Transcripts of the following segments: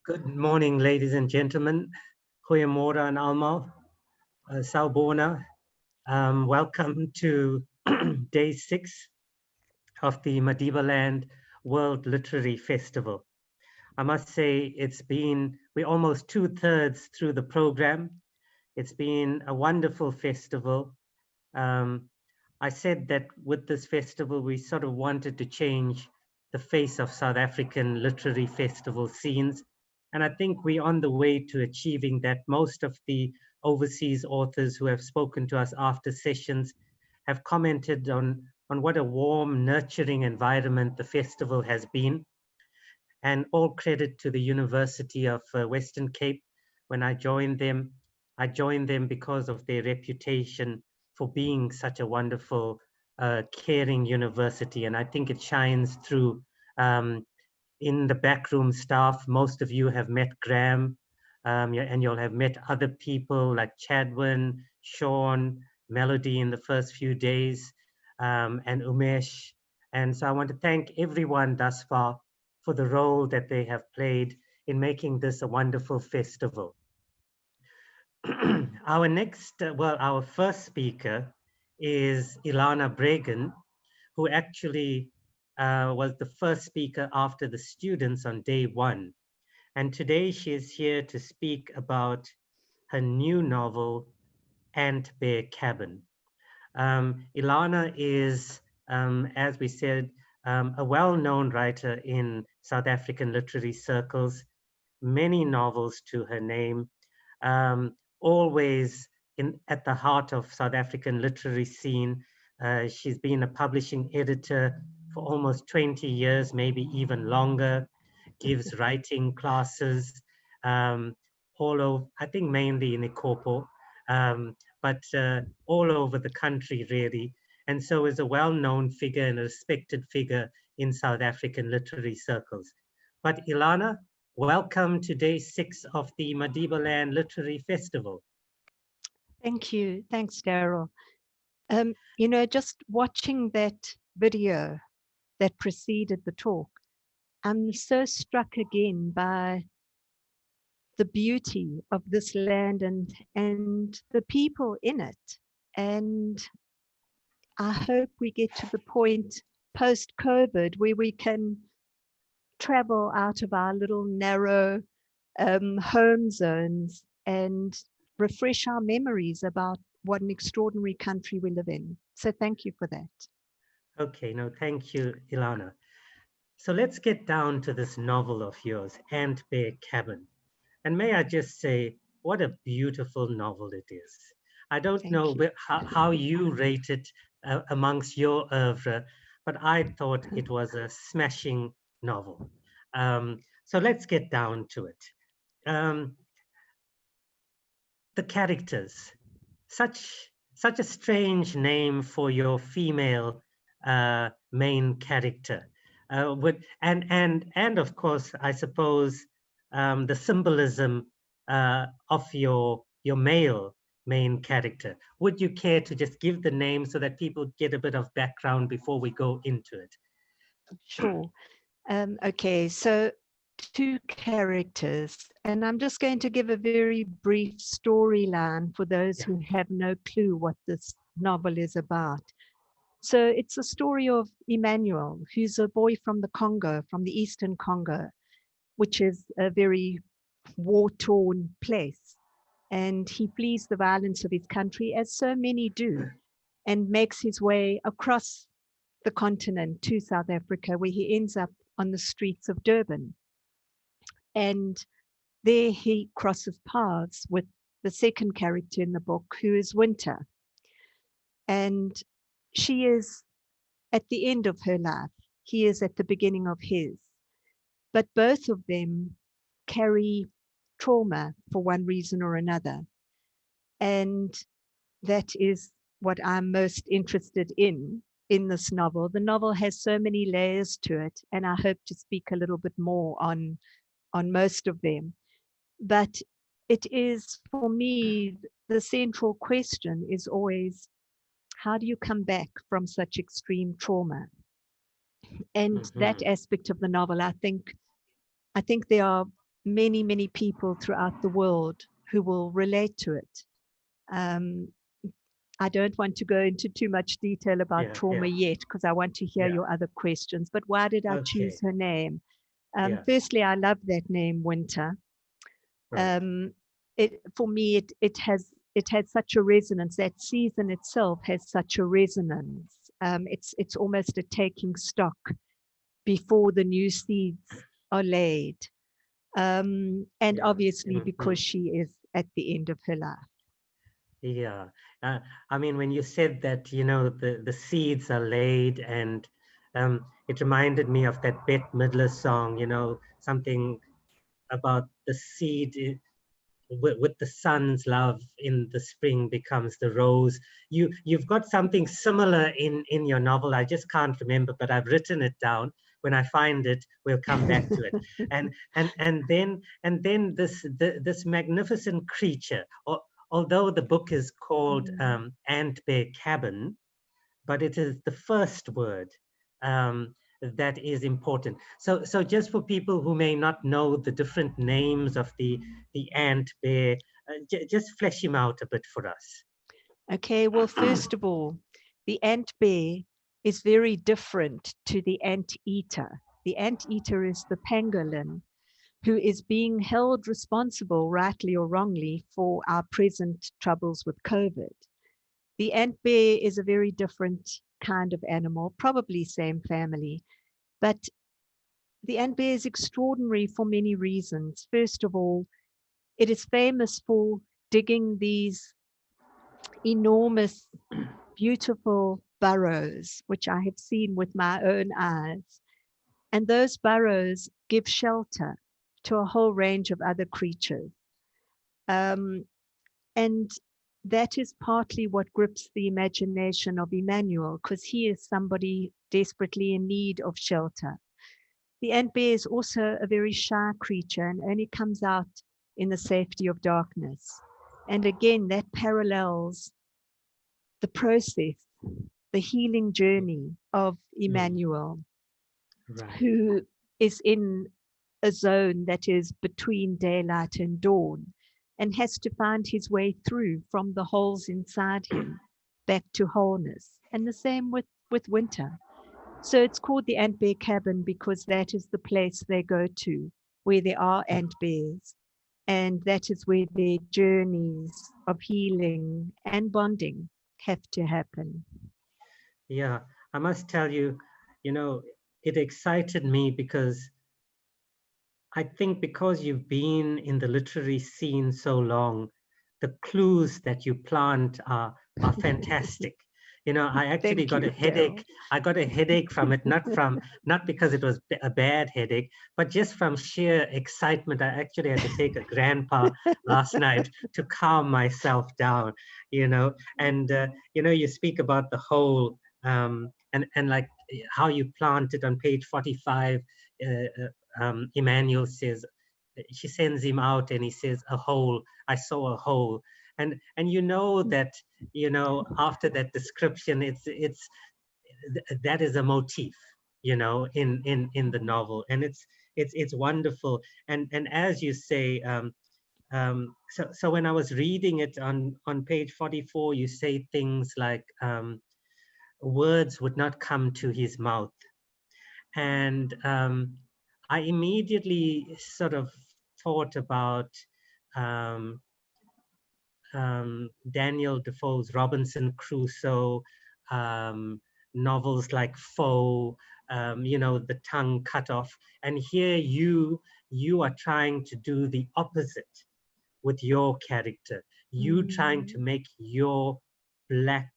Good morning, ladies and gentlemen. Goeiemorgen en almal. Sawubona. Welcome to day 6 of the Madibaland World Literary Festival. I must say we're almost 2/3 through the program. It's been a wonderful festival. I said that with this festival, we sort of wanted to change the face of South African literary festival scenes. And I think we're on the way to achieving that. Most of the overseas authors who have spoken to us after sessions have commented on what a warm, nurturing environment the festival has been. And all credit to the University of Western Cape. When I joined them because of their reputation for being such a wonderful, caring university. And I think it shines through in the backroom staff. Most of you have met Graham, and you'll have met other people like Chadwin, Sean, Melody in the first few days, and Umesh. And so I want to thank everyone thus far for the role that they have played in making this a wonderful festival. Our first speaker is Ilana Bregan, who actually was the first speaker after the students on day 1. And today she is here to speak about her new novel, Ant Bear Cabin. Ilana is, as we said, a well-known writer in South African literary circles, many novels to her name, always at the heart of South African literary scene. She's been a publishing editor for almost 20 years, maybe even longer, gives writing classes all over, I think mainly in Ikopo, but all over the country, really. And so is a well-known figure and a respected figure in South African literary circles. But Ilana, welcome to day 6 of the Madibaland Literary Festival. Thank you. Thanks, Daryl. Just watching that video that preceded the talk, I'm so struck again by the beauty of this land and the people in it. And I hope we get to the point post-COVID where we can travel out of our little narrow home zones and refresh our memories about what an extraordinary country we live in. So thank you for that. Okay, no, thank you, Ilana. So let's get down to this novel of yours, Ant Bear Cabin. And may I just say, what a beautiful novel it is. I don't know how you rate it amongst your oeuvre, but I thought it was a smashing novel. So let's get down to it. The characters, such a strange name for your female main character. And of course, I suppose the symbolism of your male main character. Would you care to just give the name so that people get a bit of background before we go into it? Sure. Okay, so 2 characters, and I'm just going to give a very brief storyline for those who have no clue what this novel is about. So it's a story of Emmanuel, who's a boy from the Congo, from the Eastern Congo, which is a very war-torn place. And he flees the violence of his country, as so many do, and makes his way across the continent to South Africa, where he ends up on the streets of Durban. And there he crosses paths with the second character in the book, who is Winter. And she is at the end of her life. He is at the beginning of his. But both of them carry trauma for one reason or another. And that is what I'm most interested in this novel. The novel has so many layers to it, and I hope to speak a little bit more on most of them. But it is, for me, the central question is always, how do you come back from such extreme trauma? And that aspect of the novel, I think there are many, many people throughout the world who will relate to it. I don't want to go into too much detail about Yeah, trauma yeah, yet, because I want to hear yeah. your other questions. But why did I choose Okay, her name? yeah, Firstly, I love that name, Winter. right. For me, it has such a resonance. That season itself has such a resonance. It's almost a taking stock before the new seeds are laid. And Yeah. obviously because she is at the end of her life. Yeah. Uh, I mean, when you said that, the seeds are laid, and it reminded me of that Bette Midler song, something about the seed with the sun's love in the spring becomes the rose. You've got something similar in your novel. I just can't remember, but I've written it down. When I find it, we'll come back to it. And then this magnificent creature. Although the book is called Ant Bear Cabin, but it is the first word that is important. So just for people who may not know the different names of the ant bear, just flesh him out a bit for us. Okay, well, first of all, the ant bear is very different to the anteater. The anteater is the pangolin who is being held responsible, rightly or wrongly, for our present troubles with COVID. The ant bear is a very different kind of animal, probably same family, but the ant bear is extraordinary for many reasons. First of all, it is famous for digging these enormous, beautiful burrows, which I have seen with my own eyes. And those burrows give shelter to a whole range of other creatures. Um, and that is partly what grips the imagination of Emmanuel, because he is somebody desperately in need of shelter. The ant bear is also a very shy creature and only comes out in the safety of darkness. And again, that parallels the process, the healing journey of Mm, Emmanuel, right. who is in a zone that is between daylight and dawn and has to find his way through from the holes inside him back to wholeness. And the same with winter. So it's called the ant bear cabin because that is the place they go to where there are ant bears. And that is where their journeys of healing and bonding have to happen. Yeah, I must tell you, you know, it excited me because I think because you've been in the literary scene so long, the clues that you plant are fantastic. I actually Thank got a you, Daryl. headache. I got a headache from it, not because it was a bad headache, but just from sheer excitement. I actually had to take a grandpa last night to calm myself down. And you speak about the whole, and like how you plant it on page 45. Emmanuel says, she sends him out and he says, a hole, I saw a hole. And that, after that description, that is a motif, in the novel. And it's wonderful. And as you say, so when I was reading it on page 44, you say things like, words would not come to his mouth. And I immediately sort of thought about um, Daniel Defoe's Robinson Crusoe, um, novels like Foe, the tongue cut off. And here you are trying to do the opposite with your character. You trying to Mm. make your black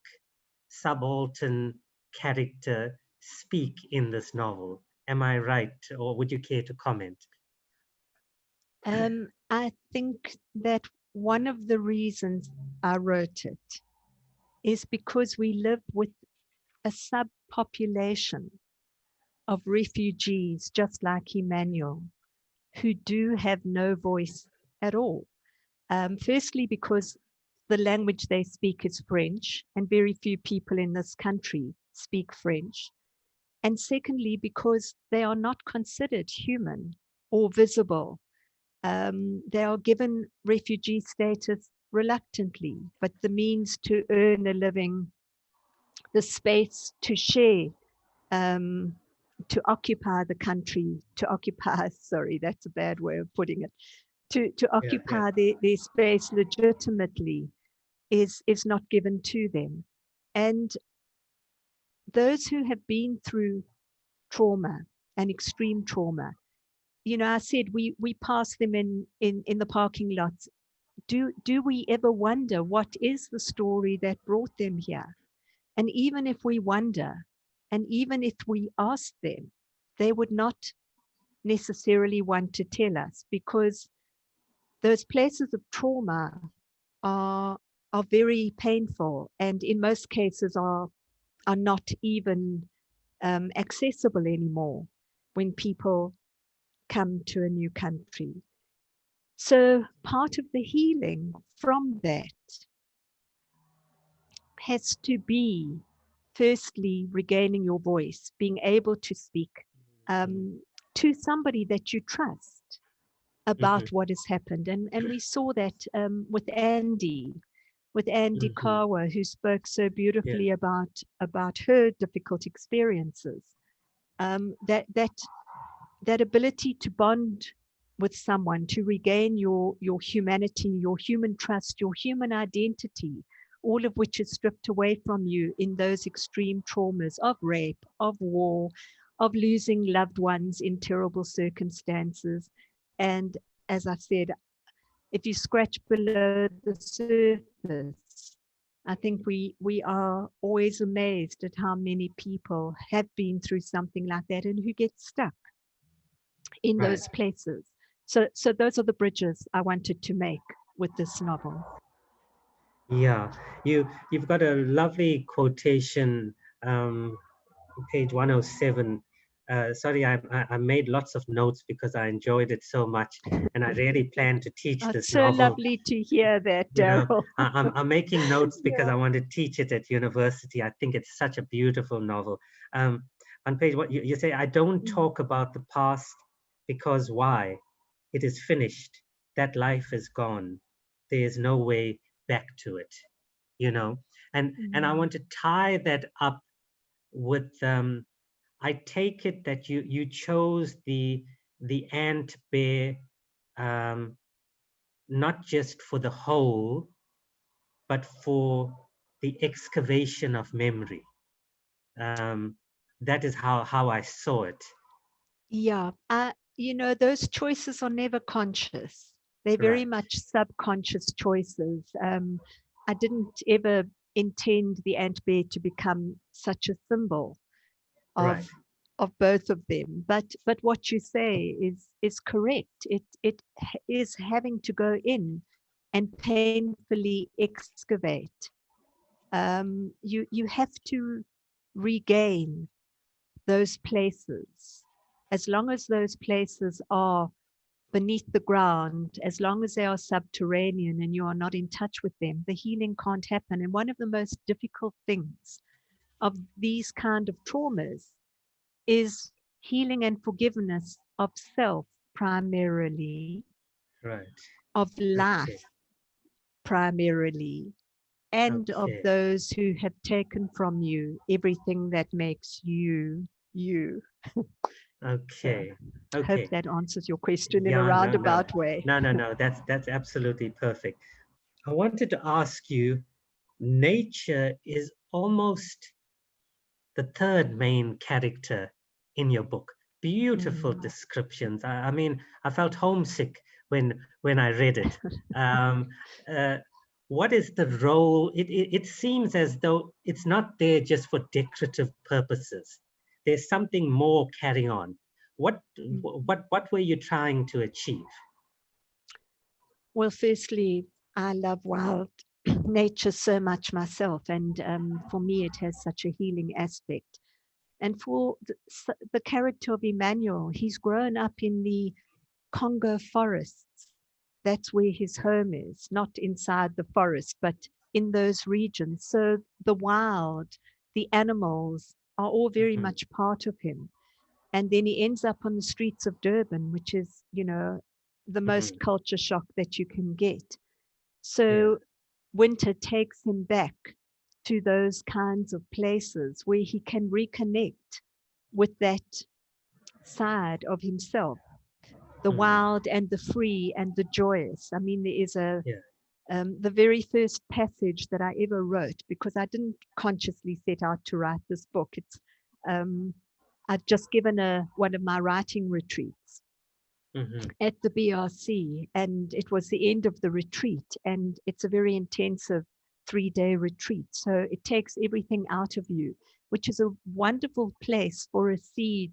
subaltern character speak in this novel. Am I right? Or would you care to comment? I think that one of the reasons I wrote it is because we live with a subpopulation of refugees, just like Emmanuel, who do have no voice at all. Firstly, because the language they speak is French, and very few people in this country speak French. And secondly, because they are not considered human or visible. They are given refugee status reluctantly, but the means to earn a living, the space to share, um, to occupy the country, to occupy, sorry, that's a bad way of putting it, to Yeah. occupy their space legitimately is not given to them. And those who have been through trauma and extreme trauma, you know, I said we pass them in the parking lots. Do we ever wonder what is the story that brought them here? And even if we wonder, and even if we ask them, they would not necessarily want to tell us, because those places of trauma are are very painful, and in most cases are not even accessible anymore when people come to a new country. So part of the healing from that has to be, firstly, regaining your voice, being able to speak um, to somebody that you trust Mm-hmm. about what has happened. And we saw that with Andy Mm-hmm. Kawa, who spoke so Yeah. beautifully about her difficult experiences. That that ability to bond with someone, to regain your humanity, your human trust, your human identity, all of which is stripped away from you in those extreme traumas of rape, of war, of losing loved ones in terrible circumstances. And as I said, if you scratch below the surface, I think we are always amazed at how many people have been through something like that and who get stuck in Right. those places. So those are the bridges I wanted to make with this novel. Yeah. You've got a lovely quotation, page 107. Sorry, I made lots of notes because I enjoyed it so much, and I really plan to teach It's this so novel. lovely to hear that, You know, Daryl. I'm making notes because Yeah. I want to teach it at university. I think it's such a beautiful novel. Um, on page what you say, I don't Mm. talk about the past because why? It is finished. That life is gone. There is no way back to it. You know, and I Mm. want to tie that up with. I take it that you chose the ant bear, um, not just for the whole, but for the excavation of memory. Um, that is how I saw it. Yeah, you know, those choices are never conscious. They're very Right, much subconscious choices. I didn't ever intend the ant bear to become such a symbol right, of both of them. But what you say is correct. Is having to go in and painfully excavate. You have to regain those places. As long as those places are beneath the ground, as long as they are subterranean and you are not in touch with them, the healing can't happen. And one of the most difficult things of these kind of traumas is healing and forgiveness of self primarily, right. of life Okay, primarily, and of okay, those who have taken from you everything that makes you you. So okay, hope okay. that answers your question in a Yeah, no, no, roundabout way. no, no, no. That's absolutely perfect. I wanted to ask you, nature is almost the third main character in your book. Beautiful Mm. descriptions. I mean, I felt homesick when I read it. Um, uh, what is the role? It seems as though it's not there just for decorative purposes. There's something more carrying on. What Mm. what were you trying to achieve? Well, firstly, I love wild nature so much myself, and for me, it has such a healing aspect. And for the character of Emmanuel, he's grown up in the Congo forests. That's where his home is, not inside the forest, but in those regions. So the wild, the animals are all very Mhm. much part of him. And then he ends up on the streets of Durban, which is, you know, the Mm-hmm. most culture shock that you can get. Yeah. So winter takes him back to those kinds of places where he can reconnect with that side of himself, the Mm-hmm. wild and the free and the joyous. I mean, there is a Yeah. the very first passage that I ever wrote, because I didn't consciously set out to write this book. It's I'd just given one of my writing retreats Mm-hmm. at the BRC, and it was the end of the retreat, and it's a very intensive 3-day retreat. So it takes everything out of you, which is a wonderful place for a seed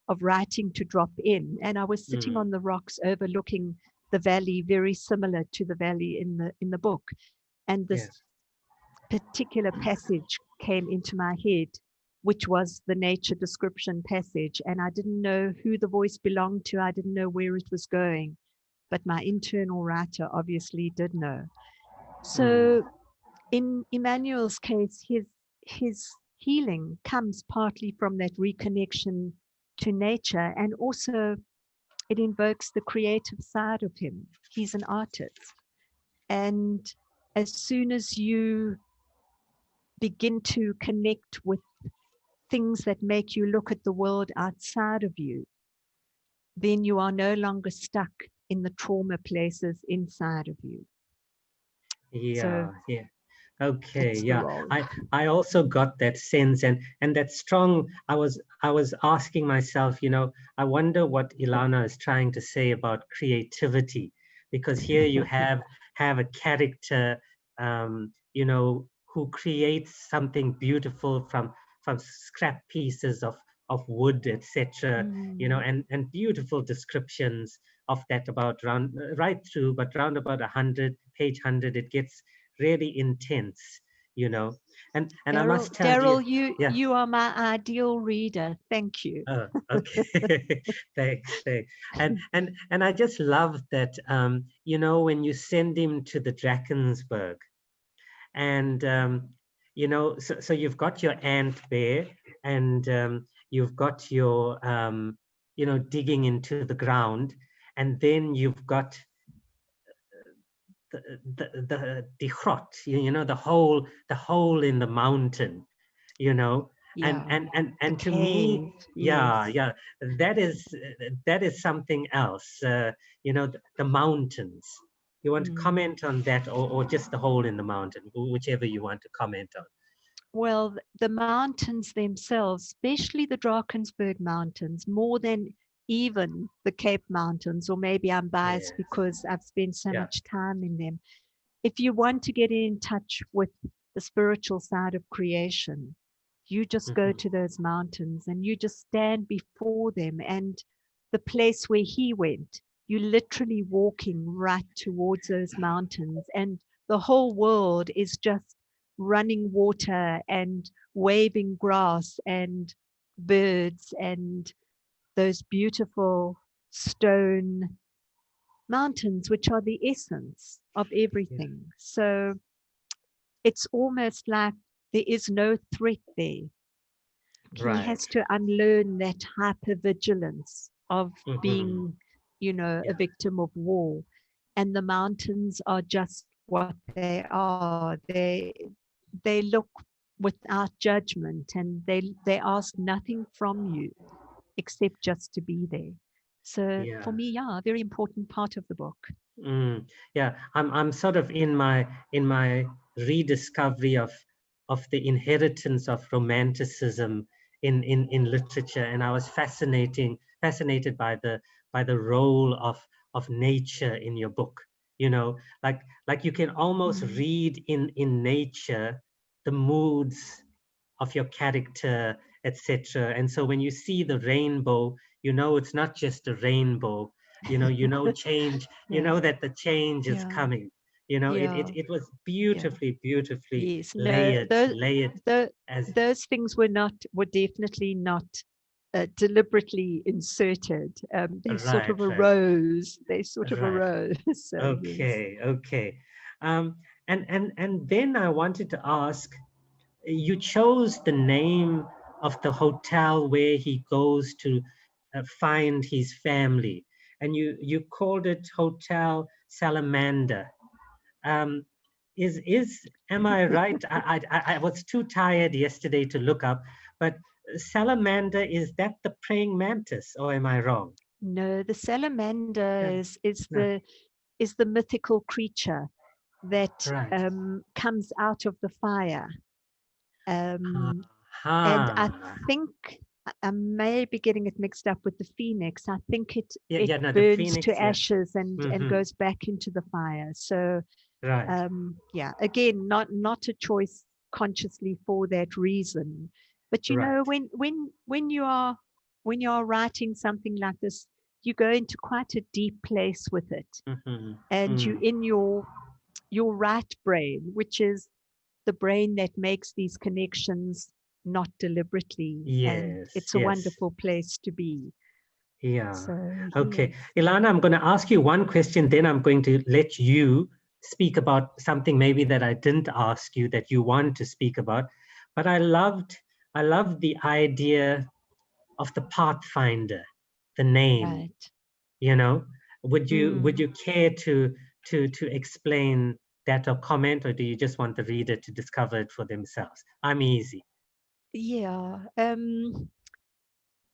of writing to drop in. And I was sitting Mm. on the rocks overlooking the valley, very similar to the valley in the book. And this Yes. particular passage came into my head, which was the nature description passage. And I didn't know who the voice belonged to. I didn't know where it was going, but my internal writer obviously did know. Mm. So in Emmanuel's case, his healing comes partly from that reconnection to nature, and also it invokes the creative side of him. He's an artist. And as soon as you begin to connect with things that make you look at the world outside of you, then you are no longer stuck in the trauma places inside of you. So Yeah. Yeah. Okay, that's the yeah. role. I also got that sense, and that strong. I was asking myself, I wonder what Ilana is trying to say about creativity, because here you have a character, who creates something beautiful from scrap pieces of wood, etc. Mm. And beautiful descriptions of that about round right through, but round about 100, page 100, it gets really intense, you know. And I must tell you, Daryl, you yeah. you are my ideal reader. Thank you. Okay. Thanks. And I just love that, when you send him to the Drakensberg, and so you've got your ant there, and you've got your digging into the ground, and then you've got the grot, the hole in the mountain, you know and Yeah. and and The and to me, cave. yeah, Yes. yeah, that is something else. The mountains. You want to Mm. comment on that, or just the hole in the mountain, whichever you want to comment on. Well, the mountains themselves, especially the Drakensberg Mountains, more than even the Cape Mountains, or maybe I'm biased Yes. because I've spent so Yeah. much time in them. If you want to get in touch with the spiritual side of creation, you just go Hmm. to those mountains and you just stand before them. And the place where he went, you literally walking right towards those mountains, and the whole world is just running water and waving grass and birds and those beautiful stone mountains, which are the essence of Yeah. everything. So it's almost like there is no threat there. He Right. has to unlearn that hypervigilance of Hmm. being, a Yeah. victim of war. And the mountains are just what they are. They look without judgment, and they ask nothing from you except just to be there. So Yeah. for me, yeah, a very important part of the book. Yeah, I'm sort of in my rediscovery of the inheritance of romanticism in literature, and I was fascinated by the role of nature in your book. Like you can almost Mm. read in nature the moods of your character, etc. And so when you see the rainbow, it's not just a rainbow. Change. You Yeah, know that the change is yeah, coming. It yeah, it was yeah. beautifully Yes, no, layered those, as those things were definitely not deliberately inserted. They sort right, of right, arose. They sort of right. arose. So yes. Okay. And then I wanted to ask, you chose the name of the hotel where he goes to find his family. and you called it Hotel Salamander. Um, am I right? I was too tired yesterday to look up, but salamander, is that the praying mantis, or am I wrong? No, the salamander Yeah. No. is the mythical creature that Right. comes out of the fire. And I Ha. think I may be getting it mixed up with the phoenix. I think Yeah, it yeah, no, the burns phoenix, to yeah. ashes and Mm-hmm. goes back into the fire. So Right. yeah, again, not a choice consciously for that reason. But you Right. know, when you are writing something like this, you go into quite a deep place with it, Mm-hmm. and you Mm. in your right brain, which is the brain that makes these connections not deliberately, and Yes, it's a yes. wonderful place to be. Yeah. So Okay. yes. Ilana, I'm going to ask you one question, then I'm going to let you speak about something maybe that I didn't ask you that you want to speak about. But I loved the idea of the Pathfinder, the name, Right. you know. Would you Mm. care to explain that or comment, or do you just want the reader to discover it for themselves? I'm easy. Yeah.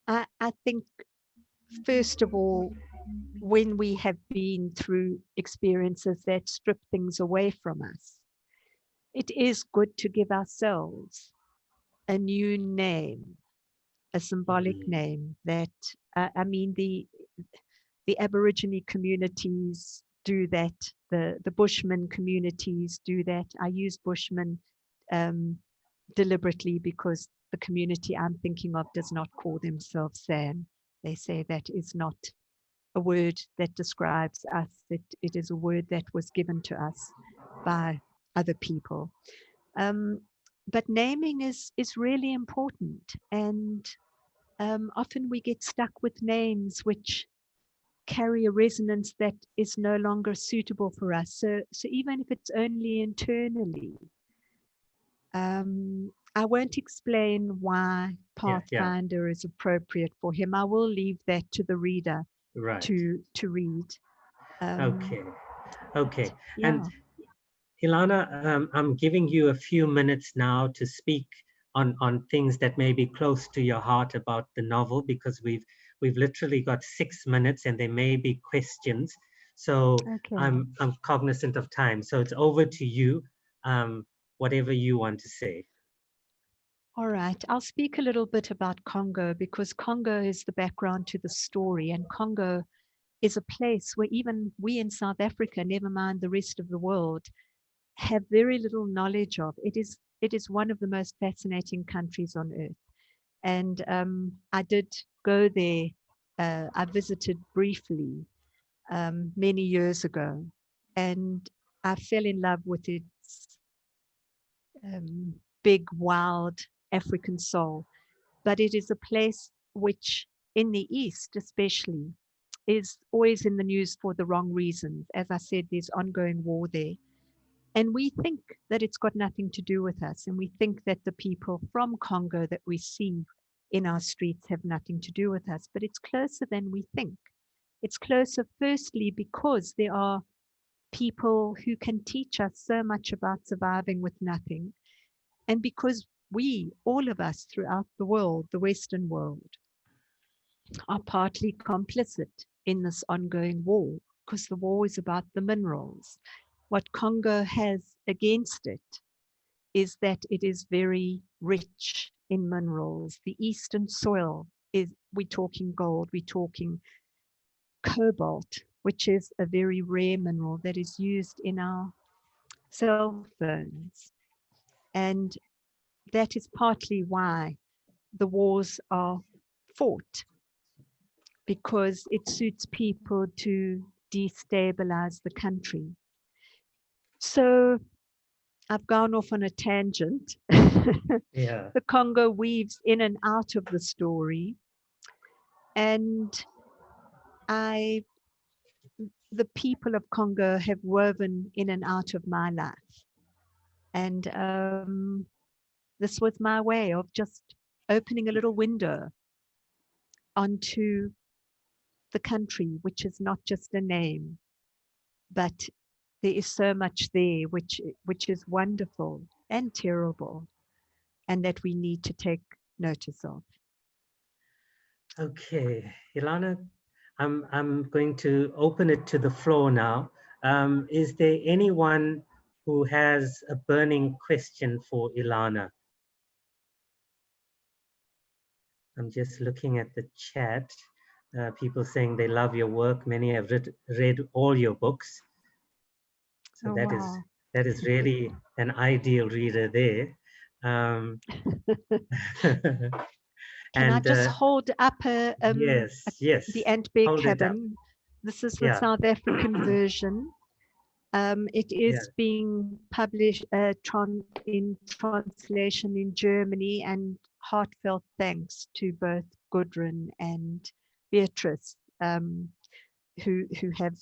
I think first of all, when we have been through experiences that strip things away from us, it is good to give ourselves a new name, a symbolic Mm, name that, I mean, the Aborigine communities do that, the Bushman communities do that. I use Bushman um, deliberately because the community I'm thinking of does not call themselves San. They say that is not a word that describes us. It is a word that was given to us by other people. Um, but naming is really important, and often we get stuck with names which carry a resonance that is no longer suitable for us. So even if it's only internally, I won't explain why yeah, yeah, Pathfinder is appropriate for him. I will leave that to the reader right. to read. Um, Okay, okay. And yeah. Ilana, I'm giving you a few minutes now to speak on things that may be close to your heart about the novel, because we've literally got 6 minutes and there may be questions. So Okay. I'm cognizant of time. So it's over to you. Whatever you want to say. All right. I'll speak a little bit about Congo because Congo is the background to the story, and Congo is a place where even we in South Africa, never mind the rest of the world, have very little knowledge of. It is one of the most fascinating countries on earth. And I did go there. I visited briefly many years ago, and I fell in love with its big, wild African soul. But it is a place which, in the East especially, is always in the news for the wrong reasons. As I said, there's ongoing war there. And we think that it's got nothing to do with us. And we think that the people from Congo that we see in our streets have nothing to do with us. But it's closer than we think. It's closer, firstly, because there are people who can teach us so much about surviving with nothing. And because we, all of us throughout the world, the Western world, are partly complicit in this ongoing war, because the war is about the minerals. What Congo has against it is that it is very rich in minerals. The eastern soil is, we're talking gold, we're talking cobalt, which is a very rare mineral that is used in our cell phones. And that is partly why the wars are fought, because it suits people to destabilize the country. So I've gone off on a tangent. Yeah. The Congo weaves in and out of the story, and I, the people of Congo have woven in and out of my life. And this was my way of just opening a little window onto the country, which is not just a name, but there is so much there which is wonderful and terrible, and that we need to take notice of. Okay, Ilana, I'm going to open it to the floor now. Is there anyone who has a burning question for Ilana? I'm just looking at the chat. People saying they love your work. Many have read all your books. So Oh, wow. that is really an ideal reader there. Can I And just hold up yes, yes, the Antberg hold it up. Cabin? This is the Yeah, South African version. It yeah. is being published in translation in Germany, and heartfelt thanks to both Gudrun and Beatrice, who have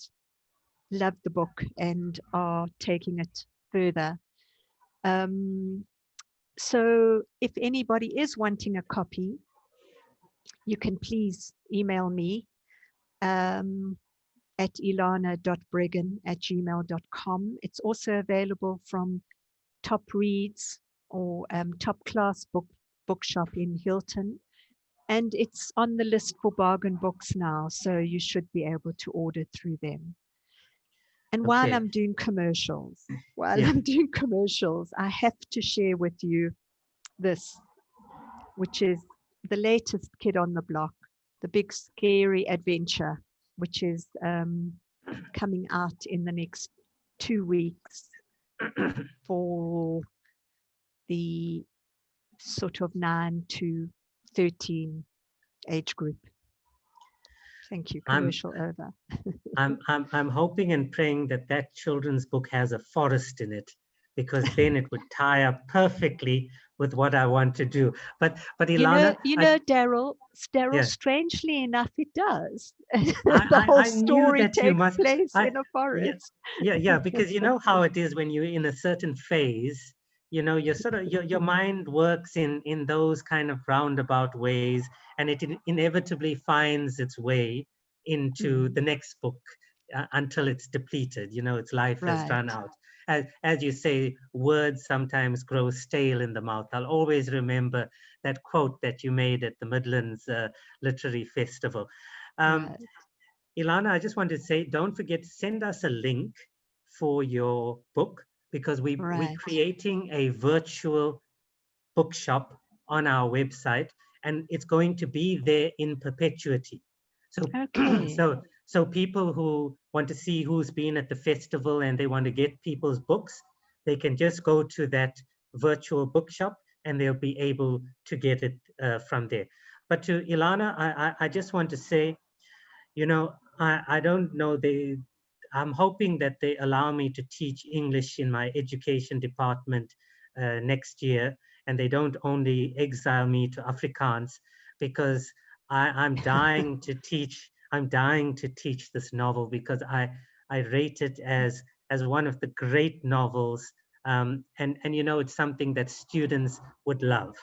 loved the book and are taking it further. So if anybody is wanting a copy, you can please email me at ilana.bregan@gmail.com. It's also available from Top Reads or Top Class Bookshop in Hilton. And it's on the list for bargain books now, so you should be able to order through them. And while Okay. I'm doing commercials, I have to share with you this, which is the latest kid on the block, The Big Scary Adventure, which is coming out in the next 2 weeks for the sort of 9 to 13 age group. Thank you. Commercial over. I'm hoping and praying that that children's book has a forest in it, because then it would tie up perfectly with what I want to do. But Ilana, you know, Daryl, yeah. strangely enough, it does. The whole I knew story that you takes must. place in a forest. Yeah, because you know how it is when you're in a certain phase. You know, you're sort of your mind works in those kind of roundabout ways, and it inevitably finds its way into the next book until it's depleted. You know, its life has run out. As you say, words sometimes grow stale in the mouth. I'll always remember that quote that you made at the Midlands Literary Festival. Ilana, I just wanted to say, don't forget to send us a link for your book, because we're creating a virtual bookshop on our website, and it's going to be there in perpetuity. So, so people who want to see who's been at the festival and they want to get people's books, they can just go to that virtual bookshop and they'll be able to get it from there. But to Ilana, I just want to say, you know, I don't know, I'm hoping that they allow me to teach English in my education department next year, and they don't only exile me to Afrikaans, because I'm dying to teach. I'm dying to teach this novel, because I rate it as one of the great novels, and you know, it's something that students would love.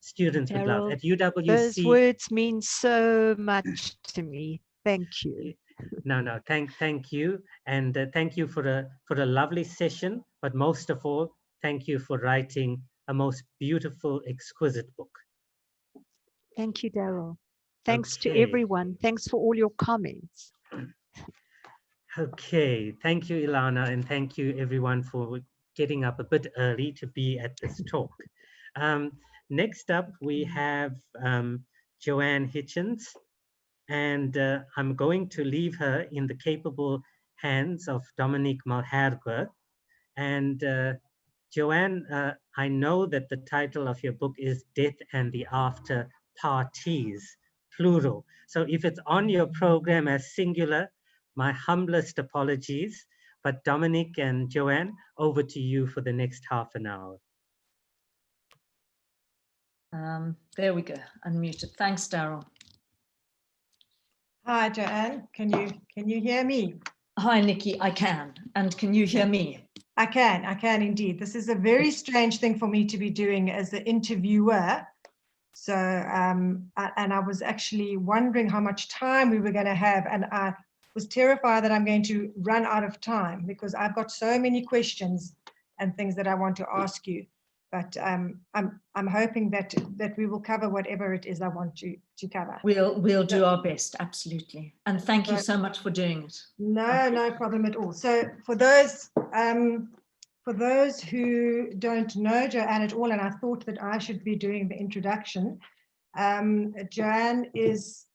Students would love. At UWC, those words mean so much to me. Thank you. No, thank you, and thank you for a lovely session. But most of all, thank you for writing a most beautiful, exquisite book. Thank you, Daryl. Thanks to everyone. Thanks for all your comments. Okay, thank you, Ilana, and thank you everyone for getting up a bit early to be at this talk. Next up, we have Joanne Hitchens, and I'm going to leave her in the capable hands of Dominique Malherbe. And Joanne, I know that the title of your book is Death and the After Parties, plural. So if it's on your program as singular, my humblest apologies. But Dominique and Joanne, over to you for the next half an hour. There we go, unmuted. Thanks, Daryl. Hi, Joanne. Can you hear me? Hi, Nikki. I can. And can you hear me? I can indeed. This is a very strange thing for me to be doing as the interviewer. So, and I was actually wondering how much time we were going to have, and I was terrified that I'm going to run out of time because I've got so many questions and things that I want to ask you. But I'm hoping that we will cover whatever it is I want to cover. We'll do our best, absolutely. And thank you so much for doing it. No problem at all. So for those who don't know Joanne at all, and I thought that I should be doing the introduction, Joanne is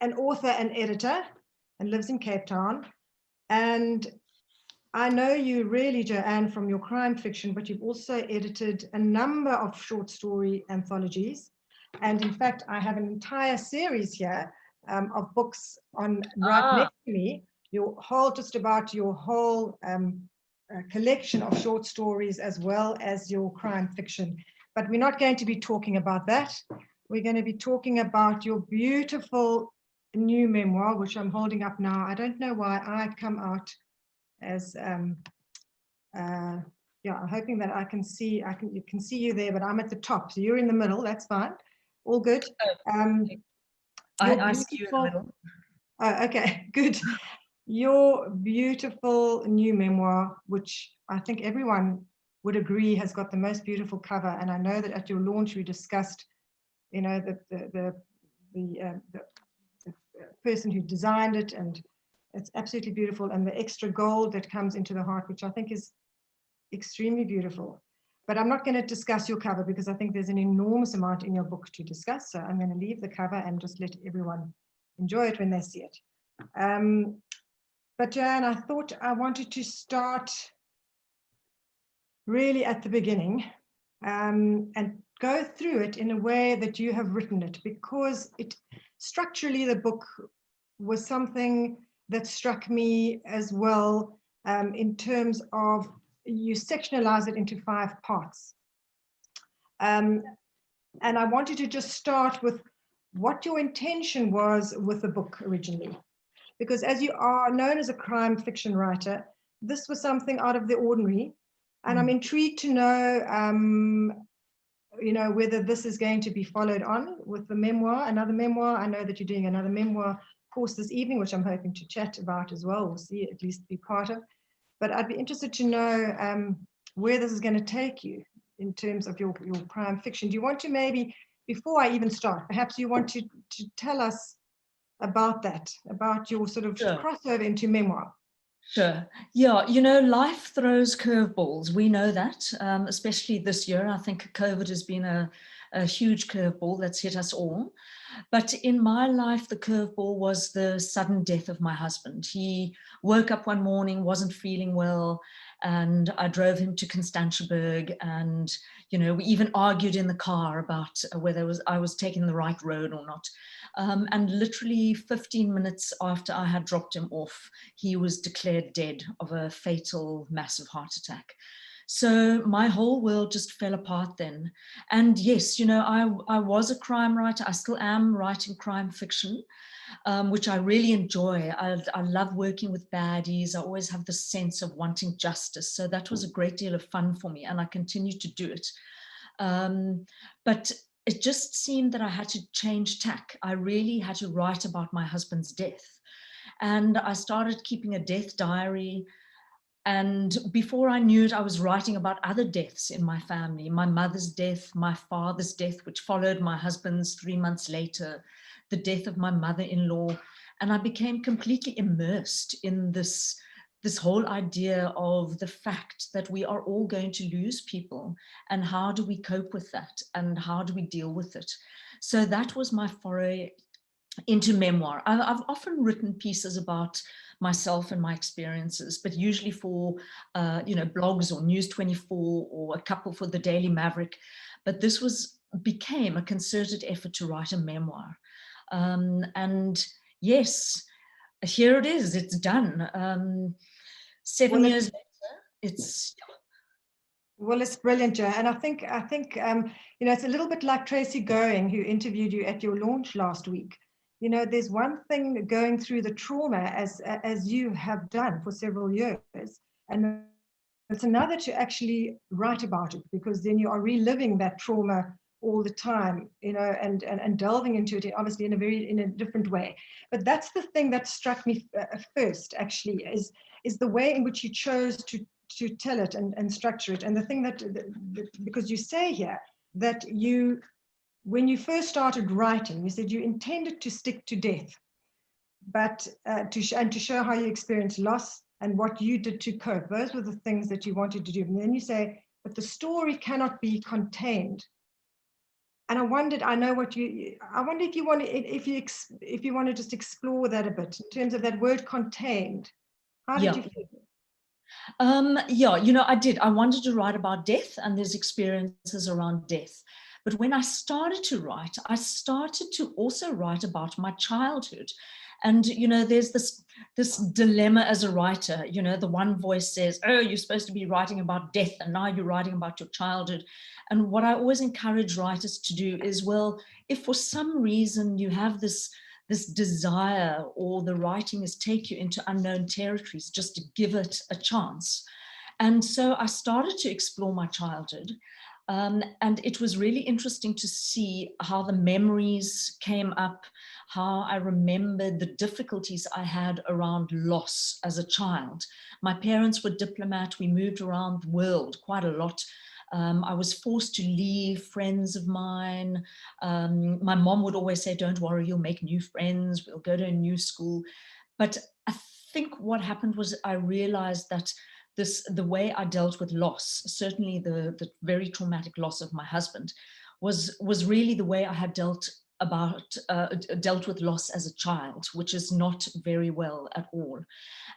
an author and editor and lives in Cape Town. And I know you really, Joanne, from your crime fiction, but you've also edited a number of short story anthologies. And in fact, I have an entire series here of books on right next to me, just about your whole collection of short stories as well as your crime fiction. But we're not going to be talking about that. We're going to be talking about your beautiful new memoir, which I'm holding up now. I don't know why I come out as I'm hoping that you can see you there, but I'm at the top, so you're in the middle. That's fine, all good. I see you in the middle. Oh, okay, good. Your beautiful new memoir, which I think everyone would agree has got the most beautiful cover, and I know that at your launch we discussed, you know, the person who designed it, and it's absolutely beautiful, and the extra gold that comes into the heart, which I think is extremely beautiful. But I'm not going to discuss your cover because I think there's an enormous amount in your book to discuss. So I'm going to leave the cover and just let everyone enjoy it when they see it. But Joanne, I thought I wanted to start really at the beginning and go through it in a way that you have written it, because structurally the book was something that struck me as well, in terms of you sectionalize it into 5 parts. And I wanted to just start with what your intention was with the book originally. Because as you are known as a crime fiction writer, this was something out of the ordinary. And I'm intrigued to know, you know, whether this is going to be followed on with the memoir, another memoir. I know that you're doing another memoir course this evening, which I'm hoping to chat about as well. We'll see, at least be part of. But I'd be interested to know where this is going to take you in terms of your crime fiction. Do you want to maybe, before I even start, perhaps you want to tell us about that, about your sort of crossover into memoir? Sure. Yeah, you know, life throws curveballs. We know that, especially this year. I think COVID has been a huge curveball that's hit us all. But in my life, the curveball was the sudden death of my husband. He woke up one morning, wasn't feeling well, and I drove him to Constantiaberg, and, you know, we even argued in the car about whether I was taking the right road or not. And literally 15 minutes after I had dropped him off, he was declared dead of a fatal, massive heart attack. So my whole world just fell apart then. And yes, you know, I was a crime writer. I still am writing crime fiction, which I really enjoy. I love working with baddies. I always have this sense of wanting justice. So that was a great deal of fun for me, and I continue to do it. But it just seemed that I had to change tack. I really had to write about my husband's death. And I started keeping a death diary. And before I knew it, I was writing about other deaths in my family, my mother's death, my father's death, which followed my husband's 3 months later, the death of my mother-in-law. And I became completely immersed in this whole idea of the fact that we are all going to lose people, and how do we cope with that, and how do we deal with it? So that was my foray into memoir. I've often written pieces about myself and my experiences, but usually for you know, blogs or News 24 or a couple for the Daily Maverick. But this became a concerted effort to write a memoir. And yes, here it is, it's done. 7 years later, it's... Well, it's brilliant, Joe. And I think you know, it's a little bit like Tracy Going, who interviewed you at your launch last week. You know, there's one thing going through the trauma as you have done for several years, and it's another to actually write about it, because then you are reliving that trauma all the time, you know, and delving into it obviously in a different way. But that's the thing that struck me first, actually, is the way in which you chose to tell it and structure it. And the thing that because you say here that when you first started writing, you said you intended to stick to death, but to show how you experienced loss and what you did to cope. Those were the things that you wanted to do. And then you say, but the story cannot be contained. And I wondered, I wonder if you want to just explore that a bit in terms of that word contained. How did you feel? Yeah, you know, I did. I wanted to write about death and there's experiences around death. But when I started to write, I started to also write about my childhood. And, you know, there's this dilemma as a writer, you know, the one voice says, oh, you're supposed to be writing about death and now you're writing about your childhood. And what I always encourage writers to do is, well, if for some reason you have this desire or the writing is take you into unknown territories, just to give it a chance. And so I started to explore my childhood. And it was really interesting to see how the memories came up, how I remembered the difficulties I had around loss as a child. My parents were diplomats. We moved around the world quite a lot. I was forced to leave friends of mine. My mom would always say, don't worry, you'll make new friends. We'll go to a new school. But I think what happened was I realized that the way I dealt with loss, certainly the very traumatic loss of my husband, was really the way I had dealt with loss as a child, which is not very well at all.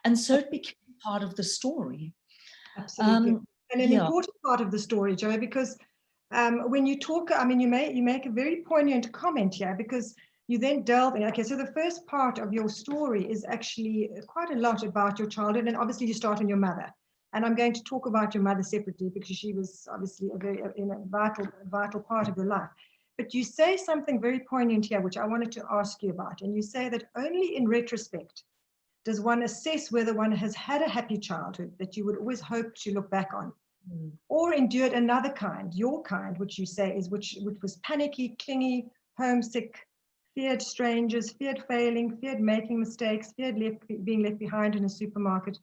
And so it became part of the story. Absolutely. And an important part of the story, Jo, because when you talk, I mean, you make a very poignant comment here, because you then delve in. Okay, so the first part of your story is actually quite a lot about your childhood, and obviously you start on your mother. And I'm going to talk about your mother separately because she was obviously a very vital part of your life. But you say something very poignant here, which I wanted to ask you about. And you say that only in retrospect does one assess whether one has had a happy childhood that you would always hope to look back on, or endured another kind, your kind, which you say is which was panicky, clingy, homesick, feared strangers, feared failing, feared making mistakes, feared being left behind in a supermarket.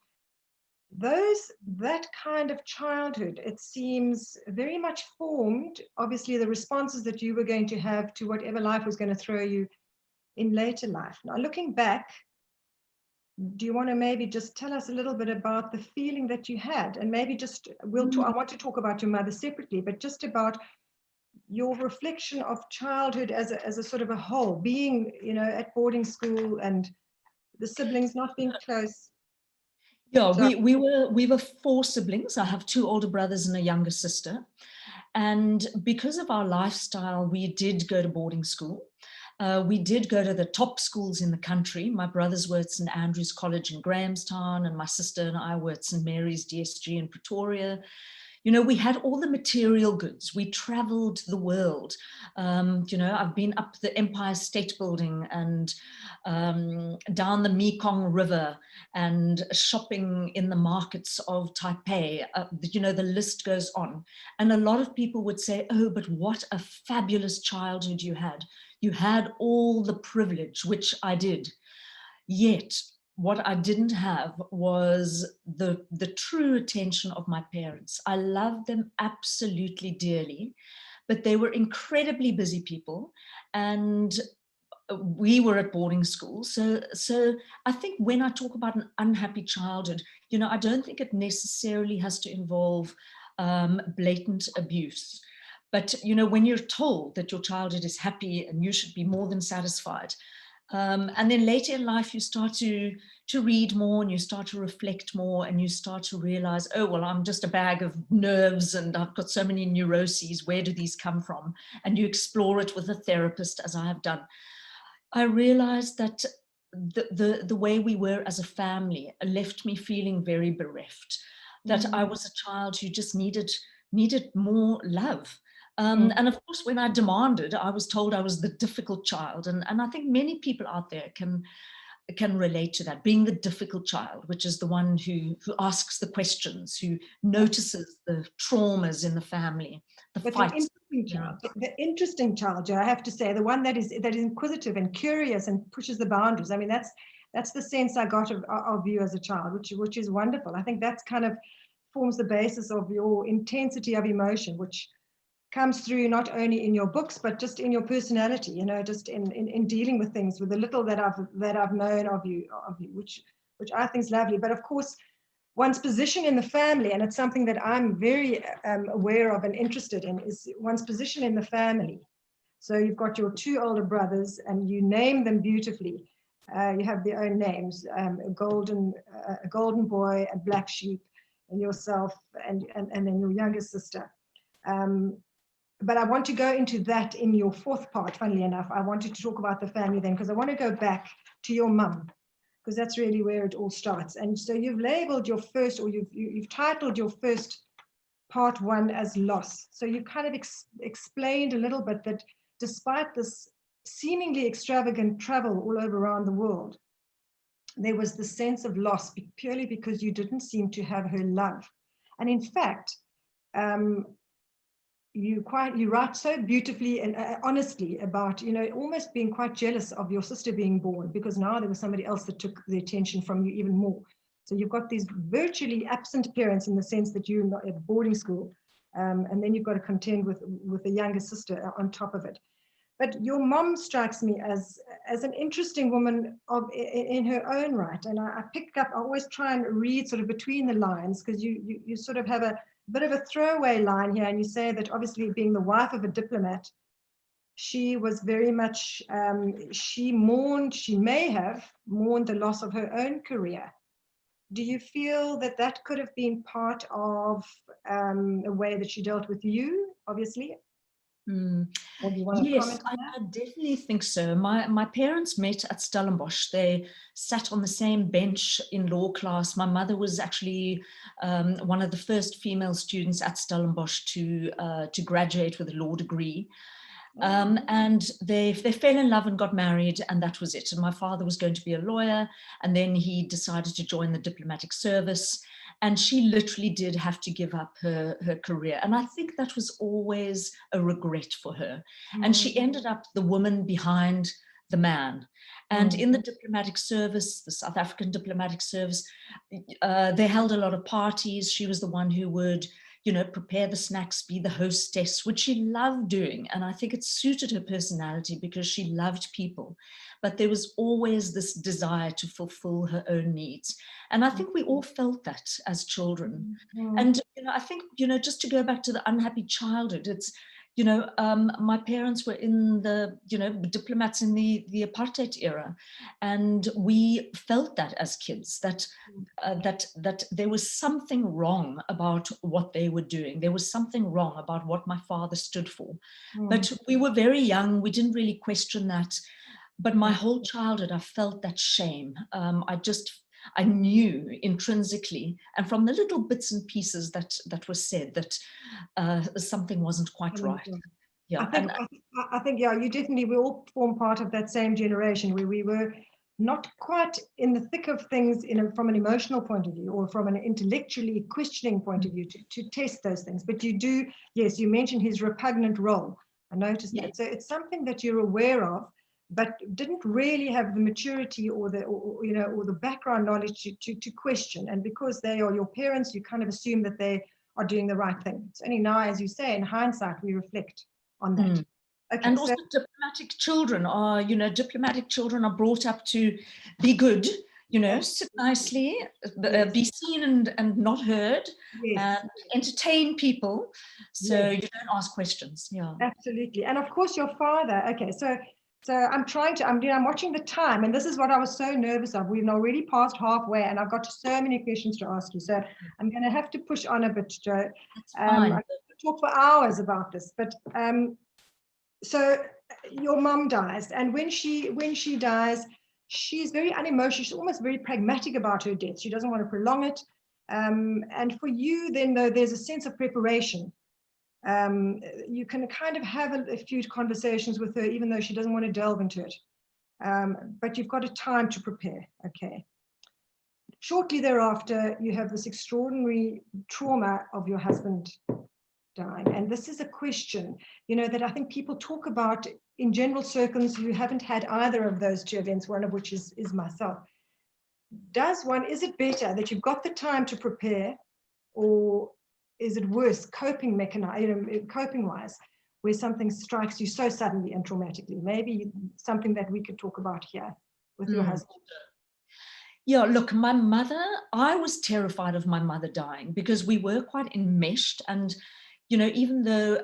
That kind of childhood, it seems, very much formed, obviously, the responses that you were going to have to whatever life was going to throw you in later life. Now, looking back, do you want to maybe just tell us a little bit about the feeling that you had? And maybe just, I want to talk about your mother separately, but just about your reflection of childhood as a sort of a whole, being, you know, at boarding school and the siblings not being close. Yeah, so we were 4 siblings. I have 2 older brothers and a younger sister. And because of our lifestyle, we did go to boarding school. We did go to the top schools in the country. My brothers were at St. Andrew's College in Grahamstown, and my sister and I were at St. Mary's DSG in Pretoria. You know, we had all the material goods. We traveled the world. You know, I've been up the Empire State Building and down the Mekong River and shopping in the markets of Taipei. You know, the list goes on. And a lot of people would say, oh, but what a fabulous childhood you had. You had all the privilege, which I did. Yet, what I didn't have was the true attention of my parents. I loved them absolutely dearly, but they were incredibly busy people, and we were at boarding school. So I think when I talk about an unhappy childhood, you know, I don't think it necessarily has to involve blatant abuse. But, you know, when you're told that your childhood is happy and you should be more than satisfied, and then later in life, you start to read more and you start to reflect more and you start to realize, oh, well, I'm just a bag of nerves and I've got so many neuroses. Where do these come from? And you explore it with a therapist, as I have done. I realized that the way we were as a family left me feeling very bereft, that I was a child who just needed more love. And of course, when I demanded, I was told I was the difficult child. And I think many people out there can relate to that, being the difficult child, which is the one who asks the questions, who notices the traumas in the family, the fights. The interesting child, Joe, I have to say, the one that is inquisitive and curious and pushes the boundaries. I mean, that's the sense I got of you as a child, which is wonderful. I think that's kind of forms the basis of your intensity of emotion, which comes through not only in your books but just in your personality. You know, just in dealing with things, with the little that I've known of you, which I think is lovely. But of course, one's position in the family, and it's something that I'm very aware of and interested in, is one's position in the family. So you've got your two older brothers, and you name them beautifully. You have their own names: a golden boy, a black sheep, and yourself, and then your younger sister. But I want to go into that in your fourth part. Funnily enough, I wanted to talk about the family then, because I want to go back to your mum, because that's really where it all starts. And so you've labeled your first, or you've titled your first part 1 as loss. So you kind of explained a little bit that despite this seemingly extravagant travel all over around the world, there was the sense of loss purely because you didn't seem to have her love. And in fact, you write so beautifully and honestly about, you know, almost being quite jealous of your sister being born, because now there was somebody else that took the attention from you even more. So you've got these virtually absent parents in the sense that you're not at boarding school, and then you've got to contend with a younger sister on top of it. But your mom strikes me as an interesting woman in her own right. And I pick up, I always try and read sort of between the lines, because you sort of have a bit of a throwaway line here, and you say that obviously being the wife of a diplomat, she was very much, she may have mourned the loss of her own career. Do you feel that could have been part of the way that she dealt with you, obviously? Or do you want to Yes, comment on that? I definitely think so. My parents met at Stellenbosch. They sat on the same bench in law class. My mother was actually one of the first female students at Stellenbosch to graduate with a law degree. And they fell in love and got married, and that was it. And my father was going to be a lawyer, and then he decided to join the diplomatic service. And she literally did have to give up her career. And I think that was always a regret for her. And she ended up the woman behind the man. And in the diplomatic service, the South African diplomatic service, they held a lot of parties. She was the one who would, you know, prepare the snacks, be the hostess, which she loved doing. And I think it suited her personality because she loved people. But there was always this desire to fulfill her own needs. And I think we all felt that as children. And, you know, I think, you know, just to go back to the unhappy childhood, it's, you know, my parents were in the, you know, diplomats in the apartheid era. And we felt that as kids, that there was something wrong about what they were doing. There was something wrong about what my father stood for. But we were very young. We didn't really question that. But my whole childhood, I felt that shame. I knew intrinsically, and from the little bits and pieces that were said, that something wasn't quite right. Yeah, I think, yeah, you definitely, we all form part of that same generation where we were not quite in the thick of things from an emotional point of view or from an intellectually questioning point of view to test those things. But you do, yes, you mentioned his repugnant role. I noticed that. So it's something that you're aware of, but didn't really have the maturity or the background knowledge to question. And because they are your parents, you kind of assume that they are doing the right thing. It's only now, as you say, in hindsight, we reflect on that. Okay, and also diplomatic children are brought up to be good, you know, sit nicely, be seen and not heard, and entertain people. So you don't ask questions. Yeah, absolutely. And of course, your father. Okay, so I'm watching the time, and this is what I was so nervous of. We've already passed halfway, and I've got so many questions to ask you. So I'm going to have to push on a bit, Jo. That's fine. I could talk for hours about this, but so your mum dies, and when she dies, she's very unemotional. She's almost very pragmatic about her death. She doesn't want to prolong it. And for you, then, though, there's a sense of preparation. You can kind of have a few conversations with her, even though she doesn't want to delve into it. But you've got a time to prepare. Okay. Shortly thereafter, you have this extraordinary trauma of your husband dying? And this is a question, you know, that I think people talk about in general circles who haven't had either of those two events, one of which is myself. Is it better that you've got the time to prepare, or is it worse, coping wise, where something strikes you so suddenly and traumatically? Maybe something that we could talk about here with your husband. Yeah, look, my mother, I was terrified of my mother dying because we were quite enmeshed. And, you know, even though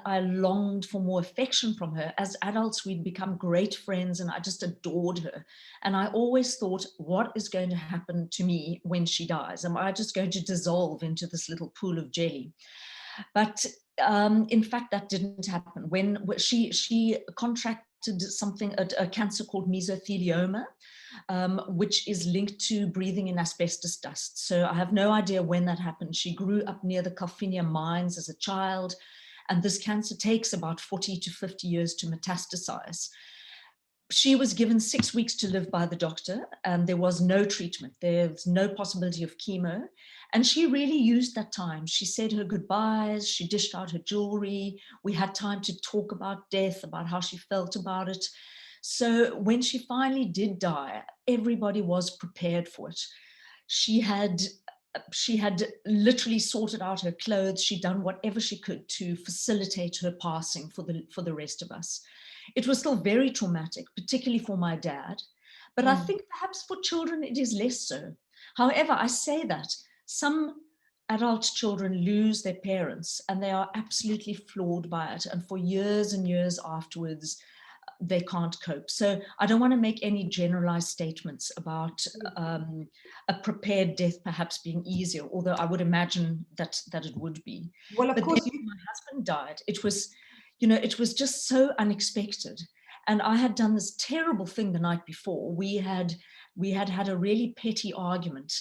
I longed for more affection from her, as adults, we'd become great friends and I just adored her. And I always thought, what is going to happen to me when she dies? Am I just going to dissolve into this little pool of jelly? But in fact, that didn't happen. When she contracted something, a cancer called mesothelioma, which is linked to breathing in asbestos dust. So I have no idea when that happened. She grew up near the Calvinia mines as a child, and this cancer takes about 40 to 50 years to metastasize. She was given 6 weeks to live by the doctor, and there was no treatment. There was no possibility of chemo. And she really used that time. She said her goodbyes. She dished out her jewelry. We had time to talk about death, about how she felt about it. So when she finally did die, everybody was prepared for it. She had literally sorted out her clothes. She'd done whatever she could to facilitate her passing for the rest of us. It was still very traumatic, particularly for my dad. But I think perhaps for children, it is less so. However, I say that some adult children lose their parents and they are absolutely floored by it. And for years and years afterwards, they can't cope. So I don't want to make any generalized statements about a prepared death perhaps being easier, although I would imagine that it would be. Well, of course, when my husband died, it was, you know, it was just so unexpected. And I had done this terrible thing the night before. We had a really petty argument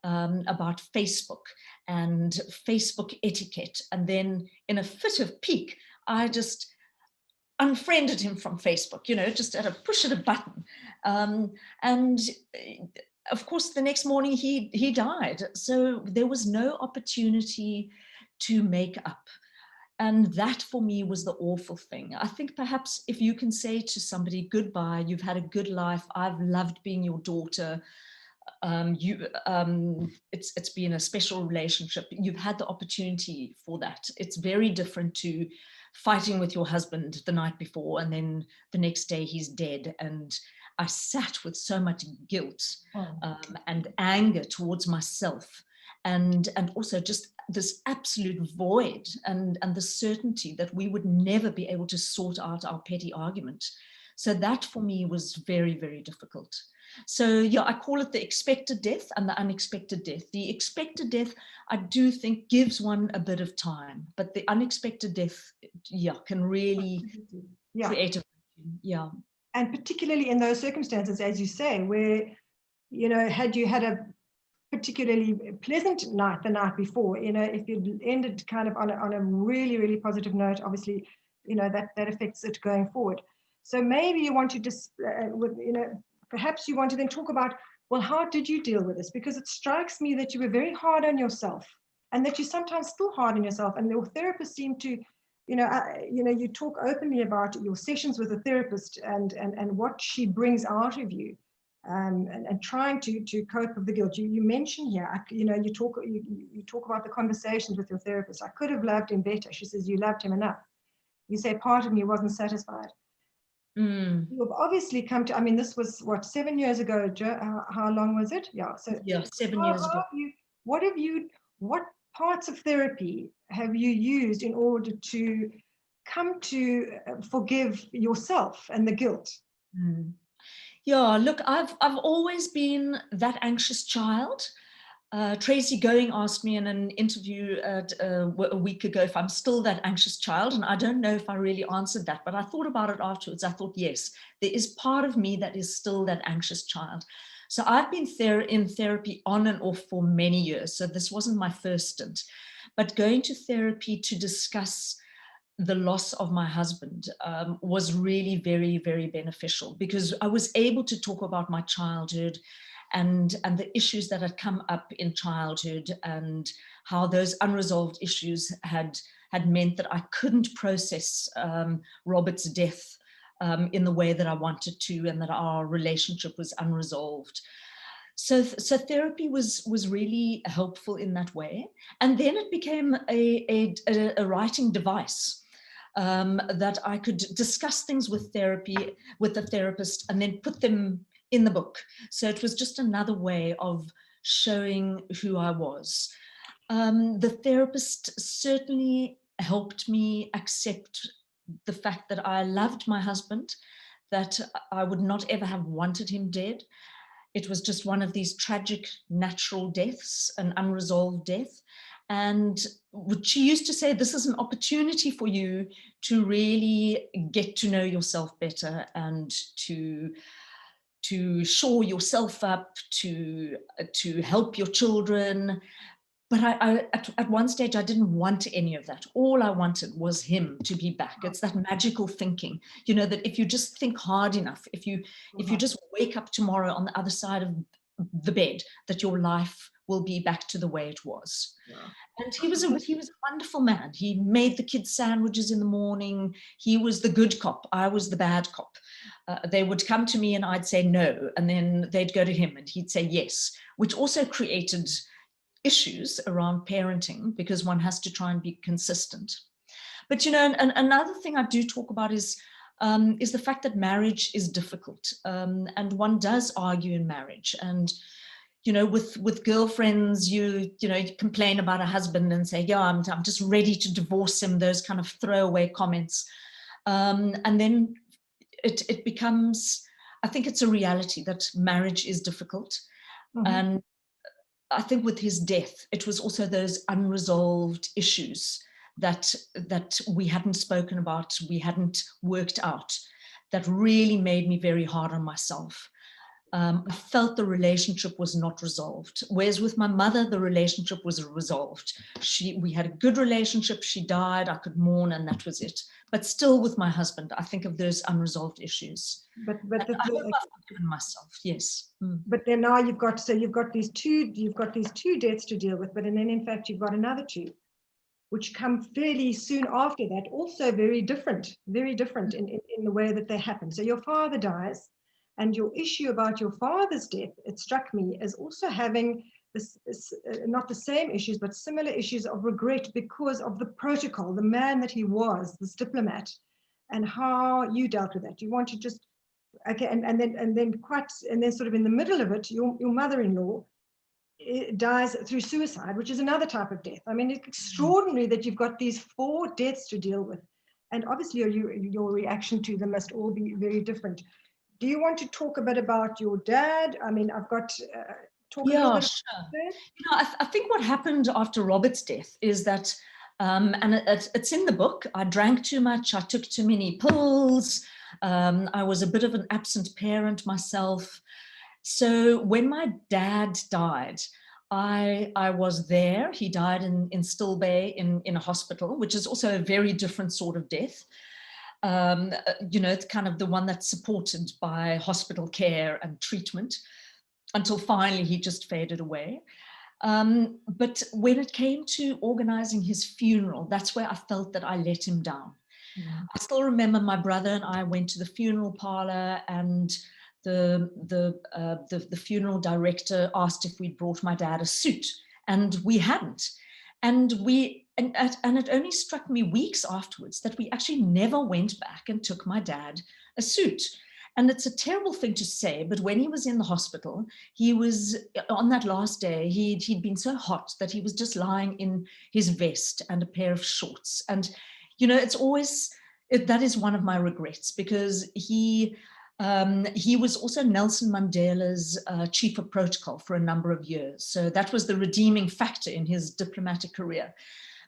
about Facebook and Facebook etiquette. And then in a fit of pique, I just unfriended him from Facebook, you know, just at a push of a button. And of course, the next morning he died. So there was no opportunity to make up. And that for me was the awful thing. I think perhaps if you can say to somebody, goodbye, you've had a good life, I've loved being your daughter, it's been a special relationship, you've had the opportunity for that. It's very different to fighting with your husband the night before and then the next day he's dead. And I sat with so much guilt and anger towards myself, and also just this absolute void and the certainty that we would never be able to sort out our petty argument. So that for me was very, very difficult. So yeah, I call it the expected death and the unexpected death. The expected death, I do think, gives one a bit of time, but the unexpected death, yeah, can really create a, yeah. And particularly in those circumstances, as you say, where, you know, had you had a particularly pleasant night the night before, you know, if you'd ended kind of on a really, really positive note, obviously, you know, that affects it going forward. So maybe you want to just, you know, perhaps you want to then talk about, well, how did you deal with this? Because it strikes me that you were very hard on yourself and that you're sometimes still hard on yourself. And your therapist seemed to, you know, you talk openly about your sessions with a therapist and what she brings out of you. And trying to cope with the guilt. You mention here, you know, you talk about the conversations with your therapist. I could have loved him better. She says, you loved him enough. You say, part of me wasn't satisfied. You've obviously come to, I mean, this was what, 7 years ago, Jo? How long was it? Yeah. So yeah, 7 years ago. What parts of therapy have you used in order to come to forgive yourself and the guilt? Yeah, look, I've always been that anxious child. Tracy Going asked me in an interview a week ago if I'm still that anxious child, and I don't know if I really answered that, but I thought about it afterwards. I thought, yes, there is part of me that is still that anxious child. So I've been in therapy on and off for many years, so this wasn't my first stint. But going to therapy to discuss the loss of my husband was really very, very beneficial, because I was able to talk about my childhood and the issues that had come up in childhood and how those unresolved issues had had meant that I couldn't process Robert's death in the way that I wanted to, and that our relationship was unresolved. So therapy was really helpful in that way. And then it became a writing device that I could discuss things with the therapist, and then put them in the book. So it was just another way of showing who I was. The therapist certainly helped me accept the fact that I loved my husband, that I would not ever have wanted him dead. It was just one of these tragic natural deaths, an unresolved death. And she used to say, this is an opportunity for you to really get to know yourself better, and to shore yourself up, to help your children. But at one stage, I didn't want any of that. All I wanted was him to be back. It's that magical thinking, you know, that if you just think hard enough, if you just wake up tomorrow on the other side of the bed, that your life will be back to the way it was. Yeah. And he was a wonderful man. He made the kids sandwiches in the morning. He was the good cop. I was the bad cop. They would come to me and I'd say no, and then they'd go to him and he'd say yes, which also created issues around parenting, because one has to try and be consistent. But, you know, and another thing I do talk about is the fact that marriage is difficult, and one does argue in marriage. And, you know, with girlfriends, you complain about a husband and say, yeah, I'm just ready to divorce him, those kind of throwaway comments. And then it becomes, I think it's a reality that marriage is difficult. Mm-hmm. And I think with his death, it was also those unresolved issues that we hadn't spoken about, we hadn't worked out, that really made me very hard on myself. I felt the relationship was not resolved. Whereas with my mother, the relationship was resolved. We had a good relationship. She died. I could mourn, and that was it. But still, with my husband, I think of those unresolved issues. But I hope I've forgiven myself. Yes. Mm. But then now you've got these two deaths to deal with. But then in fact you've got another two, which come fairly soon after that. Also very different in the way that they happen. So your father dies. And your issue about your father's death, it struck me as also having this, not the same issues, but similar issues of regret because of the protocol, the man that he was, this diplomat, and how you dealt with that. You want to just, okay, and then sort of in the middle of it, your mother-in-law dies through suicide, which is another type of death. I mean, it's extraordinary that you've got these 4 deaths to deal with, and obviously your reaction to them must all be very different. Do you want to talk a bit about your dad? I mean, I've got talk a little bit. Sure. You know, I think what happened after Robert's death is that, and it's in the book, I drank too much, I took too many pills, I was a bit of an absent parent myself. So when my dad died, I was there. He died in Still Bay in a hospital, which is also a very different sort of death. You know, it's kind of the one that's supported by hospital care and treatment, until finally he just faded away. But when it came to organizing his funeral, that's where I felt that I let him down. Mm. I still remember my brother and I went to the funeral parlor, and the funeral director asked if we'd brought my dad a suit, and we hadn't. And it only struck me weeks afterwards that we actually never went back and took my dad a suit. And it's a terrible thing to say, but when he was in the hospital, he was, on that last day, he'd been so hot that he was just lying in his vest and a pair of shorts. And, you know, that is one of my regrets, because he was also Nelson Mandela's chief of protocol for a number of years. So that was the redeeming factor in his diplomatic career.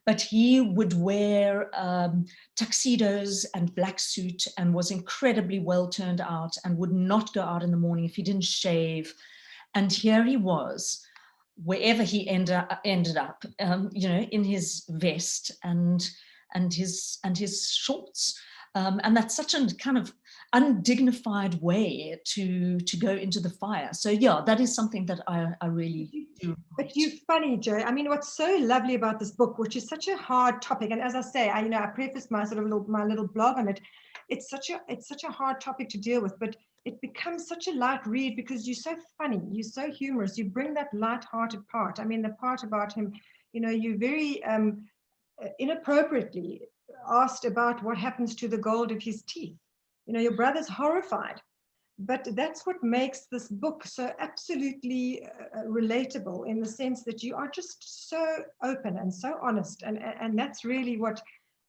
But he would wear tuxedos and black suit, and was incredibly well turned out, and would not go out in the morning if he didn't shave. And here he was, wherever he ended up, you know, in his vest and his shorts. And that's such a kind of undignified way to go into the fire. So yeah, that is something that I really do. But you're funny, Joe. I mean, what's so lovely about this book, which is such a hard topic, and as I say, I prefaced my sort of my little blog on it. It's such a hard topic to deal with, but it becomes such a light read because you're so funny, you're so humorous. You bring that light-hearted part. I mean, the part about him, you very inappropriately asked about what happens to the gold of his teeth. Your brother's horrified. But that's what makes this book so absolutely relatable, in the sense that you are just so open and so honest. And that's really what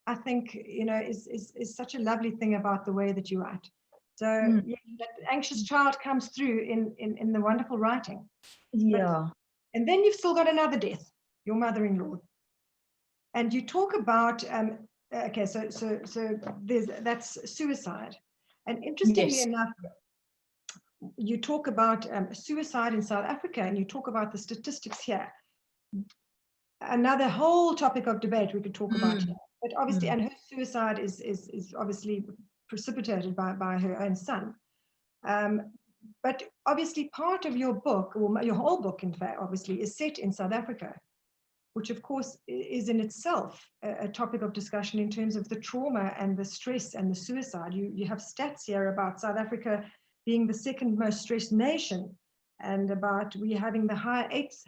I think, is such a lovely thing about the way that you write. So yeah, that anxious child comes through in the wonderful writing. Yeah. And then you've still got another death, your mother-in-law. And you talk about, okay, so that's suicide. And interestingly enough, you talk about suicide in South Africa, and you talk about the statistics here. Another whole topic of debate we could talk about here. But obviously, and her suicide is obviously precipitated by her own son. But obviously, part of your book, or your whole book, in fact, obviously, is set in South Africa, which of course is in itself a topic of discussion in terms of the trauma and the stress and the suicide. You have stats here about South Africa being the second most stressed nation, and about we having the highest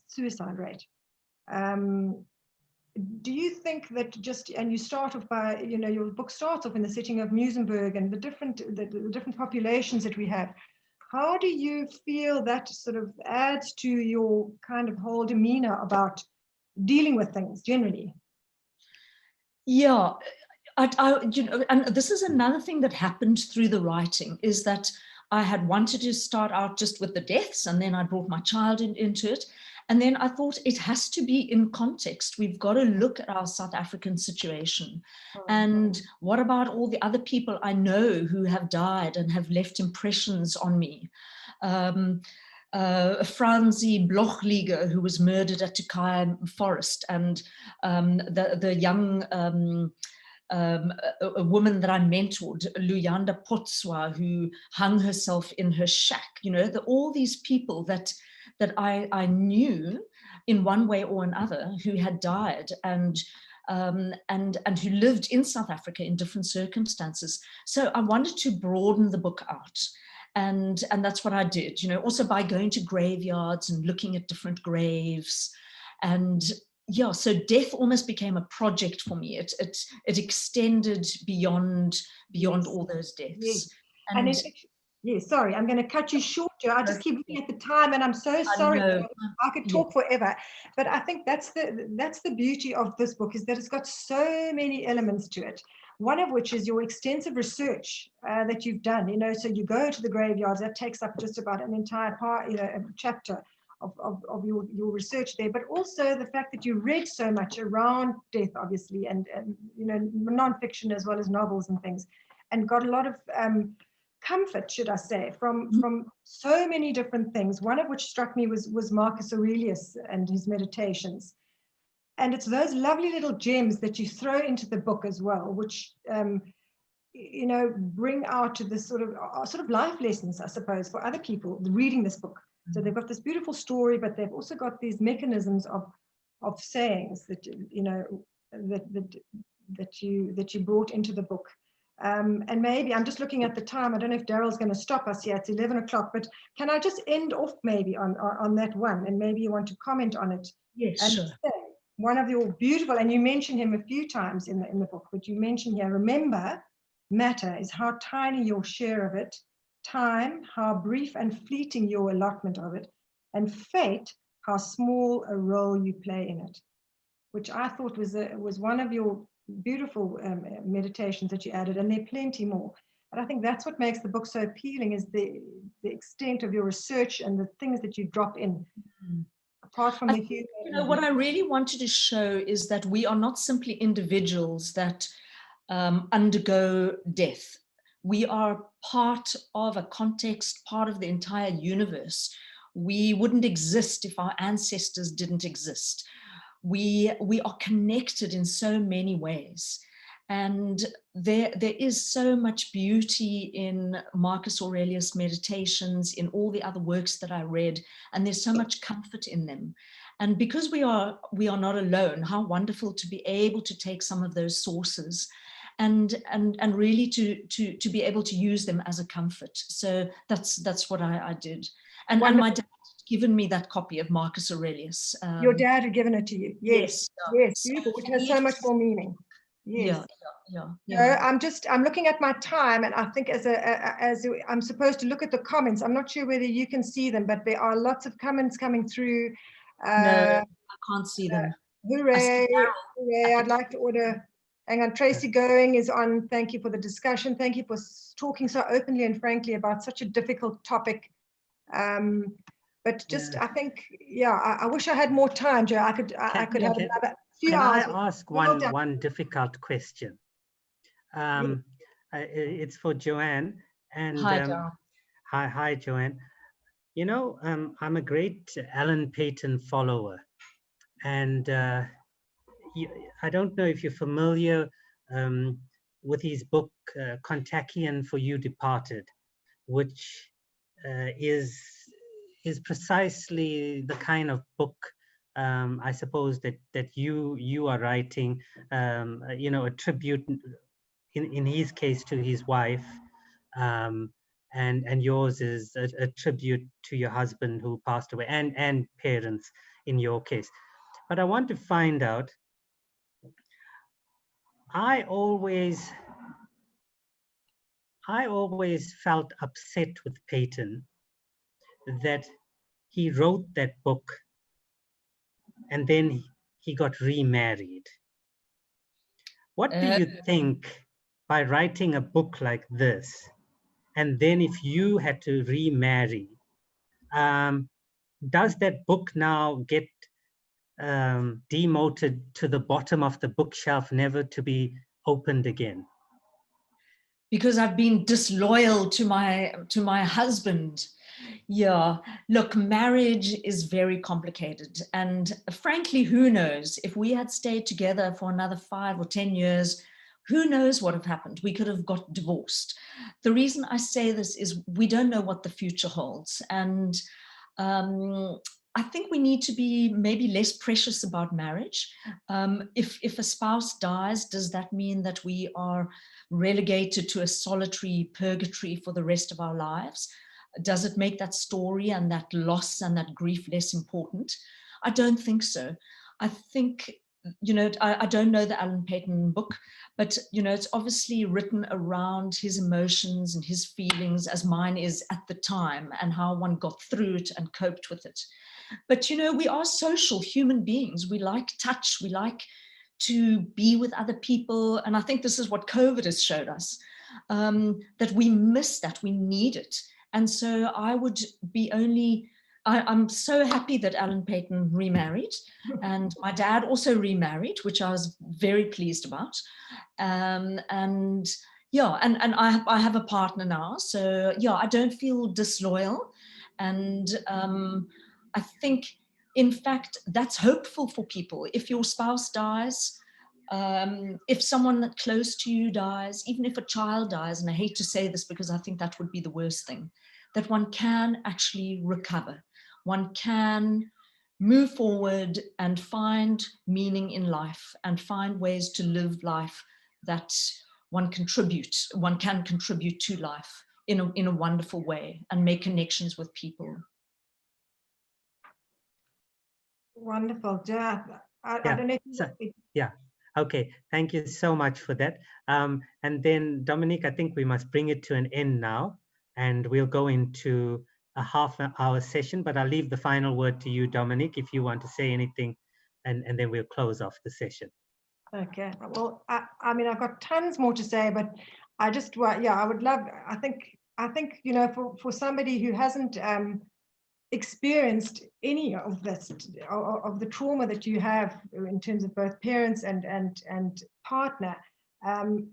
suicide rate. Do you think that and you start off by, your book starts off in the setting of Muizenberg and the different populations that we have. How do you feel that sort of adds to your kind of whole demeanor about dealing with things generally? Yeah, and this is another thing that happened through the writing, is that I had wanted to start out just with the deaths, and then I brought my child into it. And then I thought it has to be in context. We've got to look at our South African situation. And what about all the other people I know who have died and have left impressions on me? Franzi Blochliger, who was murdered at Tukaya Forest, and the young a woman that I mentored, Luyanda Potswa, who hung herself in her shack. All these people that I knew in one way or another, who had died and who lived in South Africa in different circumstances. So I wanted to broaden the book out. And that's what I did, also by going to graveyards and looking at different graves. And yeah, so death almost became a project for me. It extended beyond all those deaths. Yes. Yes, sorry, I'm going to cut you short, Joe. I just keep looking at the time, and I'm so sorry. I could talk forever, but I think that's the beauty of this book, is that it's got so many elements to it. One of which is your extensive research that you've done. So you go to the graveyards. That takes up just about an entire part, a chapter of your research there. But also the fact that you read so much around death, obviously, and nonfiction as well as novels and things, and got a lot of comfort, should I say, from so many different things. One of which struck me was Marcus Aurelius and his meditations. And it's those lovely little gems that you throw into the book as well, which bring out to this sort of life lessons, I suppose, for other people reading this book. So they've got this beautiful story, but they've also got these mechanisms of sayings that that you brought into the book. And maybe I'm just looking at the time. I don't know if Daryl's going to stop us yet. It's 11 o'clock, but can I just end off maybe on that one, and maybe you want to comment on it? Yes, and sure. Say, one of your beautiful, and you mentioned him a few times in the book, but you mentioned here, remember, matter is how tiny your share of it, time, how brief and fleeting your allotment of it, and fate, how small a role you play in it, which I thought was one of your beautiful meditations that you added, and there are plenty more. But I think that's what makes the book so appealing, is the extent of your research and the things that you drop in. Apart from the humor. What I really wanted to show is that we are not simply individuals that undergo death. We are part of a context, part of the entire universe. We wouldn't exist if our ancestors didn't exist. We are connected in so many ways. And there is so much beauty in Marcus Aurelius' meditations, in all the other works that I read, and there's so much comfort in them. And because we are not alone, how wonderful to be able to take some of those sources and really to be able to use them as a comfort. So that's what I did. And my dad had given me that copy of Marcus Aurelius. Your dad had given it to you. Yes, yes, beautiful, which has so much more meaning. Yes. Yeah. I'm looking at my time, and I think as I'm supposed to look at the comments. I'm not sure whether you can see them, but there are lots of comments coming through. No, I can't see them. Hooray, hooray. I'd like to order. Hang on, Tracy Going is on. Thank you for the discussion. Thank you for talking so openly and frankly about such a difficult topic. But just, I think, I wish I had more time, Joe. I could have another few hours. Can I ask one difficult question? It's for Joanne. And hi, Joanne. You know, I'm a great Alan Paton follower, and I don't know if you're familiar with his book Kontakion for You Departed, which is precisely the kind of book I suppose that you are writing, you know, a tribute in his case to his wife, and yours is a tribute to your husband who passed away, and parents in your case. But I want to find out, I always felt upset with Paton that he wrote that book and then he got remarried. What do you think, by writing a book like this, and then if you had to remarry, does that book now get demoted to the bottom of the bookshelf, never to be opened again? Because I've been disloyal to my husband. Yeah, look, marriage is very complicated. And frankly, who knows? If we had stayed together for another 5 or 10 years, who knows what have happened? We could have got divorced. The reason I say this is we don't know what the future holds. And I think we need to be maybe less precious about marriage. If a spouse dies, does that mean that we are relegated to a solitary purgatory for the rest of our lives? Does it make that story and that loss and that grief less important? I don't think so. I think, you know, I don't know the Alan Paton book, but, you know, it's obviously written around his emotions and his feelings, as mine is at the time, and how one got through it and coped with it. But, you know, we are social human beings. We like touch. We like to be with other people. And I think this is what COVID has showed us, that we miss that, we need it. And so I would be I'm so happy that Alan Paton remarried, and my dad also remarried, which I was very pleased about. And I have a partner now. So yeah, I don't feel disloyal. And I think, in fact, that's hopeful for people. If your spouse dies, if someone that close to you dies, even if a child dies, and I hate to say this because I think that would be the worst thing, that one can actually recover. One can move forward and find meaning in life and find ways to live life that one can contribute to life in a wonderful way and make connections with people. Wonderful. Yeah. I don't know if yeah. Okay. Thank you so much for that. And then, Dominique, I think we must bring it to an end now, and we'll go into a half-hour session, but I'll leave the final word to you, Dominique, if you want to say anything, and then we'll close off the session. Okay. Well, I mean, I've got tons more to say, but I just, I would love, I think, you know, for somebody who hasn't experienced any of this, of the trauma that you have in terms of both parents and partner,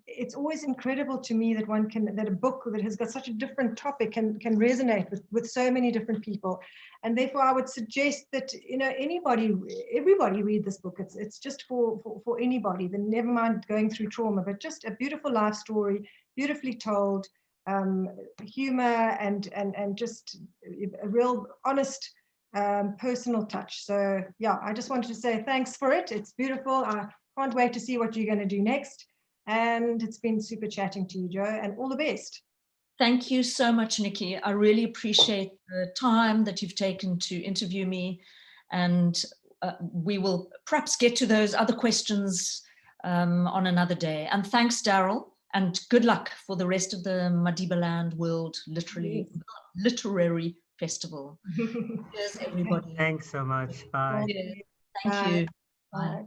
It's always incredible to me that that a book that has got such a different topic can resonate with so many different people. And therefore I would suggest that, everybody read this book. It's just for anybody, then never mind going through trauma, but just a beautiful life story, beautifully told, humor and just a real honest personal touch. So yeah, I just wanted to say thanks for it. It's beautiful. I can't wait to see what you're going to do next. And it's been super chatting to you, Jo, and all the best. Thank you so much, Nikki. I really appreciate the time that you've taken to interview me, and we will perhaps get to those other questions on another day. And thanks, Daryl, and good luck for the rest of the Madibaland World Literary Festival. Cheers, everybody. Thanks so much. Bye. Thank you. Bye. Bye.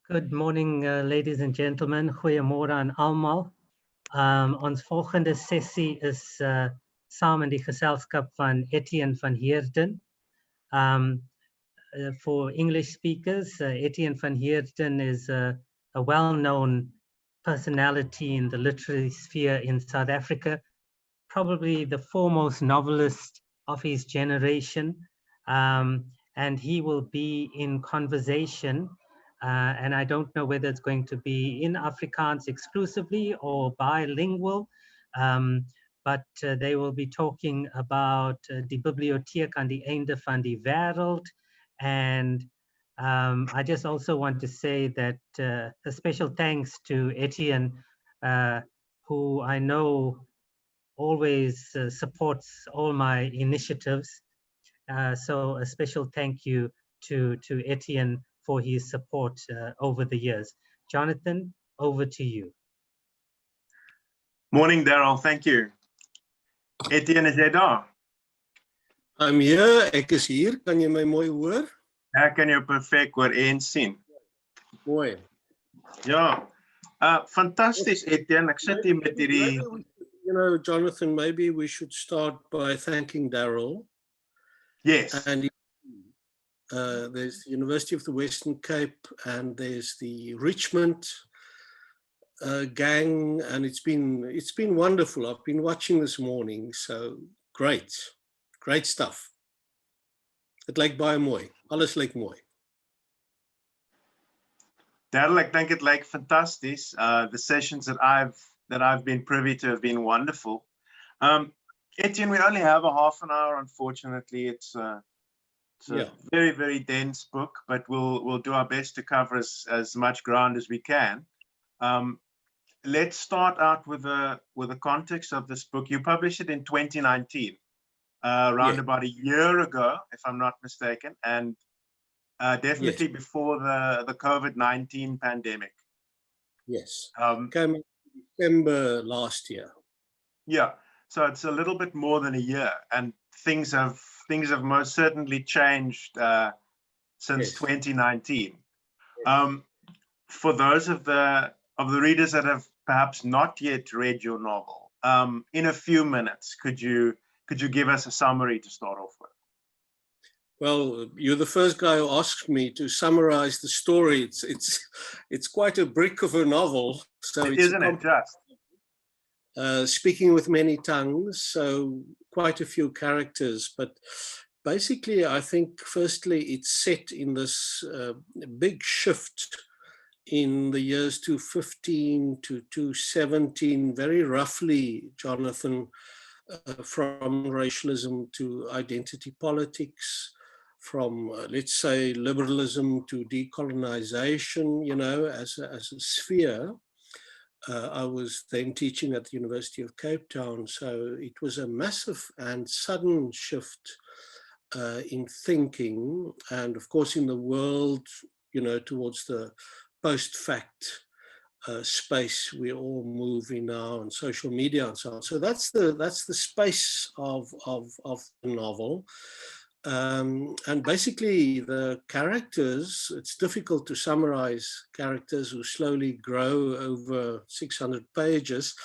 Good morning, ladies and gentlemen. Goeiemôre aan almal. Ons volgende sessie is saam in die geselskap van Etienne van Heerden. For English speakers, Etienne van Heerden is a well-known personality in the literary sphere in South Africa, probably the foremost novelist of his generation. And he will be in conversation, and I don't know whether it's going to be in Afrikaans exclusively or bilingual, but they will be talking about die bibliotheek aan die einde van die wêreld. And I just also want to say that a special thanks to Etienne, who I know always supports all my initiatives. So a special thank you to Etienne for his support over the years. Jonathan, over to you. Morning, Daryl. Thank you. Etienne, is jy daar? I'm here. Ek is hier. Kan jy my mooi hoor? Ek kan jou perfek hoor en sien. Mooi. Ja. Fantasties, Etienne. Ek sit hier met hierdie You know, Jonathan, maybe we should start by thanking Daryl. Yes. And there's the University of the Western Cape, and there's the Richmond gang, and it's been wonderful. I've been watching this morning, so great stuff. Dit lyk baie mooi. Alles lyk mooi. Daryl, ek dink dit lyk fantasties. The sessions that I've been privy to have been wonderful. Etienne, we only have a half an hour, unfortunately. It's a very, very dense book, but we'll do our best to cover as much ground as we can. Let's start out with the context of this book. You published it in 2019, around about a year ago, if I'm not mistaken, and definitely before the COVID-19 pandemic. Yes. Came in December last year. Yeah. So it's a little bit more than a year, and things have most certainly changed since 2019. For those of the readers that have perhaps not yet read your novel, in a few minutes, could you give us a summary to start off with? Well, you're the first guy who asked me to summarize the story. It's quite a brick of a novel, so isn't it just? Speaking with many tongues, so quite a few characters, but basically I think firstly it's set in this big shift in the years 2015 to 2017, very roughly, Jonathan, from racialism to identity politics, from let's say liberalism to decolonization, you know, as a sphere. I was then teaching at the University of Cape Town, so it was a massive and sudden shift in thinking, and of course in the world, you know, towards the post-fact space we all move in now, and social media and so on. So that's the space of the novel. And basically the characters, it's difficult to summarize characters who slowly grow over 600 pages.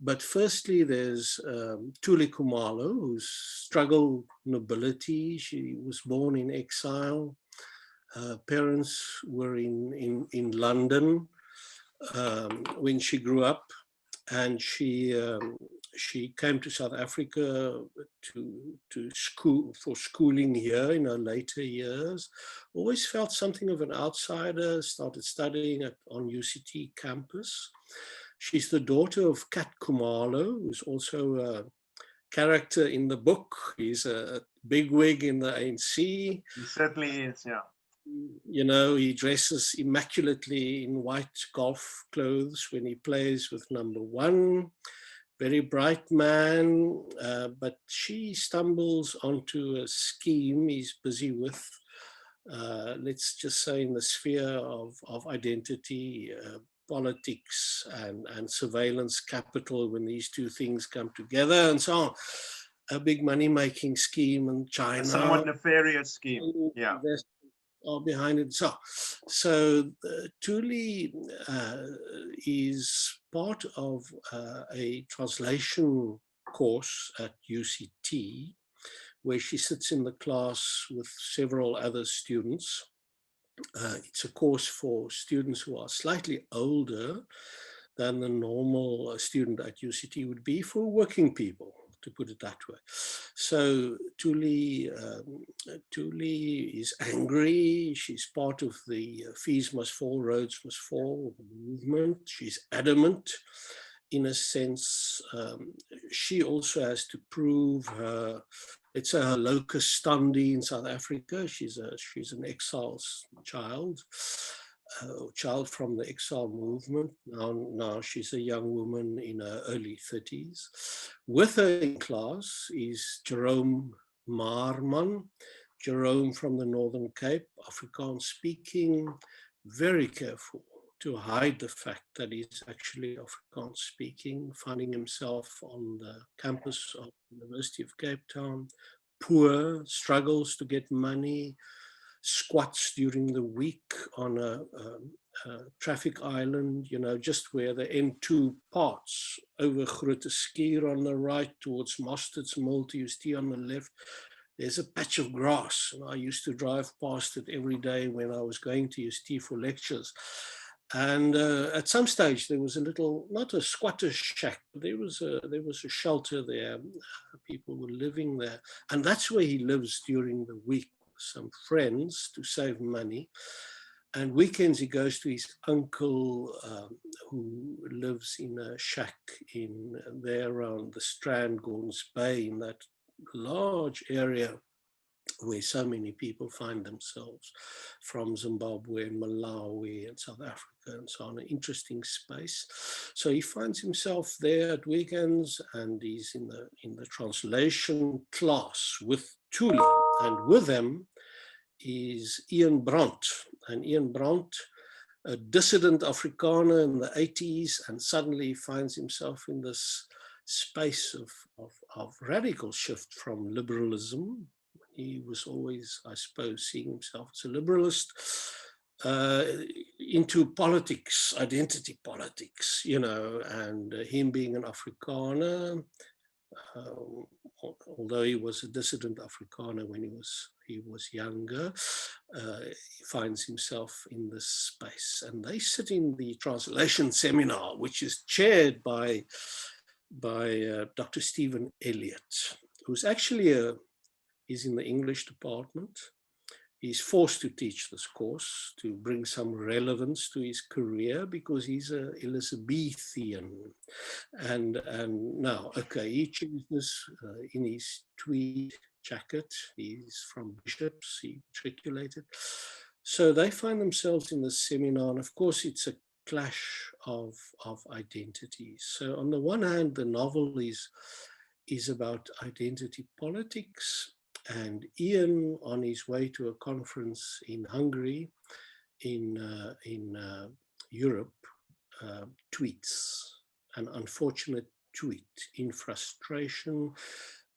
But firstly, there's Thuli Khumalo, who's struggled nobility. She was born in exile. Her parents were in London when she grew up, and she came to South Africa to school for schooling here in her later years. Always felt something of an outsider. Started studying on UCT campus. She's the daughter of Kat Khumalo, who's also a character in the book. He's a bigwig in the ANC. He certainly is, yeah. You know, he dresses immaculately in white golf clothes when he plays with number one. Very bright man, but she stumbles onto a scheme he's busy with, let's just say in the sphere of identity, politics and surveillance capital, when these two things come together and so on. A big money-making scheme in China. A somewhat nefarious scheme, yeah. are behind it. So Tuli is part of a translation course at UCT, where she sits in the class with several other students. It's a course for students who are slightly older than the normal student at UCT would be, for working people, to put it that way. So Tuli is angry. She's part of the Fees Must Fall, Roads Must Fall movement. She's adamant. In a sense, she also has to prove her, it's her locus standi in South Africa. She's an exile's child. Child from the exile movement. Now she's a young woman in her early 30s. With her in class is Jerome Marman. Jerome from the Northern Cape, Afrikaans speaking, very careful to hide the fact that he's actually Afrikaans speaking, finding himself on the campus of the University of Cape Town, poor, struggles to get money, squats during the week on a traffic island, you know, just where the N2 parts over Grote Skier on the right towards Mostard's Mill to UST on the left. There's a patch of grass, and I used to drive past it every day when I was going to UST for lectures. And at some stage there was a little, not a squatter's shack, but there was a shelter there. People were living there, and that's where he lives during the week. Some friends to save money, and weekends he goes to his uncle who lives in a shack in there around the Strand, Gordons Bay, in that large area where so many people find themselves from Zimbabwe and Malawi and South Africa and so on, an interesting space. So he finds himself there at weekends, and he's in the translation class with Tuli, and with him is Ian Brandt. And Ian Brandt, a dissident Afrikaner in the 80s, and suddenly finds himself in this space of radical shift from liberalism. He was always, I suppose, seeing himself as a liberalist, into politics, identity politics, you know, and him being an Afrikaner, although he was a dissident Afrikaner when he was younger, he finds himself in this space. And they sit in the translation seminar, which is chaired by Dr. Stephen Elliott, who's actually he's in the English department. He's forced to teach this course to bring some relevance to his career, because he's an Elizabethan. And now, okay, he chooses in his tweed jacket. He's from Bishops, he matriculated. So they find themselves in this seminar, and of course it's a clash of identities. So on the one hand, the novel is about identity politics, and Ian, on his way to a conference in Hungary, in Europe, tweets an unfortunate tweet in frustration,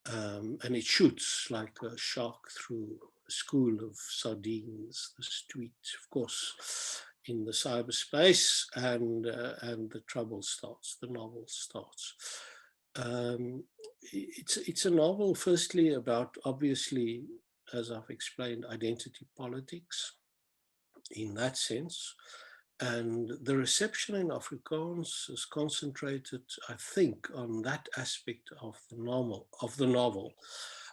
and it shoots like a shark through a school of sardines. This tweet, of course, in the cyberspace, and the trouble starts. The novel starts. It's a novel, firstly, about, obviously, as I've explained, identity politics in that sense. And the reception in Afrikaans is concentrated, I think, on that aspect of the novel.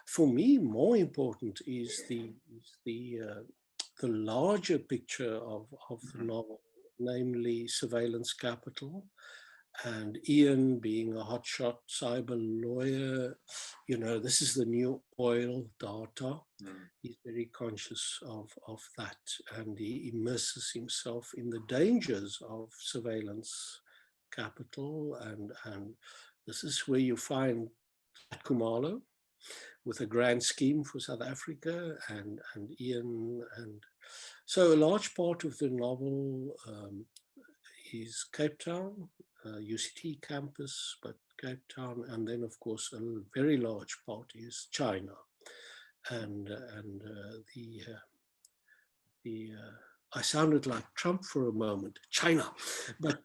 For me, more important is the larger picture of the novel, namely surveillance capital. And Ian, being a hotshot cyber lawyer, you know, this is the new oil data. He's very conscious of that, and he immerses himself in the dangers of surveillance capital. And this is where you find Khumalo with a grand scheme for South Africa, and Ian. And so a large part of the novel is Cape Town, UCT campus, but Cape Town, and then of course a very large part is China, and I sounded like Trump for a moment, China, but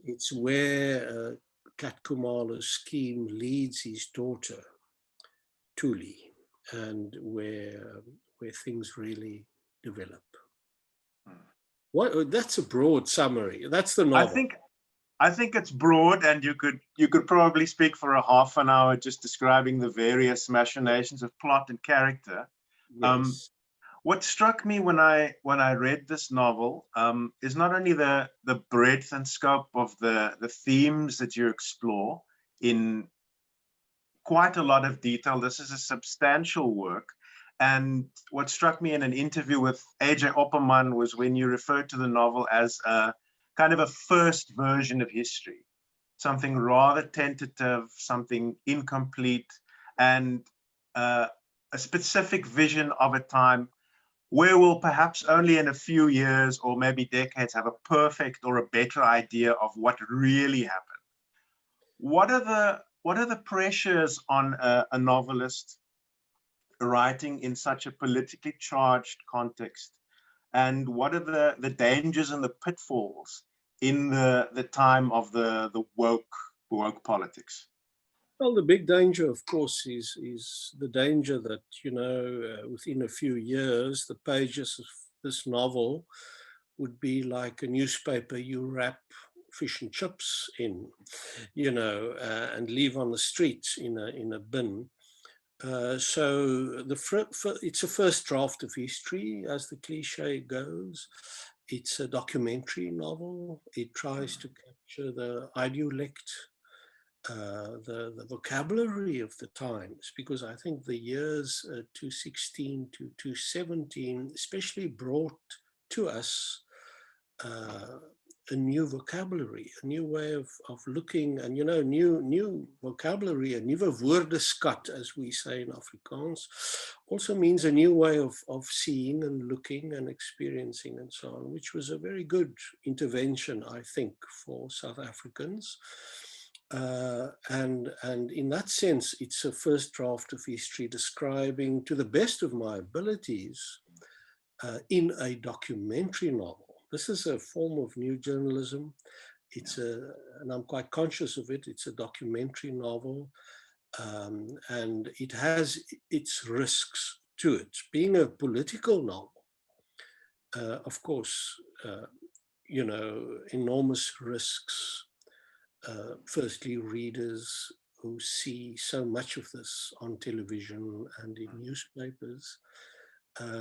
it's where Kat Kumala's scheme leads his daughter, Tuli, and where things really develop. That's a broad summary. That's the novel. I think it's broad, and you could probably speak for a half an hour just describing the various machinations of plot and character. Yes. What struck me when I read this novel is not only the breadth and scope of the themes that you explore in quite a lot of detail. This is a substantial work. And what struck me in an interview with AJ Opperman was when you referred to the novel as a kind of a first version of history, something rather tentative, something incomplete, and a specific vision of a time where we'll perhaps only in a few years or maybe decades have a perfect or a better idea of what really happened. What are the pressures on a novelist writing in such a politically charged context? And what are the dangers and the pitfalls in the time of the woke politics? Well, the big danger, of course, is the danger that, within a few years, the pages of this novel would be like a newspaper you wrap fish and chips in, and leave on the street in a bin. So it's a first draft of history, as the cliche goes. It's a documentary novel. It tries to capture the idiolect, the vocabulary of the times, because I think the years 2016 to 2017 especially brought to us a new vocabulary, a new way of looking, and new vocabulary, a nuwe woordeskat, as we say in Afrikaans, also means a new way of seeing and looking and experiencing and so on, which was a very good intervention, I think, for South Africans. And in that sense, it's a first draft of history describing, to the best of my abilities, in a documentary novel. This is a form of new journalism. And I'm quite conscious of it. It's a documentary novel, and it has its risks to it. Being a political novel, of course, enormous risks. Firstly, readers who see so much of this on television and in newspapers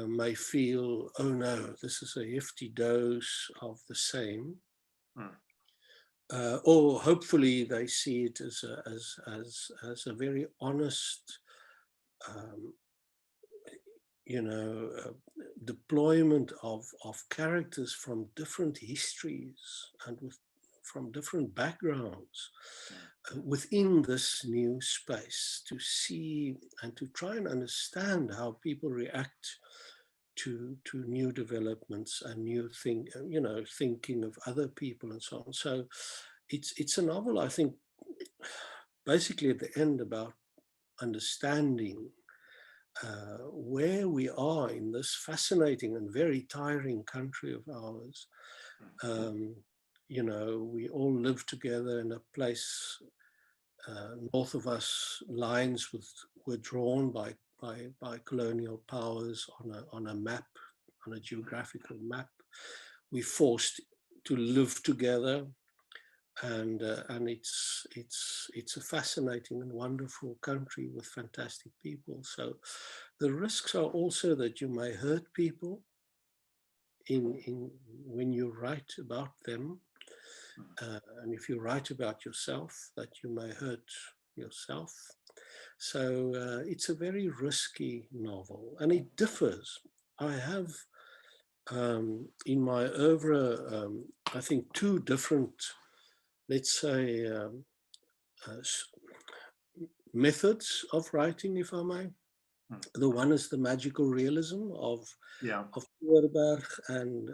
may feel, oh no, this is a hefty dose of the same. Or hopefully they see it as a very honest, deployment of characters from different histories and from different backgrounds within this new space, to see and to try and understand how people react to new developments and new thinking of other people and so on. So it's a novel, I think, basically at the end about understanding where we are in this fascinating and very tiring country of ours. We all live together in a place north of us. Lines were drawn by colonial powers on a map, on a geographical map. We're forced to live together, and it's a fascinating and wonderful country with fantastic people. So the risks are also that you may hurt people in when you write about them, and if you write about yourself, that you may hurt yourself. So it's a very risky novel, and it differs. I have in my oeuvre, I think, two different, let's say, methods of writing, if I may. The one is the magical realism of Voorberg and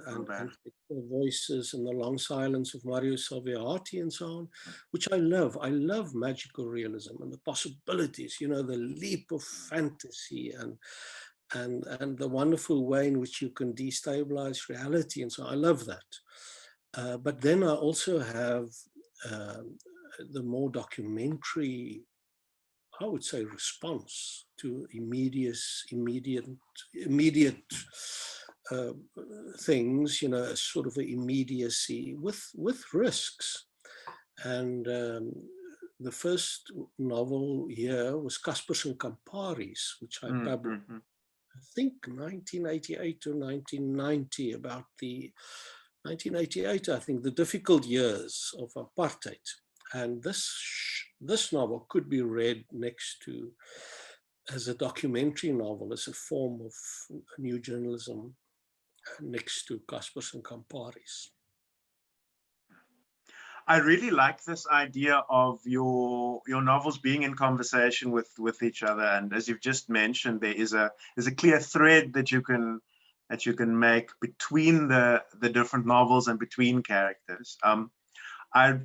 Voices and The Long Silence of Mario Salviati and so on, which I love. I love magical realism and the possibilities, the leap of fantasy and the wonderful way in which you can destabilize reality. And so I love that. But then I also have the more documentary, I would say, response to immediate things, you know, a sort of an immediacy with risks. And the first novel here was Caspers and Camparis, which I published, I think 1988 or 1990, about the 1988, I think, the difficult years of apartheid. And this novel could be read next to, as a documentary novel, as a form of new journalism, next to Caspers and Camparis. I really like this idea of your novels being in conversation with each other, and as you've just mentioned, there's a clear thread that you can make between the different novels and between characters. I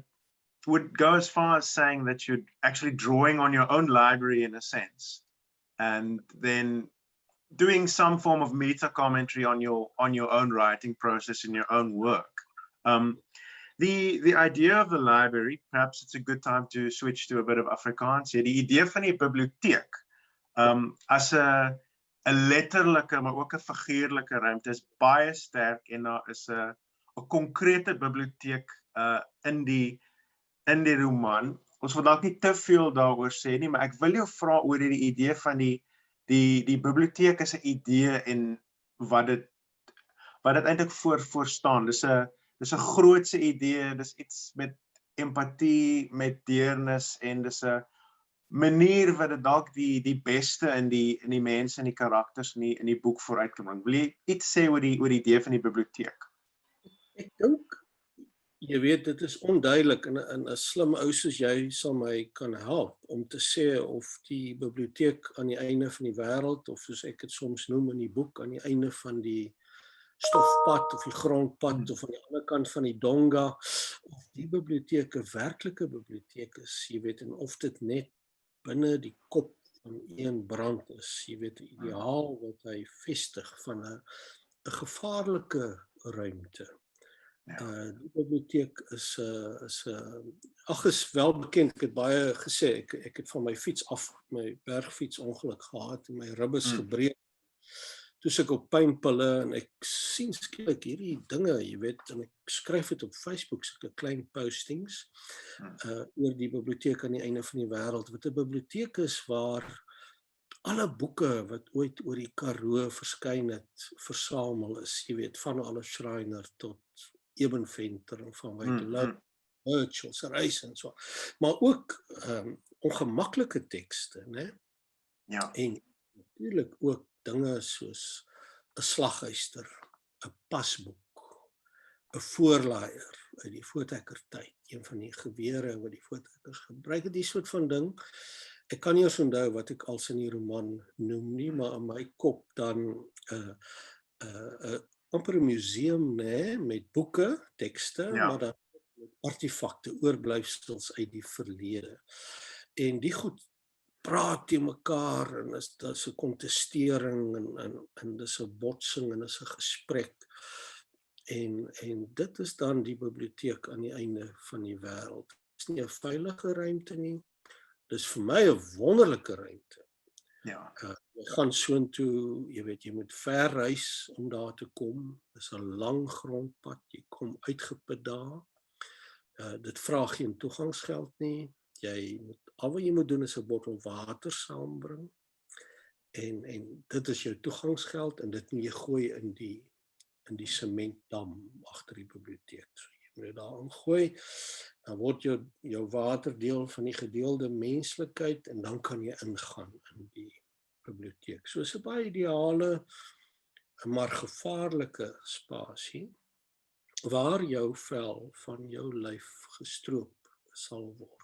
would go as far as saying that you're actually drawing on your own library in a sense, and then doing some form of meta commentary on your own writing process in your own work. The idea of the library, perhaps it's a good time to switch to a bit of Afrikaans. Die idee van die biblioteek as 'n letterlike maar ook 'n figuurlike ruimte is baie sterk, en daar is 'n konkrete biblioteek in die roman. Ons wil dalk nie te veel daaroor sê nie, maar ek wil jou vra oor die idee van die biblioteek is 'n idee en wat dit eintlik voor staan. Dis 'n grootse idee, dis iets met empatie, met deernis, en dis 'n manier wat dit dalk die beste in die mense en die karakters in die boek vooruit kan bring. Wil jy iets sê oor die idee van die biblioteek? Ek dink, jy weet, dit is onduidelik, en 'n slim ou soos jy sal my kan help om te sê of die biblioteek aan die einde van die wêreld, of soos ek dit soms noem in die boek, aan die einde van die stofpad of die grondpad, of aan die ander kant van die donga, of die biblioteek 'n werklike biblioteek is, jy weet, en of dit net binne die kop van een brand is, jy weet, 'n ideaal wat hy vestig van 'n gevaarlike ruimte. Die biblioteek is wel bekend. Ek het baie gesê, ek het van my fiets af, my bergfiets ongeluk gehad en my ribbes gebreek. Toe ek op pynpille, en ek sien skielik hierdie dinge, jy weet, en ek skryf dit op Facebook, sulke klein postings oor die biblioteek aan die einde van die wêreld, wat 'n biblioteek is waar alle boeke wat ooit oor die Karoo verskyn het, versamel is, jy weet, van Alle Schreiner tot Ebenventer en van Wyk Churchill se reis en so. Maar ook ongemaklike tekste, né? Ja. En natuurlik ook dinge soos 'n slaghuister, 'n pasboek, 'n voorlaaier uit die voortrekkertyd, een van die gewere wat die voortrekkers gebruik het, die soort van ding. Ek kan nie eens onthou wat ek als in die roman noem nie, maar in my kop dan amper 'n museum, né, met boeke, tekste, maar dan artefakte, oorblyfsels uit die verlede. En die goed praat teen mekaar, en dis 'n kontestering, en dis 'n botsing, en dis 'n gesprek. En dit is dan die biblioteek aan die einde van die wêreld. Dit is nie 'n veilige ruimte nie. Dis vir my 'n wonderlike ruimte. Ja. Jy gaan soontoe, jy weet, jy moet ver reis om daar te kom. Dis 'n lang grondpad, jy kom uitgeput daar. Dit vra geen toegangsgeld nie. Al wat jy moet doen is 'n bottel water saambring. En dit is jou toegangsgeld, en dit moet jy gooi in die sementdam agter die biblioteek. So jy moet dit daar ingooi, dan word jou water deel van die gedeelde menslikheid, en dan kan jy ingaan in die biblioteek. So is 'n baie ideale, maar gevaarlike spasie, waar jou vel van jou lyf gestroop sal word.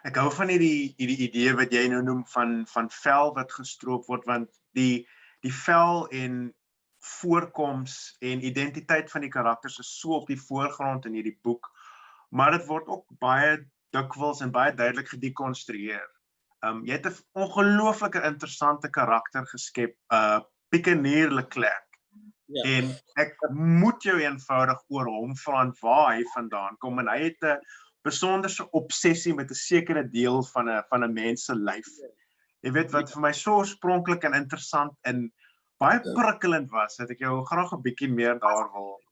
Ek hou van hierdie idee wat jy nou noem van vel wat gestroop word, want die vel en voorkoms en identiteit van die karakters is so op die voorgrond in hierdie boek, maar dit word ook baie dikwels en baie duidelik gedekonstrueer. Jy het 'n ongelooflike interessante karakter geskep, Pikenier Leclerc. Ja. En ek moet jou eenvoudig oor hom vra waar hy vandaan kom, en hy het 'n besonderse obsessie met 'n sekere deel van 'n mens se lyf. Jy weet wat vir my so oorspronklik en interessant en baie prikkelend was, dat ek jou graag 'n bietjie meer daar wil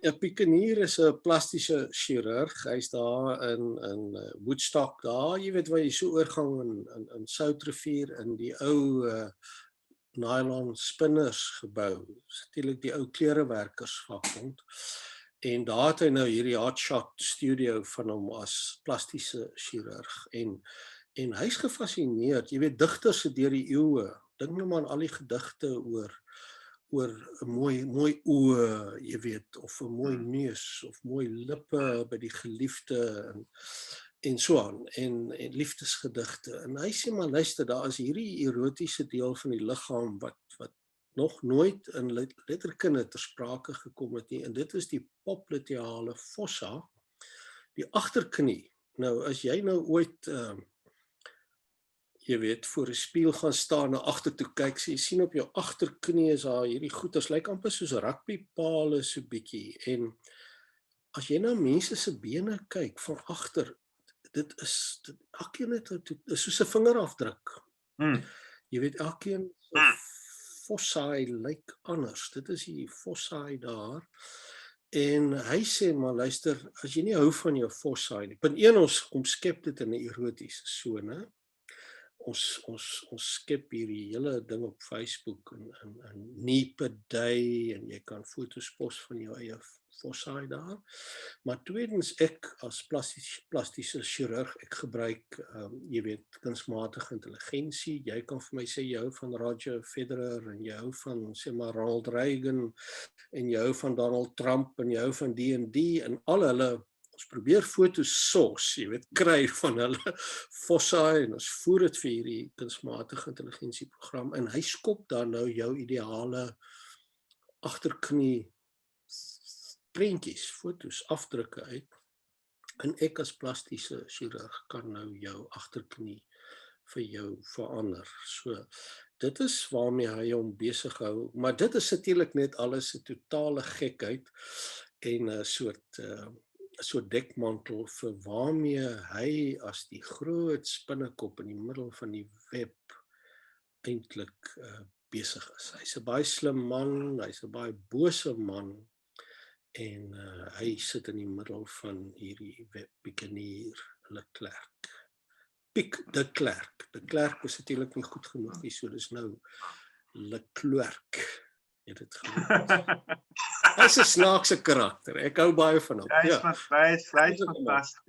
Ja, Pikenier is 'n plastiese chirurg. Hy's daar in Woodstock daar, jy weet waar jy so oorgang in Soutrivier in die ou nylon spinners gebou. Natuurlik die ou klerewerkersvakbond. En daar het hy nou hierdie hotshot studio van hom as plastiese chirurg. En hy's gefassineerd, jy weet digters het deur die eeue, dink nou maar aan al die gedigte oor 'n mooi oë, jy weet, of 'n mooi neus of mooi lippe by die geliefde en so aan en liefdesgedigte. En hy sê maar luister, daar is hierdie erotiese deel van die liggaam wat nog nooit in letterkunde ter sprake gekom het nie, en dit is die popliteale fossa, die agterknie. Nou as jy nou ooit jy weet, voor 'n spieël gaan staan en agtertoe kyk, so jy sien op jou agterknie is daar hierdie goeters, lyk amper soos rugbypale so bietjie. En as jy nou mense se bene kyk van agter, elkeen is soos 'n vingerafdruk. Jy weet, elkeen se fossae lyk anders. Dit is die fossae daar. En hy sê maar luister, as jy nie hou van jou fossae nie. Punt 1, ons omskep dit in 'n erotiese sone. Ons skep hierdie hele ding op Facebook en Nipedei, en jy kan foto's pos van jou eie fossae daar. Maar tweedens, ek as plastiese chirurg, ek gebruik jy weet, kunsmatige intelligensie. Jy kan vir my sê jy hou van Roger Federer en jy hou van sê maar Ronald Reagan en jy hou van Donald Trump en jy hou van die en al hulle. Ons probeer foto's source, jy weet, kry van hulle fossae en ons voer dit vir hierdie kunsmatige intelligensieprogram en hy skop dan nou jou ideale agterknie prentjies, foto's, afdrukke uit. En ek as plastiese chirurg kan nou jou agterknie vir jou verander. So dit is waarmee hy hom besig hou, maar dit is natuurlik net alles 'n totale gekheid en 'n soort dekmantel vir waarmee hy as die groot spinnekop in die middel van die web eintlik besig is. Hy's 'n baie slim man, hy's 'n baie bose man en hy sit in die middel van hierdie web Pikenier Leclerc. De Klerk is natuurlik nie goed genoeg nie, so dis nou Leclerc. Het dit genoem. Hy's 'n snaakse karakter. Ek hou baie van hom. Hy is fantasties.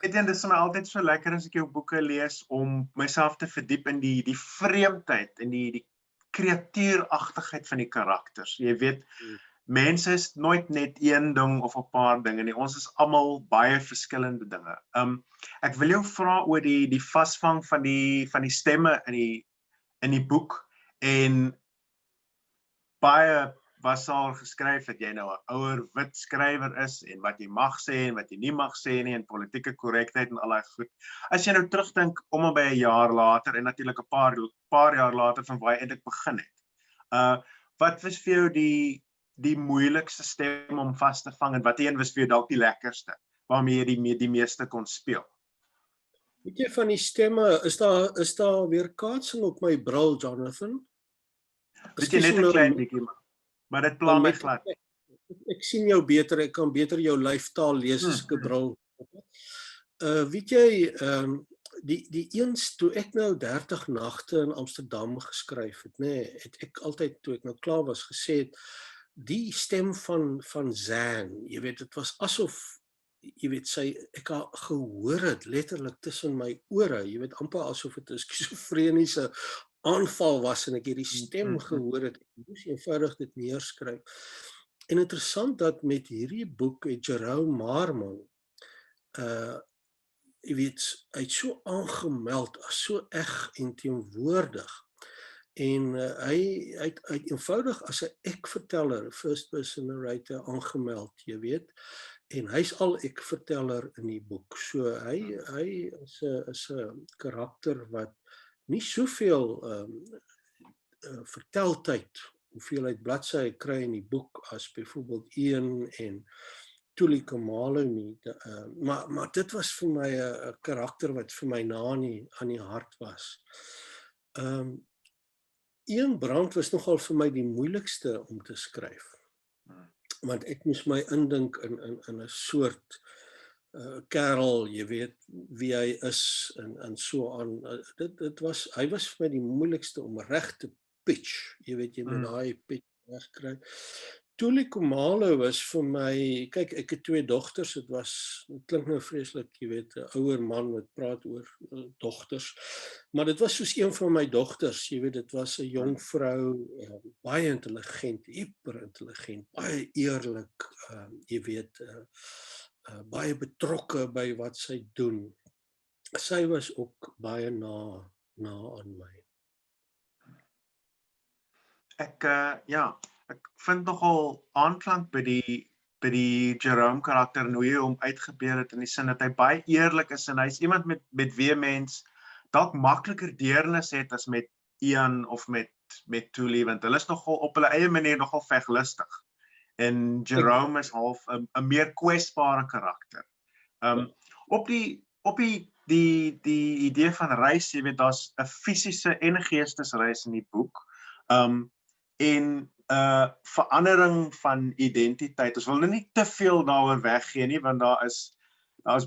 Dit is my altyd so lekker as ek jou boeke lees om myself te verdiep in die vreemdheid en die kreatuuragtigheid van die karakters. Jy weet, mense is nooit net een ding of 'n paar dinge nie. Ons is almal baie verskillende dinge. Ek wil jou vra oor die vasvang van die stemme in die boek en baie was al geskryf dat jy nou 'n ouer wit skrywer is en wat jy mag sê en wat jy nie mag sê nie en politieke korrektheid en al daai goed. As jy nou terugdink om by 'n jaar later en natuurlik 'n paar jaar later van waar jy eintlik begin het. Wat was vir jou die moeilikste stem om vas te vang en wat een was vir jou dalk die lekkerste waarmee jy die meeste kon speel? Weet jy van die stemme, is daar weerkaatsing op my bril, Jonathan? Weet jy net 'n klein bietjie, maar dit pla my glad. Ek sien jou beter, ek kan beter jou lyfstaal lees as ek 'n bril. Weet jy, die eens toe ek nou 30 nagte in Amsterdam geskryf het, het ek altyd toe ek nou klaar was gesê het, die stem van Zan, jy weet, dit was asof jy weet, ek haar gehoor het letterlik tussen my ore, jy weet, amper asof dit 'n skizofreniese aanval was en ek hierdie stem gehoor het, ek moes eenvoudig dit neerskryf. En interessant dat met hierdie boek het Jerome Marmon, jy weet, hy het so aangemeld as so eg en teenwoordig. En hy het eenvoudig as 'n ek-verteller, first person narrator aangemeld, jy weet. En hy's al ek verteller in die boek. So hy is 'n karakter wat nie soveel verteltyd, hoeveelheid bladsye kry in die boek as byvoorbeeld Ian en Tuli Khumalo nie. Maar dit was vir my 'n karakter wat vir my na aan die hart was. Ian Brandt was nogal vir my die moeilikste om te skryf. Want ek moes my indink in 'n soort kerel, jy weet wie hy is en so aan. Hy was vir my die moeilikste om reg te pitch. Jy weet jy moet daai pitch reg kry. Tuli Khumalo was vir my, kyk, ek het 2 dogters, dit klink nou vreeslik, jy weet, 'n ouer man wat praat oor dogters, maar dit was soos een van my dogters, jy weet, dit was 'n jong vrou, baie intelligent, hyper intelligent, baie eerlik, jy weet, baie betrokke by wat sy doen. Sy was ook baie na aan my. Ek vind nogal aanklank by die Jerome karakter en hoe hy hom uitgebeeld het in die sin dat hy baie eerlik is en hy's iemand met wie mens dalk makliker deernis het as met Ian of met Tuli, want hulle is nogal op hulle eie manier nogal veglustig. En Jerome is half 'n meer kwesbare karakter. Op die idee van reis, jy weet, daar's 'n fisiese en geestesreis in die boek. En verandering van identiteit. Ons wil nou nie te veel daaroor weggee nie, want daar is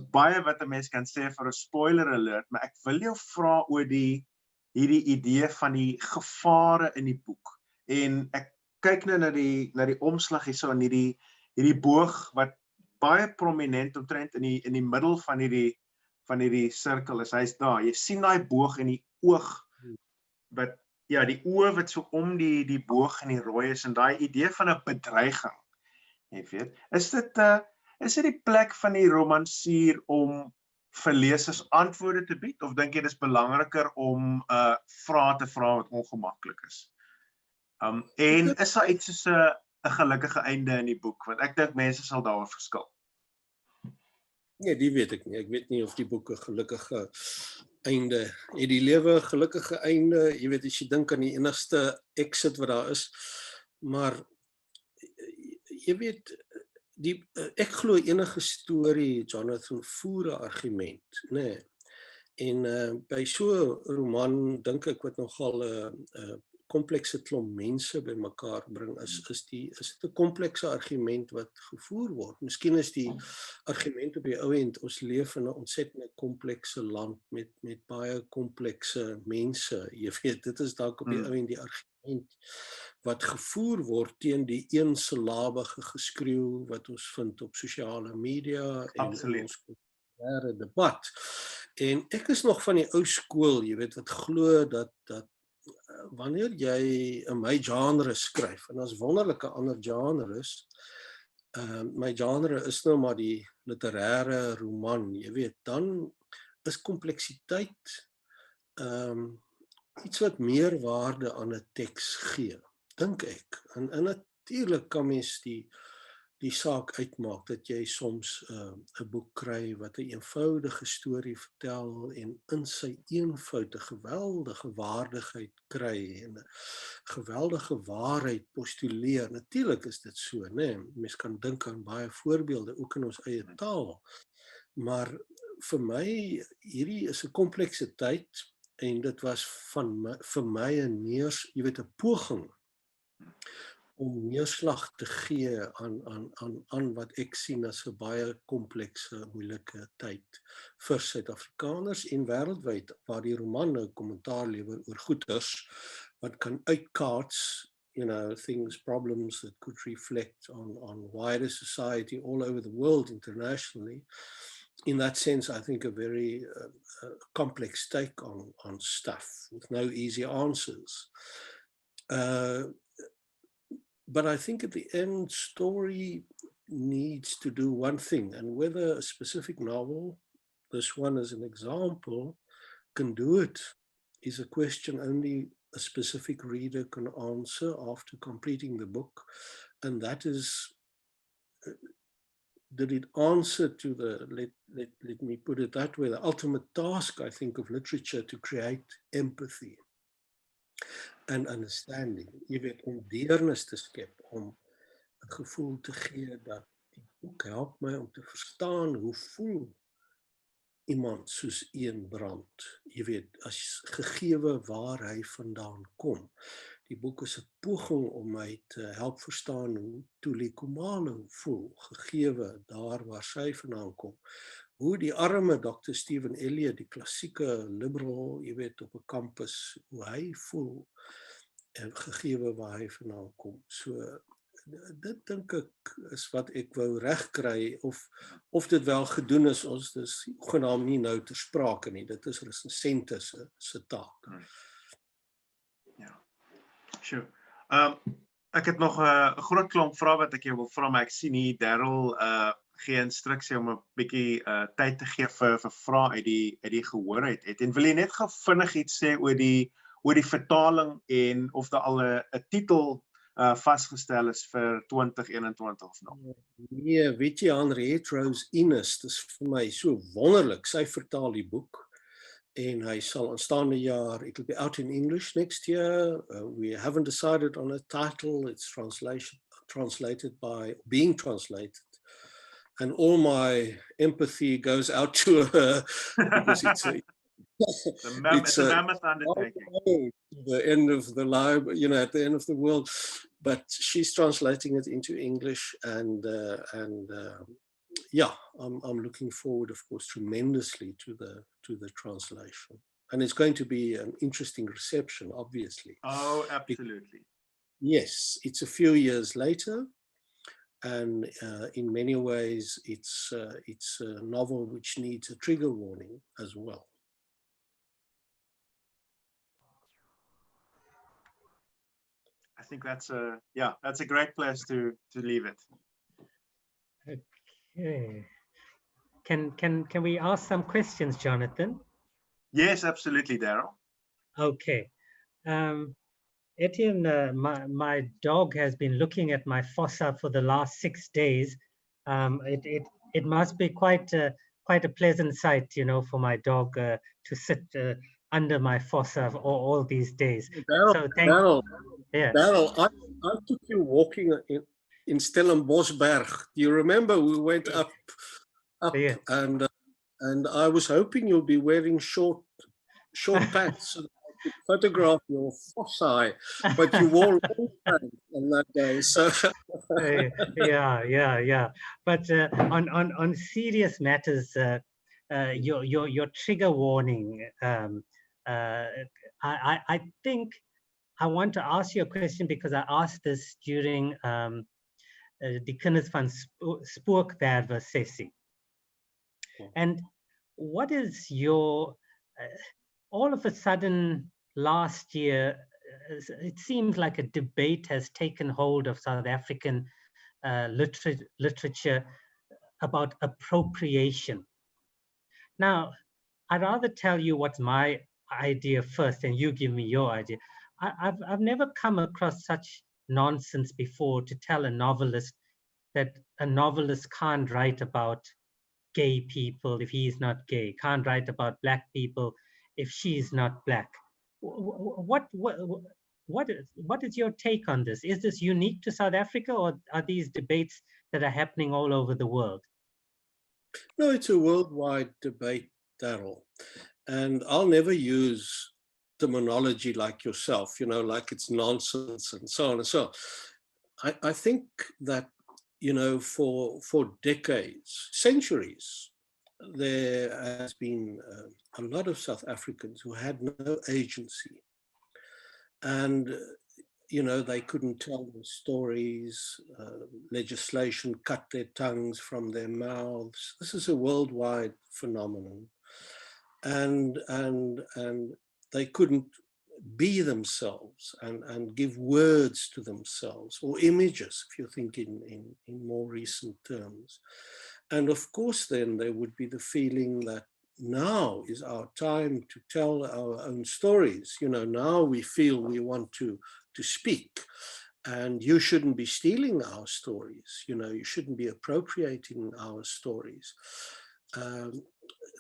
baie wat 'n mens kan sê vir 'n spoiler alert, maar ek wil jou vra oor hierdie idee van die gevare in die boek. En ek kyk nou na die omslag hierso in hierdie boog wat baie prominent omtrent in die middel van hierdie sirkel is. Hy's daar. Jy sien daai boog in die oog wat die oë wat so om die boog en die rooi is en daai idee van 'n bedreiging. Jy weet, is dit die plek van die romansier om vir lesers antwoorde te bied, of dink jy dis belangriker om vrae te vra wat ongemaklik is? En is daar iets soos 'n gelukkige einde in die boek? Want ek dink mense sal daaroor verskil. Nee, die weet ek nie. Ek weet nie of die boek 'n gelukkige einde het. Die lewe 'n gelukkige einde, jy weet, as jy dink aan die enigste exit wat daar is, maar jy weet, ek glo enige storie, Jonathan, voer 'n argument, nê. En by so 'n roman dink ek wat nogal 'n komplekse klomp mense bymekaar bring, is dit 'n komplekse argument wat gevoer word. Miskien is die argument op die ou end, ons leef in 'n ontsettend komplekse land met baie komplekse mense. Jy weet, dit is dalk op die ou end die argument wat gevoer word teen die eensilabige geskreeu wat ons vind op sosiale media en in ons populêre debat. En ek is nog van die ou skool, jy weet, wat glo dat wanneer jy in my genre skryf, en as wonderlike ander genres, my genre is nou maar die literêre roman, jy weet, dan is kompleksiteit iets wat meer waarde aan 'n teks gee, dink ek. En natuurlik kan mens die saak uitmaak dat jy soms 'n boek kry wat 'n eenvoudige storie vertel en in sy eenvoud 'n geweldige waardigheid kry en 'n geweldige waarheid postuleer. Natuurlik is dit so, né? Mens kan dink aan baie voorbeelde ook in ons eie taal. Maar vir my, hierdie is 'n komplekse tyd en dit was vir my 'n poging om neerslag te gee aan wat ek sien as 'n baie komplekse, moeilike tyd vir Suid-Afrikaners en wêreldwyd, waar die roman nou kommentaar lewer oor goeters wat kan uitkaats, problems that could reflect on wider society all over the world internationally. In that sense, I think a very complex take on stuff with no easy answers. But I think at the end, story needs to do one thing, and whether a specific novel, this one as an example, can do it is a question only a specific reader can answer after completing the book, and that is it answer to the, let me put it that way, the ultimate task, I think, of literature, to create empathy and understanding. Jy weet, om deernis te skep, om 'n gevoel te gee dat die boek help my om te verstaan hoe voel iemand soos een brand. Jy weet, as gegewe waar hy vandaan kom. Die boek is 'n poging om my te help verstaan hoe Tuli Khumalo voel, gegewe daar waar sy vandaan kom. Hoe die arme Dr. Stephen Elliott, die klassieke liberal, jy weet, op 'n kampus, hoe hy voel, gegewe waar hy vandaan kom. So, dit dink ek is wat ek wou regkry, of dit wel gedoen is, ons dis genaamd nie nou ter sprake nie, dit is resensente se taak. Ja, sure. Ek het nog 'n groot klomp vrae wat ek jou wil vra, maar ek sien hier Darryl gee instruksie om 'n bietjie tyd te gee vir vrae uit die gehoor uit. En wil jy net gou vinnig iets sê oor die vertaling en of daar al 'n titel vasgestel is vir 2021 of nog? Nee, weet jy, Henriette Rose Innes, dis vir my so wonderlik. Sy vertaal die boek en hy sal aanstaande jaar, it will be out in English next year. We haven't decided on a title. It's translated by, being translated. And all my empathy goes out to her because it's a It's a mammoth undertaking. The end of the life, you know, at the end of the world. But she's translating it into English, and yeah, I'm looking forward, of course, tremendously to the translation, and it's going to be an interesting reception, obviously. Oh, absolutely. Yes, it's a few years later, and in many ways, it's a novel which needs a trigger warning as well. I think that's a great place to leave it. Okay. Can we ask some questions, Jonathan? Yes, absolutely, Darryl. Okay. Etienne, my dog has been looking at my fossa for the last 6 days. It must be quite a pleasant sight, you know, for my dog to sit under my fossa all these days. So thank you. Yeah. Darryl, I took you walking in Stellenboschberg. Do you remember we went up Yeah. and I was hoping you'll be wearing short pants so that I could photograph your fossi, but you wore long pants on that day. So yeah. But on serious matters, your trigger warning. I think I want to ask you a question because I asked this during the Kinders van Spookwerwe sessie. And what is your, all of a sudden last year, it seems like a debate has taken hold of South African literature about appropriation. Now, I'd rather tell you what's my idea first and you give me your idea. I've never come across such nonsense before to tell a novelist that a novelist can't write about gay people if he's not gay, can't write about black people if she's not black. What is your take on this? Is this unique to South Africa, or are these debates that are happening all over the world? No, it's a worldwide debate, Darryl. And I'll never use terminology like yourself, you know, like it's nonsense and so on and so on. I think that, you know, for decades, centuries, there has been a lot of South Africans who had no agency. And, you know, they couldn't tell their stories, legislation cut their tongues from their mouths. This is a worldwide phenomenon. And they couldn't be themselves and give words to themselves, or images, if you think in more recent terms. And of course, then there would be the feeling that now is our time to tell our own stories. You know, now we feel we want to speak. And you shouldn't be stealing our stories. You know, you shouldn't be appropriating our stories.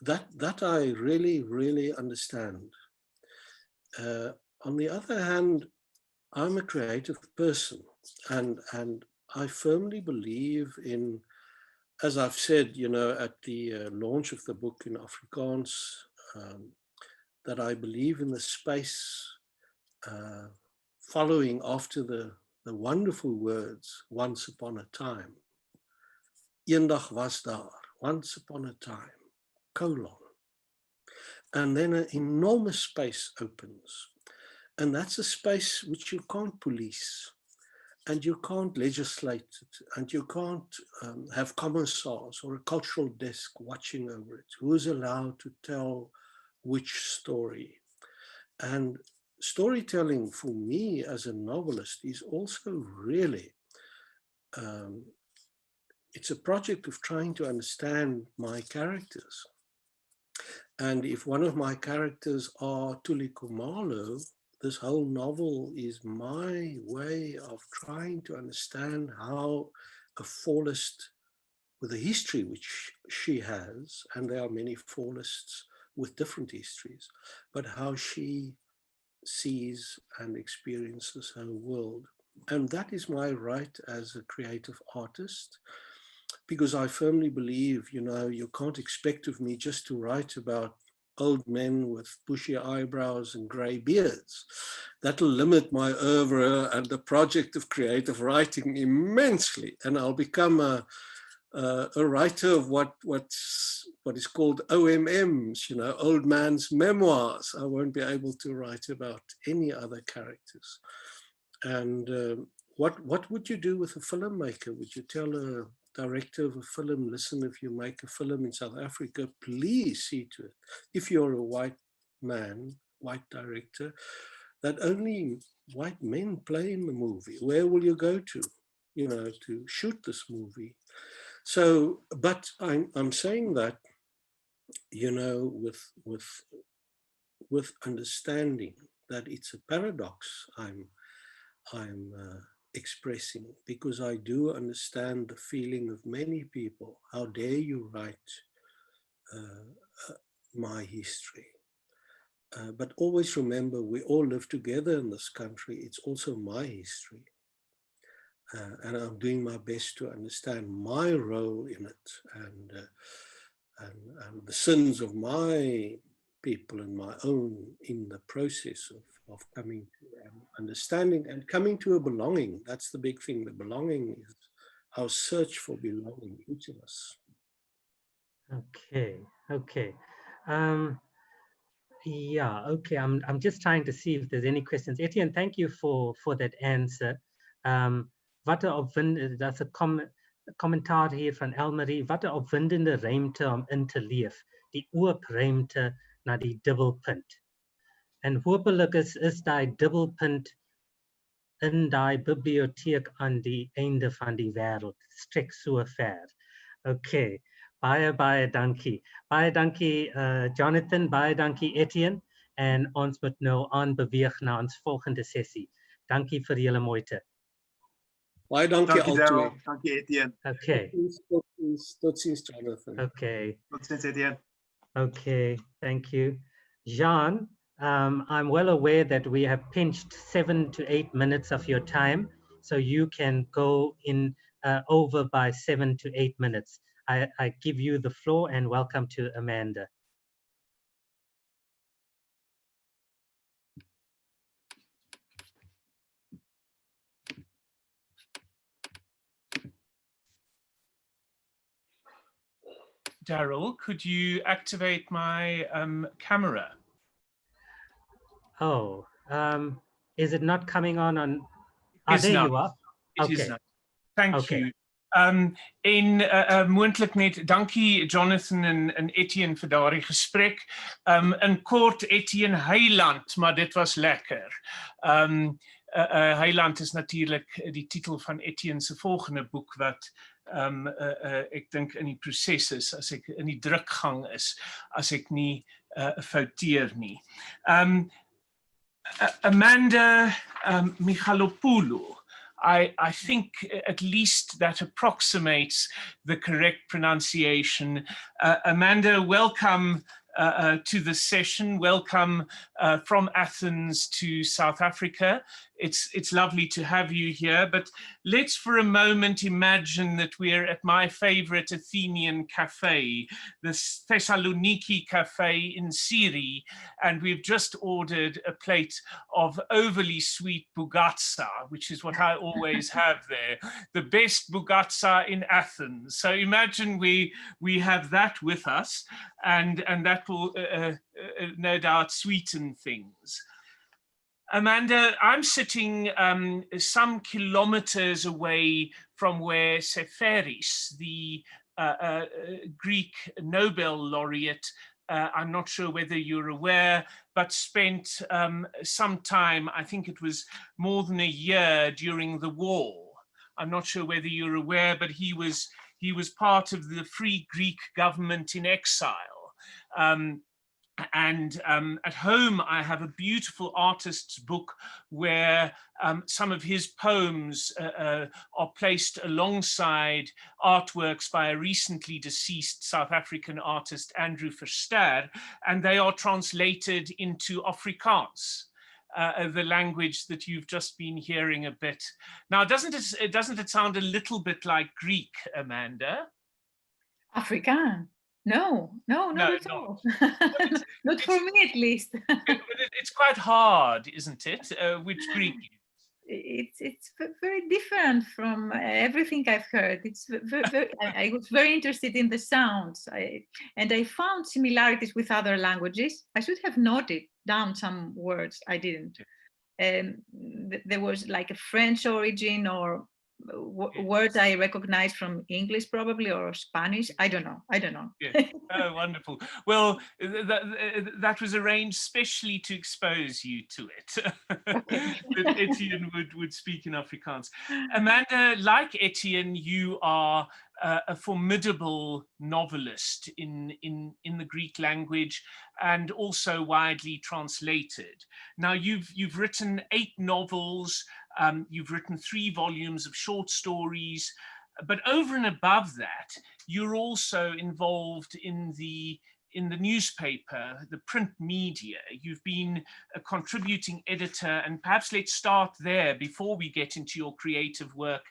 That I really, really understand. On the other hand, I'm a creative person, and I firmly believe in, as I've said, you know, at the launch of the book in Afrikaans, that I believe in the space following after the wonderful words, once upon a time. Eendag was daar, once upon a time, colon. And then an enormous space opens. And that's a space which you can't police, and you can't legislate it, and you can't have commissars or a cultural desk watching over it. Who is allowed to tell which story? And storytelling for me as a novelist is also really, it's a project of trying to understand my characters. And if one of my characters are Tuli Kumalo, this whole novel is my way of trying to understand how a fallist with a history which she has, and there are many fallists with different histories, but how she sees and experiences her world. And that is my right as a creative artist, because I firmly believe, you know, you can't expect of me just to write about old men with bushy eyebrows and grey beards. That'll limit my oeuvre and the project of creative writing immensely, and I'll become a writer of what is called OMMs, you know, old man's memoirs. I won't be able to write about any other characters. And what would you do with a filmmaker? Would you tell a director of a film, listen, if you make a film in South Africa, please see to it, if you're a white man, white director, that only white men play in the movie? Where will you go to, you know, to shoot this movie? So, but I'm saying that, you know, with understanding that it's a paradox I'm expressing, because I do understand the feeling of many people. How dare you write my history? But always remember, we all live together in this country. It's also my history. And I'm doing my best to understand my role in it, and the sins of my people and my own in the process of coming to understanding and coming to a belonging. That's the big thing. The belonging is our search for belonging, each of us. Okay. Yeah, okay. I'm just trying to see if there's any questions. Etienne, thank you for that answer. Wat 'n opwindende, daar's 'n kommentaar hier van Elmarie. Wat 'n opwindende ruimte om in te leef. Die oop ruimte na die dubbelpunt. En hopelik is daai dubbelpunt in daai biblioteek aan die einde van die wêreld. Strek so ver. Okay. Baie dankie. Baie dankie Jonathan, baie dankie Etienne. En ons moet nou aanbeweeg na ons volgende sessie. Dankie vir julle moeite. Baie dankie al twee. Dankie Etienne. Okay. Tot ziens Jonathan. Okay. Tot ziens Etienne. Okay, thank you. Jean, I'm well aware that we have pinched 7 to 8 minutes of your time, so you can go in over by 7 to 8 minutes. I give you the floor, and welcome to Amanda. Daryl, could you activate my camera? Oh, is it not coming on? There not. you are. It Okay. is not. Thank Okay. you. Moontlik net dankie Jonathan en Etienne vir daardie gesprek. In kort, Etienne Heiland, maar dit was lekker. Heiland is natuurlik die titel van Etienne se volgende boek wat ek dink in die proses is, as ek in die drukgang is, as ek nie fouteer nie. Amanda Michalopoulou, I think at least that approximates the correct pronunciation. Amanda, welcome to the session. Welcome from Athens to South Africa. It's lovely to have you here, but let's for a moment imagine that we're at my favorite Athenian cafe, the Thessaloniki cafe in Syri, and we've just ordered a plate of overly sweet bougatsa, which is what I always have there, the best bougatsa in Athens. So imagine we have that with us, and that will no doubt sweeten things. Amanda, I'm sitting some kilometers away from where Seferis, the Greek Nobel laureate, I'm not sure whether you're aware, but spent some time, I think it was more than a year during the war. I'm not sure whether you're aware, but he was part of the Free Greek government in exile. And at home, I have a beautiful artist's book where some of his poems are placed alongside artworks by a recently deceased South African artist, Andrew Verster, and they are translated into Afrikaans, the language that you've just been hearing a bit. Now, doesn't it sound a little bit like Greek, Amanda? Afrikaans? No, not at all. Not for me, at least. It's quite hard, isn't it? Which Greek? It's very different from everything I've heard. It's very, I was very interested in the sounds, and I found similarities with other languages. I should have noted down some words. I didn't. There was like a French origin or words I recognize from English probably, or Spanish. I don't know. Yeah. Oh, wonderful. Well, that was arranged specially to expose you to it. Okay. That Etienne would speak in Afrikaans. Amanda, like Etienne, you are a formidable novelist in the Greek language, and also widely translated. Now, you've written 8 novels. You've written 3 volumes of short stories, but over and above that, you're also involved in the newspaper, the print media. You've been a contributing editor, and perhaps let's start there before we get into your creative work.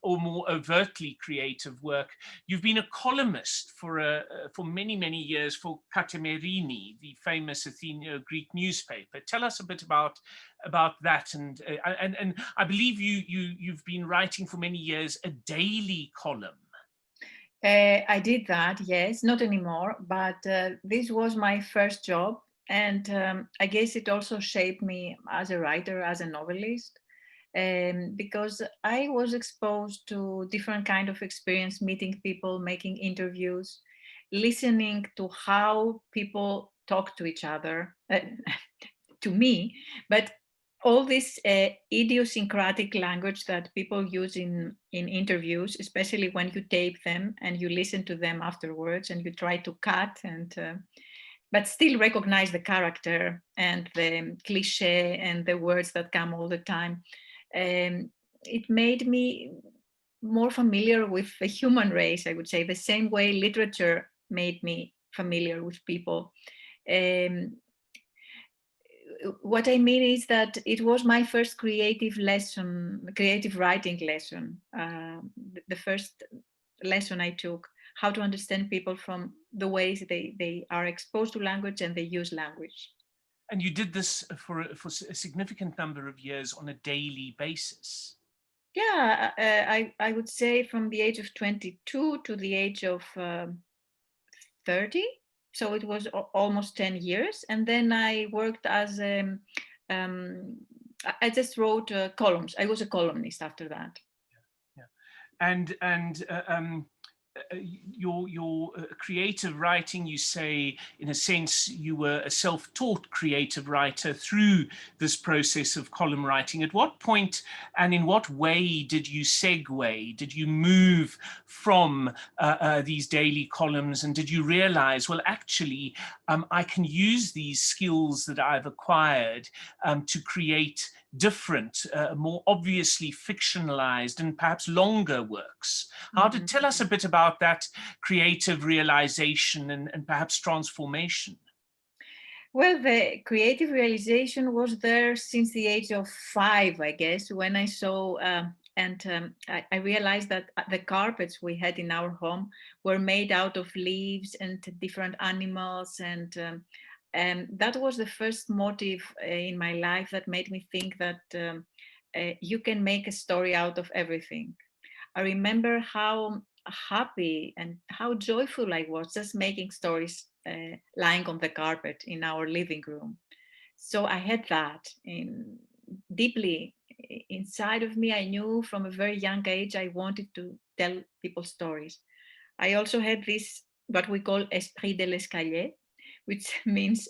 Or more overtly creative work. You've been a columnist for many, many years for Katemerini, the famous Athenian Greek newspaper. Tell us a bit about that, and I believe you've been writing for many years a daily column. I did that, yes, not anymore, but this was my first job, and I guess it also shaped me as a writer, as a novelist, because I was exposed to different kind of experience, meeting people, making interviews, listening to how people talk to each other, to me, but all this idiosyncratic language that people use in interviews, especially when you tape them and you listen to them afterwards and you try to cut but still recognize the character and the cliche and the words that come all the time. It made me more familiar with the human race, I would say, the same way literature made me familiar with people. What I mean is that it was my first creative writing lesson, the first lesson I took, how to understand people from the ways they are exposed to language and they use language. And you did this for a significant number of years on a daily basis. Yeah, I would say from the age of 22 to the age of 30. So it was almost 10 years. And then I worked as I just wrote columns. I was a columnist after that. Yeah. And your creative writing, you say, in a sense, you were a self-taught creative writer through this process of column writing. At what point and in what way did you segue? Did you move from these daily columns, and did you realize, well, actually, I can use these skills that I've acquired to create different, more obviously fictionalized and perhaps longer works. How to tell us a bit about that creative realization and perhaps transformation? Well, the creative realization was there since the age of 5, I guess, when I saw I realized that the carpets we had in our home were made out of leaves and different animals, and that was the first motive in my life that made me think that you can make a story out of everything. I remember how happy and how joyful I was just making stories lying on the carpet in our living room. So I had that deeply inside of me. I knew from a very young age I wanted to tell people stories. I also had this, what we call esprit de l'escalier, which means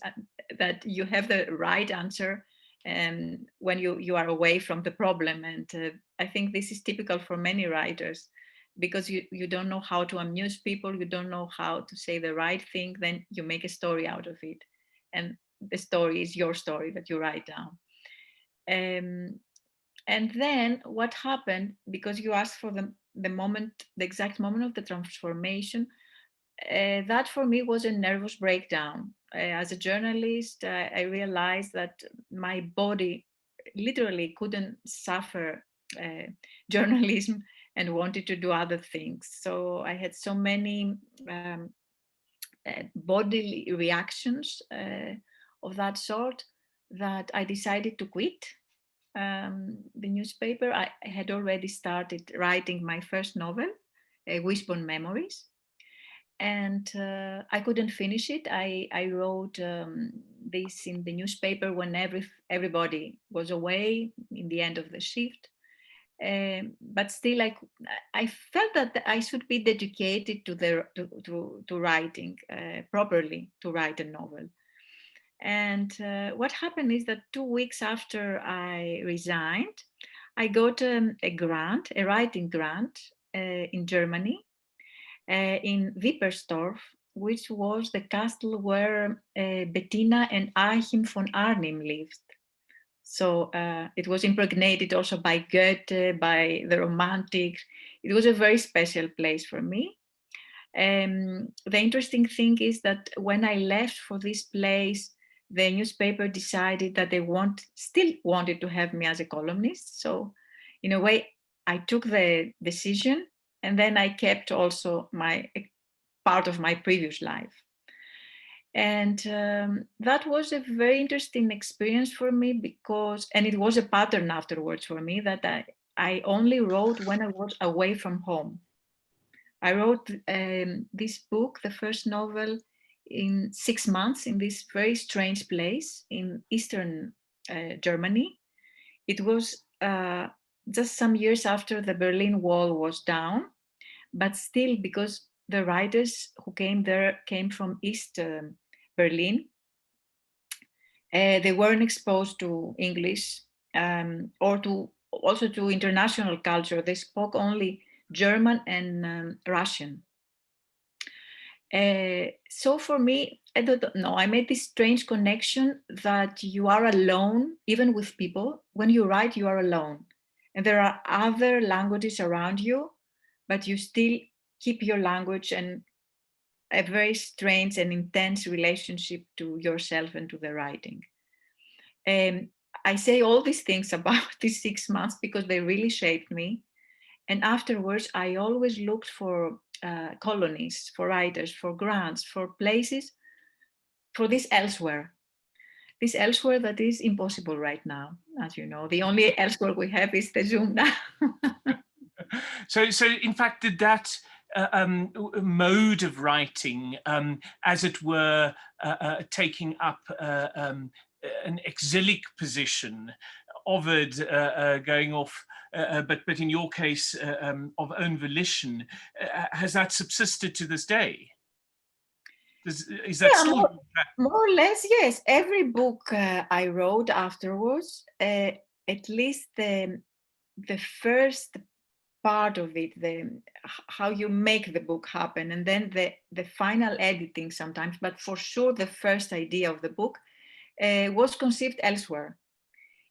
that you have the right answer when you are away from the problem. And I think this is typical for many writers, because you don't know how to amuse people, you don't know how to say the right thing, then you make a story out of it. And the story is your story that you write down. And then what happened, because you asked for the moment, the exact moment of the transformation, that for me was a nervous breakdown. As a journalist, I realized that my body literally couldn't suffer journalism and wanted to do other things. So I had so many bodily reactions of that sort that I decided to quit the newspaper. I had already started writing my first novel, Wishbone Memories, and I couldn't finish it. I wrote this in the newspaper when everybody was away in the end of the shift. But still, I felt that I should be dedicated to writing properly, to write a novel. And what happened is that 2 weeks after I resigned, I got a grant, a writing grant in Germany, in Wippersdorf, which was the castle where Bettina and Achim von Arnim lived. So it was impregnated also by Goethe, by the Romantics. It was a very special place for me. The interesting thing is that when I left for this place, the newspaper decided that they still wanted to have me as a columnist. So in a way, I took the decision, and then I kept also my part of my previous life. And that was a very interesting experience for me, because, and it was a pattern afterwards for me, that I only wrote when I was away from home. I wrote this book, the first novel, in 6 months in this very strange place in Eastern Germany. It was just some years after the Berlin Wall was down, but still, because the writers who came there came from East Berlin, they weren't exposed to English or also to international culture. They spoke only German and Russian. So for me, I don't know, I made this strange connection that you are alone, even with people. When you write, you are alone. And there are other languages around you, but you still keep your language and a very strange and intense relationship to yourself and to the writing. I say all these things about these 6 months because they really shaped me. And afterwards, I always looked for colonies, for writers, for grants, for places, for this elsewhere that is impossible right now. As you know, the only elsewhere we have is the Zoom now. So in fact, did that mode of writing, as it were, taking up an exilic position, Ovid going off, but in your case, of own volition, has that subsisted to this day? Is that still more or less? Yes. Every book I wrote afterwards, at least the first part of it, how you make the book happen, and then the final editing sometimes, but for sure the first idea of the book was conceived elsewhere.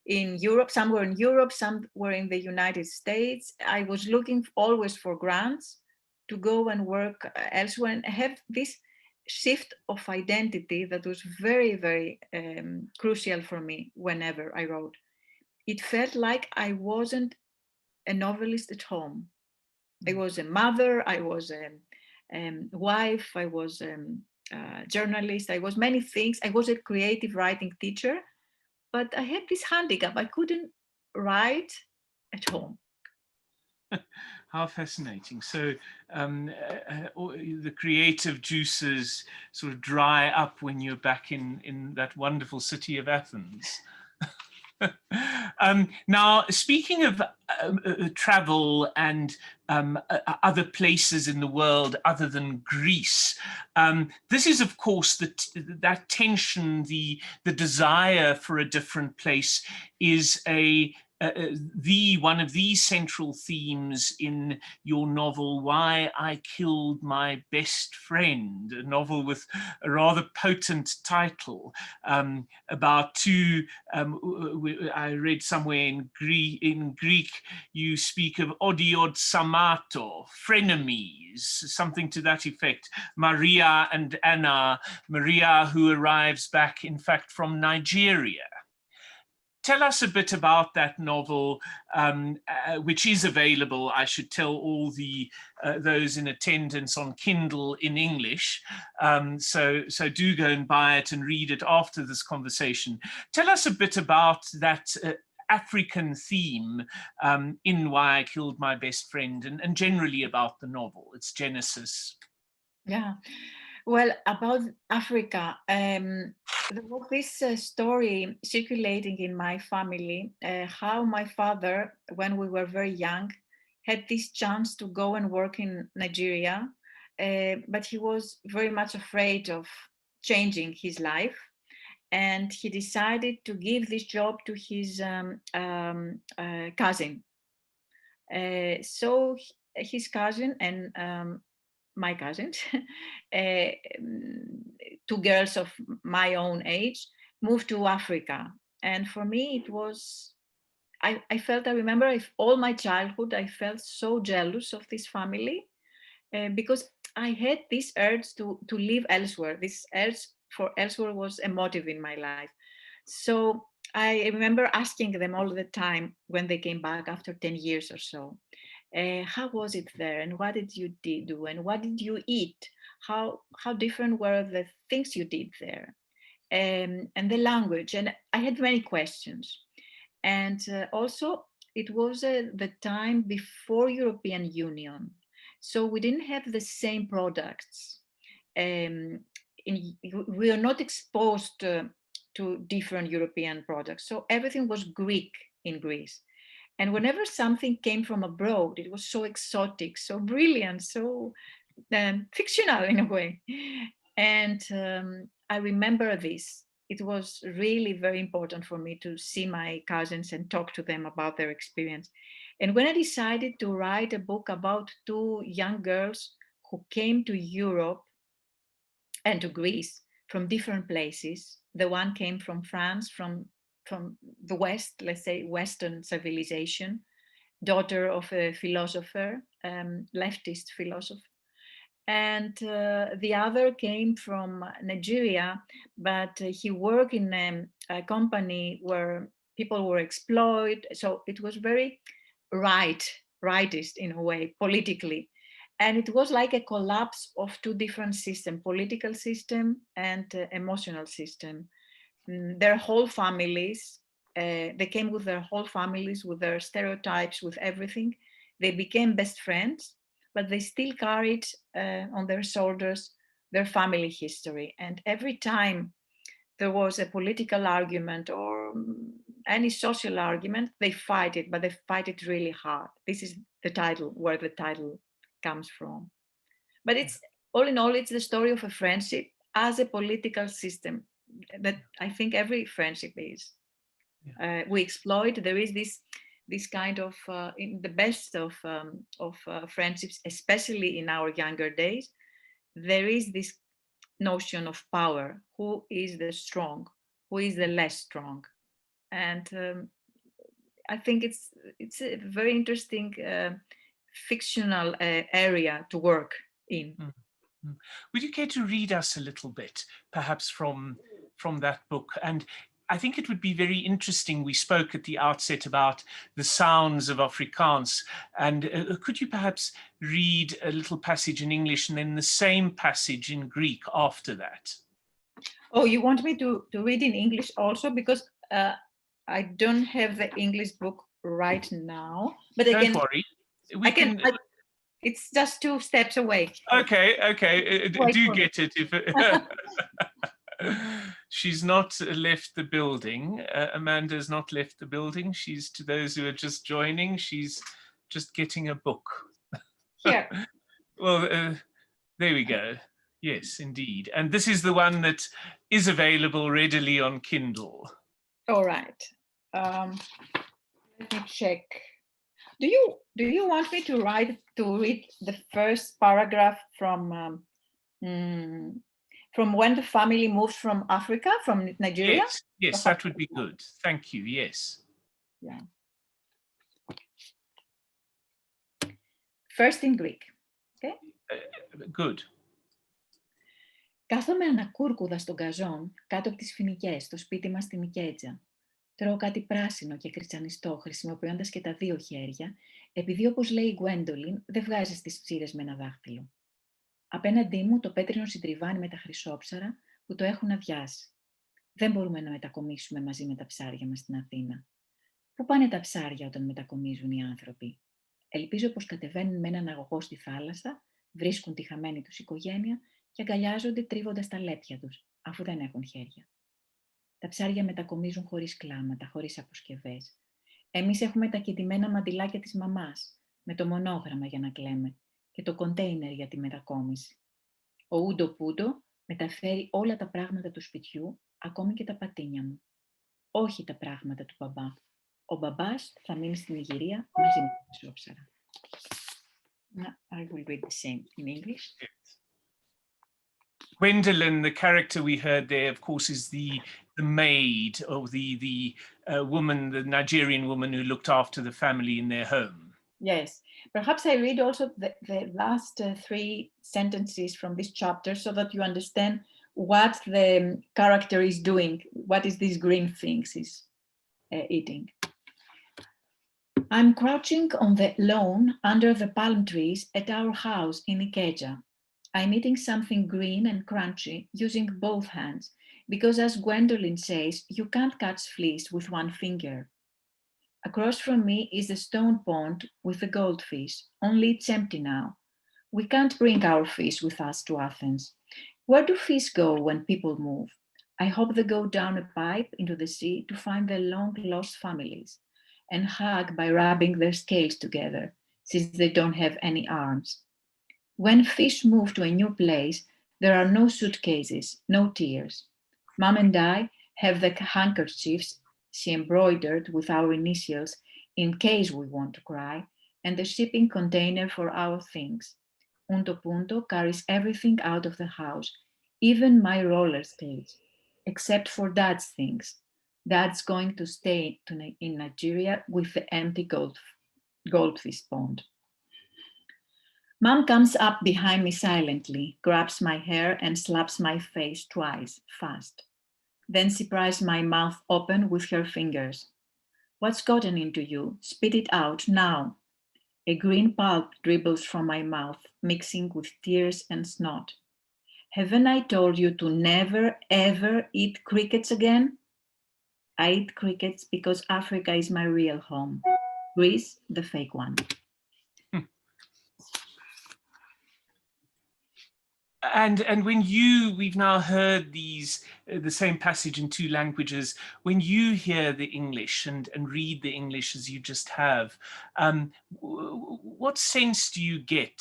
in Europe, some were in Europe, some were in the United States. I was looking always for grants to go and work elsewhere and have this shift of identity that was very, very crucial for me whenever I wrote. It felt like I wasn't a novelist at home. I was a mother, I was a wife, I was a journalist, I was many things. I was a creative writing teacher, but I had this handicap. I couldn't write at home. How fascinating. So the creative juices sort of dry up when you're back in that wonderful city of Athens. Now, speaking of travel and other places in the world other than Greece, this is, of course, that tension, the desire for a different place is one of the central themes in your novel, Why I Killed My Best Friend, a novel with a rather potent title about two, I read somewhere in Greek, you speak of odiod samato, frenemies, something to that effect. Maria and Anna, Maria who arrives back, in fact, from Nigeria. Tell us a bit about that novel, which is available, I should tell all those in attendance, on Kindle in English. So do go and buy it and read it after this conversation. Tell us a bit about that African theme in Why I Killed My Best Friend, and generally about the novel, its genesis. Yeah. Well, about Africa, there was this story circulating in my family, how my father, when we were very young, had this chance to go and work in Nigeria, but he was very much afraid of changing his life. And he decided to give this job to his cousin. So his cousin and my cousins, two girls of my own age, moved to Africa. And for me, it was, I remember all my childhood, I felt so jealous of this family because I had this urge to live elsewhere. This urge for elsewhere was a motive in my life. So I remember asking them all the time when they came back after 10 years or so, how was it there, and what did you do, and what did you eat? How different were the things you did there, and the language? And I had many questions. And also, it was the time before European Union, so we didn't have the same products. We are not exposed to different European products, so everything was Greek in Greece. And whenever something came from abroad, it was so exotic, so brilliant, so fictional in a way. And I remember this. It was really very important for me to see my cousins and talk to them about their experience. And when I decided to write a book about two young girls who came to Europe and to Greece from different places, the one came from France, from the West, let's say Western civilization, daughter of a philosopher, leftist philosopher. And the other came from Nigeria, but he worked in a company where people were exploited. So it was very rightist in a way, politically. And it was like a collapse of two different systems, political system and emotional system. Their whole families, they came with their whole families, with their stereotypes, with everything. They became best friends, but they still carried on their shoulders their family history. And every time there was a political argument or any social argument, they fight it, but they fight it really hard. This is the title, where the title comes from. But it's, all in all, it's the story of a friendship as a political system that I think every friendship is. We exploit. There is this kind of in the best of friendships, especially in our younger days, there is this notion of power. Who is the strong? Who is the less strong? and I think it's a very interesting fictional area to work in. Would you care to read us a little bit, perhaps from that book? And I think it would be very interesting. We spoke at the outset about the sounds of Afrikaans, and could you perhaps read a little passage in English and then the same passage in Greek after that? Oh, you want me to read in English also? Because I don't have the English book right now, but Don't worry. It's just 2 steps away. Okay. Do get it. If she's not left the building. Amanda's not left the building. She's, to those who are just joining, she's just getting a book. Here. Well, there we go. Yes, indeed. And this is the one that is available readily on Kindle. All right. Let me check. Do you want me to read the first paragraph from when the family moved from Africa, from Nigeria? Yes, that would be good. Thank you. Yes. Yeah. First in Greek. Okay. Good. Κάθομαι ανακούρκουδα στον καζόν κάτω από τις φοινικές στο σπίτι μας στη Νικέτζα. Τρώω κάτι πράσινο και κριτσανιστό, χρησιμοποιώντας και τα 2 χέρια, επειδή όπως λέει η Γκουέντολιν, δεν βγάζεις τις ψήρες με ένα δάχτυλο. Απέναντί μου το πέτρινο συντριβάνι με τα χρυσόψαρα που το έχουν αδειάσει. Δεν μπορούμε να μετακομίσουμε μαζί με τα ψάρια μας στην Αθήνα. Πού πάνε τα ψάρια όταν μετακομίζουν οι άνθρωποι? Ελπίζω πως κατεβαίνουν με έναν αγωγό στη θάλασσα, βρίσκουν τη χαμένη τους οικογένεια και αγκαλιάζονται τρίβοντας τα λέπια τους, αφού δεν έχουν χέρια. Τα ψάρια μετακομίζουν χωρίς κλάματα, χωρίς αποσκευές. Εμείς έχουμε τα κεντυμένα μαντιλάκια της μαμάς, με το μονόγραμμα για να κλαίμε και το κοντέινερ για τη μετακόμιση. Ο Ούντο Πούντο μεταφέρει όλα τα πράγματα του σπιτιού, ακόμη και τα πατίνια μου. Όχι τα πράγματα του μπαμπά. Ο μπαμπάς θα μείνει στην Ιγυρία μαζί με τα χρυσόψαρα. I will read the same in English. Gwendolyn, the character we heard there, of course, is the maid, or the woman, the Nigerian woman who looked after the family in their home. Yes. Perhaps I read also the last 3 sentences from this chapter so that you understand what the character is doing, what is this green thing is eating. I'm crouching on the lawn under the palm trees at our house in Ikeja. I'm eating something green and crunchy using both hands because, as Gwendolyn says, you can't catch fleas with 1 finger. Across from me is the stone pond with the goldfish, only it's empty now. We can't bring our fish with us to Athens. Where do fish go when people move? I hope they go down a pipe into the sea to find their long-lost families and hug by rubbing their scales together, since they don't have any arms. When fish move to a new place, there are no suitcases, no tears. Mom and I have the handkerchiefs she embroidered with our initials in case we want to cry, and the shipping container for our things. Punto Punto carries everything out of the house, even my roller skates, except for Dad's things. Dad's going to stay in Nigeria with the empty goldfish pond. Mom comes up behind me silently, grabs my hair and slaps my face twice, fast. Then she pries my mouth open with her fingers. What's gotten into you? Spit it out now. A green pulp dribbles from my mouth, mixing with tears and snot. Haven't I told you to never, ever eat crickets again? I eat crickets because Africa is my real home. Greece, the fake one. And when we've now heard the same passage in 2 languages, when you hear the English and read the English as you just have, what sense do you get?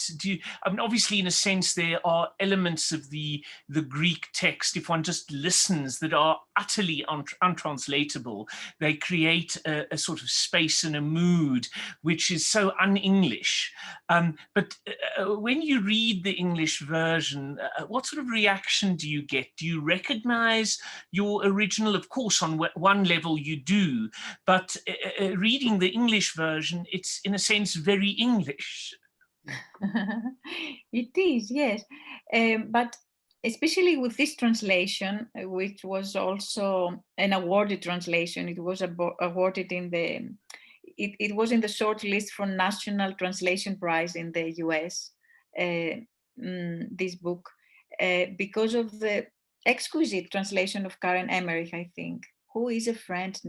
Obviously, in a sense, there are elements of the Greek text, if one just listens, that are utterly untranslatable. They create a sort of space and a mood which is so un-English. But when you read the English version, what sort of reaction do you get? Do you recognize recognize your original? Of course, on one level you do, but reading the English version, it's in a sense very English. It is, yes. But especially with this translation, which was also an awarded translation, it was awarded in the, it was in the short list for National Translation Prize in the US, this book, because of the exquisite translation of Karen Emmerich, I think, who is a friend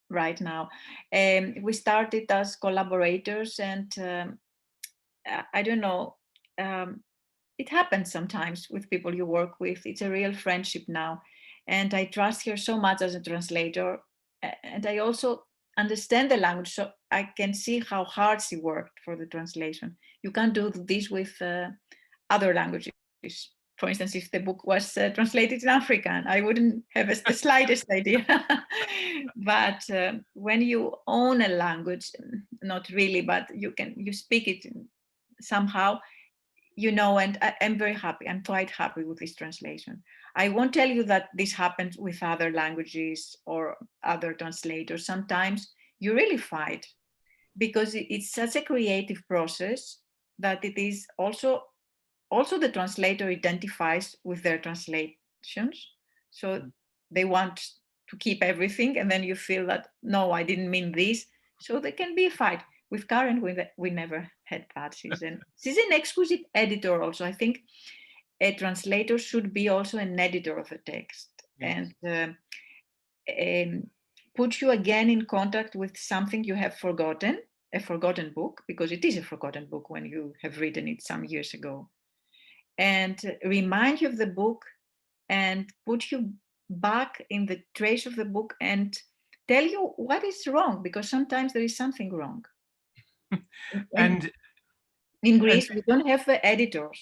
right now. We started as collaborators, and I don't know, it happens sometimes with people you work with. It's a real friendship now. And I trust her so much as a translator. And I also understand the language, so I can see how hard she worked for the translation. You can't do this with other languages. For instance, if the book was translated in African, I wouldn't have the slightest idea. But when you own a language, not really, but you speak it somehow, you know, and I'm very happy. I'm quite happy with this translation. I won't tell you that this happens with other languages or other translators. Sometimes you really fight because it's such a creative process that it is also the translator identifies with their translations. So they want to keep everything, and then you feel that, no, I didn't mean this. So there can be a fight. With Karen, we never had that. She's an exquisite editor also. I think a translator should be also an editor of a text. Yes. And put you again in contact with something you have forgotten, a forgotten book, because it is a forgotten book when you have written it some years ago, and remind you of the book and put you back in the trace of the book and tell you what is wrong, because sometimes there is something wrong. And in Greece, we don't have editors.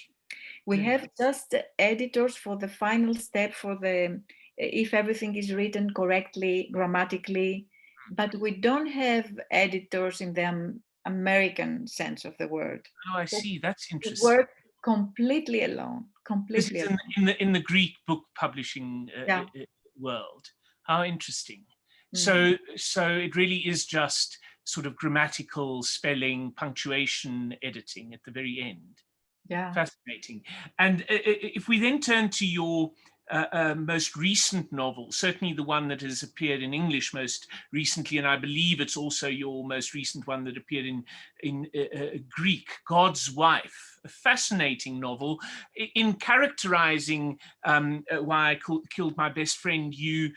We have just editors for the final step, for the, if everything is written correctly, grammatically, but we don't have editors in the American sense of the word. Oh, I see. That's interesting. Work completely alone, completely alone. In the Greek book publishing world. How interesting. So it really is just sort of grammatical, spelling, punctuation, editing at the very end. Yeah. Fascinating. And if we then turn to your most recent novel, certainly the one that has appeared in English most recently, and I believe it's also your most recent one that appeared in Greek, God's Wife, a fascinating novel. In characterizing Why I Killed My Best Friend, you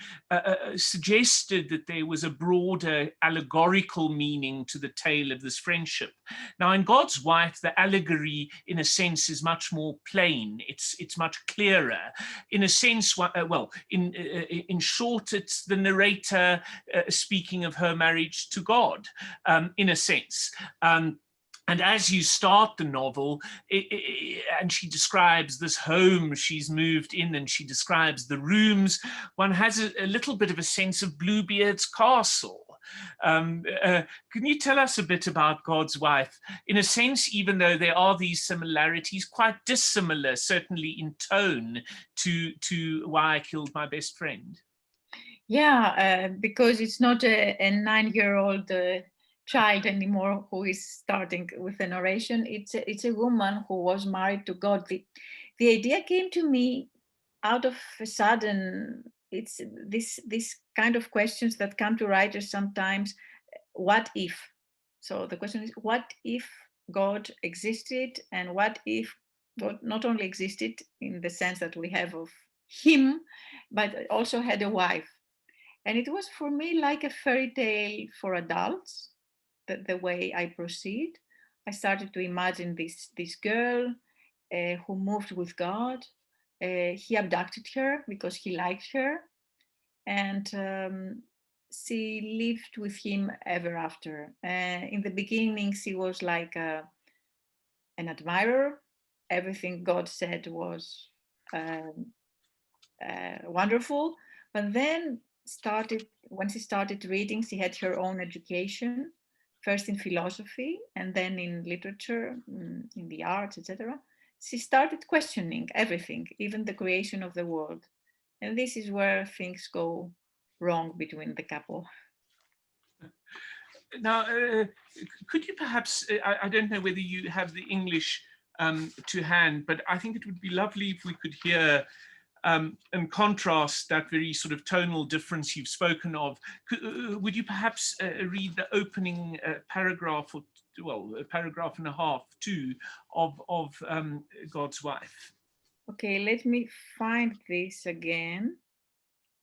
suggested that there was a broader allegorical meaning to the tale of this friendship. Now, in God's Wife, the allegory, in a sense, is much more plain. It's much clearer. In a sense, well, in short, it's the narrator speaking of her marriage to God, in a sense. And as you start the novel, and she describes this home she's moved in, and she describes the rooms, one has a little bit of a sense of Bluebeard's castle. Can you tell us a bit about God's Wife? In a sense, even though there are these similarities, quite dissimilar, certainly in tone, to Why I Killed My Best Friend. Yeah, because it's not a 9-year-old child anymore who is starting with the narration. It's a woman who was married to God. The idea came to me out of a sudden. It's this kind of questions that come to writers sometimes. What if? So the question is, what if God existed, and what if God not only existed in the sense that we have of him, but also had a wife? And it was for me like a fairy tale for adults. The way I proceed, I started to imagine this girl who moved with God. He abducted her because he liked her, and she lived with him ever after. In the beginning, she was like an admirer. Everything God said was wonderful, but then when she started reading, she had her own education, first in philosophy and then in literature, in the arts, etc. She started questioning everything, even the creation of the world. And this is where things go wrong between the couple. Now, could you perhaps, I don't know whether you have the English to hand, but I think it would be lovely if we could hear and contrast that very sort of tonal difference you've spoken of. Would you perhaps read the opening paragraph, or well, a paragraph and a half too, of God's Wife? Okay, let me find this again.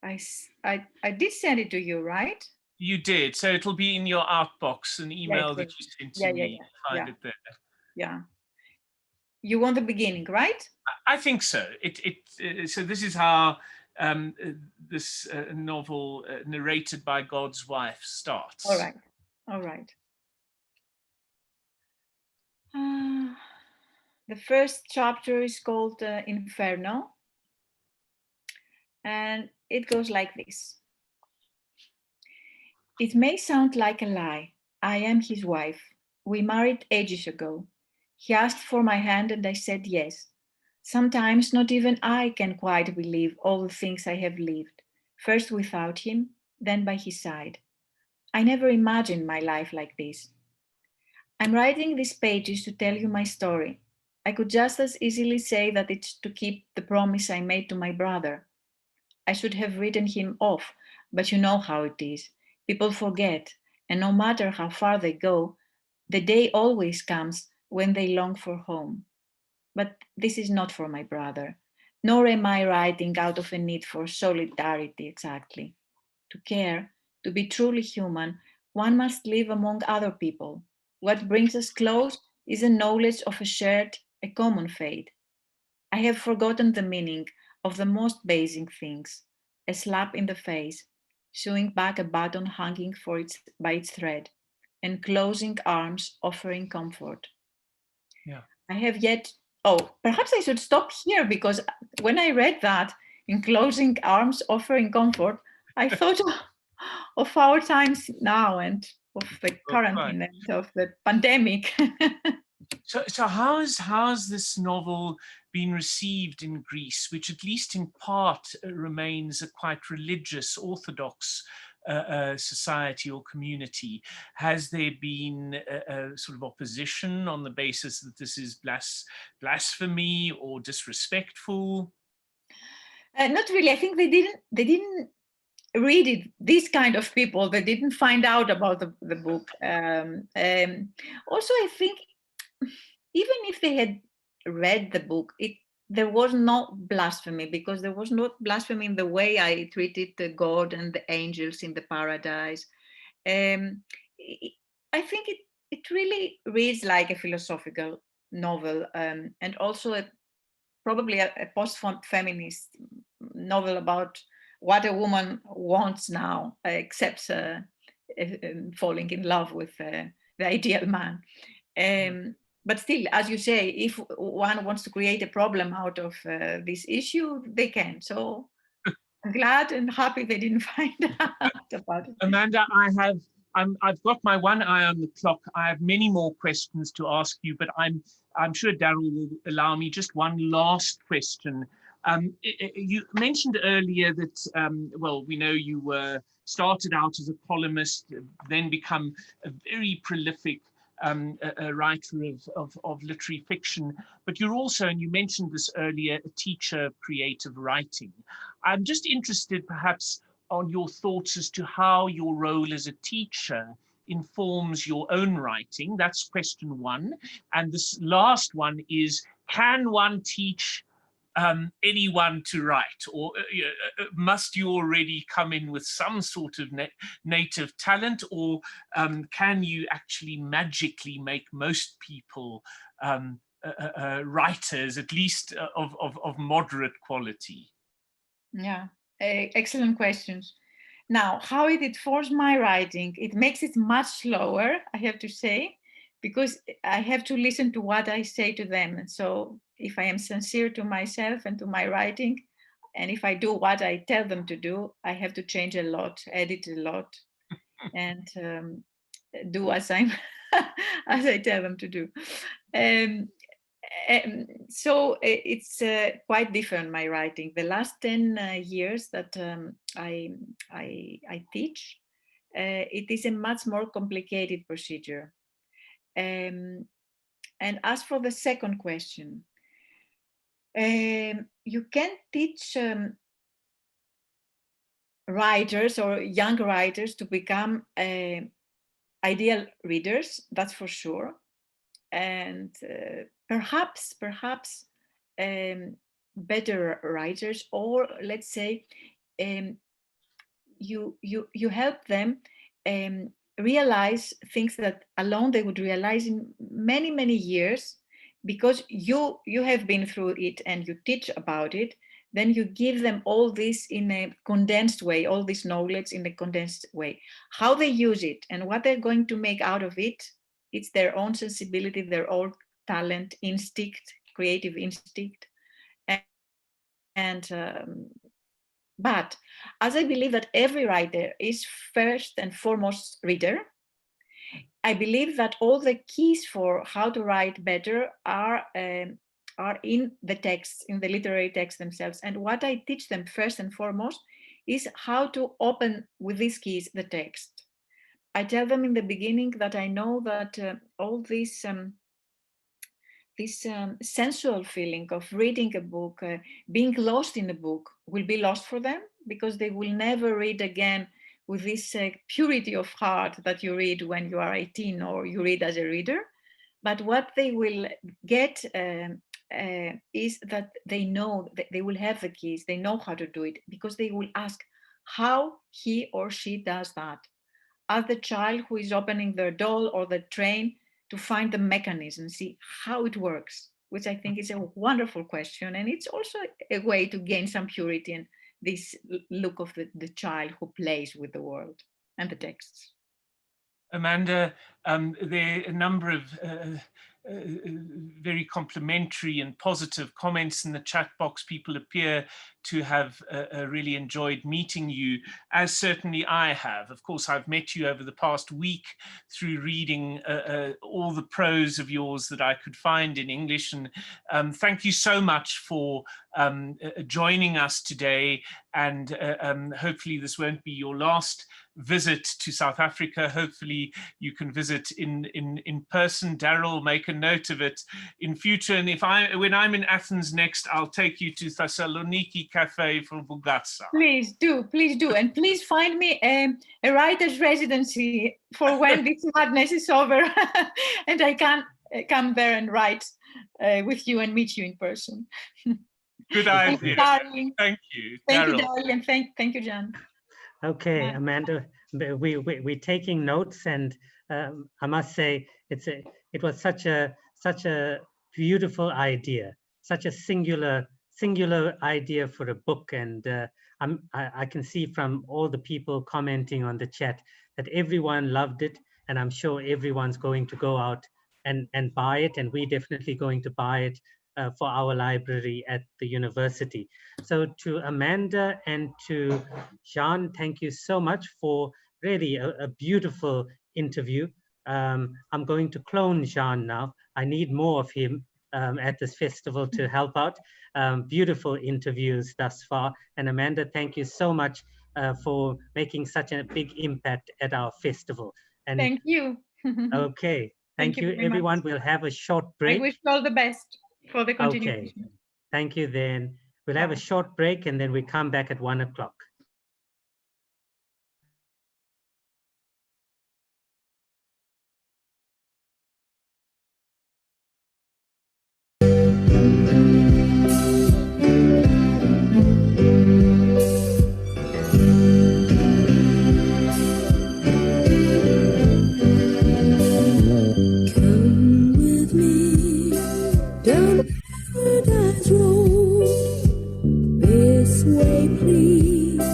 I did send it to you, right? You did. So it'll be in your outbox, an email that you sent to me. Find it there. Yeah. You want the beginning, right? I think so. So this is how this novel narrated by God's wife starts. All right. All right. The first chapter is called Inferno. And it goes like this. It may sound like a lie. I am his wife. We married ages ago. He asked for my hand and I said yes. Sometimes not even I can quite believe all the things I have lived, first without him, then by his side. I never imagined my life like this. I'm writing these pages to tell you my story. I could just as easily say that it's to keep the promise I made to my brother. I should have written him off, but you know how it is. People forget, and no matter how far they go, the day always comes when they long for home. But this is not for my brother, nor am I writing out of a need for solidarity exactly. To care, to be truly human, one must live among other people. What brings us close is a knowledge of a common fate. I have forgotten the meaning of the most basic things: a slap in the face, sewing back a button hanging by its thread, and closing arms offering comfort. Yeah. I have yet, perhaps I should stop here, because when I read that, in closing arms offering comfort, I thought of our times now and of the quarantine and of the pandemic. So how's this novel been received in Greece, which at least in part remains a quite religious, orthodox society or community? Has there been a sort of opposition on the basis that this is blasphemy or disrespectful? Not really. I think they didn't read it. These kind of people, they didn't find out about the book. Also, I think even if they had read the book, there was no blasphemy, because there was no blasphemy in the way I treated the God and the angels in the paradise. I think it really reads like a philosophical novel, and also probably a post-feminist novel about what a woman wants now, except falling in love with the ideal man. But still, as you say, if one wants to create a problem out of this issue, they can. So I'm glad and happy they didn't find out about it. Amanda, I've got my one eye on the clock. I have many more questions to ask you, but I'm sure Daryl will allow me just one last question. You mentioned earlier that, well, we know you started out as a columnist, then become a very prolific a writer of literary fiction, but you're also, and you mentioned this earlier, a teacher of creative writing. I'm just interested perhaps on your thoughts as to how your role as a teacher informs your own writing. That's question one. And this last one is, can one teach anyone to write, or must you already come in with some sort of native talent, or can you actually magically make most people writers, at least of moderate quality? Yeah, excellent questions. Now, how it informs my writing? It makes it much slower, I have to say, because I have to listen to what I say to them. And so if I am sincere to myself and to my writing, and if I do what I tell them to do, I have to change a lot, edit a lot, and do as I tell them to do. So it's quite different, my writing. The last 10 years that I teach, it is a much more complicated procedure. And as for the second question, you can teach writers or young writers to become ideal readers, that's for sure. And perhaps better writers, or let's say you help them realize things that alone they would realize in many years, because you have been through it and you teach about it. Then you give them all this in a condensed way, all this knowledge in a condensed way. How they use it and what they're going to make out of it, it's their own sensibility, their own talent, instinct, creative instinct. But as I believe that every writer is first and foremost reader, I believe that all the keys for how to write better are in the texts, in the literary texts themselves. And what I teach them first and foremost is how to open with these keys the text. I tell them in the beginning that I know that all this sensual feeling of reading a book, being lost in a book, will be lost for them, because they will never read again with this purity of heart that you read when you are 18 or you read as a reader. But what they will get is that they know that they will have the keys, they know how to do it, because they will ask how he or she does that. As the child who is opening their doll or the train, to find the mechanism, see how it works, which I think is a wonderful question. And it's also a way to gain some purity and this look of the child who plays with the world and the texts. Amanda, there are a number of very complimentary and positive comments in the chat box. People appear to have really enjoyed meeting you, as certainly I have. Of course, I've met you over the past week through reading all the prose of yours that I could find in English. And thank you so much for joining us today. And hopefully this won't be your last visit to South Africa. Hopefully you can visit in person. Daryl, make a note of it in future. And when I'm in Athens next, I'll take you to Thessaloniki Cafe for Bugatsa. Please do. And please find me a writer's residency for when this madness is over and I can come there and write with you and meet you in person. Good idea. Thank you. Thank you, Daryl, and thank you, Jan. Okay, Amanda, we're taking notes, and I must say it was such a beautiful idea, such a singular idea for a book, and I can see from all the people commenting on the chat that everyone loved it, and I'm sure everyone's going to go out and buy it, and we're definitely going to buy it for our library at the university. So to Amanda and to Jean, thank you so much for really a beautiful interview. I'm going to clone Jean now. I need more of him at this festival to help out. Beautiful interviews thus far. And Amanda, thank you so much for making such a big impact at our festival. And thank you. Okay, thank you everyone. Much. We'll have a short break. I wish you all the best for the continuation. Okay, thank you then. We'll have a short break and then we come back at 1 o'clock. Paradise Road, this way please.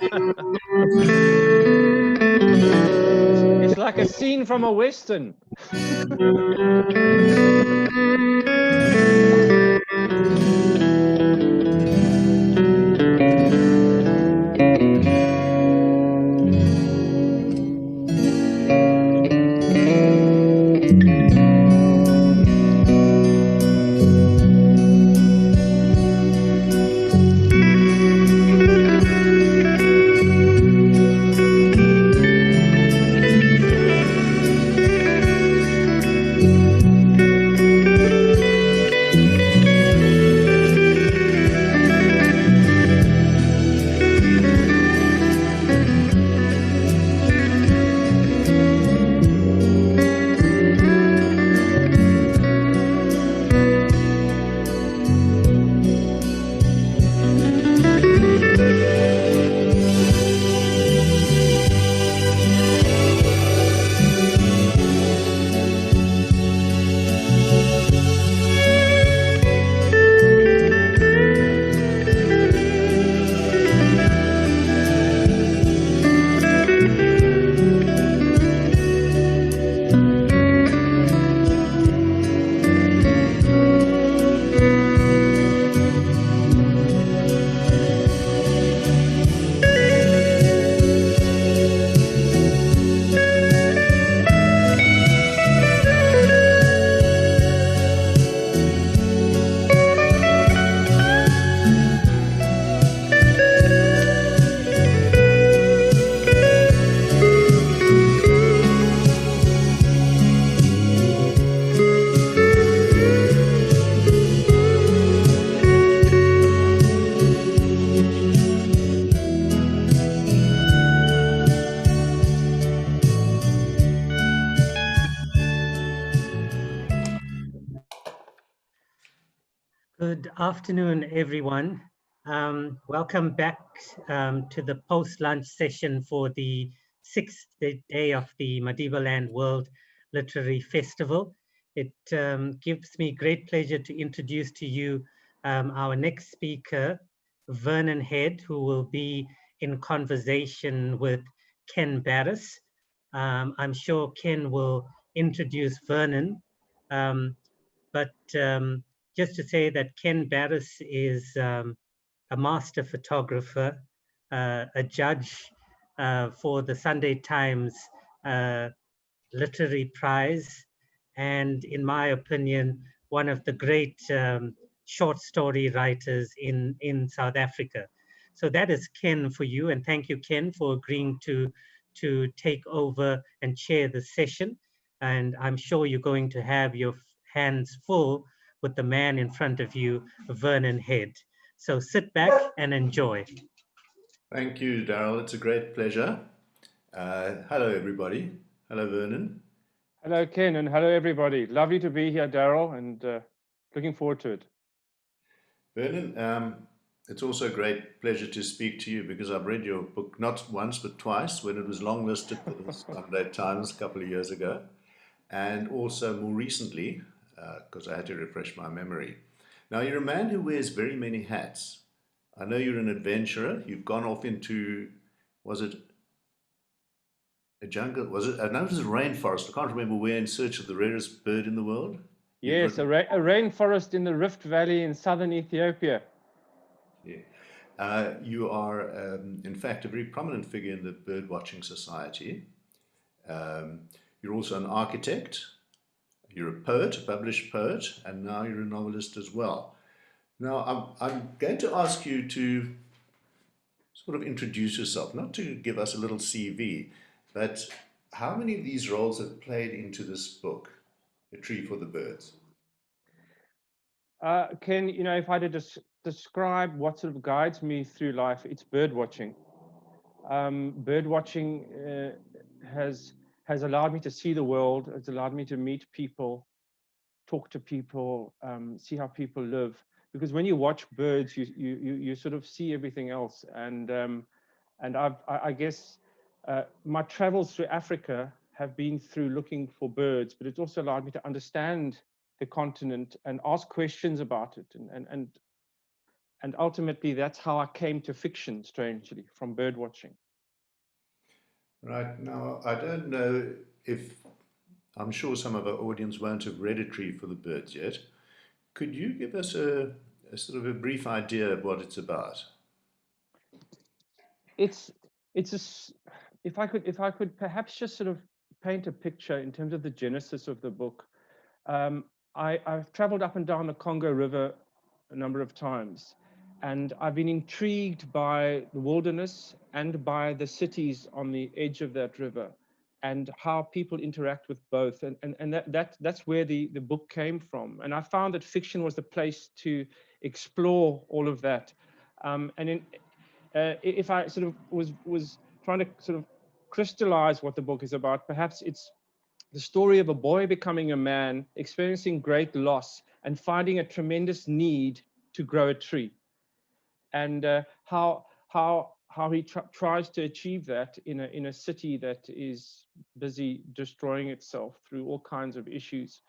It's like a scene from a Western. Good afternoon, everyone. Welcome back to the post-lunch session for the 6th day of the Madibaland World Literary Festival. It gives me great pleasure to introduce to you our next speaker, Vernon Head, who will be in conversation with Ken Barris. I'm sure Ken will introduce Vernon, but just to say that Ken Barris is a master photographer, a judge for the Sunday Times Literary Prize, and in my opinion, one of the great short story writers in South Africa. So that is Ken for you, and thank you, Ken, for agreeing to take over and chair the session. And I'm sure you're going to have your hands full with the man in front of you, Vernon Head. So sit back and enjoy. Thank you, Daryl. It's a great pleasure. Hello, everybody. Hello, Vernon. Hello, Ken, and hello, everybody. Lovely to be here, Daryl, and looking forward to it. Vernon, it's also a great pleasure to speak to you because I've read your book not once but twice when it was longlisted for the Sunday Times a couple of years ago, and also more recently because I had to refresh my memory. Now, you're a man who wears very many hats. I know you're an adventurer. You've gone off into, was it a jungle? Was it? I know it was a rainforest. I can't remember where, in search of the rarest bird in the world. Yes, a rainforest in the Rift Valley in southern Ethiopia. Yeah. You are, in fact, a very prominent figure in the bird watching society. You're also an architect. You're a poet, a published poet, and now you're a novelist as well. Now, I'm going to ask you to sort of introduce yourself, not to give us a little CV, but how many of these roles have played into this book, A Tree for the Birds? Ken, you know, if I had to describe what sort of guides me through life, it's bird watching. Bird watching has allowed me to see the world. It's allowed me to meet people, talk to people, see how people live. Because when you watch birds, you sort of see everything else. And I guess my travels through Africa have been through looking for birds, but it's also allowed me to understand the continent and ask questions about it And ultimately, that's how I came to fiction, strangely, from bird watching. Right. Now, I don't know if, I'm sure some of our audience won't have read A Tree for the Birds yet. Could you give us a sort of a brief idea of what it's about? It's if I could perhaps just sort of paint a picture in terms of the genesis of the book. I've traveled up and down the Congo River a number of times, and I've been intrigued by the wilderness and by the cities on the edge of that river, and how people interact with both. And that's where the book came from. And I found that fiction was the place to explore all of that. If I sort of was trying to sort of crystallize what the book is about, perhaps it's the story of a boy becoming a man, experiencing great loss, and finding a tremendous need to grow a tree, and how he tries to achieve that in a city that is busy destroying itself through all kinds of issues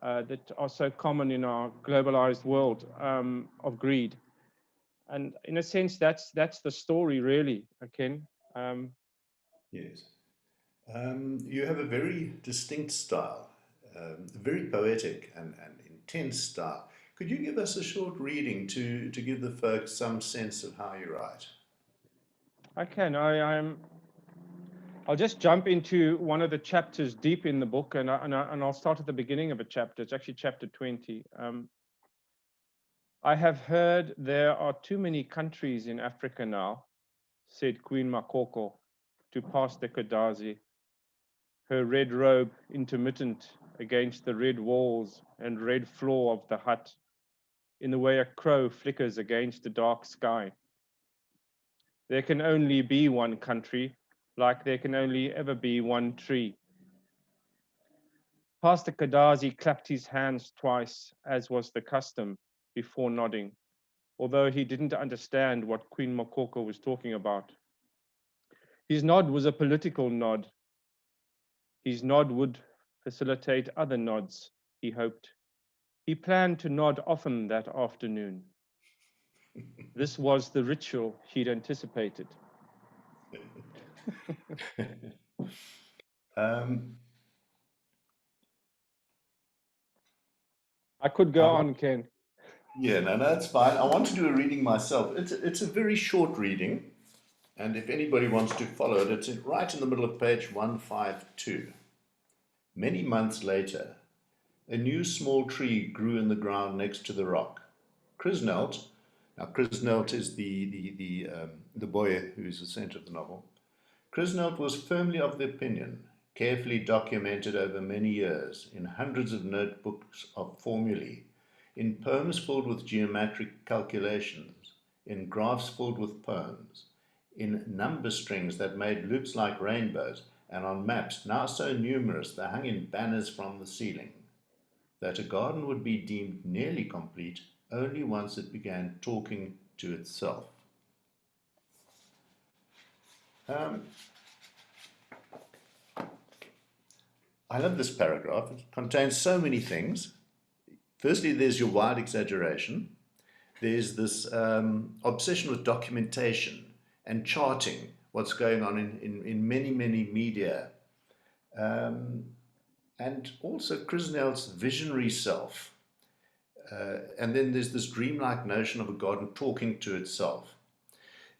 that are so common in our globalized world of greed. And in a sense, that's the story, really, Ken. Yes. You have a very distinct style, very poetic and intense style. Could you give us a short reading to give the folks some sense of how you write? I can. I'll just jump into one of the chapters deep in the book, and I'll start at the beginning of a chapter. It's actually chapter 20. I have heard there are too many countries in Africa now, said Queen Makoko to Pastor Kadazi, her red robe intermittent against the red walls and red floor of the hut, in the way a crow flickers against the dark sky. There can only be one country, like there can only ever be one tree. Pastor Kadazi clapped his hands twice, as was the custom, before nodding, although he didn't understand what Queen Makoko was talking about. His nod was a political nod. His nod would facilitate other nods, he hoped. He planned to nod often that afternoon. This was the ritual he'd anticipated. I could go on, Ken. Yeah, no, that's fine. I want to do a reading myself. It's a very short reading, and if anybody wants to follow it, it's right in the middle of page 152. Many months later, a new small tree grew in the ground next to the rock. Crisnelt, now Crisnelt is the boy who's the center of the novel. Crisnelt was firmly of the opinion, carefully documented over many years in hundreds of notebooks of formulae, in poems filled with geometric calculations, in graphs filled with poems, in number strings that made loops like rainbows, and on maps now so numerous they hung in banners from the ceiling, that a garden would be deemed nearly complete only once it began talking to itself. I love this paragraph. It contains so many things. Firstly, there's your wild exaggeration. There's this obsession with documentation and charting what's going on in many, many media. And also Crisnelt's visionary self. And then there's this dreamlike notion of a garden talking to itself.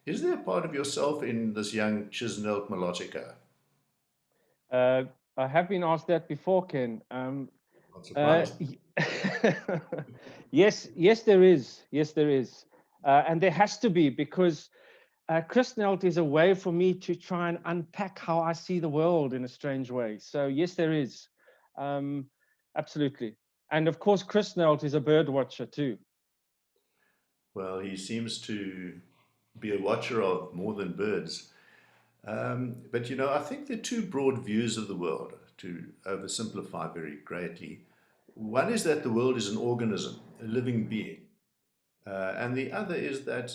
Is there a part of yourself in this young Chisnelt melodica? I have been asked that before, Ken. Not surprised. Yes, there is. Yes, there is. And there has to be, because Crisnelt is a way for me to try and unpack how I see the world in a strange way. So yes, there is. Absolutely. And of course, Crisnelt is a bird watcher too. Well, he seems to be a watcher of more than birds. But, you know, I think there are two broad views of the world, to oversimplify very greatly. One is that the world is an organism, a living being. And the other is that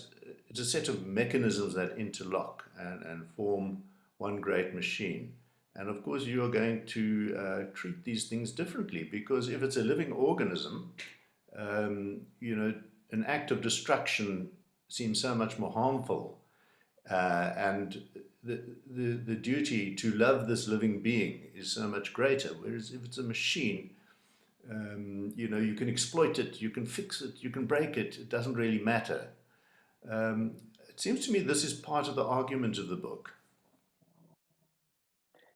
it's a set of mechanisms that interlock and form one great machine. And of course, you are going to treat these things differently, because if it's a living organism, you know, an act of destruction seem so much more harmful. And the duty to love this living being is so much greater. Whereas if it's a machine, you know, you can exploit it, you can fix it, you can break it. It doesn't really matter. It seems to me this is part of the argument of the book.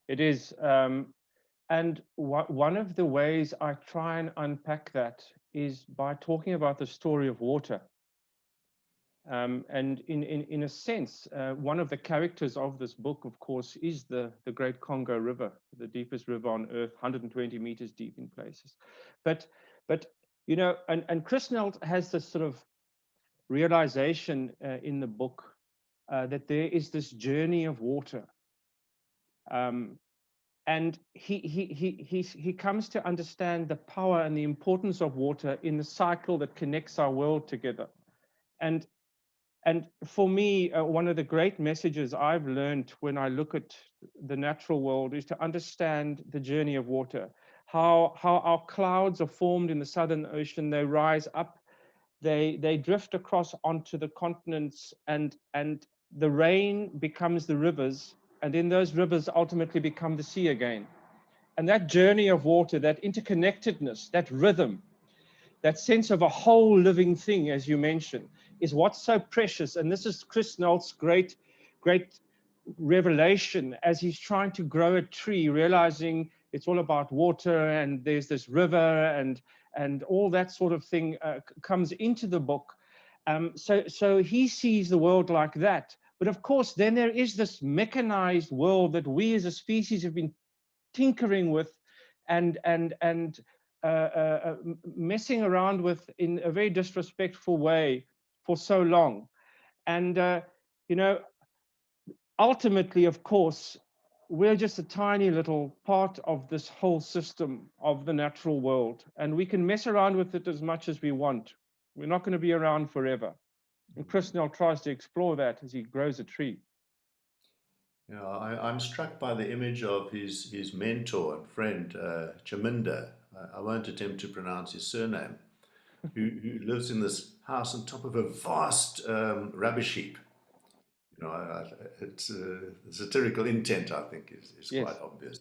It is. And one of the ways I try and unpack that is by talking about the story of water. And in a sense, one of the characters of this book, of course, is the Great Congo River, the deepest river on Earth, 120 meters deep in places. But you know, and Chris Nelt has this sort of realization in the book that there is this journey of water. And he comes to understand the power and the importance of water in the cycle that connects our world together. And for me, one of the great messages I've learned when I look at the natural world is to understand the journey of water, how our clouds are formed in the Southern Ocean. They rise up, they drift across onto the continents, and the rain becomes the rivers, and then those rivers ultimately become the sea again. And that journey of water, that interconnectedness, that rhythm, that sense of a whole living thing, as you mentioned, is what's so precious. And this is Chris Nelt's great revelation as he's trying to grow a tree, realizing it's all about water, and there's this river, and all that sort of thing comes into the book. So he sees the world like that. But of course, then there is this mechanized world that we as a species have been tinkering with and messing around with in a very disrespectful way for so long. And, you know, ultimately, of course, we're just a tiny little part of this whole system of the natural world. And we can mess around with it as much as we want. We're not going to be around forever. And Chris Nelt tries to explore that as he grows a tree. Yeah, I'm struck by the image of his mentor and friend, Chaminda. I won't attempt to pronounce his surname, who lives in this house on top of a vast rubbish heap. You know, it's the satirical intent, I think, is Yes. quite obvious.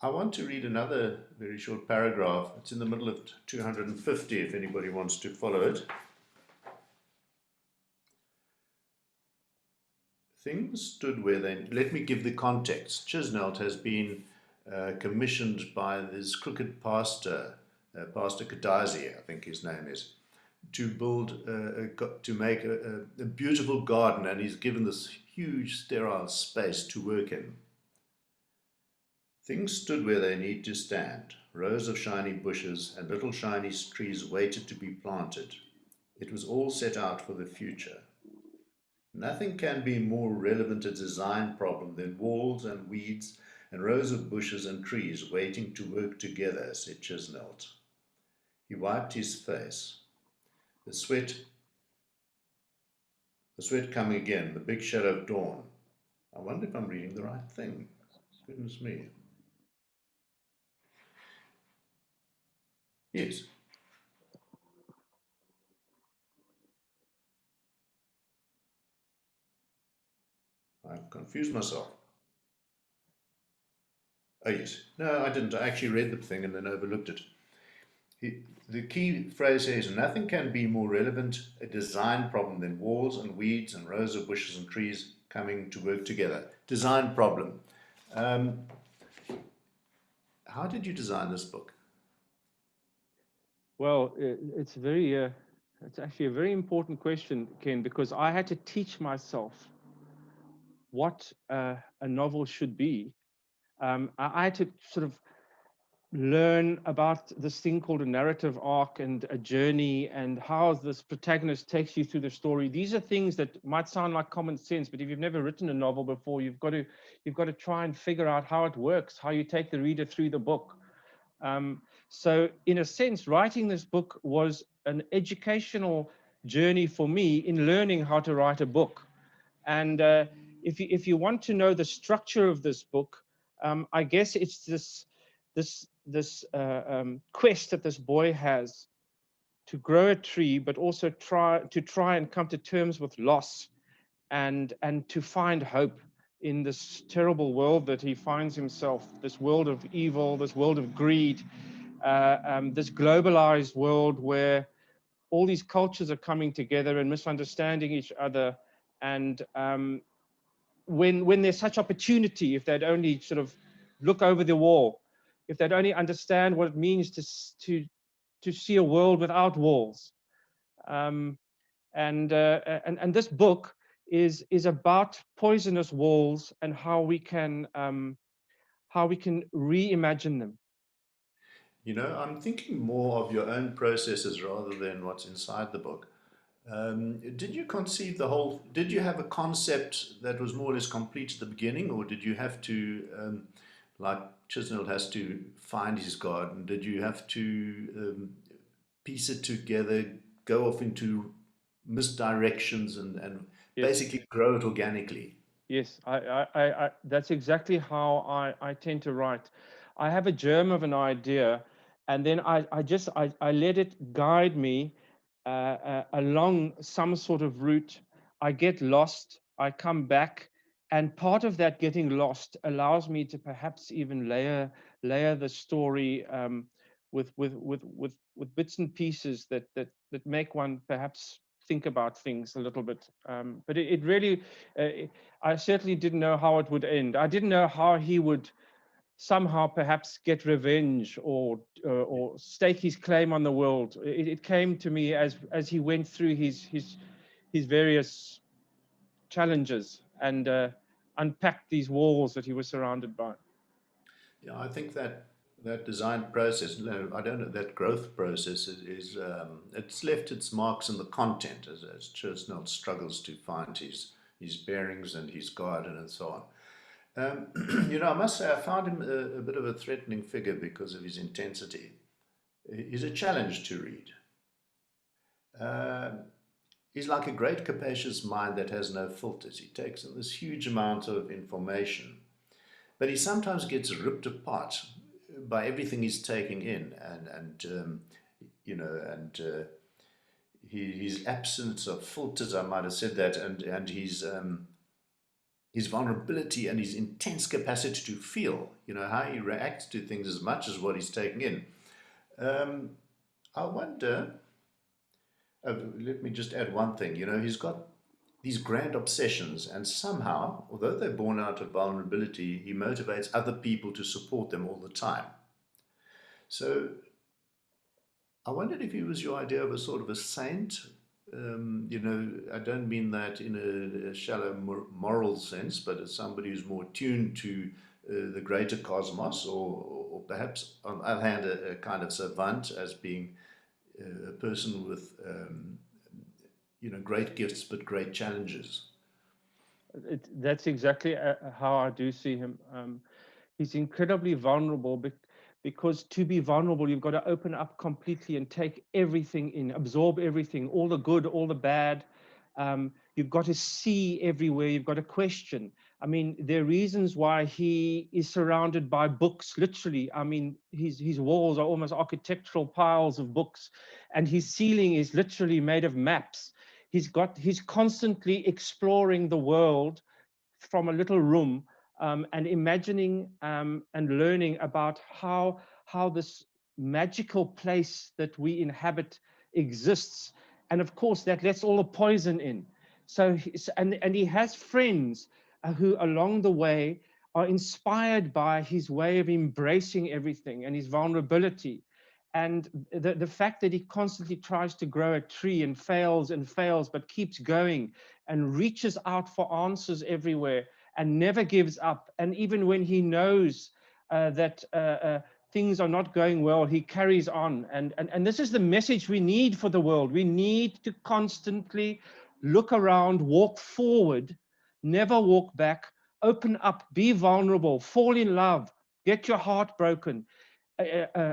I want to read another very short paragraph. It's in the middle of 250, if anybody wants to follow it. Things stood where they... Let me give the context. Chisnelt has been commissioned by this crooked pastor, Pastor Kadazi, I think his name is, to build, to make a beautiful garden, and he's given this huge sterile space to work in. Things stood where they need to stand. Rows of shiny bushes and little shiny trees waited to be planted. It was all set out for the future. Nothing can be more relevant a design problem than walls and weeds and rows of bushes and trees waiting to work together, said Chisnelt. He wiped his face. The sweat coming again, the big shadow of dawn. I wonder if I'm reading the right thing. Goodness me. Yes. I've confused myself. Oh, yes. No, I didn't. I actually read the thing and then overlooked it. The key phrase here is, nothing can be more relevant a design problem than walls and weeds and rows of bushes and trees coming to work together. Design problem. How did you design this book? Well, it's actually a very important question, Ken, because I had to teach myself what a novel should be. I had to sort of learn about this thing called a narrative arc and a journey, and how this protagonist takes you through the story. These are things that might sound like common sense, but if you've never written a novel before, you've got to try and figure out how it works, how you take the reader through the book. So in a sense, writing this book was an educational journey for me in learning how to write a book. And if you want to know the structure of this book, I guess it's this quest that this boy has grow a tree, but also try and come to terms with loss, and to find hope in this terrible world that he finds himself, this world of evil, this world of greed, this globalized world where all these cultures are coming together and misunderstanding each other. And when there's such opportunity, if they'd only sort of look over the wall, if they'd only understand what it means to see a world without walls. And this book is about poisonous walls and how we can reimagine them. You know, I'm thinking more of your own processes rather than what's inside the book. Did you conceive the whole, did you have a concept that was more or less complete at the beginning, or did you have to, like Chisnell has to find his garden, did you have to piece it together, go off into misdirections and Yes. basically grow it organically? Yes, that's exactly how I tend to write. I have a germ of an idea, and then I let it guide me along some sort of route. I get lost, I come back, and part of that getting lost allows me to perhaps even layer the story with bits and pieces that make one perhaps think about things a little bit. But it really, I certainly didn't know how it would end. I didn't know how he would somehow perhaps get revenge or stake his claim on the world. It came to me as he went through his various challenges and unpacked these walls that he was surrounded by. Yeah, I think that design process, no, I don't know, that growth process is it's left its marks in the content as Churchnell struggles to find his bearings and his garden and so on. You know, I must say I found him a bit of a threatening figure because of his intensity. He's a challenge to read. He's like a great capacious mind that has no filters. He takes in this huge amount of information, but he sometimes gets ripped apart by everything he's taking in, and you know, and his absence of filters, I might have said that, and his vulnerability and his intense capacity to feel, you know, how he reacts to things as much as what he's taking in. I wonder, let me just add one thing, you know, he's got these grand obsessions, and somehow, although they're born out of vulnerability, he motivates other people to support them all the time. So I wondered if he was your idea of a sort of a saint. You know, I don't mean that in a shallow moral sense, but as somebody who's more tuned to the greater cosmos, or perhaps on the other hand, a kind of savant, as being a person with, you know, great gifts but great challenges. That's exactly how I do see him. He's incredibly vulnerable because to be vulnerable, you've got to open up completely and take everything in, absorb everything, all the good, all the bad. You've got to see everywhere. You've got to question. I mean, there are reasons why he is surrounded by books, literally. I mean, his walls are almost architectural piles of books, and his ceiling is literally made of maps. He's constantly exploring the world from a little room, and imagining and learning about how this magical place that we inhabit exists. And of course, that lets all the poison in. So, and he has friends who along the way are inspired by his way of embracing everything and his vulnerability. And the fact that he constantly tries to grow a tree and fails, but keeps going and reaches out for answers everywhere and never gives up. And even when he knows that things are not going well, he carries on. And this is the message we need for the world. We need to constantly look around, walk forward, never walk back, open up, be vulnerable, fall in love, get your heart broken,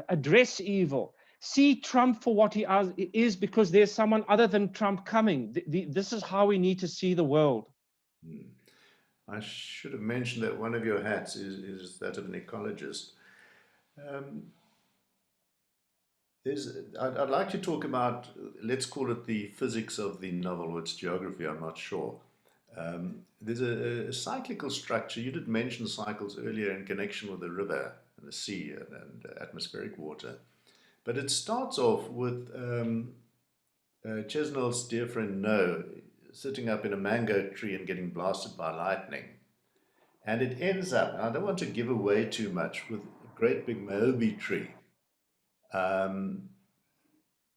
address evil. See Trump for what he is, because there's someone other than Trump coming. This is how we need to see the world. I should have mentioned that one of your hats is that of an ecologist. I'd like to talk about, let's call it the physics of the novel, or its geography, I'm not sure. There's a cyclical structure. You did mention cycles earlier in connection with the river and the sea and atmospheric water. But it starts off with Chesnell's dear friend No sitting up in a mango tree and getting blasted by lightning. And it ends up, and I don't want to give away too much, with a great big Mohobe tree.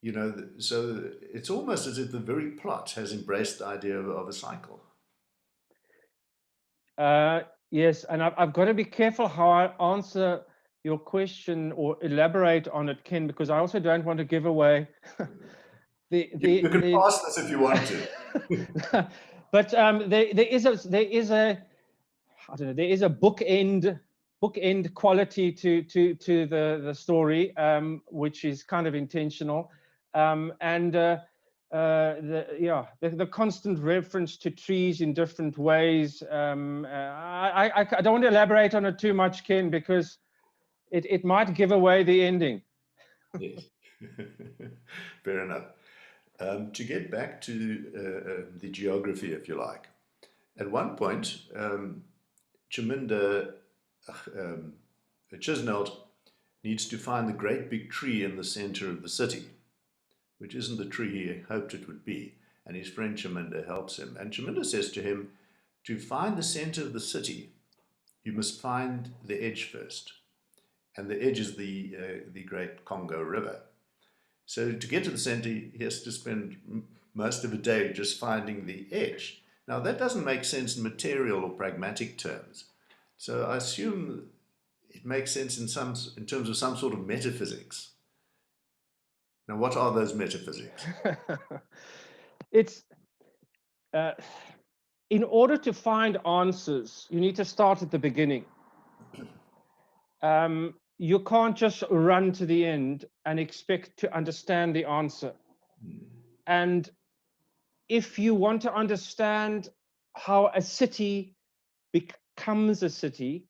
You know, so it's almost as if the very plot has embraced the idea of a cycle. Yes, and I've got to be careful how I answer your question or elaborate on it, Ken, because I also don't want to give away you can pass this if you want to. But there is a I don't know, there is a bookend quality to the story, which is kind of intentional, and the constant reference to trees in different ways. I don't want to elaborate on it too much, Ken, because it might give away the ending. Yes, fair enough. To get back to the geography, if you like, at one point, Chaminda Chisnell needs to find the great big tree in the center of the city, which isn't the tree he hoped it would be. And his friend Chaminda helps him. And Chaminda says to him, to find the center of the city, you must find the edge first. And the edge is the great Congo River. So to get to the center, he has to spend most of a day just finding the edge. Now, that doesn't make sense in material or pragmatic terms. So I assume it makes sense in terms of some sort of metaphysics. Now, what are those metaphysics? It's in order to find answers, you need to start at the beginning. You can't just run to the end and expect to understand the answer. And if you want to understand how a city becomes a city,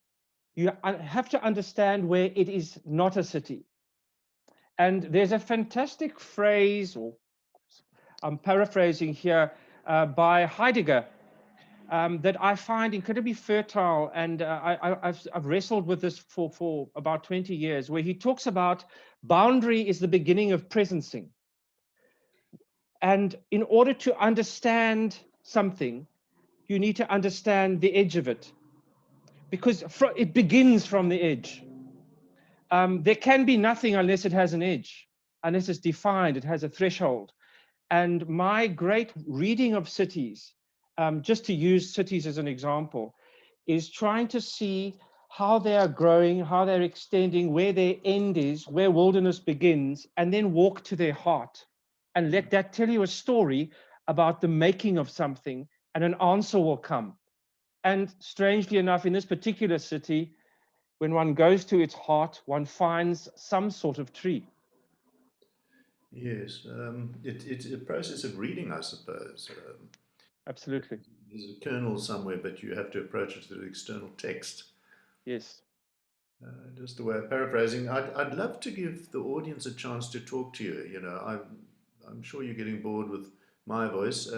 you have to understand where it is not a city. And there's a fantastic phrase, or I'm paraphrasing here, by Heidegger, that I find incredibly fertile, and I've wrestled with this for about 20 years, where he talks about boundary is the beginning of presencing. And in order to understand something, you need to understand the edge of it, because it begins from the edge. There can be nothing unless it has an edge, unless it's defined, it has a threshold. And my great reading of cities, just to use cities as an example, is trying to see how they are growing, how they're extending, where their end is, where wilderness begins, and then walk to their heart and let that tell you a story about the making of something, and an answer will come. And strangely enough, in this particular city, when one goes to its heart, one finds some sort of tree. Yes, it's a process of reading, I suppose. Absolutely. There's a kernel somewhere, but you have to approach it through external text. Yes. Just a way of paraphrasing. I'd love to give the audience a chance to talk to you. You know, I'm sure you're getting bored with my voice.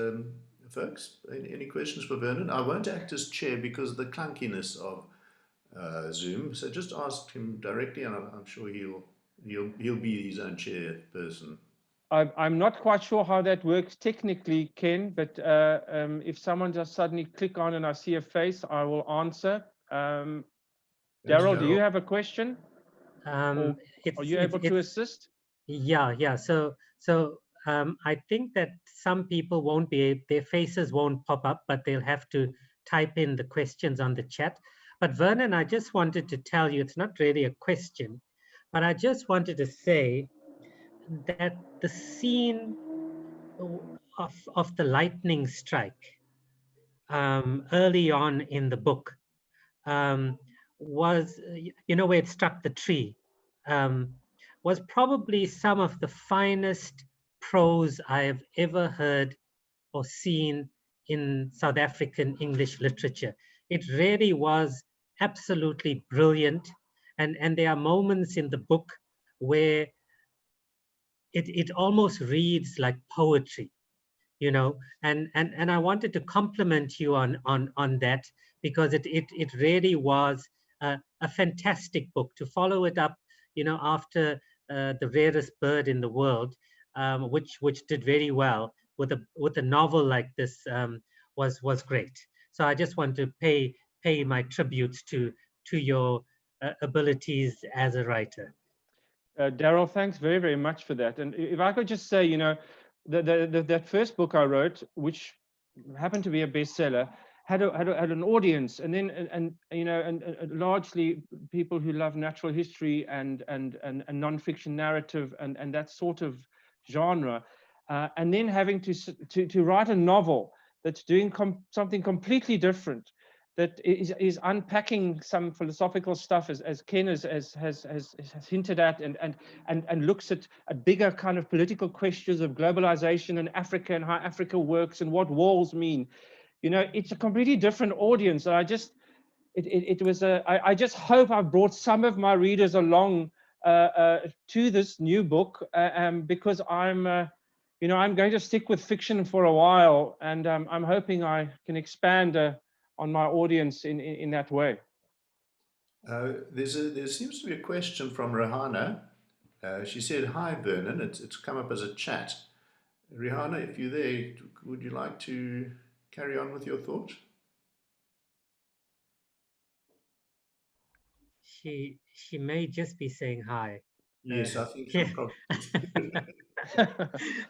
Folks, any questions for Vernon? I won't act as chair because of the clunkiness of Zoom. So just ask him directly, and I'm sure he'll be his own chairperson. I'm not quite sure how that works technically, Ken, but if someone just suddenly click on and I see a face, I will answer. Daryl, do you have a question? Are you able to assist? Yeah. So I think that some people won't be, their faces won't pop up, but they'll have to type in the questions on the chat. But Vernon, I just wanted to tell you, it's not really a question, but I just wanted to say that the scene of the lightning strike early on in the book was, you know, where it struck the tree, was probably some of the finest prose I have ever heard or seen in South African English literature. It really was absolutely brilliant. And there are moments in the book where it almost reads like poetry, you know, and I wanted to compliment you on that, because it really was a fantastic book. To follow it up, you know, after The Rarest Bird in the World, which did very well, with a novel like this, was great. So I just want to pay my tributes to your abilities as a writer. Daryl, thanks very, very much for that. And if I could just say, you know, that first book I wrote, which happened to be a bestseller, had an audience, and then and you know, and largely people who love natural history and non-fiction narrative and that sort of genre, and then having to write a novel that's doing something completely different, that is unpacking some philosophical stuff, as Ken has hinted at, and looks at bigger kind of political questions of globalization and Africa and how Africa works and what walls mean. You know, it's a completely different audience. And I just hope I've brought some of my readers along to this new book, because I'm going to stick with fiction for a while, and I'm hoping I can expand on my audience in that way. There seems to be a question from Rihanna. She said, "Hi, Vernon." It's come up as a chat. Rihanna, if you're there, would you like to carry on with your thought? She may just be saying hi. Yes, I think she'll probably.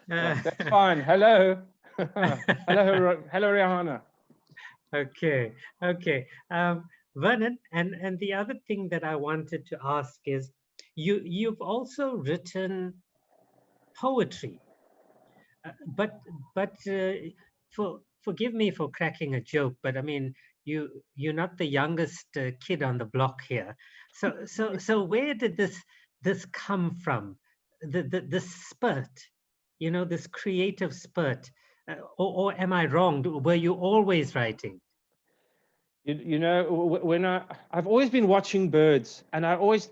That's fine. Hello. Hello, Rihanna. Okay. Vernon, and the other thing that I wanted to ask is, you've also written poetry, but forgive me for cracking a joke, but I mean, you're not the youngest kid on the block here. So where did this come from? The spurt, you know, this creative spurt, or am I wrong? Were you always writing? You know, when I've always been watching birds, and I always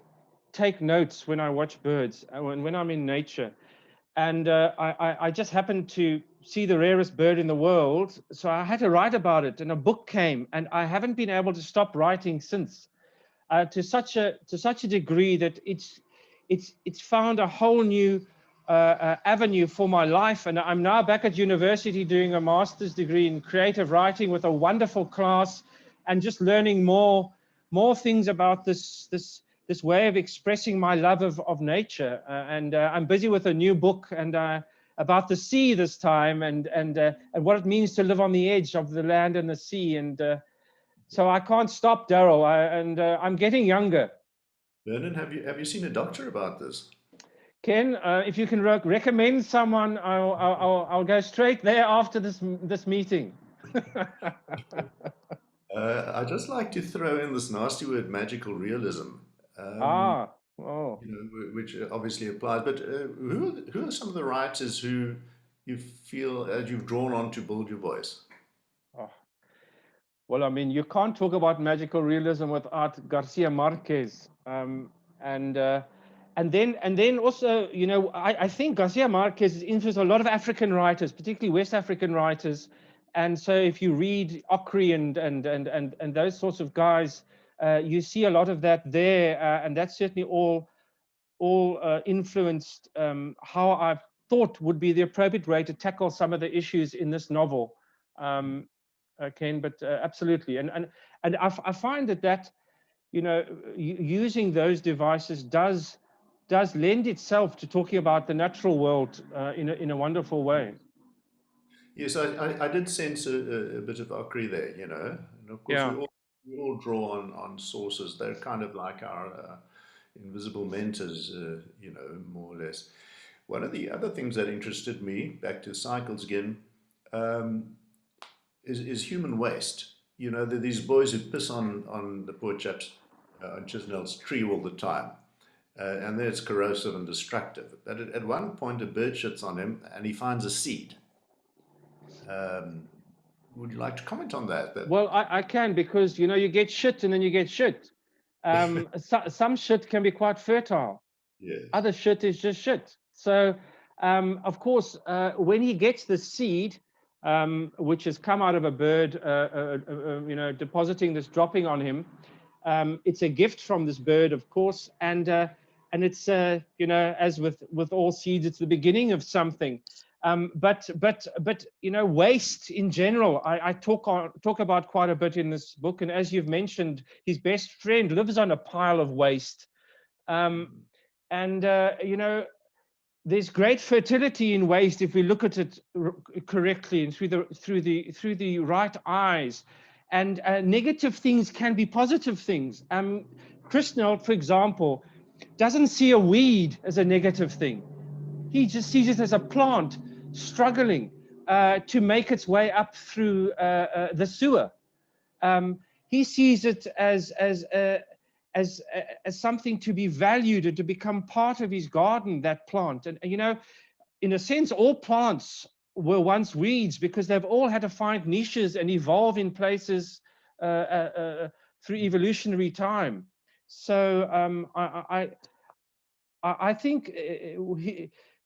take notes when I watch birds, when I'm in nature. And I just happened to see the rarest bird in the world, so I had to write about it, and a book came, and I haven't been able to stop writing since, to such a degree that it's found a whole new avenue for my life. And I'm now back at university doing a master's degree in creative writing with a wonderful class, and just learning more things about this way of expressing my love of nature. And I'm busy with a new book, and about the sea this time, and what it means to live on the edge of the land and the sea. And so I can't stop, Daryl, and I'm getting younger. Vernon, have you seen a doctor about this? Ken, if you can recommend someone, I'll go straight there after this meeting. I just like to throw in this nasty word, magical realism. Oh. You know, which obviously applies. But who are some of the writers who you feel you've drawn on to build your voice? Oh. Well, I mean, you can't talk about magical realism without Garcia Marquez, and then also, you know, I think Garcia Marquez has influenced a lot of African writers, particularly West African writers. And so, if you read Okri and those sorts of guys, you see a lot of that there, and that's certainly all influenced how I thought would be the appropriate way to tackle some of the issues in this novel. Ken, but absolutely, and I find that you know, using those devices does lend itself to talking about the natural world in a wonderful way. Yes, I did sense a bit of Okri there, you know, and of course we all draw on sources. They're kind of like our invisible mentors, you know, more or less. One of the other things that interested me, back to cycles again, is human waste. You know, these boys who piss on the poor chaps on Chisnell's tree all the time. And then it's corrosive and destructive. But at one point, a bird shits on him and he finds a seed. Would you like to comment on that? Well, I can, because, you know, you get shit and then you get shit. Some shit can be quite fertile. Yes. Other shit is just shit. So Of course, when he gets the seed, which has come out of a bird, you know, depositing this, dropping on him, it's a gift from this bird, of course, and it's you know, as with all seeds, it's the beginning of something. But you know, waste in general, I talk about quite a bit in this book, and as you've mentioned, his best friend lives on a pile of waste, and you know, there's great fertility in waste if we look at it correctly and through the right eyes, and negative things can be positive things. Krishna, for example, doesn't see a weed as a negative thing. He just sees it as a plant struggling to make its way up through the sewer. He sees it as something to be valued and to become part of his garden, that plant. And you know, in a sense, all plants were once weeds because they've all had to find niches and evolve in places through evolutionary time. So I think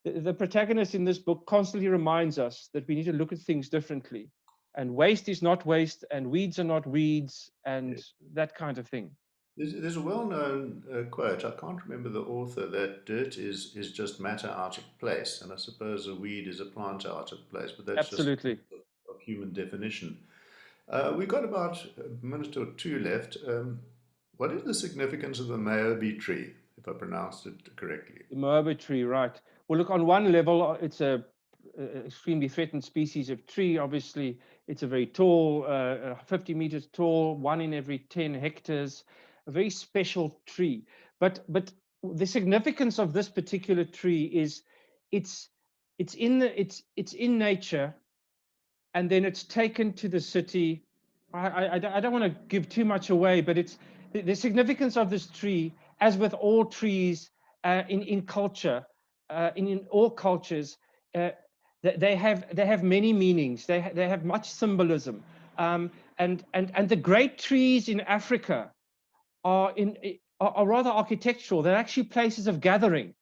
the protagonist in this book constantly reminds us that we need to look at things differently, and waste is not waste, and weeds are not weeds, and that kind of thing. There's a well-known quote, I can't remember the author, that dirt is just matter out of place, and I suppose a weed is a plant out of place, but that's Absolutely. just of human definition. We've got about a minute or two left. What is the significance of the Maobi tree, if I pronounced it correctly? The Maobi tree, right. Well, look, on one level, it's a extremely threatened species of tree. Obviously, it's a very tall, 50 meters tall, 1 in every 10 hectares, a very special tree. But the significance of this particular tree is it's in nature, and then it's taken to the city. I don't want to give too much away, but it's the significance of this tree, as with all trees in culture, in all cultures, they have many meanings. They have much symbolism, and the great trees in Africa are rather architectural. They're actually places of gathering.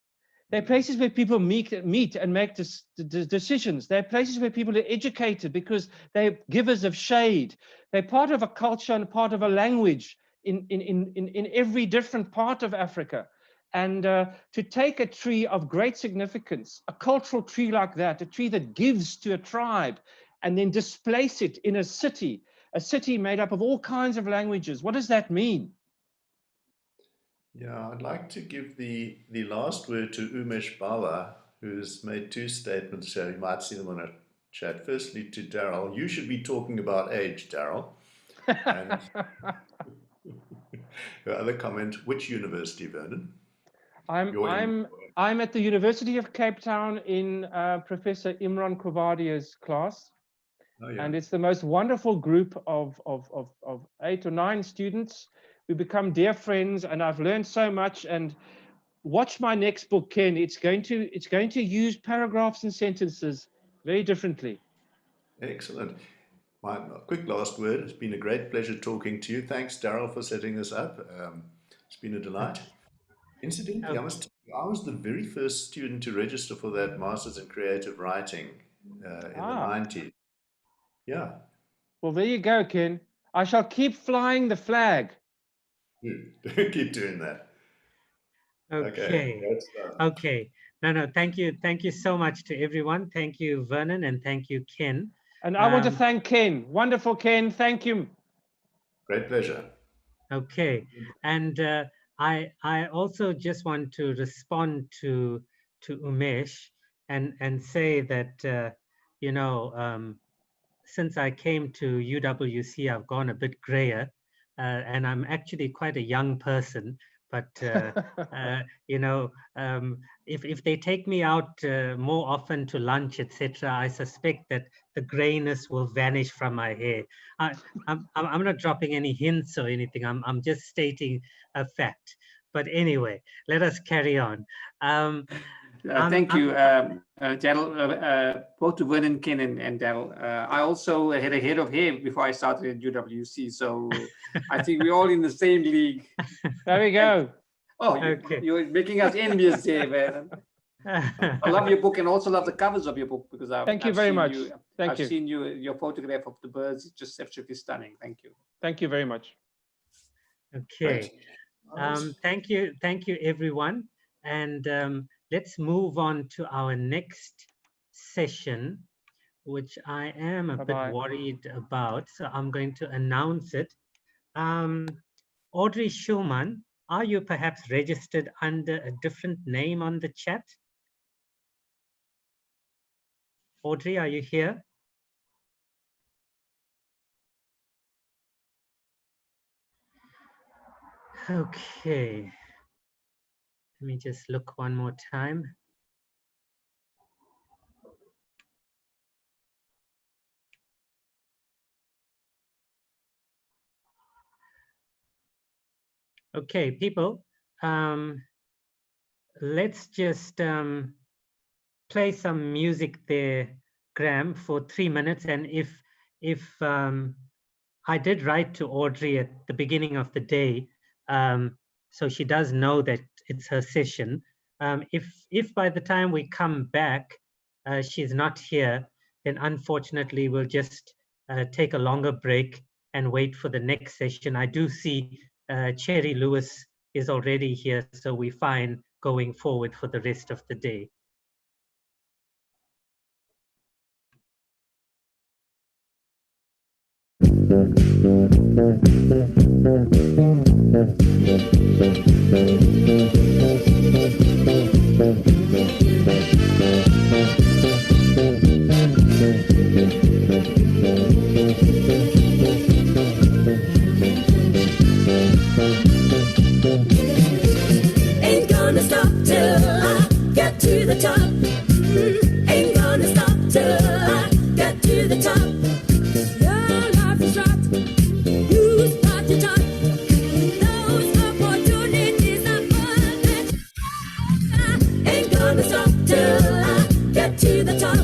They're places where people meet and make decisions. They're places where people are educated because they're givers of shade. They're part of a culture and part of a language in every different part of Africa. And to take a tree of great significance, a cultural tree like that, a tree that gives to a tribe, and then displace it in a city made up of all kinds of languages, what does that mean? Yeah, I'd like to give the last word to Umesh Bawa, who's made two statements here. You might see them on a chat. Firstly, to Daryl, you should be talking about age, Daryl. And your other comment, which university, Vernon? I'm at the University of Cape Town in Professor Imran Kovadia's class. Oh, yeah. And it's the most wonderful group of 8 or 9 students. We become dear friends, and I've learned so much. And watch my next book, Ken. It's going to use paragraphs and sentences very differently. Excellent. My quick last word. It's been a great pleasure talking to you. Thanks, Daryl, for setting this up. It's been a delight. Incidentally, I must tell you, I was the very first student to register for that Masters in Creative Writing in the 90s. Yeah. Well, there you go, Ken. I shall keep flying the flag. Keep doing that. Okay. No, thank you so much to everyone. Thank you, Vernon, and thank you, Ken. And I want to thank Ken. Wonderful, Ken. Thank you. Great pleasure. Okay, and I also just want to respond to Umesh and say that you know, since I came to UWC, I've gone a bit grayer, and I'm actually quite a young person. But you know, if they take me out more often to lunch, etc., I suspect that the grayness will vanish from my hair. I'm not dropping any hints or anything. I'm just stating a fact. But anyway, let us carry on. Thank you, Daryl, both to Vernon, Ken, and Daryl. I also had a head of hair before I started at UWC, so I think we're all in the same league. There we go. Oh, okay. You're making us envious there, Vernon. I love your book and also love the covers of your book because Thank you very much. Thank I've you. seen your photograph of the birds. It's just absolutely stunning. Thank you. Thank you very much. Okay. Thank you, everyone. And let's move on to our next session, which I am a bit worried about. So I'm going to announce it. Audrey Schumann, are you perhaps registered under a different name on the chat? Audrey, are you here? Okay. Let me just look one more time. Okay, people, let's just play some music there, Graham, for 3 minutes. And if I did write to Audrey at the beginning of the day, so she does know that it's her session. If by the time we come back, she's not here, then unfortunately we'll just take a longer break and wait for the next session. I do see Cherry Lewis is already here, so we're fine going forward for the rest of the day. Ain't gonna stop till I get to the top. Ain't gonna stop till I get to the top. Your life is short, use what you got. Those opportunities are perfect. Ain't gonna stop till I get to the top.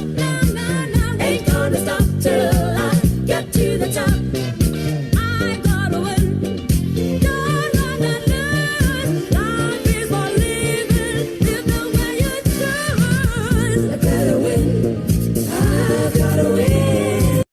Ain't gonna stop till I get to the top. I gotta win. Don't run and lose. Life is for living. Live the way you choose. I gotta win. I gotta win.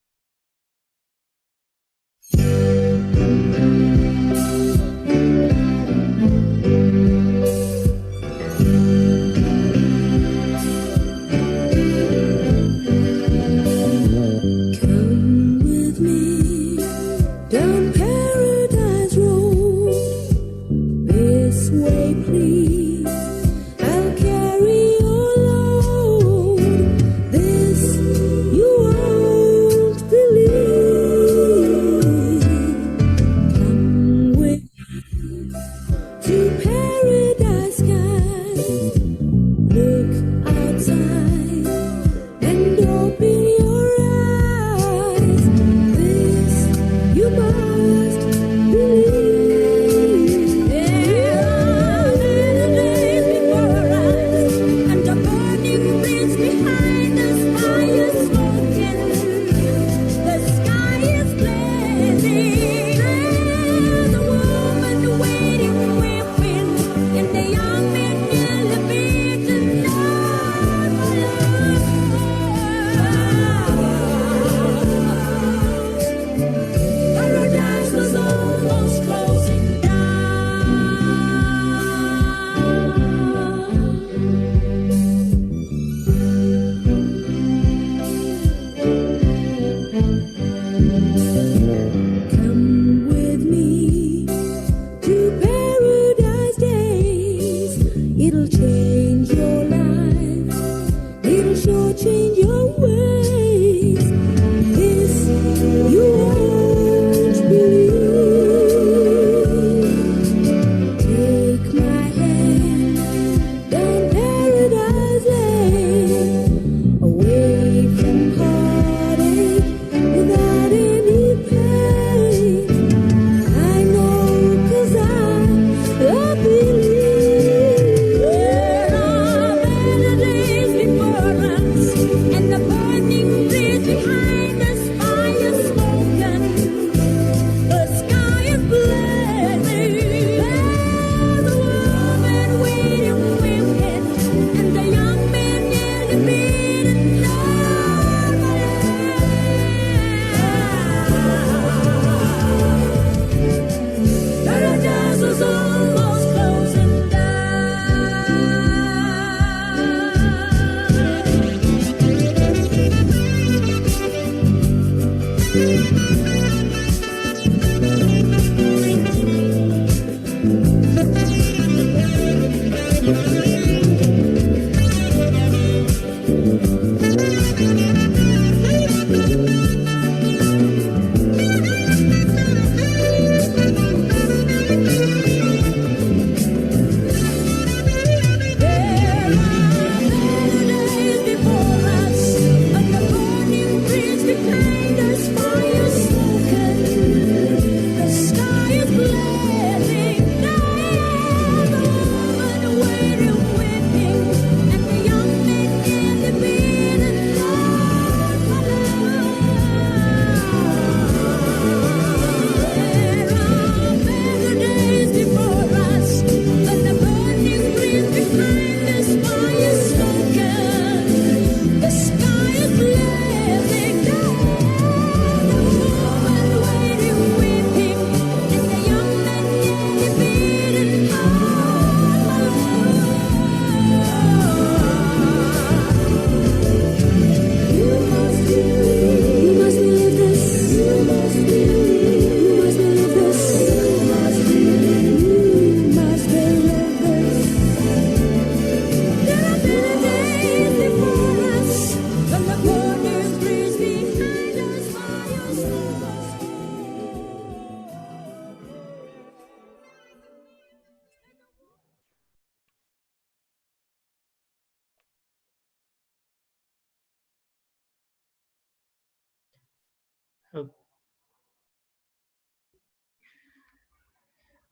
Oh.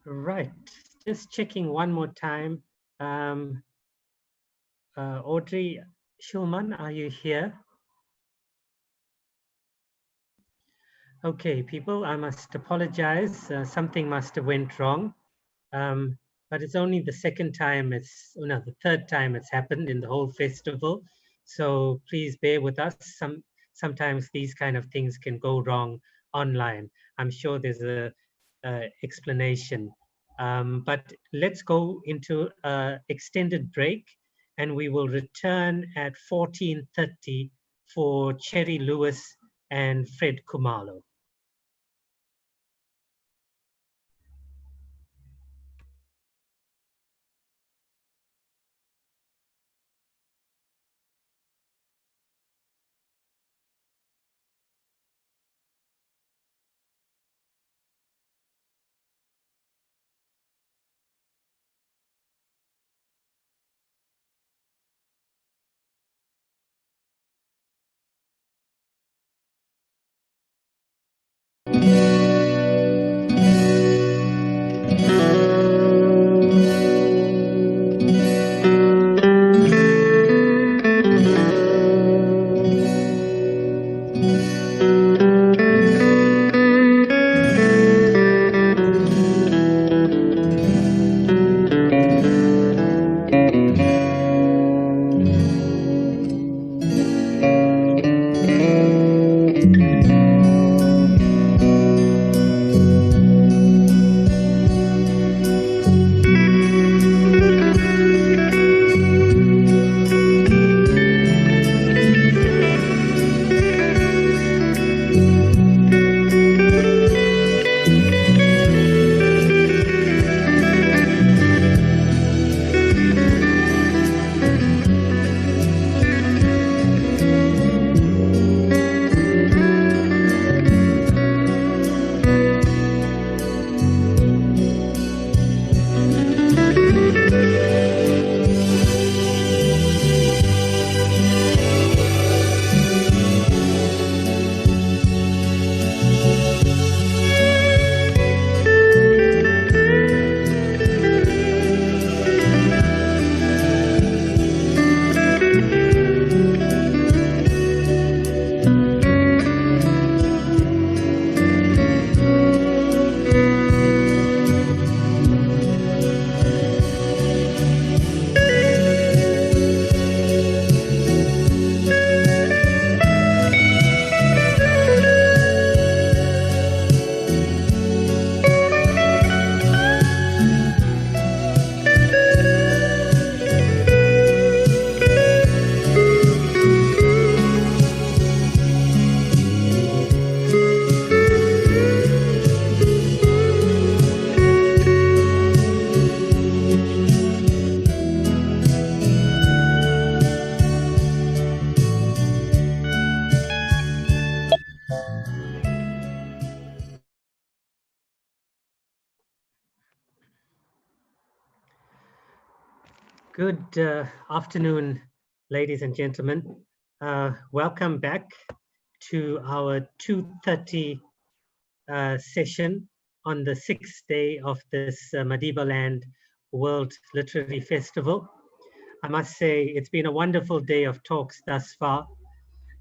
Right, just checking one more time. Audrey Schulman, are you here? Okay, people, I must apologize. Something must have went wrong. But it's only the second time the third time it's happened in the whole festival. So please bear with us. Sometimes these kind of things can go wrong online. I'm sure there's a explanation. But let's go into an extended break, and we will return at 14:30 for Cherry Lewis and Fred Kumalo. Good afternoon, ladies and gentlemen. Welcome back to our 2:30 session on the 6th day of this Madibaland World Literary Festival. I must say it's been a wonderful day of talks thus far,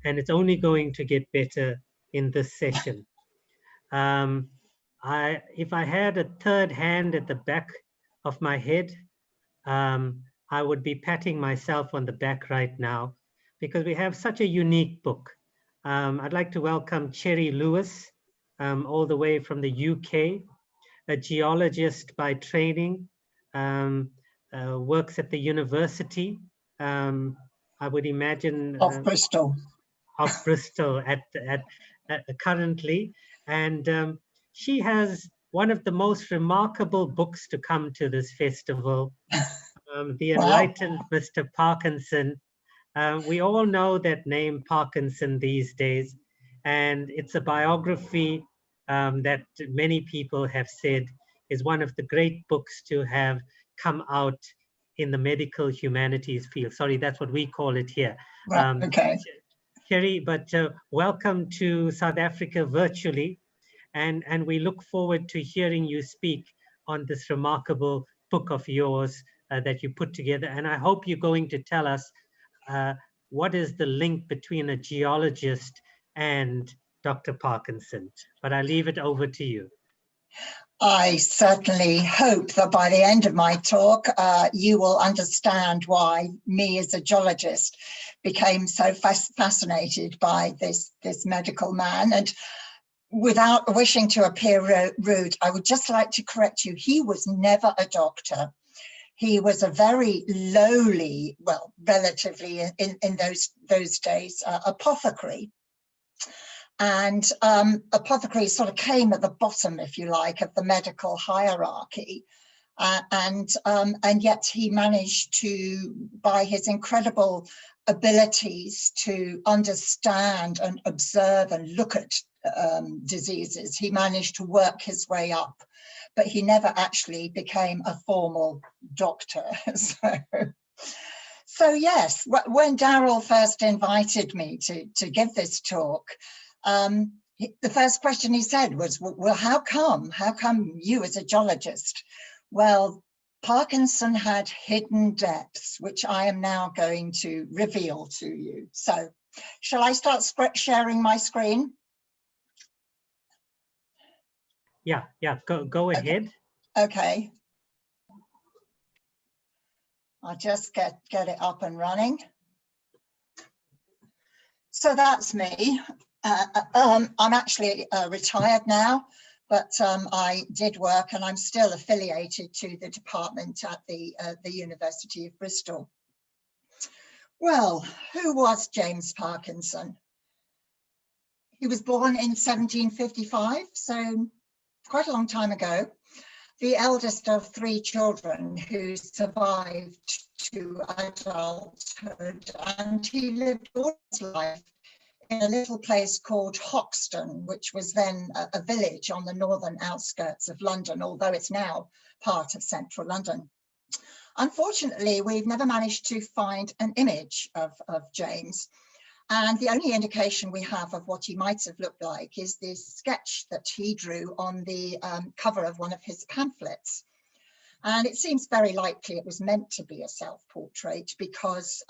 and it's only going to get better in this session. If I had a third hand at the back of my head, I would be patting myself on the back right now because we have such a unique book. I'd like to welcome Cherry Lewis, all the way from the UK, a geologist by training, works at the university. I would imagine of Bristol. Of Bristol currently, and she has one of the most remarkable books to come to this festival. The Enlightened Mr. Parkinson. We all know that name Parkinson these days, and it's a biography that many people have said is one of the great books to have come out in the medical humanities field. Sorry, that's what we call it here. Okay. Kerry, but welcome to South Africa virtually. And we look forward to hearing you speak on this remarkable book of yours that you put together. And I hope you're going to tell us what is the link between a geologist and Dr. Parkinson. But I leave it over to you. I certainly hope that by the end of my talk, you will understand why me as a geologist became so fascinated by this medical man. And without wishing to appear rude, I would just like to correct you. He was never a doctor. He was a very lowly, well, relatively in those days, apothecary. And apothecary sort of came at the bottom, if you like, of the medical hierarchy. And yet he managed to, by his incredible abilities to understand and observe and look at diseases, he managed to work his way up, but he never actually became a formal doctor. So yes, when Daryl first invited me to give this talk, the first question he said was, well, how come you as a geologist? Well, Parkinson had hidden depths, which I am now going to reveal to you. So shall I start sharing my screen? Yeah, go ahead. Okay. I'll just get it up and running. So that's me. I'm actually retired now, but I did work and I'm still affiliated to the department at the University of Bristol. Well, who was James Parkinson? He was born in 1755, so quite a long time ago. The eldest of 3 children who survived to adulthood, and he lived all his life in a little place called Hoxton, which was then a village on the northern outskirts of London, although it's now part of central London. Unfortunately, we've never managed to find an image of James. And the only indication we have of what he might have looked like is this sketch that he drew on the cover of one of his pamphlets. And it seems very likely it was meant to be a self-portrait because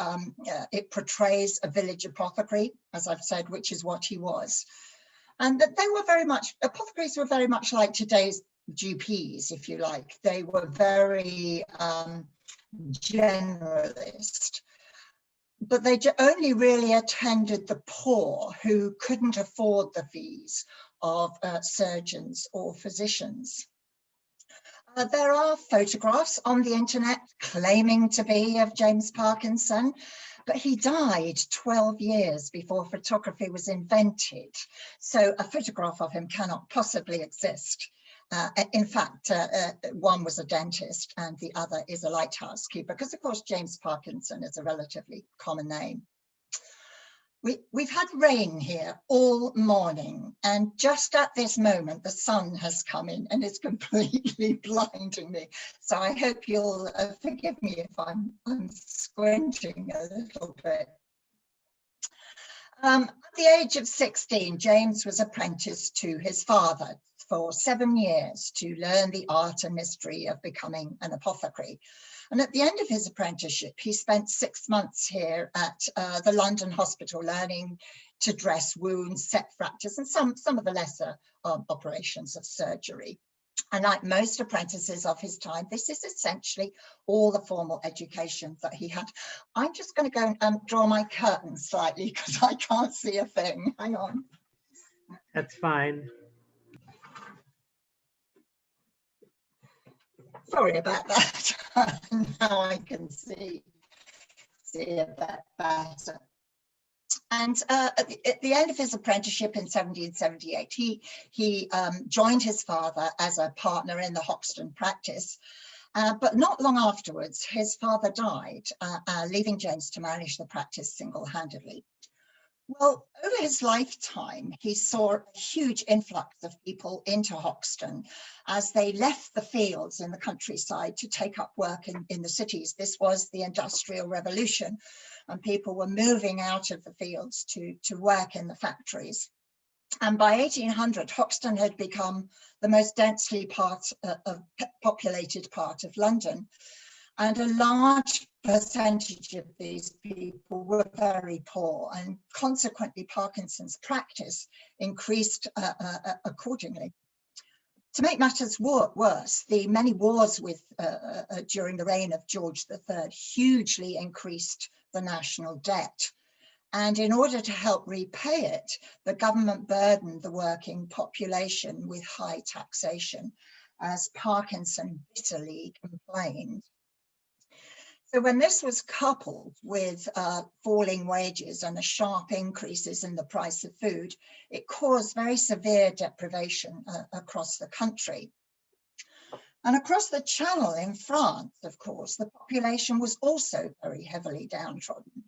it portrays a village apothecary, as I've said, which is what he was. And that they were very much, apothecaries were very much like today's GPs, if you like. They were very generalist. But they only really attended the poor who couldn't afford the fees of surgeons or physicians. There are photographs on the internet claiming to be of James Parkinson, but he died 12 years before photography was invented. So a photograph of him cannot possibly exist. In fact, one was a dentist and the other is a lighthouse keeper, because of course James Parkinson is a relatively common name. We've had rain here all morning, and just at this moment the sun has come in and is completely blinding me. So I hope you'll forgive me if I'm squinting a little bit. At the age of 16, James was apprenticed to his father for 7 years to learn the art and mystery of becoming an apothecary. And at the end of his apprenticeship, he spent 6 months here at the London Hospital learning to dress wounds, set fractures, and some of the lesser operations of surgery. And like most apprentices of his time, this is essentially all the formal education that he had. I'm just going to go and draw my curtain slightly because I can't see a thing. Hang on. That's fine. Sorry about that. Now I can see a bit better. And at the end of his apprenticeship in 1778, he joined his father as a partner in the Hoxton practice. But not long afterwards, his father died, leaving James to manage the practice single-handedly. Well, over his lifetime, he saw a huge influx of people into Hoxton as they left the fields in the countryside to take up work in the cities. This was the Industrial Revolution. and people were moving out of the fields to work in the factories. And by 1800, Hoxton had become the most densely populated part of London. And a large percentage of these people were very poor, and consequently Parkinson's practice increased accordingly. To make matters worse, the many wars during the reign of George III hugely increased the national debt. And in order to help repay it, the government burdened the working population with high taxation, as Parkinson bitterly complained. So when this was coupled with falling wages and the sharp increases in the price of food, it caused very severe deprivation across the country. And across the Channel in France, of course, the population was also very heavily downtrodden.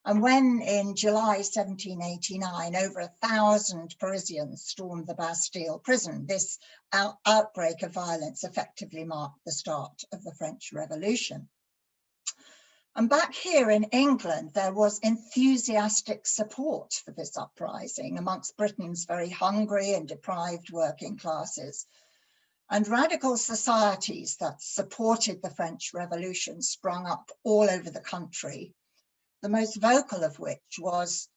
And when in July 1789, over 1,000 Parisians stormed the Bastille prison, this outbreak of violence effectively marked the start of the French Revolution. And back here in England, there was enthusiastic support for this uprising amongst Britain's very hungry and deprived working classes. And radical societies that supported the French Revolution sprung up all over the country, the most vocal of which was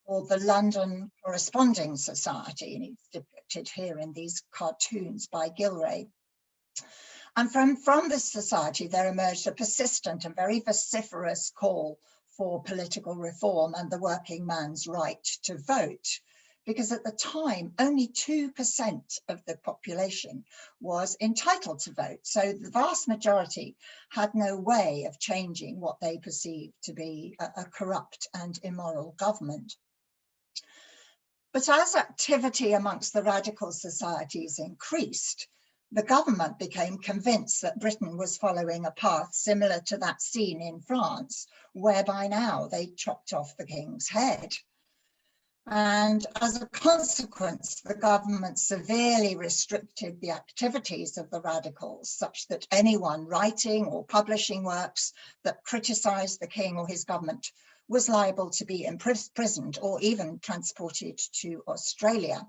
called the London Corresponding Society, and it's depicted here in these cartoons by Gilray. And from this society, there emerged a persistent and very vociferous call for political reform and the working man's right to vote, because at the time, only 2% of the population was entitled to vote. So the vast majority had no way of changing what they perceived to be a corrupt and immoral government. But as activity amongst the radical societies increased, the government became convinced that Britain was following a path similar to that seen in France, whereby now they chopped off the king's head. And as a consequence, the government severely restricted the activities of the radicals, such that anyone writing or publishing works that criticized the king or his government was liable to be imprisoned or even transported to Australia.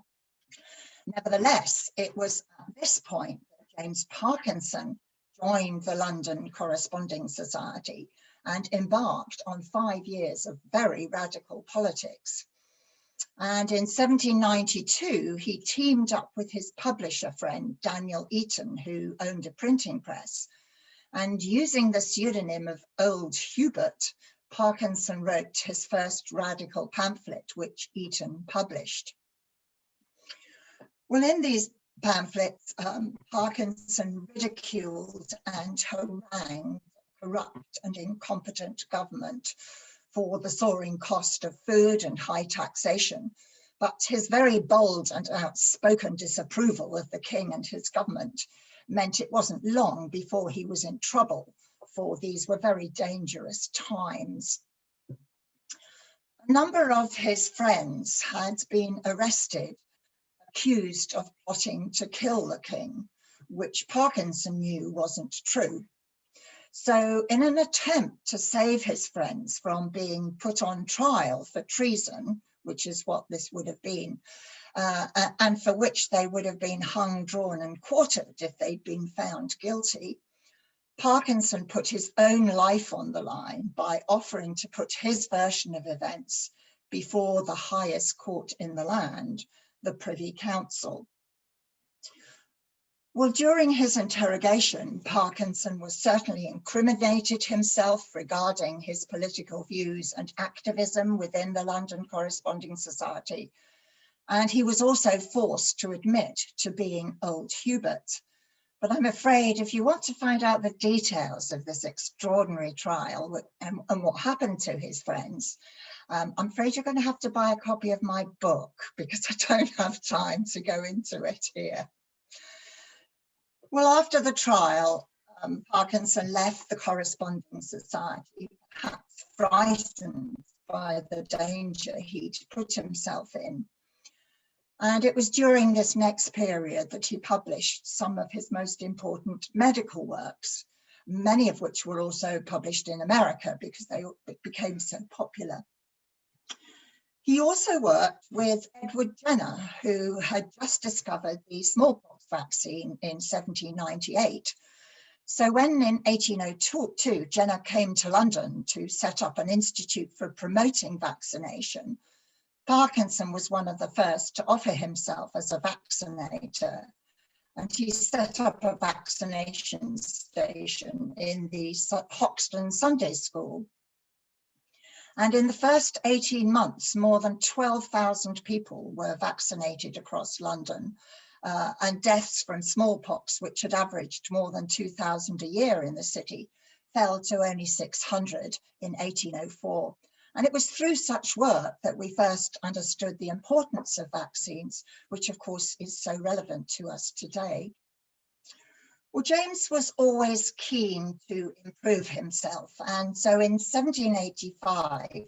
Nevertheless, it was at this point that James Parkinson joined the London Corresponding Society and embarked on 5 years of very radical politics. And in 1792, he teamed up with his publisher friend, Daniel Eaton, who owned a printing press. And using the pseudonym of Old Hubert, Parkinson wrote his first radical pamphlet, which Eaton published. Well, in these pamphlets, Parkinson ridiculed and harangued corrupt and incompetent government for the soaring cost of food and high taxation. But his very bold and outspoken disapproval of the king and his government meant it wasn't long before he was in trouble, for these were very dangerous times. A number of his friends had been arrested, accused of plotting to kill the king, which Parkinson knew wasn't true. So in an attempt to save his friends from being put on trial for treason, which is what this would have been, and for which they would have been hung, drawn and quartered if they'd been found guilty, Parkinson put his own life on the line by offering to put his version of events before the highest court in the land, the Privy Council. Well, during his interrogation, Parkinson was certainly incriminated himself regarding his political views and activism within the London Corresponding Society. And he was also forced to admit to being Old Hubert. But I'm afraid if you want to find out the details of this extraordinary trial and what happened to his friends, I'm afraid you're going to have to buy a copy of my book, because I don't have time to go into it here. Well, after the trial, Parkinson left the Corresponding Society, perhaps frightened by the danger he'd put himself in. And it was during this next period that he published some of his most important medical works, many of which were also published in America because they became so popular. He also worked with Edward Jenner, who had just discovered the smallpox vaccine in 1798. So when in 1802, Jenner came to London to set up an institute for promoting vaccination, Parkinson was one of the first to offer himself as a vaccinator. And he set up a vaccination station in the Hoxton Sunday School. And in the first 18 months, more than 12,000 people were vaccinated across London. And deaths from smallpox, which had averaged more than 2,000 a year in the city, fell to only 600 in 1804. And it was through such work that we first understood the importance of vaccines, which of course is so relevant to us today. Well, James was always keen to improve himself. And so in 1785,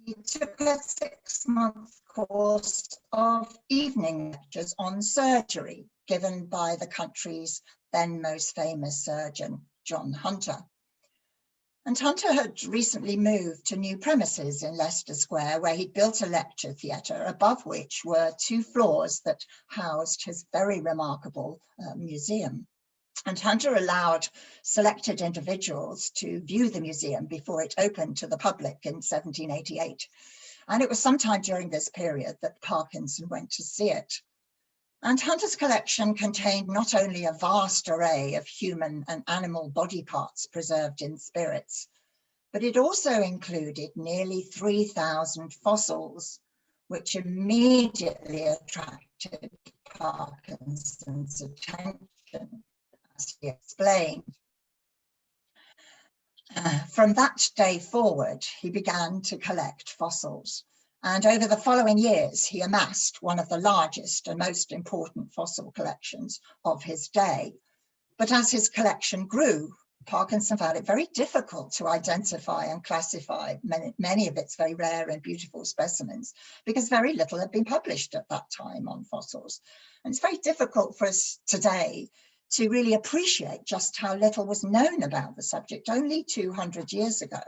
he took a 6-month course of evening lectures on surgery given by the country's then most famous surgeon, John Hunter. And Hunter had recently moved to new premises in Leicester Square, where he'd built a lecture theatre, above which were 2 floors that housed his very remarkable museum. And Hunter allowed selected individuals to view the museum before it opened to the public in 1788. And it was sometime during this period that Parkinson went to see it. And Hunter's collection contained not only a vast array of human and animal body parts preserved in spirits, but it also included nearly 3,000 fossils, which immediately attracted Parkinson's attention, as he explained. From that day forward, he began to collect fossils. And over the following years, he amassed one of the largest and most important fossil collections of his day. But as his collection grew, Parkinson found it very difficult to identify and classify many of its very rare and beautiful specimens, because very little had been published at that time on fossils. And it's very difficult for us today to really appreciate just how little was known about the subject only 200 years ago.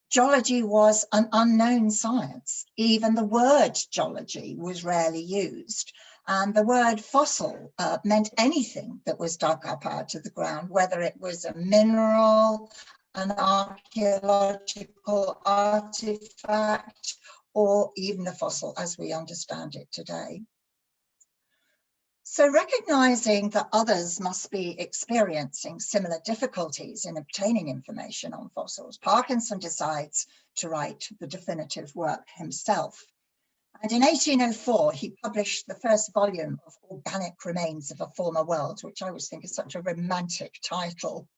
Geology was an unknown science. Even the word geology was rarely used. And the word fossil meant anything that was dug up out of the ground, whether it was a mineral, an archaeological artifact, or even a fossil as we understand it today. So recognizing that others must be experiencing similar difficulties in obtaining information on fossils, Parkinson decides to write the definitive work himself. And in 1804, he published the first volume of Organic Remains of a Former World, which I always think is such a romantic title.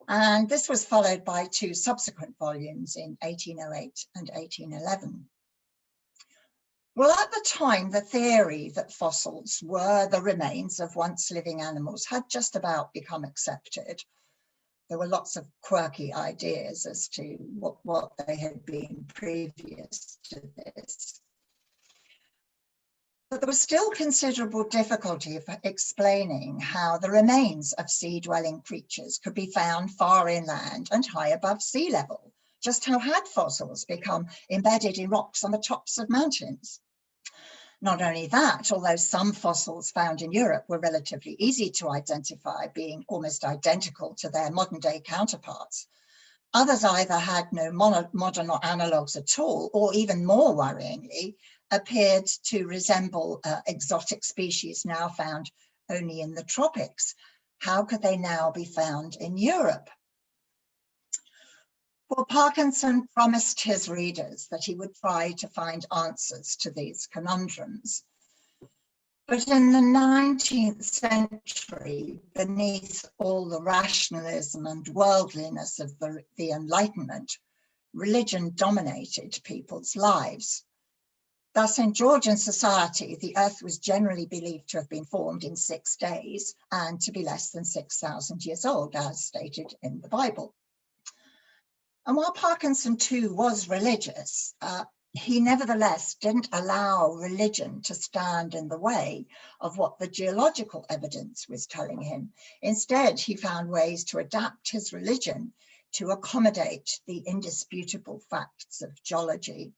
And this was followed by 2 subsequent volumes in 1808 and 1811. Well, at the time, the theory that fossils were the remains of once living animals had just about become accepted. There were lots of quirky ideas as to what they had been previous to this. But there was still considerable difficulty of explaining how the remains of sea-dwelling creatures could be found far inland and high above sea level. Just how had fossils become embedded in rocks on the tops of mountains? Not only that, although some fossils found in Europe were relatively easy to identify, being almost identical to their modern day counterparts, others either had no modern analogues at all, or even more worryingly, appeared to resemble exotic species now found only in the tropics. How could they now be found in Europe? Well, Parkinson promised his readers that he would try to find answers to these conundrums. But in the 19th century, beneath all the rationalism and worldliness of the Enlightenment, religion dominated people's lives. Thus, in Georgian society, the earth was generally believed to have been formed in 6 days and to be less than 6,000 years old, as stated in the Bible. And while Parkinson too was religious, he nevertheless didn't allow religion to stand in the way of what the geological evidence was telling him. Instead, he found ways to adapt his religion to accommodate the indisputable facts of geology.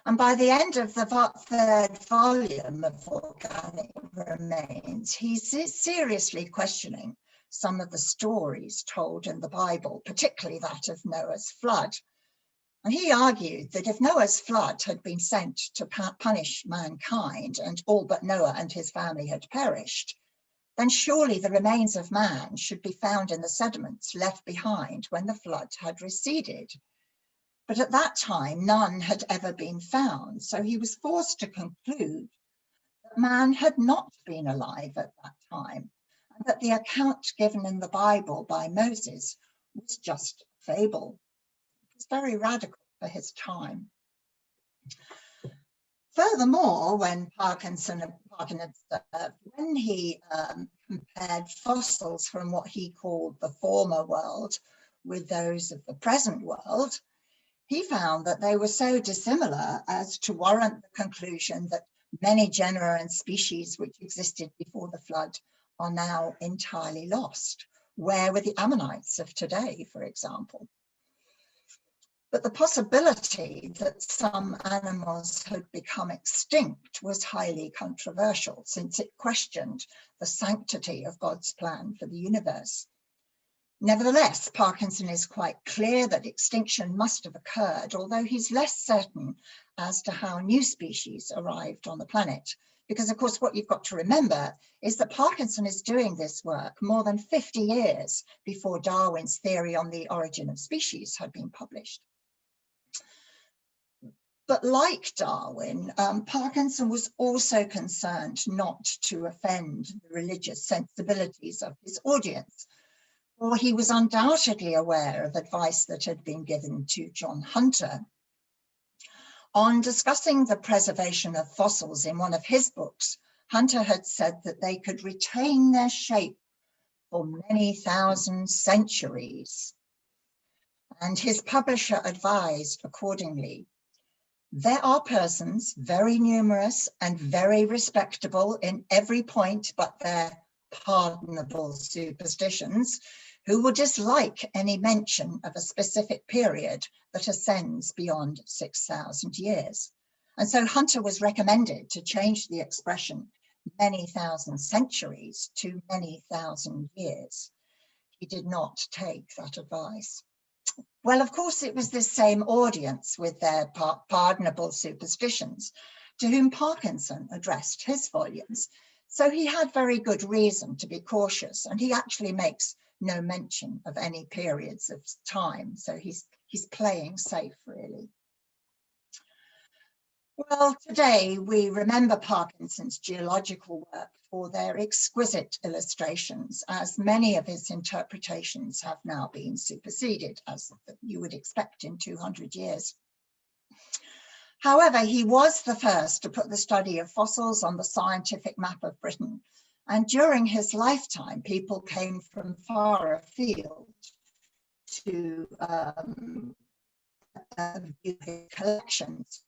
And by the end of the third volume of Organic Remains, he's seriously questioning some of the stories told in the Bible, particularly that of Noah's flood. And he argued that if Noah's flood had been sent to punish mankind and all but Noah and his family had perished, then surely the remains of man should be found in the sediments left behind when the flood had receded. But at that time, none had ever been found. So he was forced to conclude that man had not been alive at that time, and that the account given in the Bible by Moses was just a fable. It was very radical for his time. Furthermore, when Parkinson observed, when he compared fossils from what he called the former world with those of the present world, he found that they were so dissimilar as to warrant the conclusion that many genera and species which existed before the flood are now entirely lost. Where were the ammonites of today, for example? But the possibility that some animals had become extinct was highly controversial, since it questioned the sanctity of God's plan for the universe. Nevertheless, Parkinson is quite clear that extinction must have occurred, although he's less certain as to how new species arrived on the planet. Because, of course, what you've got to remember is that Parkinson is doing this work more than 50 years before Darwin's theory on the origin of species had been published. But like Darwin, Parkinson was also concerned not to offend the religious sensibilities of his audience, for he was undoubtedly aware of advice that had been given to John Hunter. On discussing the preservation of fossils in one of his books, Hunter had said that they could retain their shape for many thousand centuries. And his publisher advised accordingly. There are persons very numerous and very respectable in every point but their pardonable superstitions, who will dislike any mention of a specific period that ascends beyond 6,000 years. And so Hunter was recommended to change the expression many thousand centuries to many thousand years. He did not take that advice. Well, of course, it was this same audience with their pardonable superstitions to whom Parkinson addressed his volumes. So he had very good reason to be cautious, and he actually makes no mention of any periods of time. So he's playing safe, really. Well, today we remember Parkinson's geological work for their exquisite illustrations, as many of his interpretations have now been superseded, as you would expect in 200 years. However, he was the first to put the study of fossils on the scientific map of Britain. And during his lifetime, people came from far afield to view his collections.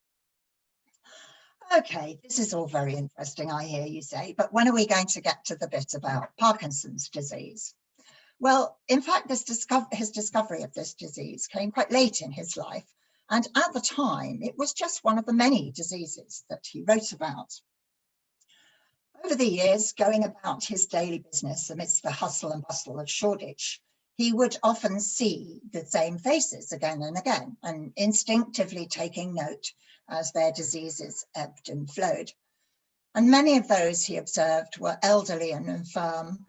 Okay, this is all very interesting, I hear you say, but when are we going to get to the bit about Parkinson's disease? Well, in fact, his discovery of this disease came quite late in his life, and at the time, it was just one of the many diseases that he wrote about. Over the years, going about his daily business amidst the hustle and bustle of Shoreditch, he would often see the same faces again and again, and instinctively taking note as their diseases ebbed and flowed. And many of those he observed were elderly and infirm,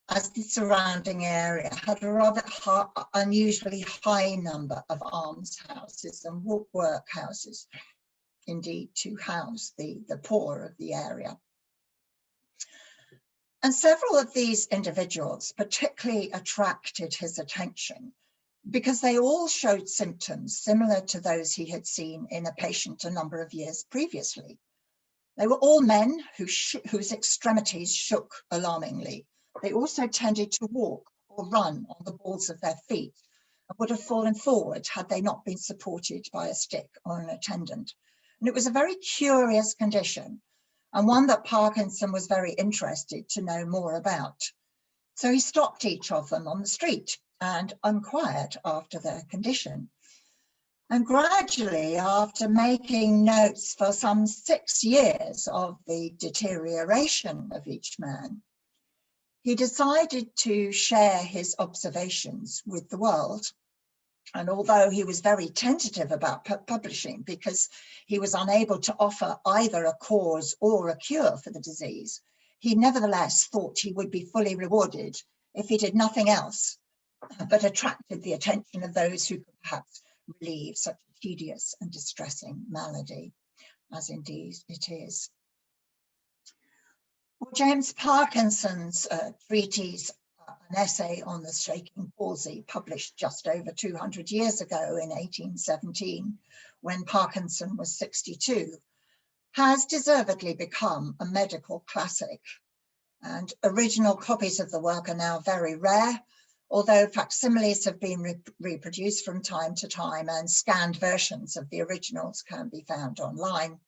as the surrounding area had a rather unusually high number of almshouses and workhouses, indeed to house the poor of the area. And several of these individuals particularly attracted his attention because they all showed symptoms similar to those he had seen in a patient a number of years previously. They were all men whose extremities shook alarmingly. They also tended to walk or run on the balls of their feet, and would have fallen forward had they not been supported by a stick or an attendant. And it was a very curious condition, and one that Parkinson was very interested to know more about. So he stopped each of them on the street and inquired after their condition. And gradually, after making notes for some 6 years of the deterioration of each man, he decided to share his observations with the world. And although he was very tentative about publishing because he was unable to offer either a cause or a cure for the disease, he nevertheless thought he would be fully rewarded if he did nothing else but attracted the attention of those who could perhaps relieve such a tedious and distressing malady, as indeed it is. Well, James Parkinson's treatise, an essay on the shaking palsy, published just over 200 years ago in 1817, when Parkinson was 62, has deservedly become a medical classic. And original copies of the work are now very rare, although facsimiles have been reproduced from time to time and scanned versions of the originals can be found online.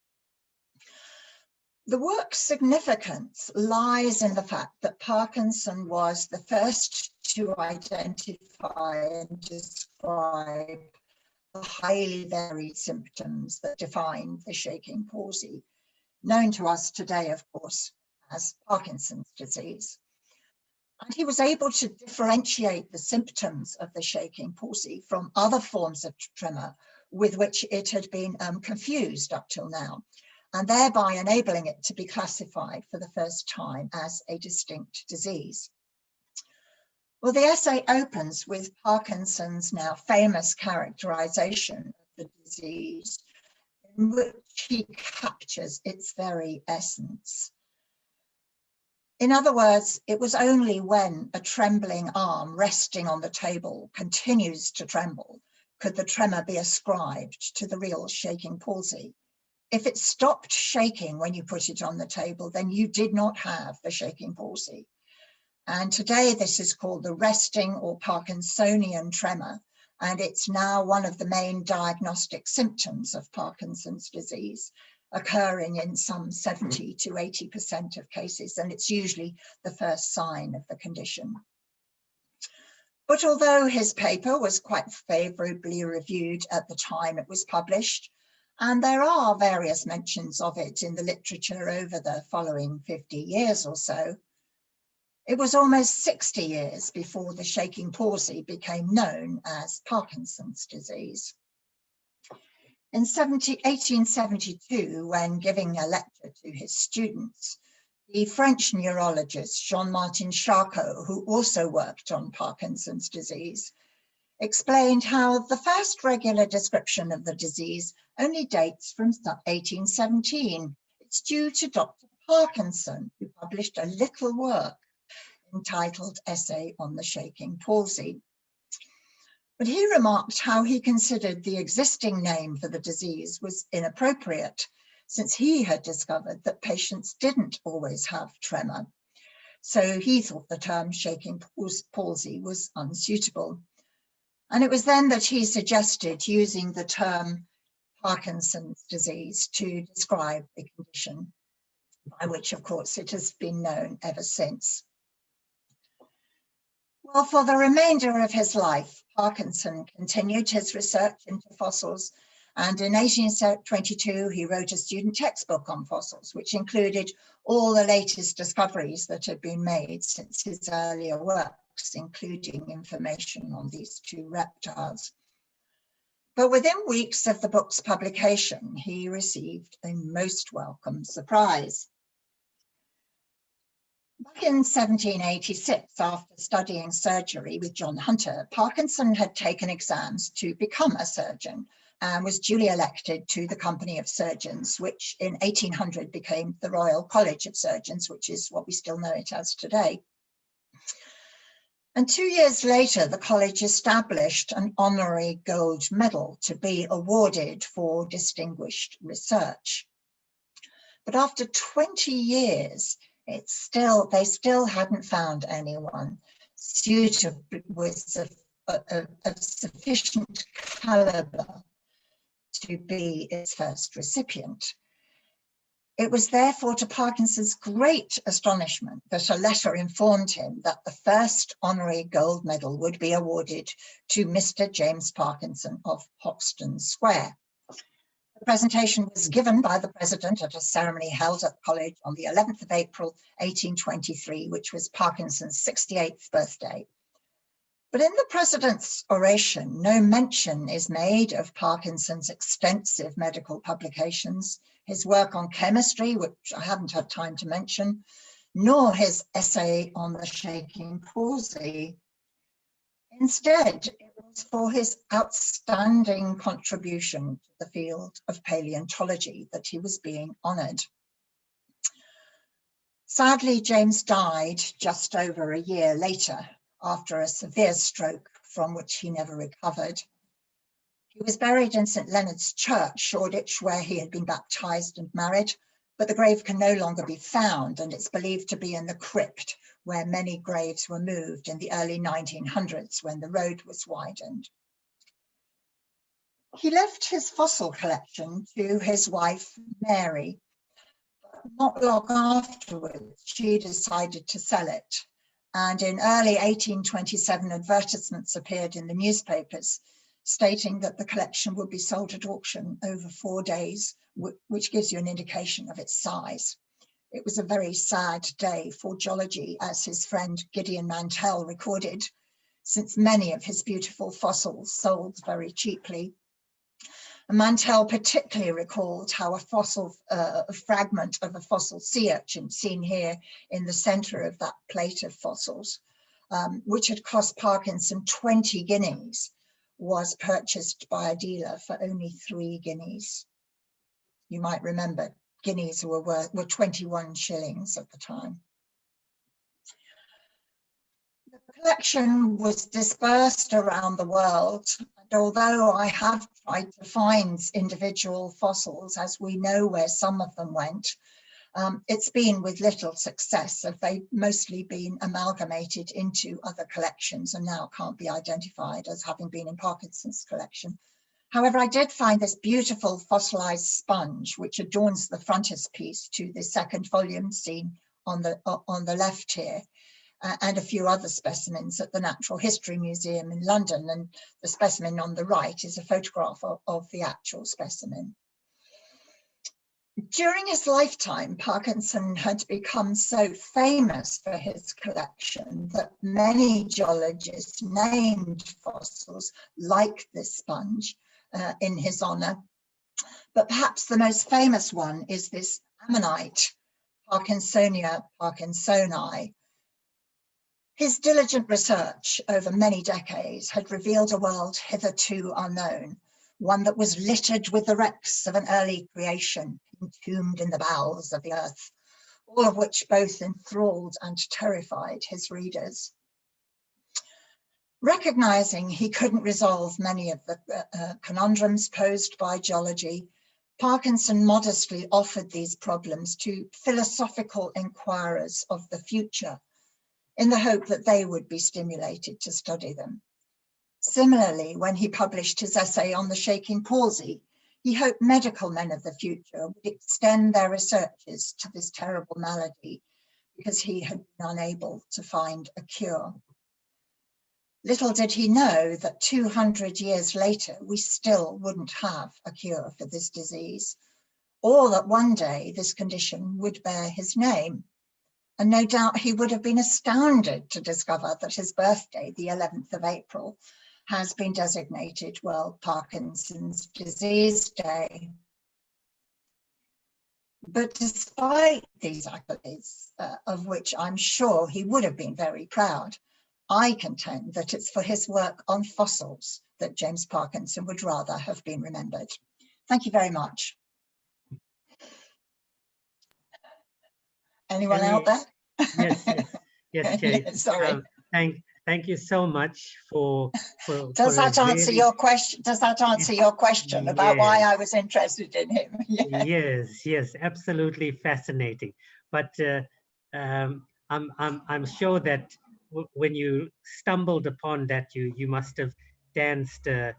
The work's significance lies in the fact that Parkinson was the first to identify and describe the highly varied symptoms that define the shaking palsy, known to us today, of course, as Parkinson's disease. And he was able to differentiate the symptoms of the shaking palsy from other forms of tremor with which it had been confused up till now, and thereby enabling it to be classified for the first time as a distinct disease. Well, the essay opens with Parkinson's now famous characterization of the disease, in which he captures its very essence. In other words, it was only when a trembling arm resting on the table continues to tremble could the tremor be ascribed to the real shaking palsy. If it stopped shaking when you put it on the table, then you did not have the shaking palsy. And today this is called the resting or Parkinsonian tremor, and it's now one of the main diagnostic symptoms of Parkinson's disease, occurring in some 70 to 80% of cases, and it's usually the first sign of the condition. But although his paper was quite favorably reviewed at the time it was published, and there are various mentions of it in the literature over the following 50 years or so, it was almost 60 years before the shaking palsy became known as Parkinson's disease. In 1872, when giving a lecture to his students, the French neurologist Jean-Martin Charcot, who also worked on Parkinson's disease, explained how the first regular description of the disease only dates from 1817. It's due to Dr. Parkinson, who published a little work entitled Essay on the Shaking Palsy. But he remarked how he considered the existing name for the disease was inappropriate, since he had discovered that patients didn't always have tremor. So he thought the term shaking palsy was unsuitable. And it was then that he suggested using the term Parkinson's disease to describe the condition, by which, of course, it has been known ever since. Well, for the remainder of his life, Parkinson continued his research into fossils, and in 1822, he wrote a student textbook on fossils, which included all the latest discoveries that had been made since his earlier works, including information on these two reptiles. But within weeks of the book's publication, he received a most welcome surprise. Back in 1786, after studying surgery with John Hunter, Parkinson had taken exams to become a surgeon and was duly elected to the Company of Surgeons, which in 1800 became the Royal College of Surgeons, which is what we still know it as today. And 2 years later, the college established an honorary gold medal to be awarded for distinguished research. But after 20 years, they still hadn't found anyone suitable with of sufficient caliber to be its first recipient. It was therefore to Parkinson's great astonishment that a letter informed him that the first honorary gold medal would be awarded to Mr. James Parkinson of Hoxton Square. The presentation was given by the president at a ceremony held at the college on the 11th of April, 1823, which was Parkinson's 68th birthday. But in the president's oration, no mention is made of Parkinson's extensive medical publications, his work on chemistry, which I haven't had time to mention, nor his essay on the shaking palsy. Instead, it was for his outstanding contribution to the field of paleontology that he was being honoured. Sadly, James died just over a year later after a severe stroke from which he never recovered. He was buried in St. Leonard's Church, Shoreditch, where he had been baptised and married, but the grave can no longer be found, and it's believed to be in the crypt where many graves were moved in the early 1900s when the road was widened. He left his fossil collection to his wife, Mary. Not long afterwards, she decided to sell it. And in early 1827, advertisements appeared in the newspapers stating that the collection would be sold at auction over 4 days, which gives you an indication of its size. It was a very sad day for geology, as his friend Gideon Mantell recorded, since many of his beautiful fossils sold very cheaply. Mantell particularly recalled how a fragment of a fossil sea urchin seen here in the centre of that plate of fossils, which had cost Parkinson 20 guineas, was purchased by a dealer for only 3 guineas. You might remember guineas were 21 shillings at the time. The collection was dispersed around the world, and although I have tried to find individual fossils, as we know where some of them went, it's been with little success, as they've mostly been amalgamated into other collections and now can't be identified as having been in Parkinson's collection. However, I did find this beautiful fossilized sponge, which adorns the frontispiece to the second volume seen on the left here, and a few other specimens at the Natural History Museum in London. And the specimen on the right is a photograph of the actual specimen. During his lifetime, Parkinson had become so famous for his collection that many geologists named fossils like this sponge in his honour. But perhaps the most famous one is this ammonite, Parkinsonia parkinsoni. His diligent research over many decades had revealed a world hitherto unknown, one that was littered with the wrecks of an early creation, entombed in the bowels of the earth, all of which both enthralled and terrified his readers. Recognizing he couldn't resolve many of the conundrums posed by geology, Parkinson modestly offered these problems to philosophical inquirers of the future, in the hope that they would be stimulated to study them. Similarly, when he published his essay on the shaking palsy, he hoped medical men of the future would extend their researches to this terrible malady, because he had been unable to find a cure. Little did he know that 200 years later, we still wouldn't have a cure for this disease, or that one day this condition would bear his name. And no doubt he would have been astounded to discover that his birthday, the 11th of April, has been designated World Parkinson's Disease Day. But despite these accolades, of which I'm sure he would have been very proud, I contend that it's for his work on fossils that James Parkinson would rather have been remembered. Thank you very much. Anyone out there? Yes, Kate. Sorry. Thank you so much for Does that answer your question? Does that answer your question about why I was interested in him? Yes, absolutely fascinating. But I'm sure that when you stumbled upon that, you must have danced a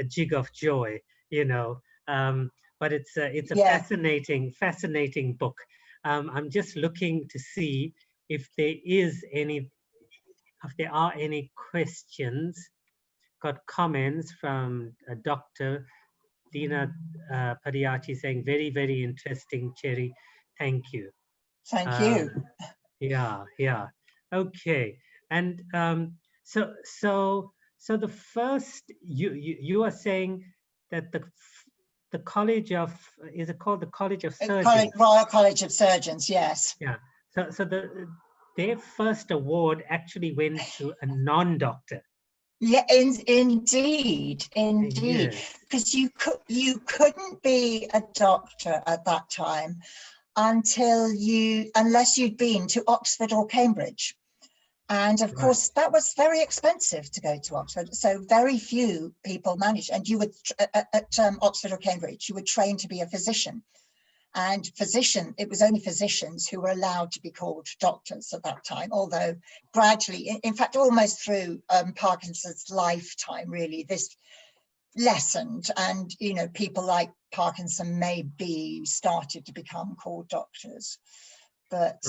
jig of joy, you know. But it's a Yeah. fascinating book. I'm just looking to see if there are any questions. Got comments from Dr. Dina Padiachi saying, very, very interesting, Cherry. Thank you. Thank you. Yeah. Okay. And so the first, you are saying that the College of, is it called the College of Surgeons? Royal College of Surgeons, yes. Yeah. So their first award actually went to a non-doctor. Yeah, indeed, Yes. because you couldn't be a doctor at that time unless you'd been to Oxford or Cambridge. And of course, that was very expensive to go to Oxford. So very few people managed. And you would, at Oxford or Cambridge, you were trained to be a physician. And it was only physicians who were allowed to be called doctors at that time, although gradually, in fact, almost through Parkinson's lifetime, really, this lessened. And, you know, people like Parkinson maybe started to become called doctors. But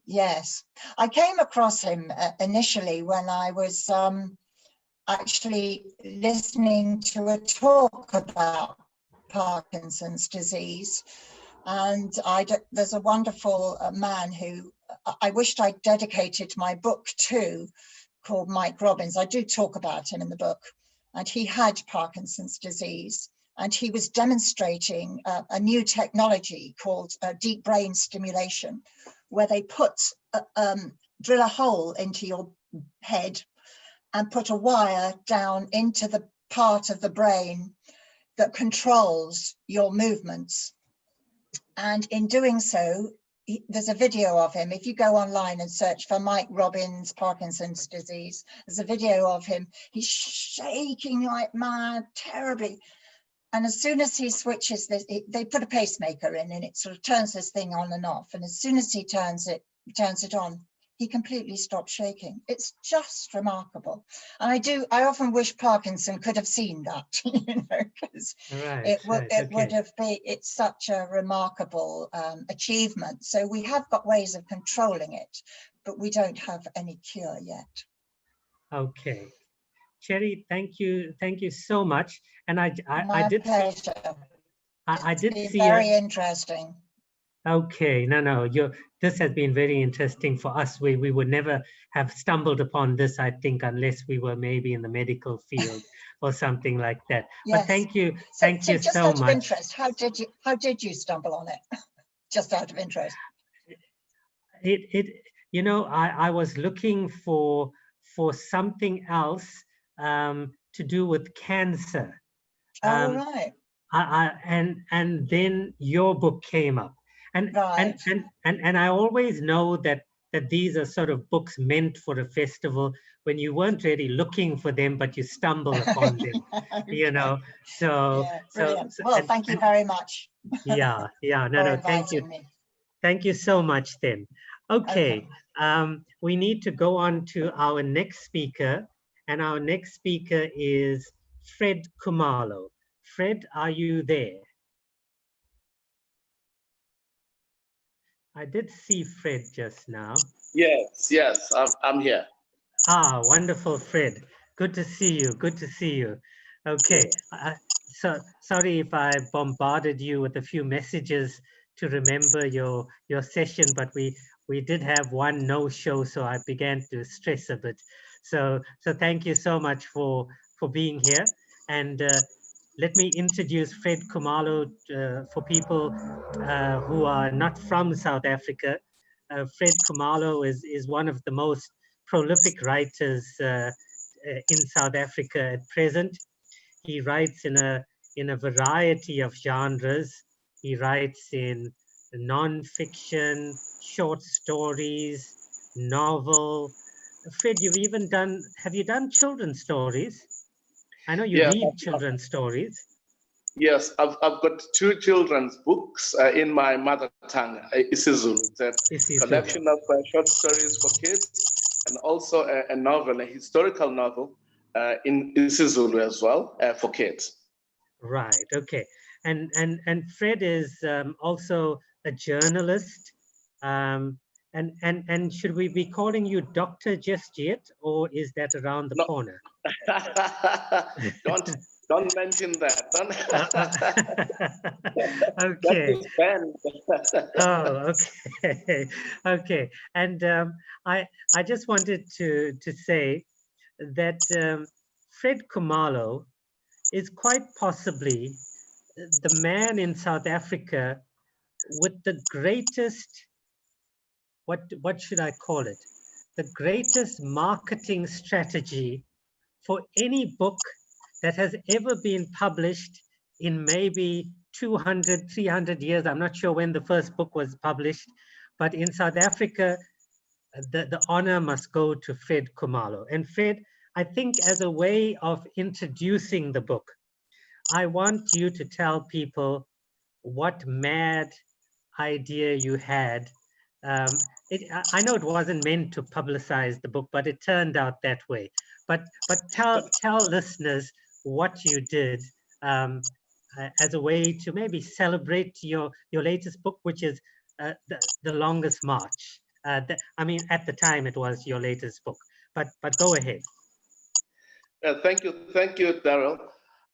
yes, I came across him initially when I was actually listening to a talk about Parkinson's disease. And there's a wonderful man who I wished I'd dedicated my book to, called Mike Robbins. I do talk about him in the book. And he had Parkinson's disease. And he was demonstrating a new technology called deep brain stimulation, where they drill a hole into your head and put a wire down into the part of the brain that controls your movements. And in doing so, there's a video of him. If you go online and search for Mike Robbins, Parkinson's disease, there's a video of him. He's shaking like mad, terribly. And as soon as he switches this, they put a pacemaker in and it sort of turns this thing on and off. And as soon as he turns it on, he completely stops shaking. It's just remarkable. And I often wish Parkinson could have seen that, you know, because would have been, it's such a remarkable achievement. So we have got ways of controlling it, but we don't have any cure yet. Okay. Cherry, thank you so much. And I did pleasure. I did see very interesting. Okay, no, this has been very interesting for us. We would never have stumbled upon this, I think, unless we were maybe in the medical field or something like that. Yes. But thank you so just so out much. Of interest, how did you stumble on it? Just out of interest. You know, I was looking for something else to do with cancer. Right. And then your book came up. And I always know that these are sort of books meant for a festival when you weren't really looking for them, but you stumble upon them, okay. You know. So, well, thank you very much. Yeah, no, thank you. Thank you so much then. Okay. We need to go on to our next speaker, and our next speaker is Fred Khumalo. Fred, are you there? I did see Fred just now. Yes, I'm here. Ah, wonderful, Fred. Good to see you. Okay, so sorry if I bombarded you with a few messages to remember your session, but we did have one no-show, so I began to stress a bit. So thank you so much for being here. And let me introduce Fred Khumalo for people who are not from South Africa. Fred Khumalo is one of the most prolific writers in South Africa at present. He writes in a variety of genres. He writes in non-fiction, short stories, novel. Fred, have you done children's stories? I know you read children's stories. Yes, I've got 2 children's books in my mother tongue, isiZulu. It's a collection of short stories for kids, and also a novel, a historical novel in isiZulu as well for kids. Right. Okay. And Fred is also a journalist. And should we be calling you doctor just yet, or is that around the corner? Don't mention that. Okay. That's Oh, okay. Okay. And I just wanted to say that Fred Khumalo is quite possibly the man in South Africa with the greatest, what should I call it? The greatest marketing strategy for any book that has ever been published in maybe 200, 300 years. I'm not sure when the first book was published, but in South Africa, the honor must go to Fred Khumalo. And Fred, I think as a way of introducing the book, I want you to tell people what mad idea you had. I know it wasn't meant to publicize the book, but it turned out that way. But tell listeners what you did as a way to maybe celebrate your latest book, which is The Longest March. I mean, at the time it was your latest book, but go ahead. Thank you, Daryl.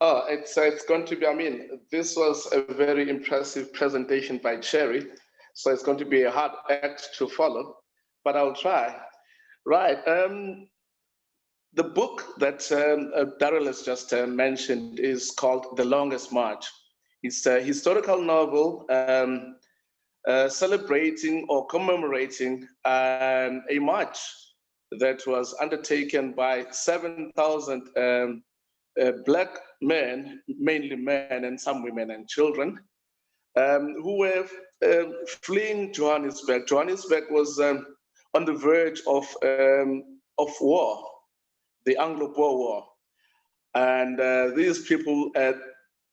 It's going to be, I mean, this was a very impressive presentation by Cherry, so it's going to be a hard act to follow, but I'll try. Right, the book that Daryl has just mentioned is called The Longest March. It's a historical novel celebrating or commemorating a march that was undertaken by 7,000 Black men, mainly men and some women and children, who were fleeing Johannesburg. Johannesburg was on the verge of war, the Anglo-Boer War. And these people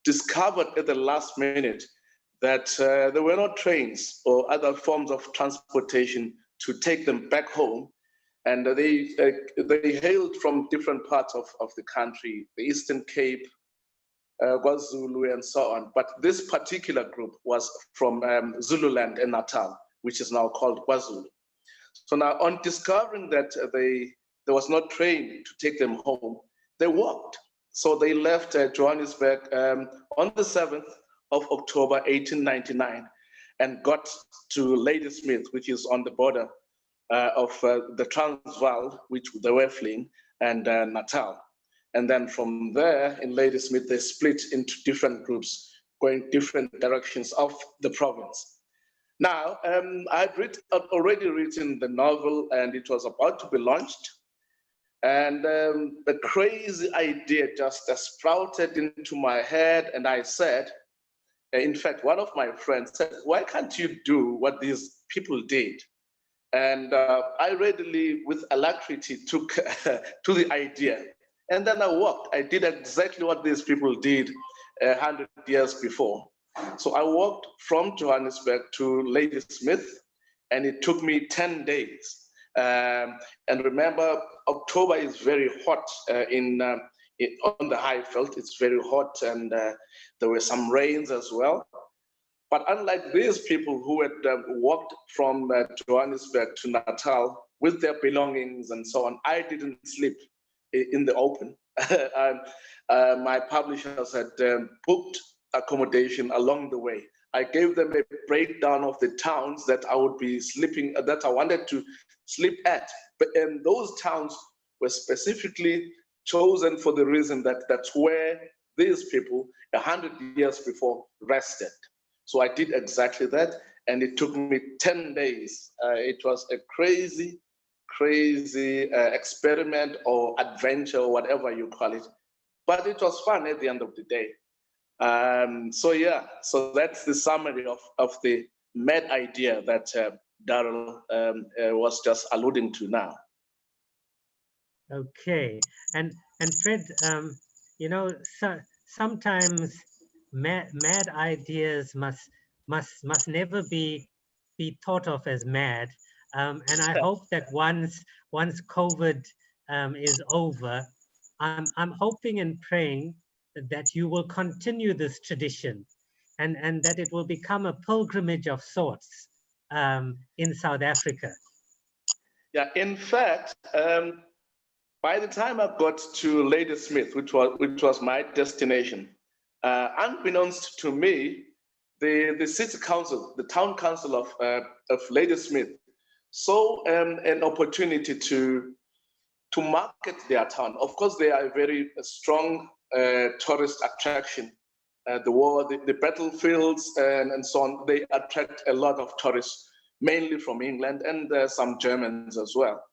discovered at the last minute that there were no trains or other forms of transportation to take them back home. And they hailed from different parts of the country, the Eastern Cape, KwaZulu, and so on. But this particular group was from Zululand and Natal, which is now called KwaZulu. So now, on discovering that there was no train to take them home, they walked. So they left Johannesburg on the 7th of October, 1899, and got to Ladysmith, which is on the border of the Transvaal, which they were fleeing, and Natal. And then from there, in Ladysmith, they split into different groups, going different directions of the province. Now, I'd already written the novel, and it was about to be launched. And the crazy idea just sprouted into my head, and I said, in fact, one of my friends said, why can't you do what these people did? And I readily, with alacrity, took to the idea. And then I walked. I did exactly what these people did 100 years before. So I walked from Johannesburg to Ladysmith, and it took me 10 days. And remember, October is very hot on the Highveld. It's very hot, and there were some rains as well. But unlike these people who had walked from Johannesburg to Natal with their belongings and so on, I didn't sleep in the open. My publishers had booked accommodation along the way. I gave them a breakdown of the towns that I would be sleeping, that I wanted to sleep at. But those towns were specifically chosen for the reason that that's where these people 100 years before rested. So I did exactly that, and it took me 10 days. It was a crazy experiment or adventure, or whatever you call it. But it was fun at the end of the day. So yeah, so that's the summary of the mad idea that Daryl was just alluding to now. Okay, and Fred, you know, sometimes mad ideas must never be thought of as mad. And I hope that once COVID is over, I'm hoping and praying that you will continue this tradition, and that it will become a pilgrimage of sorts in South Africa. Yeah, in fact, by the time I got to Ladysmith, which was my destination, unbeknownst to me, the city council, the town council of Ladysmith, saw an opportunity to market their town. Of course, they are a very strong tourist attraction. The battlefields and so on, they attract a lot of tourists, mainly from England and some Germans as well.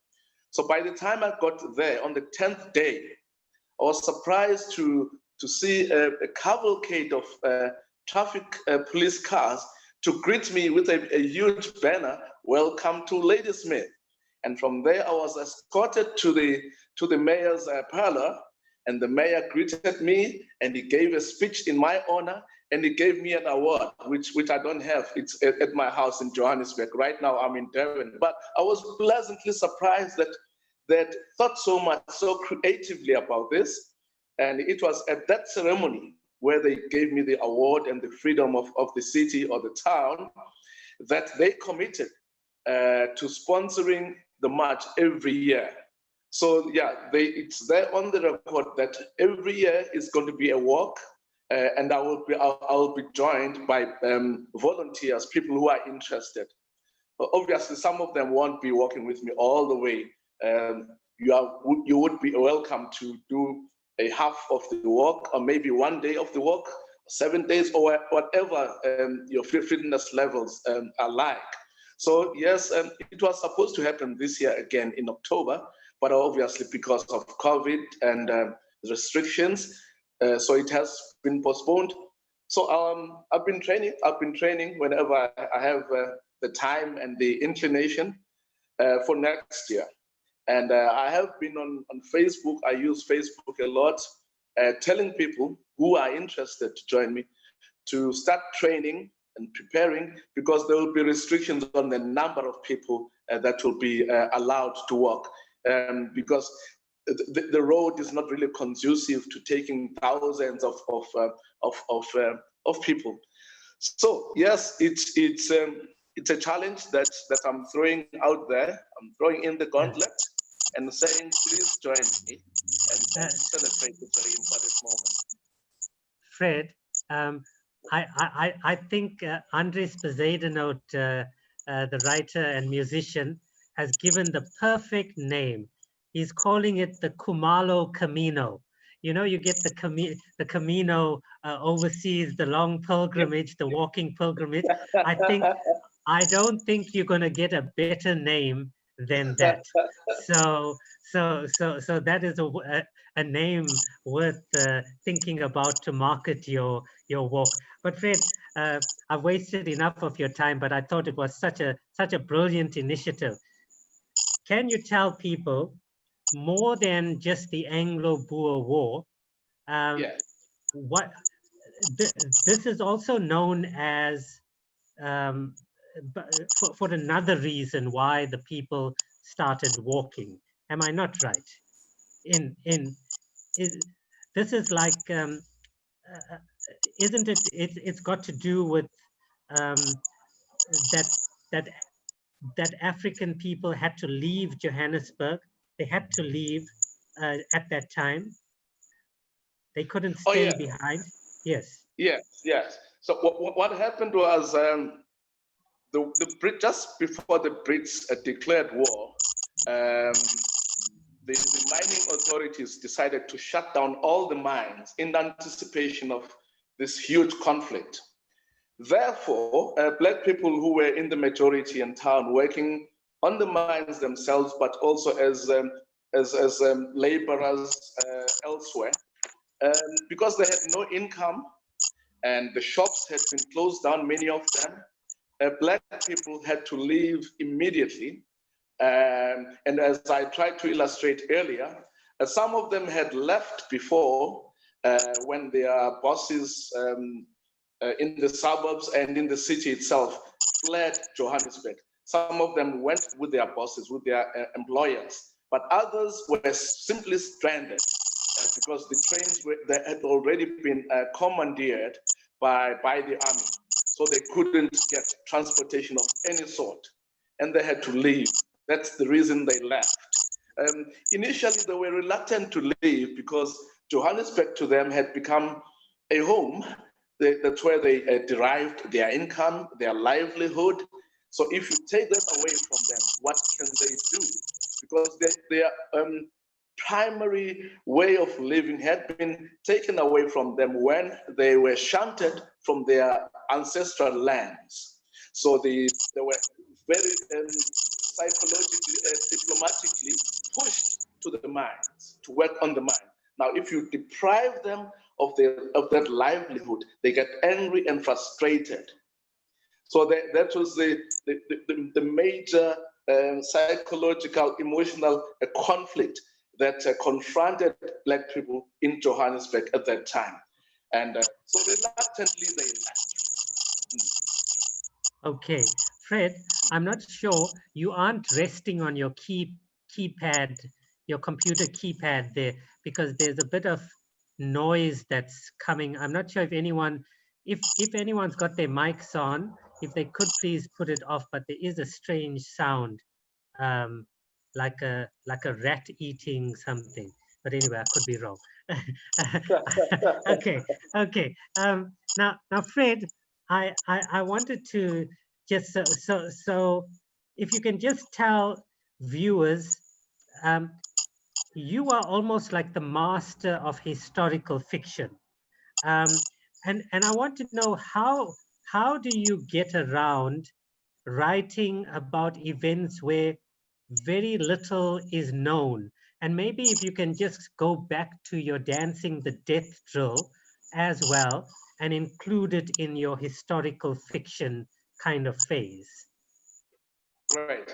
So by the time I got there on the 10th day, I was surprised to see a cavalcade of traffic police cars to greet me with a huge banner, "Welcome to Ladysmith." And from there, I was escorted to the mayor's parlor, and the mayor greeted me, and he gave a speech in my honor, and he gave me an award, which I don't have. It's at my house in Johannesburg. Right now, I'm in Durban. But I was pleasantly surprised that thought so creatively about this. And it was at that ceremony where they gave me the award and the freedom of the city or the town that they committed to sponsoring the march every year. So yeah, it's there on the record that every year is going to be a walk, and I will be joined by volunteers, people who are interested. But obviously, some of them won't be walking with me all the way. You would be welcome to do a half of the walk, or maybe 1 day of the walk, 7 days, or whatever your fitness levels are like. So yes, it was supposed to happen this year again in October, but obviously because of COVID and restrictions, so it has been postponed. So I've been training whenever I have the time and the inclination for next year. And I have been on Facebook. I use Facebook a lot, telling people who are interested to join me to start training and preparing, because there will be restrictions on the number of people that will be allowed to walk, because the road is not really conducive to taking thousands of people. So yes, it's a challenge that I'm throwing out there. I'm throwing in the gauntlet and saying, please join me and celebrate this very important moment. Fred, I think Andres Poseidonot, the writer and musician, has given the perfect name. He's calling it the Khumalo Camino. You know, you get the Camino overseas, the long pilgrimage, the walking pilgrimage. I don't think you're going to get a better name than that. So that is a name worth thinking about to market your walk. But Fred, I've wasted enough of your time, but I thought it was such a brilliant initiative. Can you tell people more than just the Anglo-Boer War? What this is also known as for another reason why the people started walking. Am I not right? This is like, isn't it? It's got to do with that African people had to leave Johannesburg. They had to leave at that time. They couldn't stay behind. Yes. Yes. So what happened was just before the Brits declared war, the mining authorities decided to shut down all the mines in anticipation of this huge conflict. Therefore, Black people who were in the majority in town working on the mines themselves, but also as laborers elsewhere, because they had no income and the shops had been closed down, many of them, Black people had to leave immediately. And as I tried to illustrate earlier, some of them had left before when their bosses in the suburbs and in the city itself fled Johannesburg. Some of them went with their bosses, with their employers, but others were simply stranded because the trains they had already been commandeered by the army. So they couldn't get transportation of any sort, and they had to leave. That's the reason they left. Initially, they were reluctant to leave because Johannesburg to them had become a home. That's where they derived their income, their livelihood. So if you take them away from them, what can they do? Because their primary way of living had been taken away from them when they were shunted from their ancestral lands. So they were very psychologically, diplomatically pushed to the mines, to work on the mine. Now, if you deprive them of that livelihood, they get angry and frustrated. So that was the major psychological, emotional conflict that confronted Black people in Johannesburg at that time. And so reluctantly they left. Okay, Fred, I'm not sure you aren't resting on your keypad, your computer keypad there, because there's a bit of noise that's coming. I'm not sure if anyone's got their mics on, if they could please put it off, but there is a strange sound, like a rat eating something. But anyway, I could be wrong. Okay. Now, Fred, I wanted to just so if you can just tell viewers, you are almost like the master of historical fiction, and I want to know how do you get around writing about events where very little is known? And maybe if you can just go back to your Dancing the Death Drill as well and include it in your historical fiction kind of phase. Right.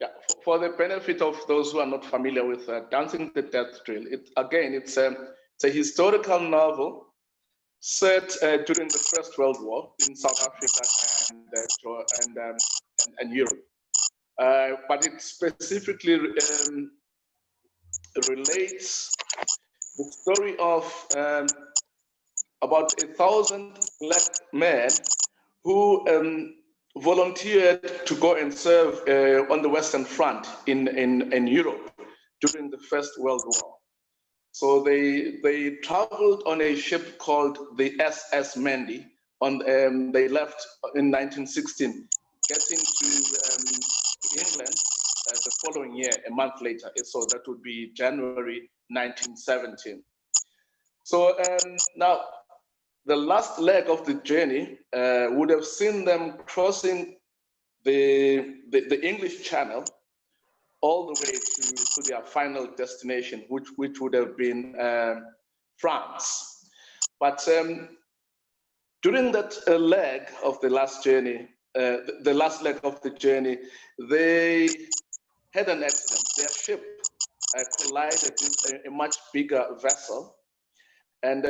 Yeah. For the benefit of those who are not familiar with Dancing the Death Drill, it's a historical novel set during the First World War in South Africa and Europe. But it specifically relates the story of about 1,000 Black men who volunteered to go and serve on the Western Front in Europe during the First World War. So they traveled on a ship called the SS Mandy. They left in 1916, getting to England the following year, a month later. So that would be January 1917. So now, the last leg of the journey would have seen them crossing the English Channel all the way to their final destination, which would have been France. But during that leg of the last journey, the last leg of the journey, they had an accident. Their ship collided with a much bigger vessel. And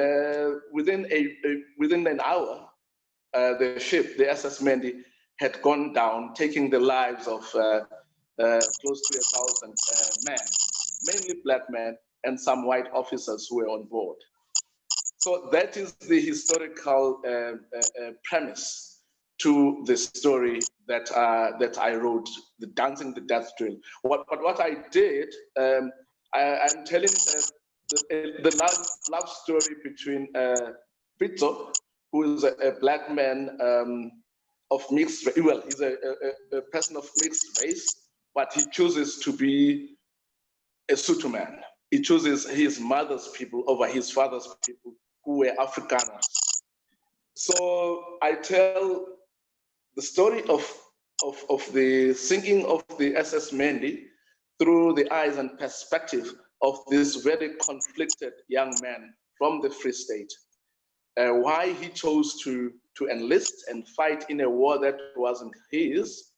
within an hour, the ship, the SS Mandy, had gone down, taking the lives of close to 1,000 men, mainly Black men, and some white officers who were on board. So that is the historical premise to the story that I wrote, the Dancing the Death Drill. What I did, I'm telling the love story between Pitso, who is a Black man of mixed race. Well, he's a person of mixed race, but he chooses to be a Sotho man. He chooses his mother's people over his father's people, who were Afrikaners. So I tell the story of the sinking of the SS Mandy through the eyes and perspective of this very conflicted young man from the Free State. Why he chose to enlist and fight in a war that wasn't his,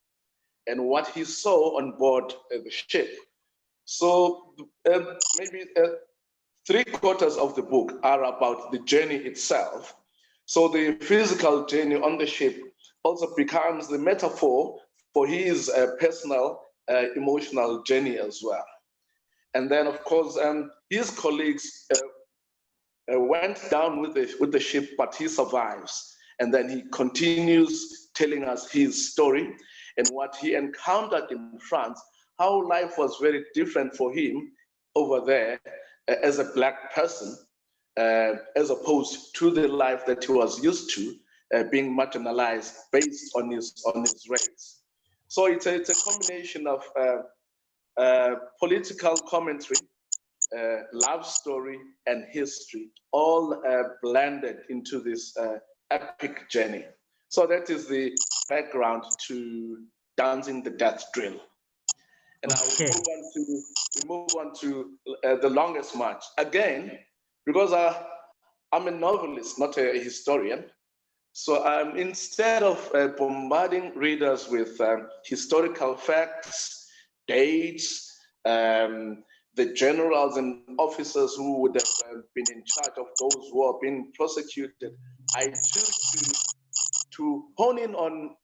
and what he saw on board the ship. So maybe 3/4 of the book are about the journey itself. So the physical journey on the ship also becomes the metaphor for his personal emotional journey as well. And then, of course, his colleagues went down with the ship, but he survives. And then he continues telling us his story and what he encountered in France, how life was very different for him over there as a Black person, as opposed to the life that he was used to, being marginalized based on his race. So it's a combination of political commentary, love story, and history, all blended into this epic journey. So that is the background to Dancing the Death Drill. And Okay. we move on to The Longest March. Again, because I'm a novelist, not a historian, so instead of bombarding readers with historical facts, dates, the generals and officers who would have been in charge of those who are being prosecuted, I choose to hone in on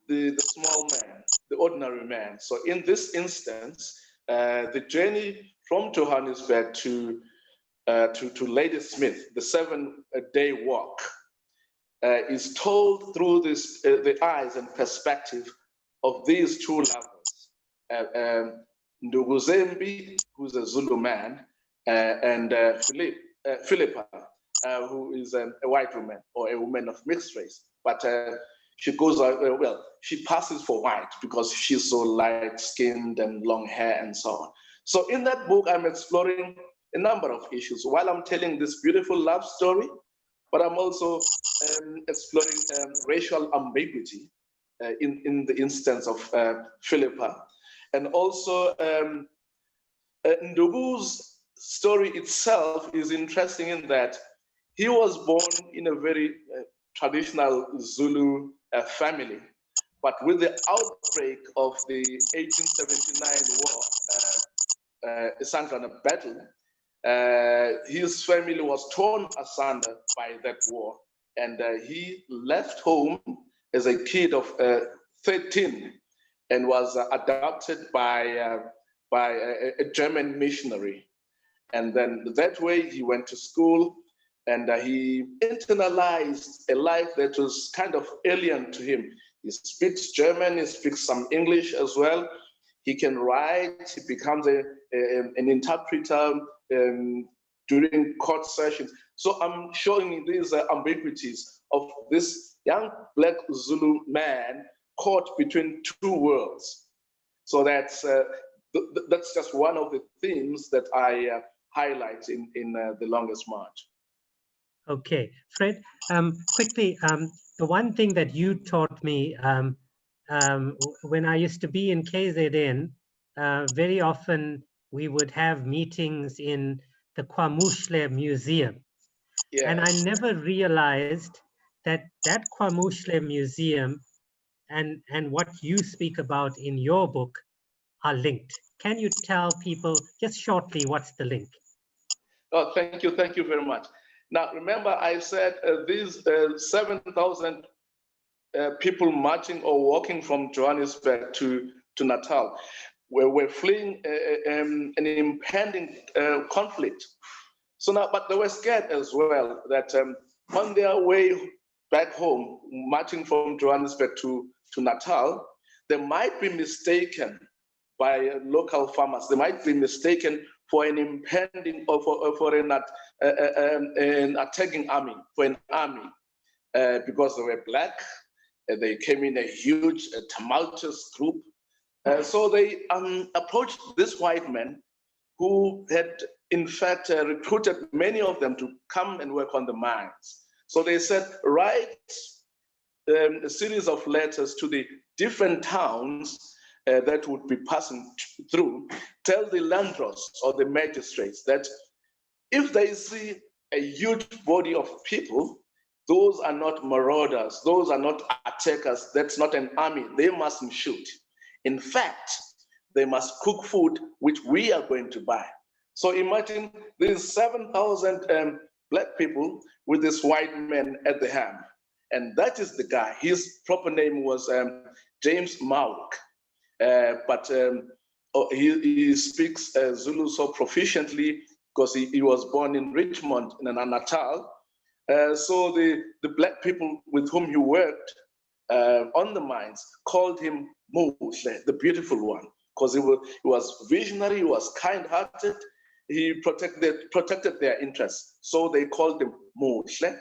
the small man, the ordinary man. So in this instance, the journey from Johannesburg to Ladysmith, the 7-day walk, is told through the eyes and perspective of these two lovers, Nduguzembi, who's a Zulu man, and Philippa, who is a white woman or a woman of mixed race. But she goes, she passes for white because she's so light-skinned and long hair and so on. So in that book, I'm exploring a number of issues while I'm telling this beautiful love story, but I'm also exploring racial ambiguity in the instance of Philippa. And also Ndugu's story itself is interesting in that he was born in a very traditional Zulu family, but with the outbreak of the 1879 war, Isandlwana battle, his family was torn asunder by that war, and he left home as a kid of 13 and was adopted by a German missionary. And then that way he went to school, and he internalized a life that was kind of alien to him. He speaks German, he speaks some English as well. He can write, he becomes an interpreter during court sessions. So I'm showing these ambiguities of this young Black Zulu man caught between two worlds. So that's just one of the themes that I highlight in The Longest March. Okay, Fred, quickly, the one thing that you taught me when I used to be in KZN, very often we would have meetings in the Kwamushle Museum. Yes. And I never realized that that Kwamushle Museum and what you speak about in your book are linked. Can you tell people just shortly what's the link? Oh, thank you very much. Now, remember I said these 7,000 people marching or walking from Johannesburg to Natal were fleeing an impending conflict. So now, but they were scared as well that on their way back home, marching from Johannesburg to Natal, they might be mistaken by local farmers. They might be mistaken for an impending or for an attacking army, for an army, because they were Black. They came in a huge, tumultuous group. So they approached this white man who had, in fact, recruited many of them to come and work on the mines. So they said, write a series of letters to the different towns that would be passing through. Tell the landlords or the magistrates that if they see a huge body of people, those are not marauders, those are not attackers, that's not an army, they mustn't shoot. In fact, they must cook food which we are going to buy. So imagine these 7,000 Black people with this white man at the helm. And that is the guy. His proper name was James Mauk, but he speaks Zulu so proficiently because he was born in Richmond, in Natal. So the black people with whom he worked on the mines called him Muhle, the beautiful one, because he was visionary, he was kind-hearted, he protected their interests. So they called him Muhle.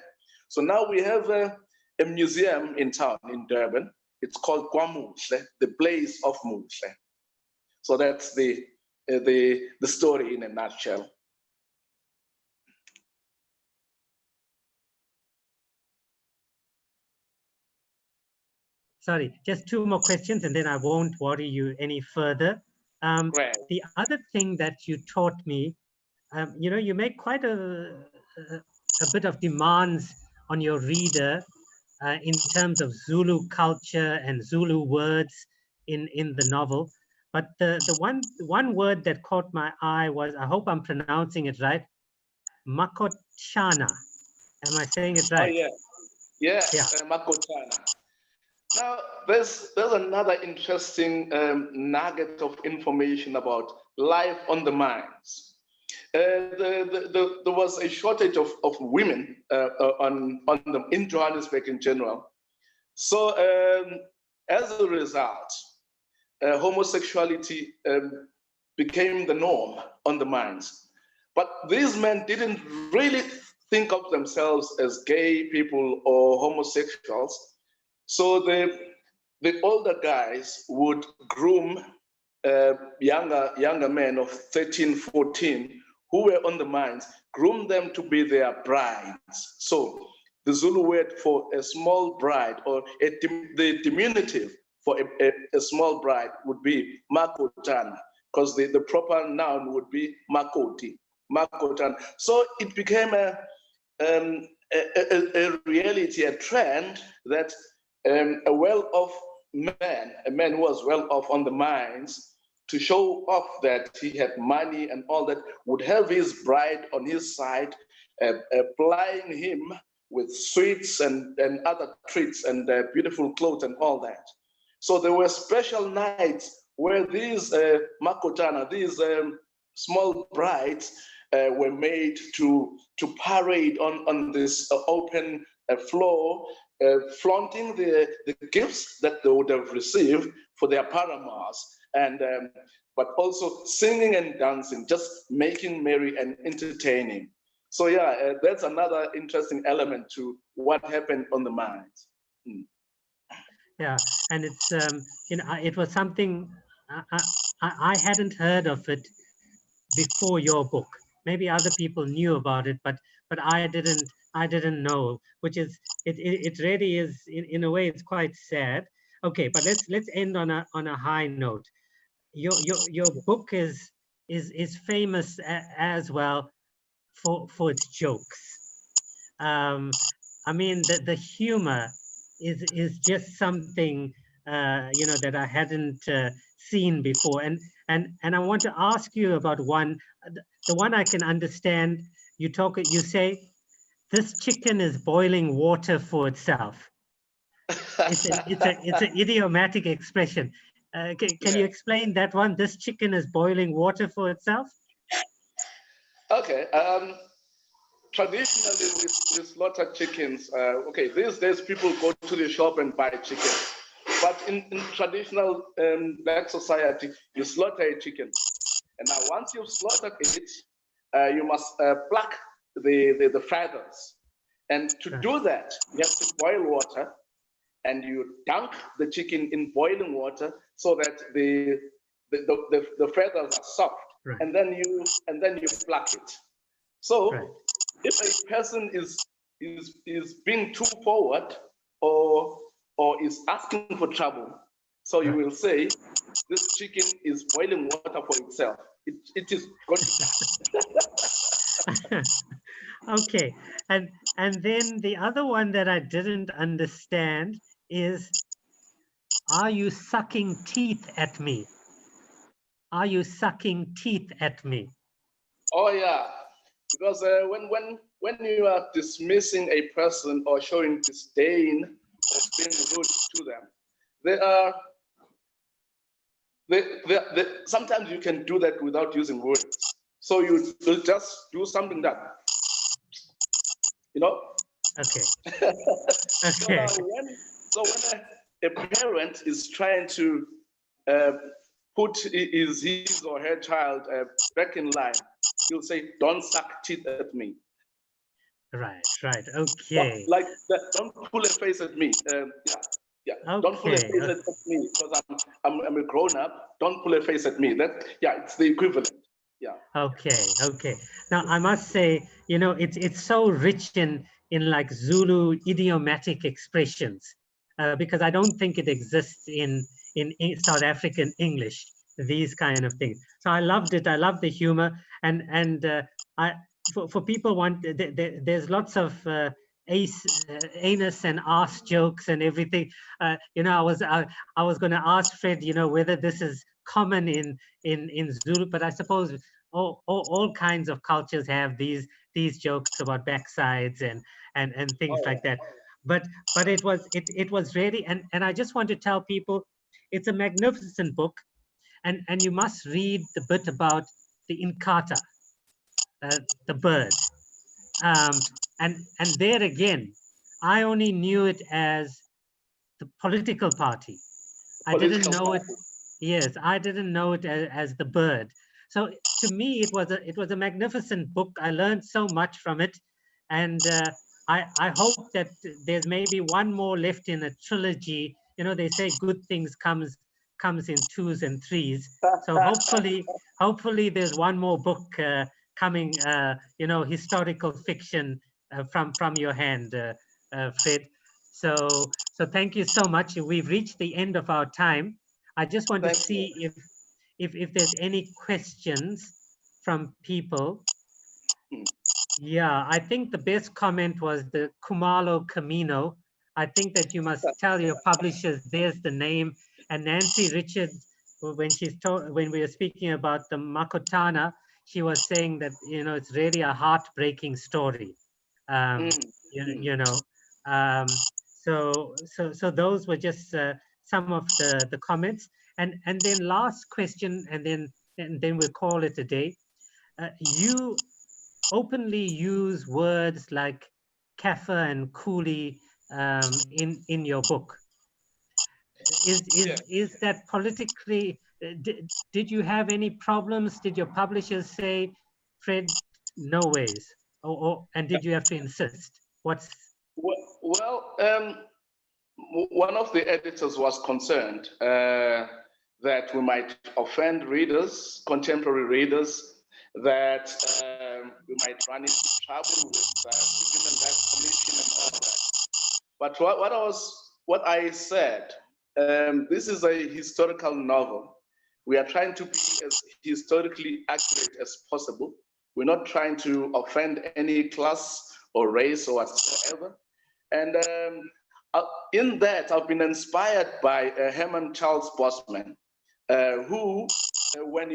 So now we have a museum in town, in Durban. It's called KwaMuhle, the Blaze of Muhle. So that's the story in a nutshell. Sorry, just two more questions and then I won't worry you any further. The other thing that you taught me, you know, you make quite a bit of demands on your reader in terms of Zulu culture and Zulu words in the novel. But the one word that caught my eye was, I hope I'm pronouncing it right, Makotshana. Am I saying it right? Oh, yeah. Makotshana. Now, there's another interesting nugget of information about life on the mines. There was a shortage of women in Johannesburg in general. So as a result, homosexuality became the norm on the mines. But these men didn't really think of themselves as gay people or homosexuals. So the older guys would groom younger men of 13, 14 who were on the mines, groom them to be their brides. So the Zulu word for a small bride, or the diminutive for a small bride, would be Makotana, because the proper noun would be Makoti, Makotana. So it became a reality, a trend that a well-off man, a man who was well-off on the mines, to show off that he had money and all that, would have his bride on his side, plying him with sweets and other treats and beautiful clothes and all that. So there were special nights where these Makotana, these small brides, were made to parade on this open floor, flaunting the gifts that they would have received for their paramours, and but also singing and dancing, just making merry and entertaining. So yeah, that's another interesting element to what happened on the mines. Yeah, and it's you know, it was something I hadn't heard of it before your book. Maybe other people knew about it, but I didn't know, which is it really is in a way it's quite sad. Okay, but let's end on a high note. Your book is famous as well for its jokes. I mean, the humor is just something you know, that I hadn't seen before, and I want to ask you about one, the one I can understand. You say, this chicken is boiling water for itself. It's an idiomatic expression. Can you explain that one? This chicken is boiling water for itself? Okay. Traditionally, we slaughter chickens. Okay, these days people go to the shop and buy chicken. But in traditional black society, you slaughter a chicken. And now once you've slaughtered it, you must pluck the feathers. And to do that, you have to boil water, and you dunk the chicken in boiling water so that the feathers are soft. Right. And then you pluck it. So right. If a person is being too forward or is asking for trouble, so you will say, this chicken is boiling water for itself. It is good. Okay, and then the other one that I didn't understand is, are you sucking teeth at me? Are you sucking teeth at me? Oh yeah, because when you are dismissing a person or showing disdain or being rude to them, sometimes you can do that without using words. So you will just do something that, you know. Okay. So Okay. when a parent is trying to put his or her child back in line, he'll say, "Don't suck teeth at me." Right. Right. Okay. Like that, don't pull a face at me. Yeah. Don't pull a Okay. face at me because I'm a grown up. Don't pull a face at me. It's the equivalent. Yeah. Okay. Okay. Now I must say, you know, it's so rich in like Zulu idiomatic expressions, because I don't think it exists in South African English, these kind of things. So I loved it. I love the humor, and I for people there's lots of anus and arse jokes and everything. You know, I was going to ask Fred, you know, whether this is common in Zulu, but I suppose all kinds of cultures have these jokes about backsides and things like that. But it was really, and I just want to tell people, it's a magnificent book, and you must read the bit about the Inkatha, the bird. And there again, I only knew it as the political party. I didn't know it. Yes, I didn't know it as the bird. So to me, it was a magnificent book. I learned so much from it, and I hope that there's maybe one more left in a trilogy. You know, they say good things comes in twos and threes. So hopefully there's one more book coming. You know, historical fiction from your hand, Fred. So thank you so much. We've reached the end of our time. I just want to see if there's any questions from people. Yeah, I think the best comment was the Kumalo Camino. I think that you must tell your publishers there's the name. And Nancy Richards, when we were speaking about the Makotana, she was saying that, you know, it's really a heartbreaking story. You know, so those were just some of the comments. And then last question, and then we'll call it a day. You openly use words like Kaffir and Coolie in your book. Is that politically? Did you have any problems? Did your publishers say, Fred, no ways, and did you have to insist? Well, one of the editors was concerned that we might offend readers, contemporary readers, that we might run into trouble with the Human Rights Commission and all that. But what I said, this is a historical novel. We are trying to be as historically accurate as possible. We're not trying to offend any class or race or whatsoever. And in that, I've been inspired by Herman Charles Bosman, who, when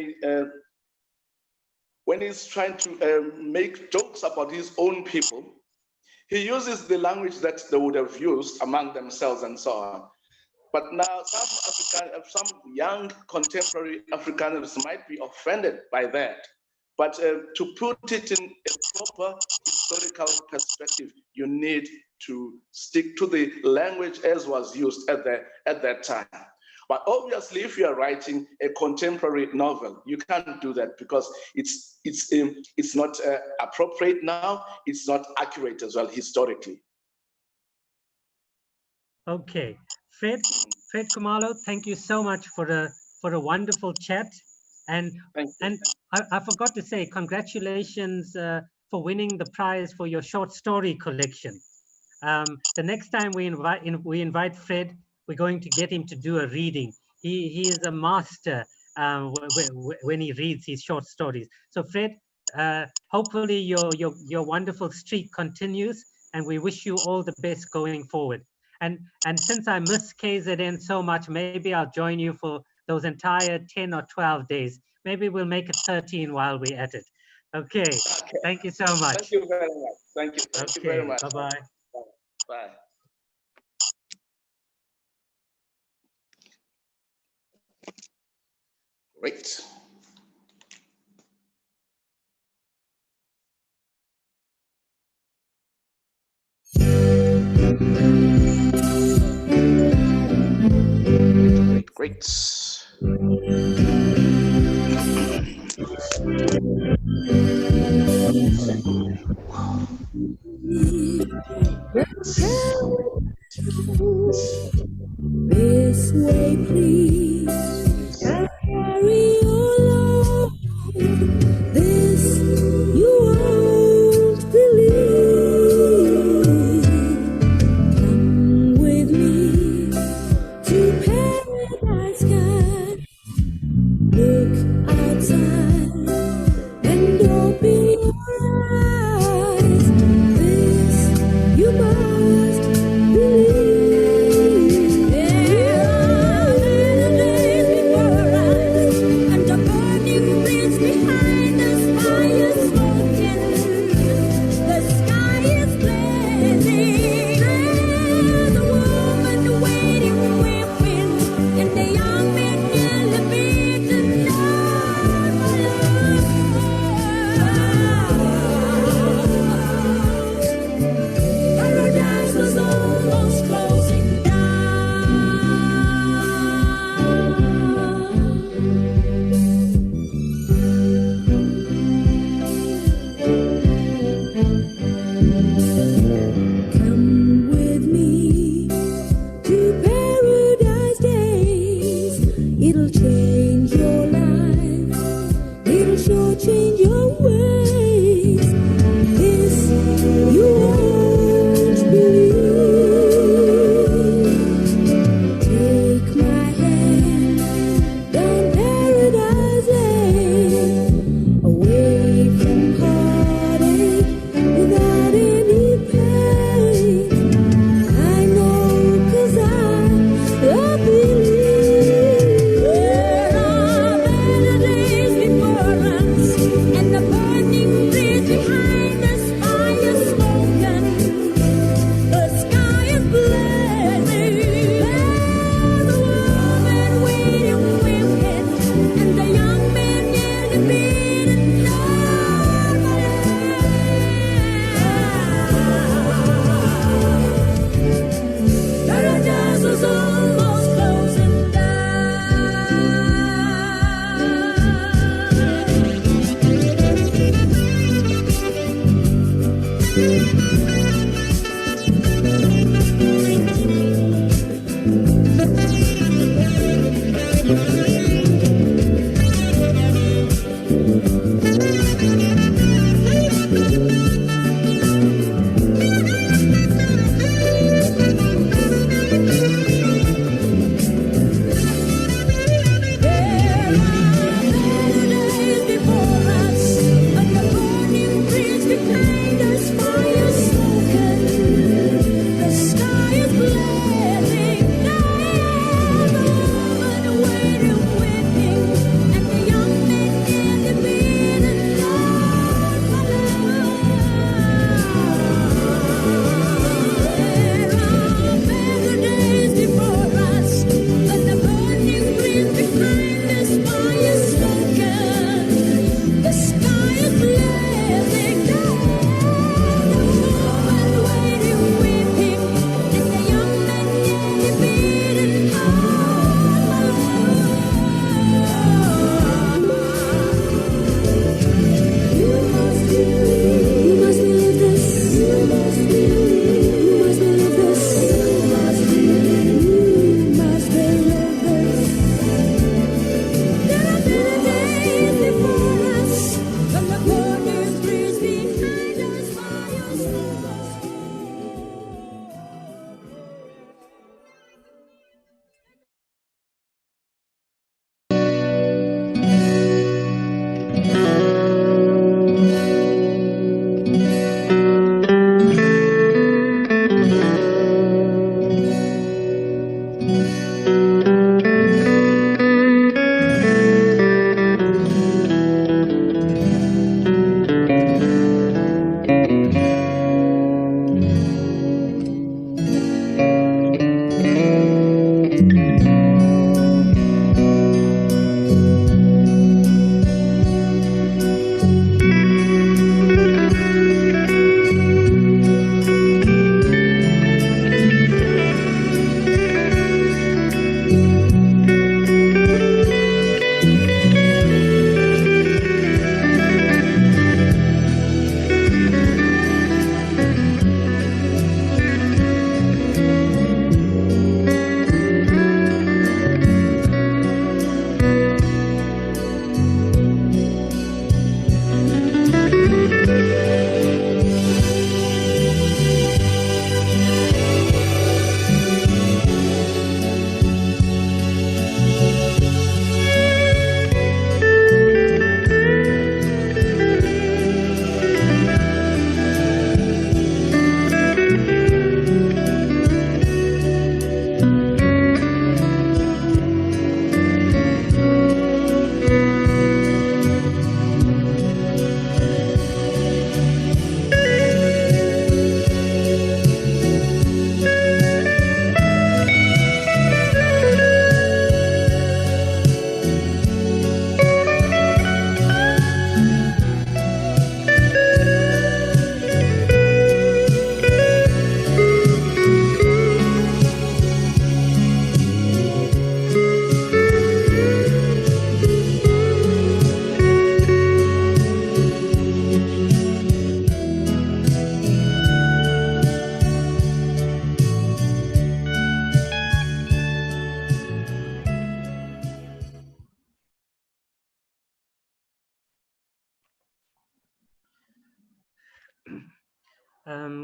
he's trying to make jokes about his own people, he uses the language that they would have used among themselves and so on. But now some young contemporary Afrikaners might be offended by that. But to put it in a proper historical perspective, you need to stick to the language as was used at that time. But obviously, if you are writing a contemporary novel, you can't do that because it's not appropriate now. It's not accurate as well historically. Okay, Fred Kumalo, thank you so much for a wonderful chat, and I forgot to say congratulations for winning the prize for your short story collection. The next time we invite Fred, we're going to get him to do a reading. He is a master when he reads his short stories. So Fred, hopefully your wonderful streak continues, and we wish you all the best going forward. And since I miss KZN so much, maybe I'll join you for those entire 10 or 12 days. Maybe we'll make it 13 while we're at it. Okay. Thank you so much. Thank you very much. Thank you. Thank you very much. Bye-bye. Bye. Great. Great. This way, please. Carry your love. This you won't believe. Come with me to paradise sky. Look outside and open your eyes. This you must believe. There are many days before us, and a burning bridge behind us. Fire smoking, the sky is blazing. There's a woman waiting, weeping, and the young men nearly beaten down by love. Paradise was almost closing down. Come with me to paradise days. It'll change your life. It'll sure change your ways. This you won't believe. Take my hand down paradise lane, away from heartache, without any pain. I know 'cause I believe. There are better days before us, and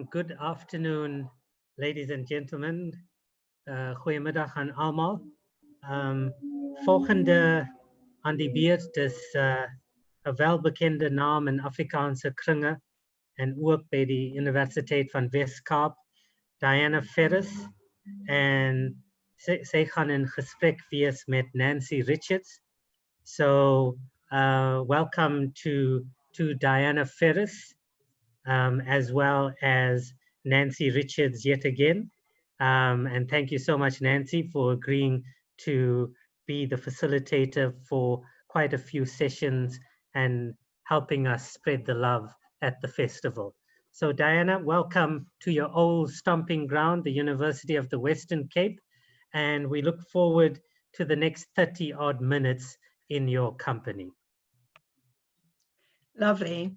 Good afternoon, ladies and gentlemen. Goedemiddag aan allemaal. Volgende aan die beurt is een welbekende naam in Afrikaanse kringen en ook bij de Universiteit van West-Kaap, Diana Ferris. En zij gaan in gesprek wees met Nancy Richards. So welcome to Diana Ferris, as well as Nancy Richards yet again. And thank you so much, Nancy, for agreeing to be the facilitator for quite a few sessions and helping us spread the love at the festival. So Diana, welcome to your old stomping ground, the University of the Western Cape. And we look forward to the next 30 odd minutes in your company. Lovely.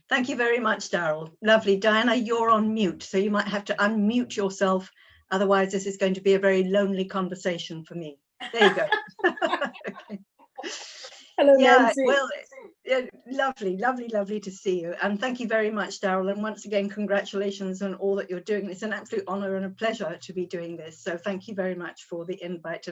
Thank you very much, Daryl. Lovely. Diana, you're on mute, so you might have to unmute yourself. Otherwise, this is going to be a very lonely conversation for me. There you go. Okay. Hello, yeah, Nancy. Well, yeah, lovely, lovely, lovely to see you. And thank you very much, Daryl. And once again, congratulations on all that you're doing. It's an absolute honor and a pleasure to be doing this. So thank you very much for the invite.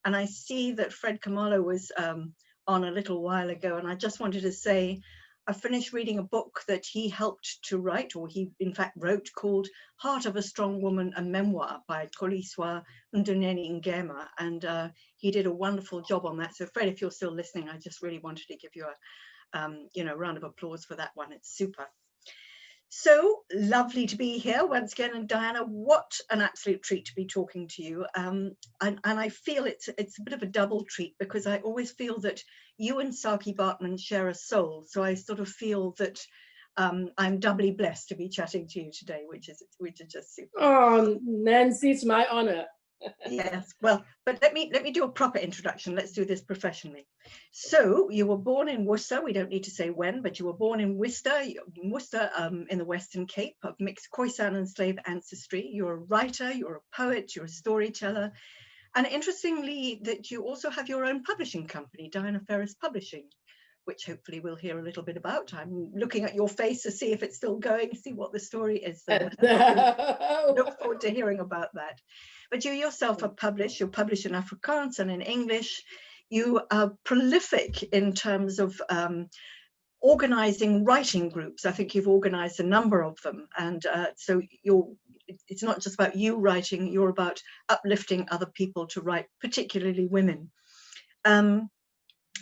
And I see that Fred Kamalo was on a little while ago. And I just wanted to say, I finished reading a book that he helped to write, or he in fact wrote, called Heart of a Strong Woman, a Memoir by Koliswa Nduneni Ngema. And he did a wonderful job on that. So Fred, if you're still listening, I just really wanted to give you a round of applause for that one. It's super. So lovely to be here once again. And Diana, what an absolute treat to be talking to you. And I feel it's a bit of a double treat, because I always feel that you and Saki Bartman share a soul. So I sort of feel that I'm doubly blessed to be chatting to you today, which is just super. Oh, Nancy, it's my honor. Yes, well, but let me do a proper introduction. Let's do this professionally. So you were born in Worcester. We don't need to say when, but you were born in Worcester, in the Western Cape, of mixed Khoisan and slave ancestry. You're a writer, you're a poet, you're a storyteller. And interestingly, that you also have your own publishing company, Diana Ferris Publishing, which hopefully we'll hear a little bit about. I'm looking at your face to see if it's still going, see what the story is. Look forward to hearing about that. But you yourself are published. You're published in Afrikaans and in English. You are prolific in terms of organizing writing groups. I think you've organized a number of them. And so it's not just about you writing, you're about uplifting other people to write, particularly women.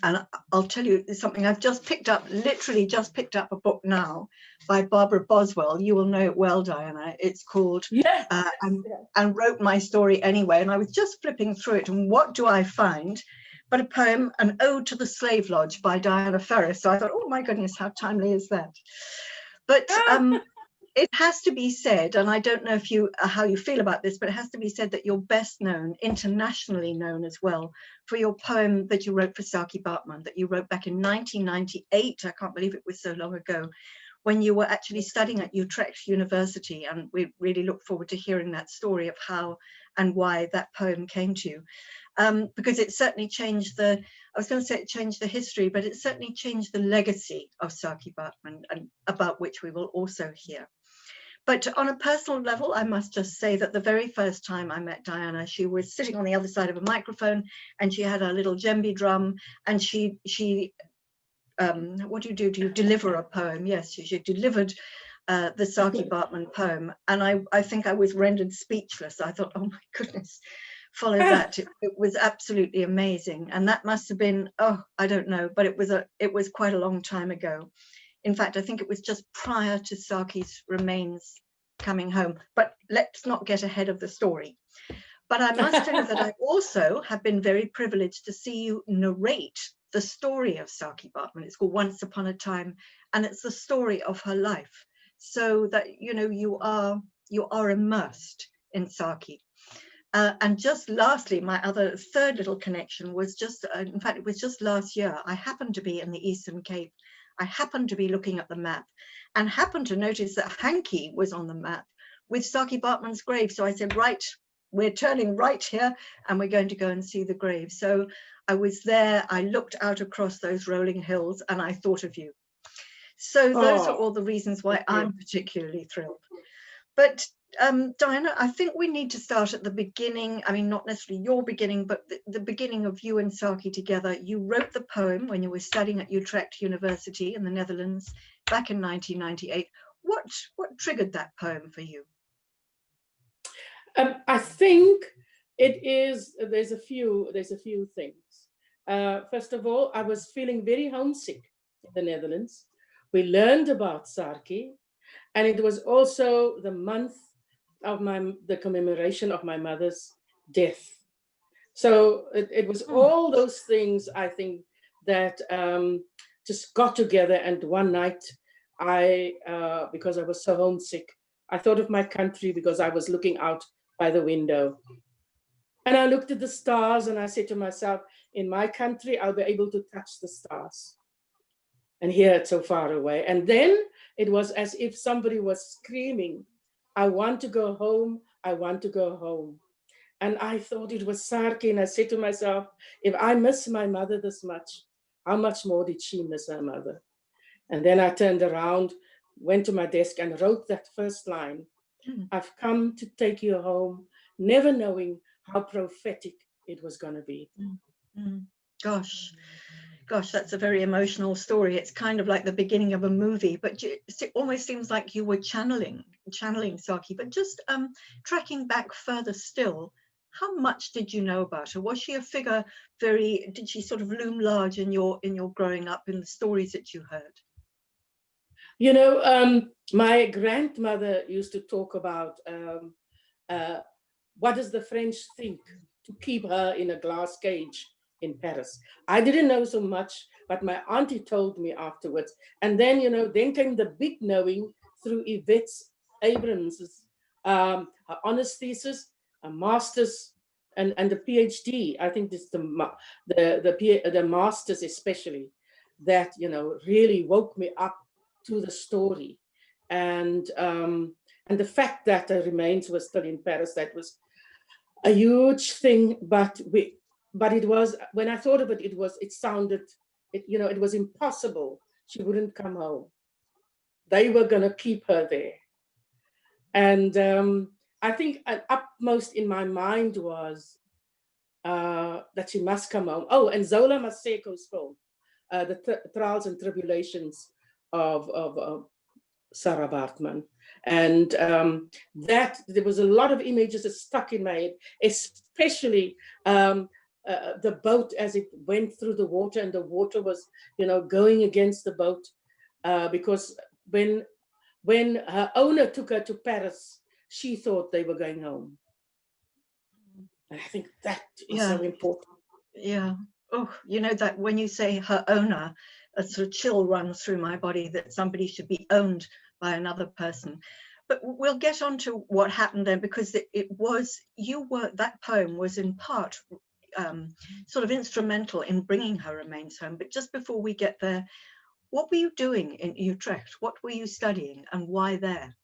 And I'll tell you something, I've just picked up, literally just picked up a book now by Barbara Boswell. You will know it well, Diana. It's called and Wrote My Story Anyway. And I was just flipping through it, and what do I find but a poem, An Ode to the Slave Lodge by Diana Ferris. So I thought, oh my goodness, how timely is that? But it has to be said, and I don't know how you feel about this, but it has to be said that you're best known, internationally known as well, for your poem that you wrote for Saki Bartman, that you wrote back in 1998. I can't believe it was so long ago, when you were actually studying at Utrecht University. And we really look forward to hearing that story of how and why that poem came to you. Because it certainly changed I was going to say it changed the history, but it certainly changed the legacy of Saki Bartman, and about which we will also hear. But on a personal level, I must just say that the very first time I met Diana, she was sitting on the other side of a microphone, and she had a little djembe drum, and she what do you do? Do you deliver a poem? Yes, she delivered the Saki Bartman poem. And I think I was rendered speechless. I thought, oh my goodness, follow that. It was absolutely amazing. And that must have been, oh, I don't know, but it was quite a long time ago. In fact, I think it was just prior to Saki's remains coming home. But let's not get ahead of the story. But I must tell you that I also have been very privileged to see you narrate the story of Saki Bartman. It's called Once Upon a Time, and it's the story of her life. So that, you know, you are immersed in Saki. And just lastly, my third little connection was just, in fact, it was just last year. I happened to be in the Eastern Cape. I happened to be looking at the map and happened to notice that Hanky was on the map with Saki Bartman's grave. So I said, right, we're turning right here and we're going to go and see the grave. So I was there, I looked out across those rolling hills and I thought of you. So those are all the reasons why I'm particularly thrilled. But Diana, I think we need to start at the beginning. I mean, not necessarily your beginning, but the beginning of you and Saki together. You wrote the poem when you were studying at Utrecht University in the Netherlands back in 1998. What triggered that poem for you? I think it is, there's a few things. First of all, I was feeling very homesick in the Netherlands. We learned about Saki, and it was also the month of the commemoration of my mother's death. So it was all those things, I think, that just got together. And one night, because I was so homesick, I thought of my country because I was looking out by the window. And I looked at the stars and I said to myself, in my country, I'll be able to touch the stars. And here it's so far away. And then it was as if somebody was screaming, I want to go home, I want to go home. And I thought it was Saki, and I said to myself, if I miss my mother this much, how much more did she miss her mother? And then I turned around, went to my desk and wrote that first line. I've come to take you home, never knowing how prophetic it was going to be. Gosh, that's a very emotional story. It's kind of like the beginning of a movie, but it almost seems like you were channeling Saki. But just tracking back further still, how much did you know about her? Was she a figure did she sort of loom large in your growing up, in the stories that you heard? You know, my grandmother used to talk about what does the French think to keep her in a glass cage in Paris. I didn't know so much, but my auntie told me afterwards. And then, you know, then came the big knowing through Yvette Abrams's her honors thesis, a master's, and the PhD. I think this the master's especially, that, you know, really woke me up to the story. And the fact that the remains were still in Paris, that was a huge thing. But it was, when I thought of it, it was impossible. She wouldn't come home. They were going to keep her there. And I think upmost in my mind was that she must come home. Oh, and Zola Maseko's film, The Trials and Tribulations of Sarah Bartman. And that there was a lot of images that stuck in my head, especially the boat as it went through the water, and the water was, you know, going against the boat, because when her owner took her to Paris, she thought they were going home. And I think that is so important. Yeah. Oh, you know, that when you say her owner, a sort of chill runs through my body, that somebody should be owned by another person. But we'll get on to what happened then, because that poem was in part sort of instrumental in bringing her remains home. But just before we get there, what were you doing in Utrecht? What were you studying, and why there?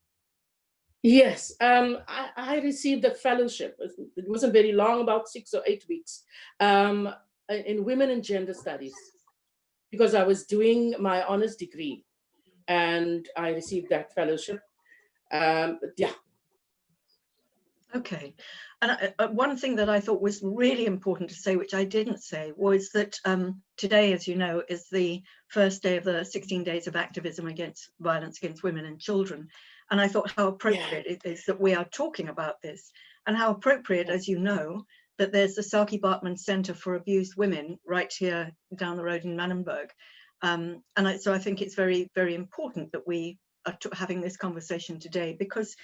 Yes, I received a fellowship. It wasn't very long, about 6 or 8 weeks, in women and gender studies, because I was doing my honors degree, and I received that fellowship. Yeah. Okay. And one thing that I thought was really important to say, which I didn't say, was that today, as you know, is the first day of the 16 days of activism against violence against women and children. And I thought how appropriate it is that we are talking about this, and how appropriate, as you know, that there's the Saki Bartman Center for Abused Women right here down the road in Mannenberg. So I think it's very, very important that we are having this conversation today, because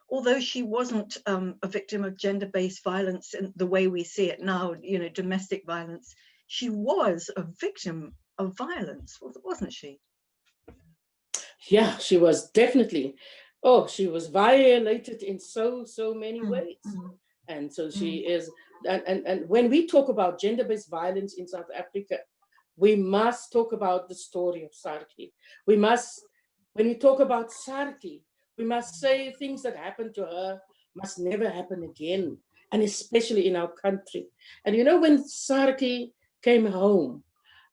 although she wasn't a victim of gender-based violence in the way we see it now, you know, domestic violence, she was a victim of violence, wasn't she? Yeah, she was definitely. Oh, she was violated in so many ways. And so she is, and when we talk about gender-based violence in South Africa, we must talk about the story of Saki. We must, when we talk about Saki, we must say things that happened to her must never happen again, and especially in our country. And you know, when Saki came home,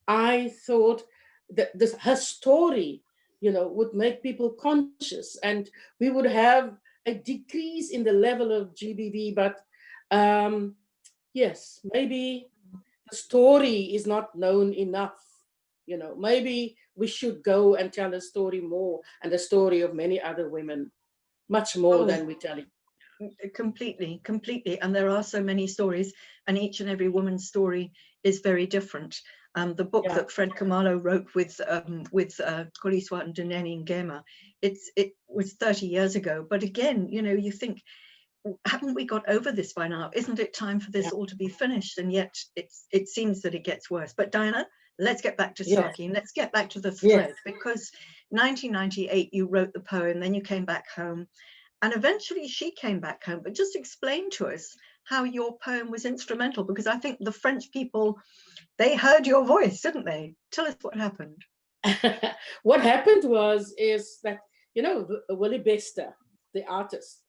I thought that her story would make people conscious, and we would have a decrease in the level of GBV. But yes, maybe the story is not known enough. Maybe we should go and tell the story more, and the story of many other women, much more than we tell it. Completely. And there are so many stories, and each and every woman's story is very different. The book that Fred Kamalo wrote with Koriswa and Duneni Ngema, it was 30 years ago. But again, you think, haven't we got over this by now? Isn't it time for this all to be finished? And yet it seems that it gets worse. But Diana, let's get back to Saki, and let's get back to the thread, because 1998 you wrote the poem, then you came back home, and eventually she came back home. But just explain to us how your poem was instrumental, because I think the French people, they heard your voice, didn't they? Tell us what happened. What happened is that, Willie Bester, the artist,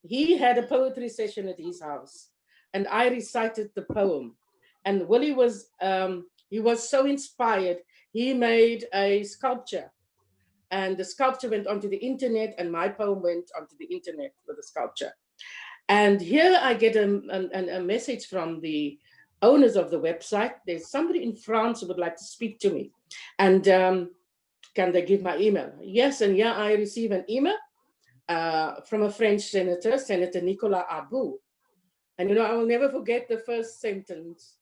he had a poetry session at his house, and I recited the poem. And Willie was, he was so inspired, he made a sculpture, and the sculpture went onto the internet, and my poem went onto the internet with the sculpture. And here I get a message from the owners of the website. There's somebody in France who would like to speak to me. And can they give my email? Yes, and yeah, I receive an email from a French senator, Senator Nicolas Abou. And I will never forget the first sentence.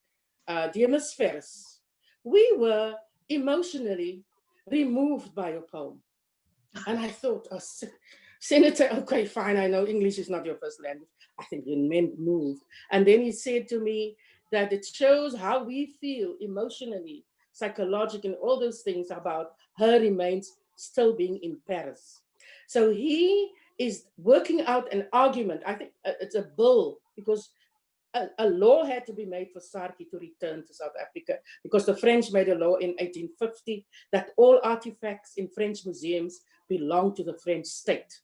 Dear Ms. Ferris, we were emotionally removed by your poem. And I thought, oh, Senator, okay, fine, I know English is not your first language. I think you meant moved. And then he said to me that it shows how we feel emotionally, psychologically, and all those things about her remains still being in Paris. So he is working out an argument. I think it's a bill, because a law had to be made for Sarki to return to South Africa, because the French made a law in 1850 that all artifacts in French museums belong to the French state.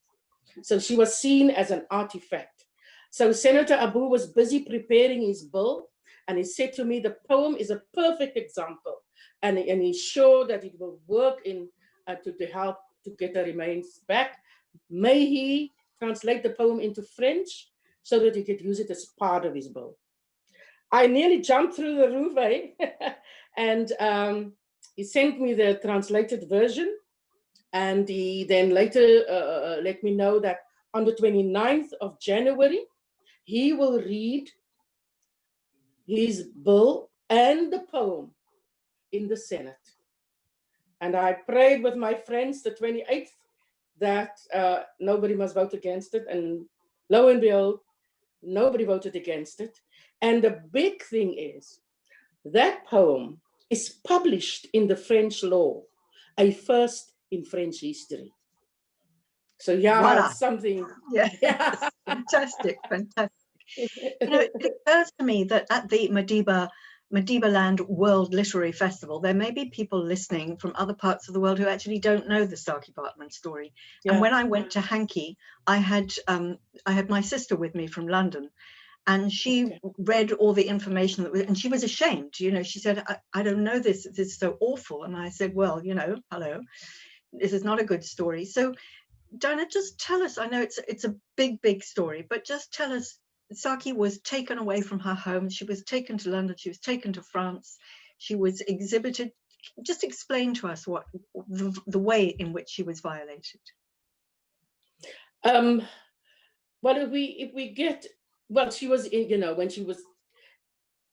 So she was seen as an artifact. So Senator Abou was busy preparing his bill, and he said to me, the poem is a perfect example, and he's sure that it will work in to help to get the remains back. May he translate the poem into French so that he could use it as part of his bill. I nearly jumped through the roof, and he sent me the translated version, and he then later let me know that on the 29th of January, he will read his bill and the poem in the Senate. And I prayed with my friends the 28th that nobody must vote against it. And lo and behold, nobody voted against it. And the big thing is that poem is published in the French law, a first in French history. So yeah, it's something. Yeah, fantastic. It occurs to me that at the Madibaland World Literary Festival, there may be people listening from other parts of the world who actually don't know the Saki Bartman story. Yeah. And when I went to Hanky, I had my sister with me from London, and she read all the information and she was ashamed. She said, I don't know this. This is so awful. And I said, well, hello, this is not a good story. So Diana, just tell us, I know it's a big story, but just tell us, Saki was taken away from her home. She was taken to London. She was taken to France. She was exhibited. Just explain to us what the way in which she was violated. Well, if we get, she was in, when she was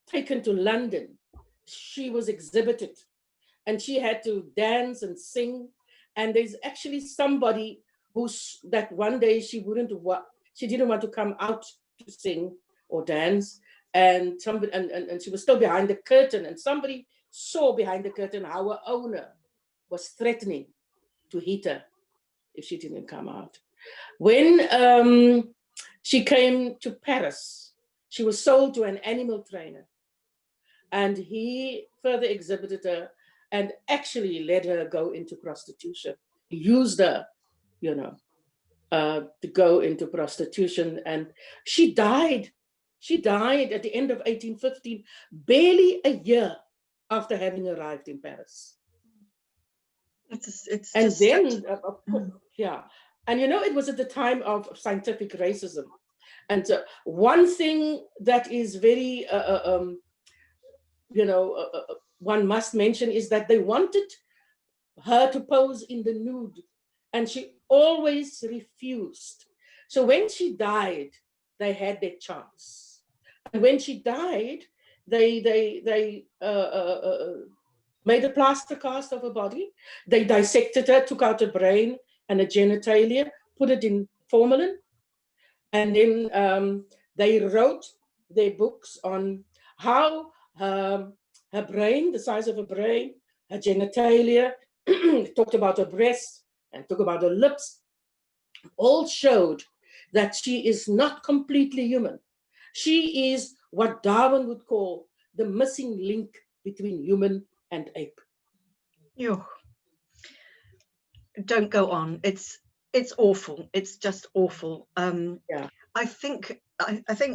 taken to London, she was exhibited, and she had to dance and sing. And there's actually somebody that one day she didn't want to come out to sing or dance, and somebody and she was still behind the curtain, and somebody saw behind the curtain how her owner was threatening to hit her if she didn't come out. When she came to Paris, she was sold to an animal trainer, and he further exhibited her and actually let her go into prostitution. He used her, to go into prostitution, and she died. She died at the end of 1815, barely a year after having arrived in Paris. It's and just then, yeah. And it was at the time of scientific racism. And one thing that is very, one must mention is that they wanted her to pose in the nude, and she always refused. So when she died, they had their chance. And when she died, they made a plaster cast of her body. They dissected her, took out her brain and her genitalia, put it in formalin, and then they wrote their books on how her brain, the size of her brain, her genitalia, talked about her breasts and talked about her lips, all showed that she is not completely human. She is what Darwin would call the missing link between human and ape. Yo, don't go on. It's awful. It's just awful. Yeah. I think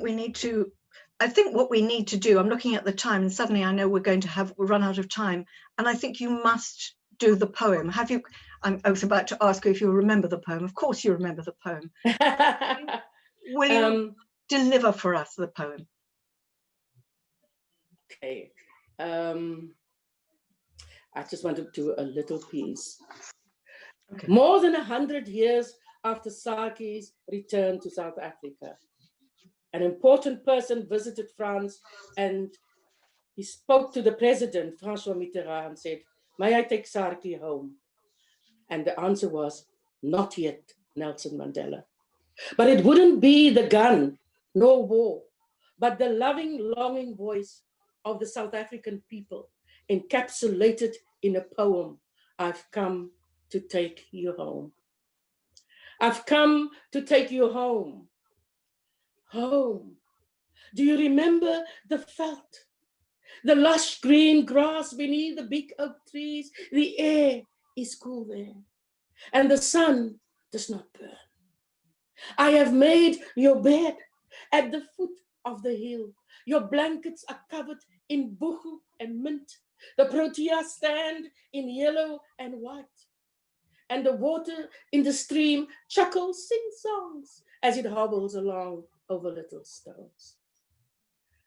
we need to. I think what we need to do. I'm looking at the time, and suddenly I know we're going to run out of time. And I think you must do the poem. Have you? I was about to ask you if you remember the poem. Of course, you remember the poem. Will you deliver for us the poem? Okay. I just want to do a little piece. Okay. More than 100 years after Saki's return to South Africa, an important person visited France and he spoke to the president, François Mitterrand, and said, "May I take Saki home?" And the answer was, "Not yet, Nelson Mandela." But it wouldn't be the gun, no war, but the loving, longing voice of the South African people encapsulated in a poem, "I've come to take you home." I've come to take you home. Home. Do you remember the veld? The lush green grass beneath the big oak trees? The air is cool there, and the sun does not burn. I have made your bed at the foot of the hill. Your blankets are covered in buchu and mint. The proteas stand in yellow and white. And the water in the stream chuckles, sings songs as it hobbles along over little stones.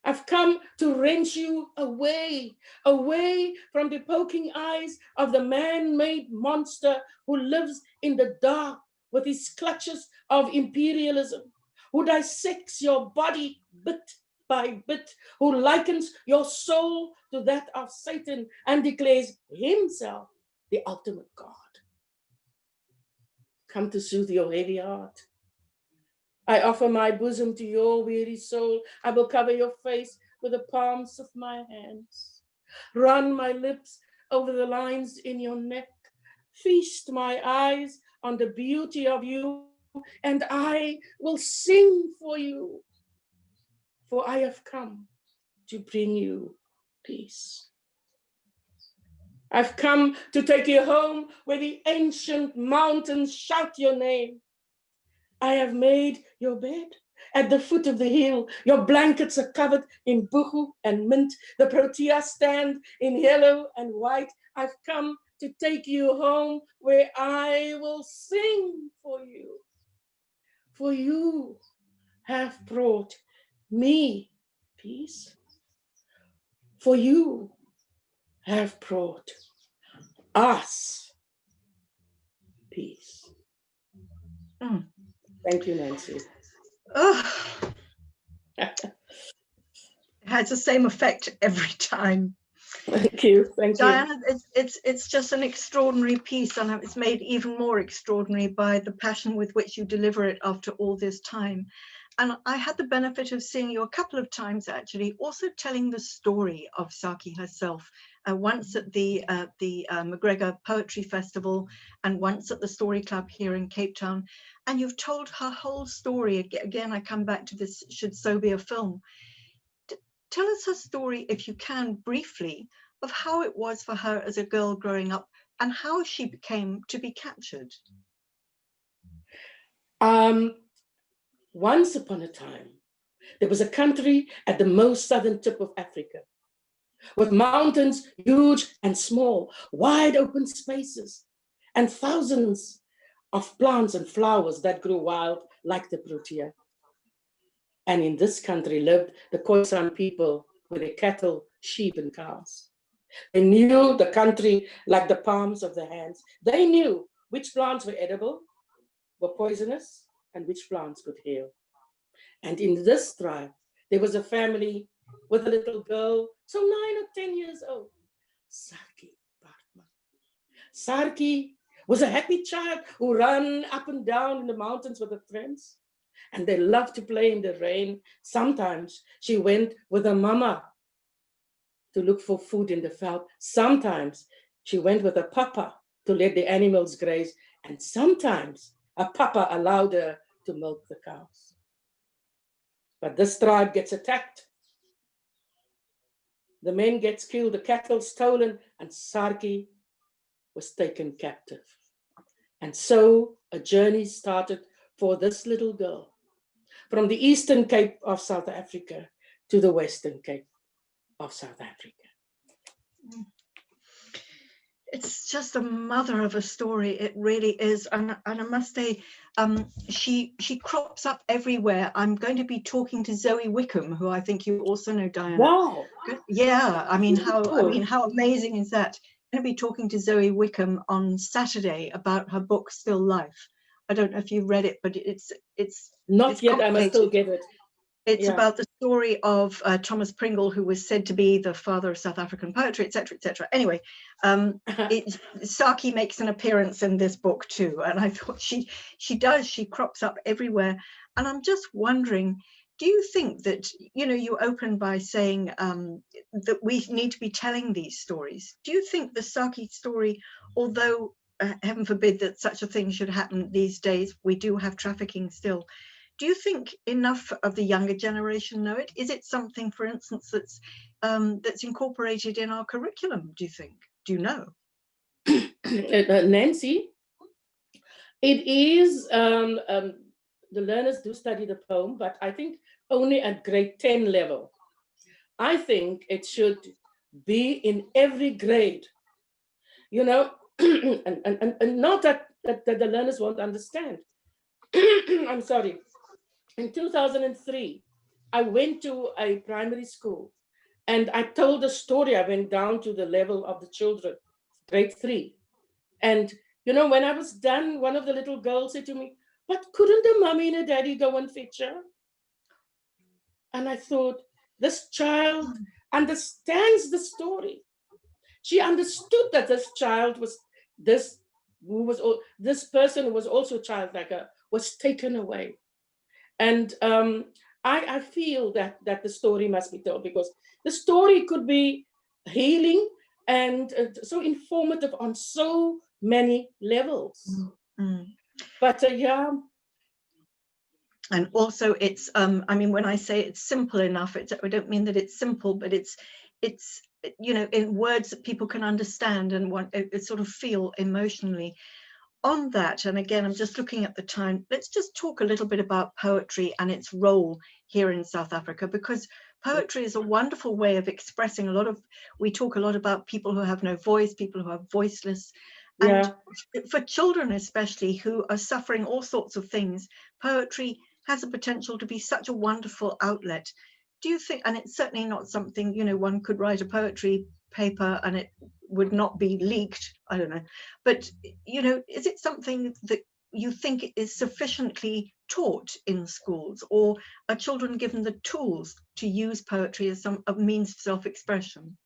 I've come to wrench you away, away from the poking eyes of the man-made monster who lives in the dark with his clutches of imperialism, who dissects your body bit by bit, who likens your soul to that of Satan and declares himself the ultimate God. Come to soothe your heavy heart. I offer my bosom to your weary soul. I will cover your face with the palms of my hands. Run my lips over the lines in your neck. Feast my eyes on the beauty of you, and I will sing for you. For I have come to bring you peace. I've come to take you home where the ancient mountains shout your name. I have made your bed at the foot of the hill. Your blankets are covered in buchu and mint. The proteas stand in yellow and white. I've come to take you home where I will sing for you. For you have brought me peace. For you have brought us peace. Thank you, Nancy. Oh. It has the same effect every time. Thank you. Thank Diana, you. It's just an extraordinary piece, and it's made even more extraordinary by the passion with which you deliver it after all this time. And I had the benefit of seeing you a couple of times, actually, also telling the story of Saki herself. Once at the McGregor Poetry Festival, and once at the Story Club here in Cape Town. And you've told her whole story. Again, I come back to this, should so be a film. Tell us her story, if you can, briefly, of how it was for her as a girl growing up and how she came to be captured. Once upon a time, there was a country at the most southern tip of Africa, with mountains huge and small, wide open spaces, and thousands of plants and flowers that grew wild like the protea. And in this country lived the Khoisan people with their cattle, sheep, and cows. They knew the country like the palms of their hands. They knew which plants were edible, were poisonous, and which plants could heal. And in this tribe, there was a family with a little girl, so 9 or 10 years old, Sarki Bartman. Sarki was a happy child who ran up and down in the mountains with her friends. And they loved to play in the rain. Sometimes she went with her mama to look for food in the veld. Sometimes she went with her papa to let the animals graze. And sometimes her papa allowed her to milk the cows. But this tribe gets attacked. The men gets killed, the cattle stolen, and Sarki was taken captive. And so a journey started for this little girl from the Eastern Cape of South Africa to the Western Cape of South Africa. It's just a mother of a story. It really is. And I must say, she crops up everywhere. I'm going to be talking to Zoe Wickham, who I think you also know, Diana. Wow. Yeah, I mean, how amazing is that? I'm going to be talking to Zoe Wickham on Saturday about her book, Still Life. I don't know if you've read it, but it's not yet. I must still get it. It's about the story of Thomas Pringle, who was said to be the father of South African poetry, etc., etc. Anyway, Sarki makes an appearance in this book too, and I thought she crops up everywhere. And I'm just wondering, do you think that, you opened by saying that we need to be telling these stories? Do you think the Sarki story, although heaven forbid that such a thing should happen these days, we do have trafficking still? Do you think enough of the younger generation know it? Is it something, for instance, that's incorporated in our curriculum, do you think? Do you know? Nancy, it is, the learners do study the poem, but I think only at grade 10 level. I think it should be in every grade, and not that the learners won't understand. I'm sorry. In 2003, I went to a primary school and I told the story. I went down to the level of the children, grade 3. And, when I was done, one of the little girls said to me, "But couldn't the mommy and the daddy go and fetch her?" And I thought, this child understands the story. She understood that this child was, this person who was also a child like her, was taken away. And I feel that the story must be told, because the story could be healing and so informative on so many levels. But yeah. And also it's, I mean, when I say it's simple enough, I don't mean that it's simple, but it's in words that people can understand and sort of feel emotionally. On that, and again, I'm just looking at the time, let's just talk a little bit about poetry and its role here in South Africa, because poetry is a wonderful way of expressing we talk a lot about people who have no voice, people who are voiceless. And for children especially, who are suffering all sorts of things, poetry has a potential to be such a wonderful outlet. Do you think, and it's certainly not something, one could write a poetry paper and it would not be leaked, I don't know, but is it something that you think is sufficiently taught in schools, or are children given the tools to use poetry as a means of self-expression?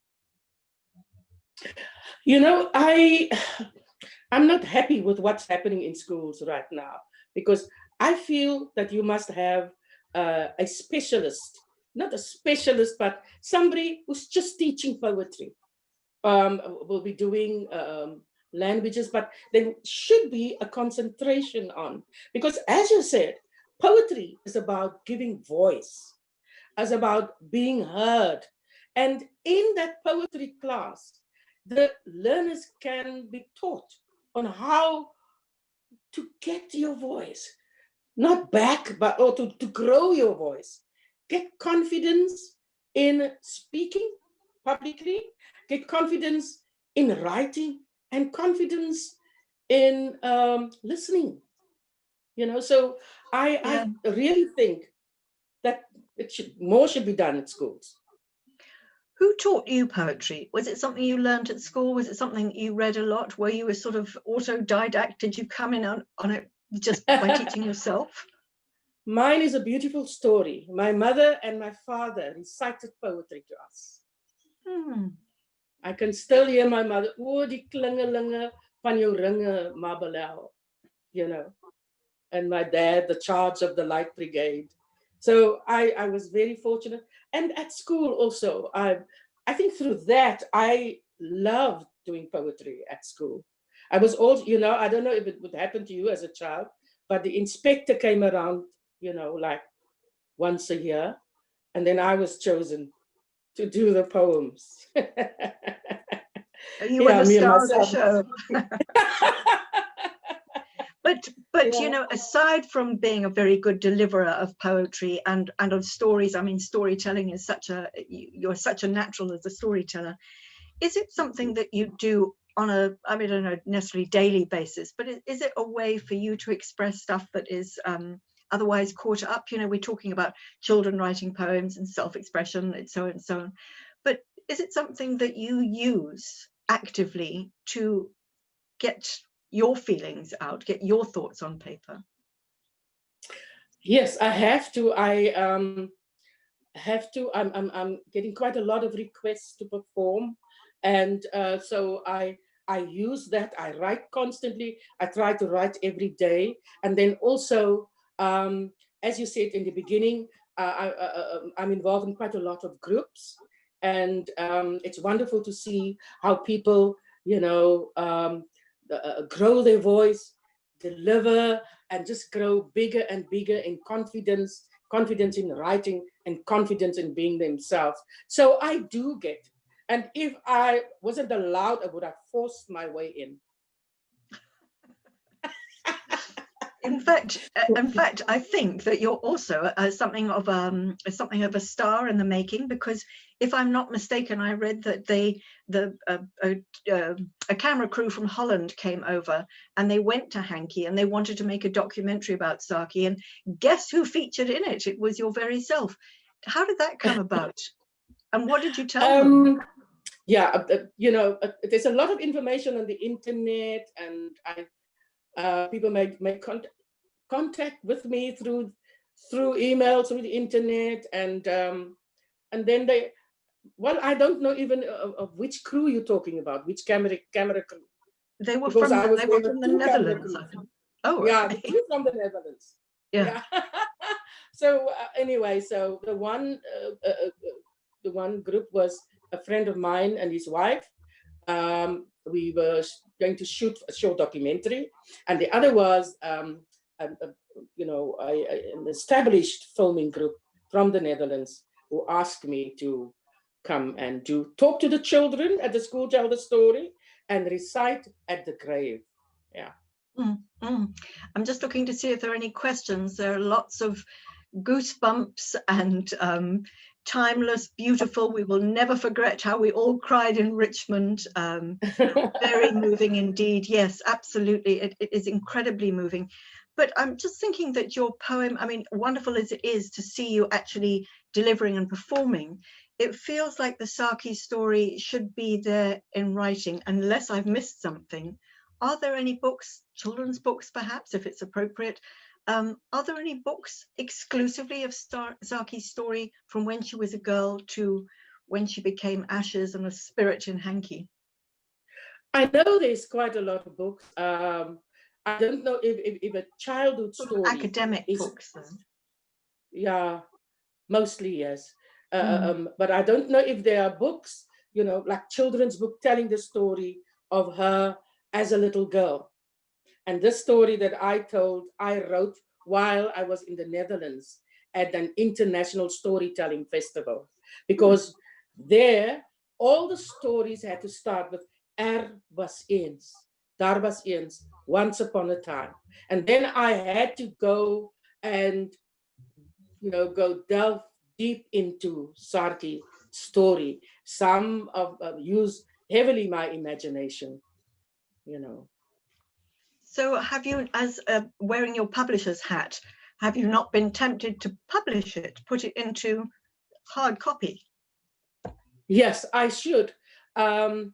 I'm not happy with what's happening in schools right now, because I feel that you must have a specialist, not a specialist, but somebody who's just teaching poetry. Will be doing languages, but there should be a concentration on, because as you said, poetry is about giving voice, is about being heard. And in that poetry class, the learners can be taught on how to get your voice, not back, but or to grow your voice. Get confidence in speaking publicly, get confidence in writing, and confidence in listening, you know. So I really think that more should be done at schools. Who taught you poetry? Was it something you learned at school? Was it something you read a lot? Were you a sort of autodidact? Did you come in on it just by teaching yourself? Mine is a beautiful story. My mother and my father recited poetry to us. I can still hear my mother, "O die klingelinge van jou ringe, Madibaland," you know, and my dad, the charge of the Light Brigade. So I was very fortunate. And at school also, I think through that, I loved doing poetry at school. I was also, you know, I don't know if it would happen to you as a child, but the inspector came around, you know, like once a year, and then I was chosen to do the poems. You were the star of the show. But you know, aside from being a very good deliverer of poetry and of stories, I mean, storytelling is you're such a natural as a storyteller. Is it something that you do on a, I mean, I don't know necessarily daily basis, but is it a way for you to express stuff that is otherwise caught up? You know, we're talking about children writing poems and self-expression and so on and so on. But is it something that you use actively to get your feelings out, get your thoughts on paper? Yes, I have to. I'm getting quite a lot of requests to perform, and so I use that. I write constantly. I try to write every day, and then also, as you said in the beginning, I'm involved in quite a lot of groups, and it's wonderful to see how people, you know, grow their voice, deliver, and just grow bigger and bigger in confidence in writing and confidence in being themselves. So I do get, and if I wasn't allowed, I would have forced my way in. In fact, I think that you're also something of a star in the making, because if I'm not mistaken, I read that a camera crew from Holland came over and they went to Hankey and they wanted to make a documentary about Saki, and guess who featured in it? It was your very self. How did that come about? And what did you tell them? Yeah, you know, there's a lot of information on the internet, and people make contact with me through email, through the internet, and then they, well, I don't know even of which crew you're talking about, which camera crew. They were from the Netherlands. Oh, yeah, right. the crew from the Netherlands. Yeah. So anyway, so the one group was a friend of mine and his wife. We were going to shoot a short documentary, and the other was you know, an established filming group from the Netherlands who asked me to come and talk to the children at the school, tell the story, and recite at the grave. Yeah. I'm just looking to see if there are any questions. There are lots of goosebumps and timeless, beautiful. We will never forget how we all cried in Richmond. Very moving indeed. Yes, absolutely. It is incredibly moving. But I'm just thinking that your poem, I mean, wonderful as it is to see you actually delivering and performing, it feels like the Saki story should be there in writing, unless I've missed something. Are there any books, children's books perhaps, if it's appropriate? Are there any books exclusively of Saki's story from when she was a girl to when she became ashes and a spirit in Hankey? I know there's quite a lot of books. I don't know if a childhood story. Academic books, though. Yeah, mostly, yes. But I don't know if there are books, you know, like children's book telling the story of her as a little girl. And this story that I wrote while I was in the Netherlands at an international storytelling festival. Because there, all the stories had to start with was eens. Daar was eens, once upon a time. And then I had to go and, you know, go delve deep into Saki's story. Some use heavily my imagination, you know. So have you, as wearing your publisher's hat, have you not been tempted to publish it, put it into hard copy? Yes, I should. And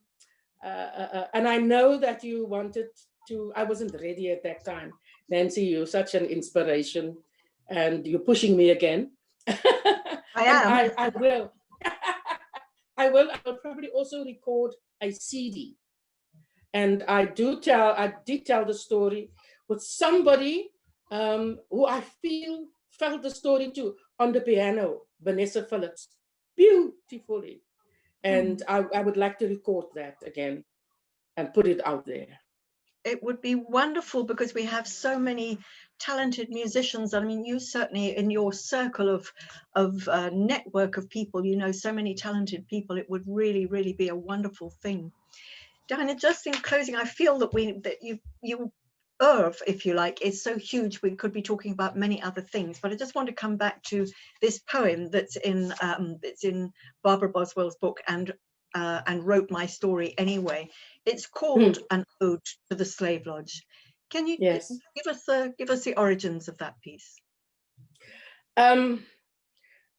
I know that you wanted to, I wasn't ready at that time. Nancy, you're such an inspiration and you're pushing me again. I am. I will. I will probably also record a CD. And I did tell the story with somebody who I felt the story too, on the piano, Vanessa Phillips, beautifully. And I would like to record that again and put it out there. It would be wonderful because we have so many talented musicians. I mean, you certainly in your circle of network of people, you know, so many talented people. It would really, really be a wonderful thing. Diana, just in closing, I feel that you oeuvre, if you like, is so huge. We could be talking about many other things, but I just want to come back to this poem that's in Barbara Boswell's book and Wrote My Story Anyway. It's called An Ode to the Slave Lodge. Can you give us the origins of that piece? I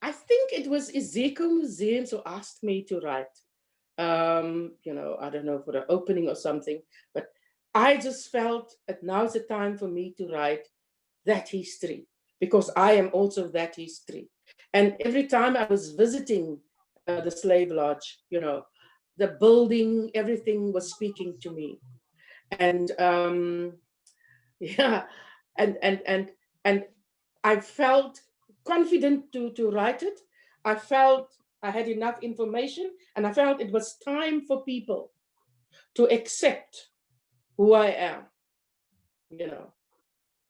think it was Ezekiel Museums who asked me to write. You know, I don't know, for the opening or something, but I just felt that now's the time for me to write that history, because I am also that history. And every time I was visiting the slave lodge, you know, the building, everything was speaking to me. And yeah, and I felt confident to write it. I felt I had enough information, and I felt it was time for people to accept who I am. You know,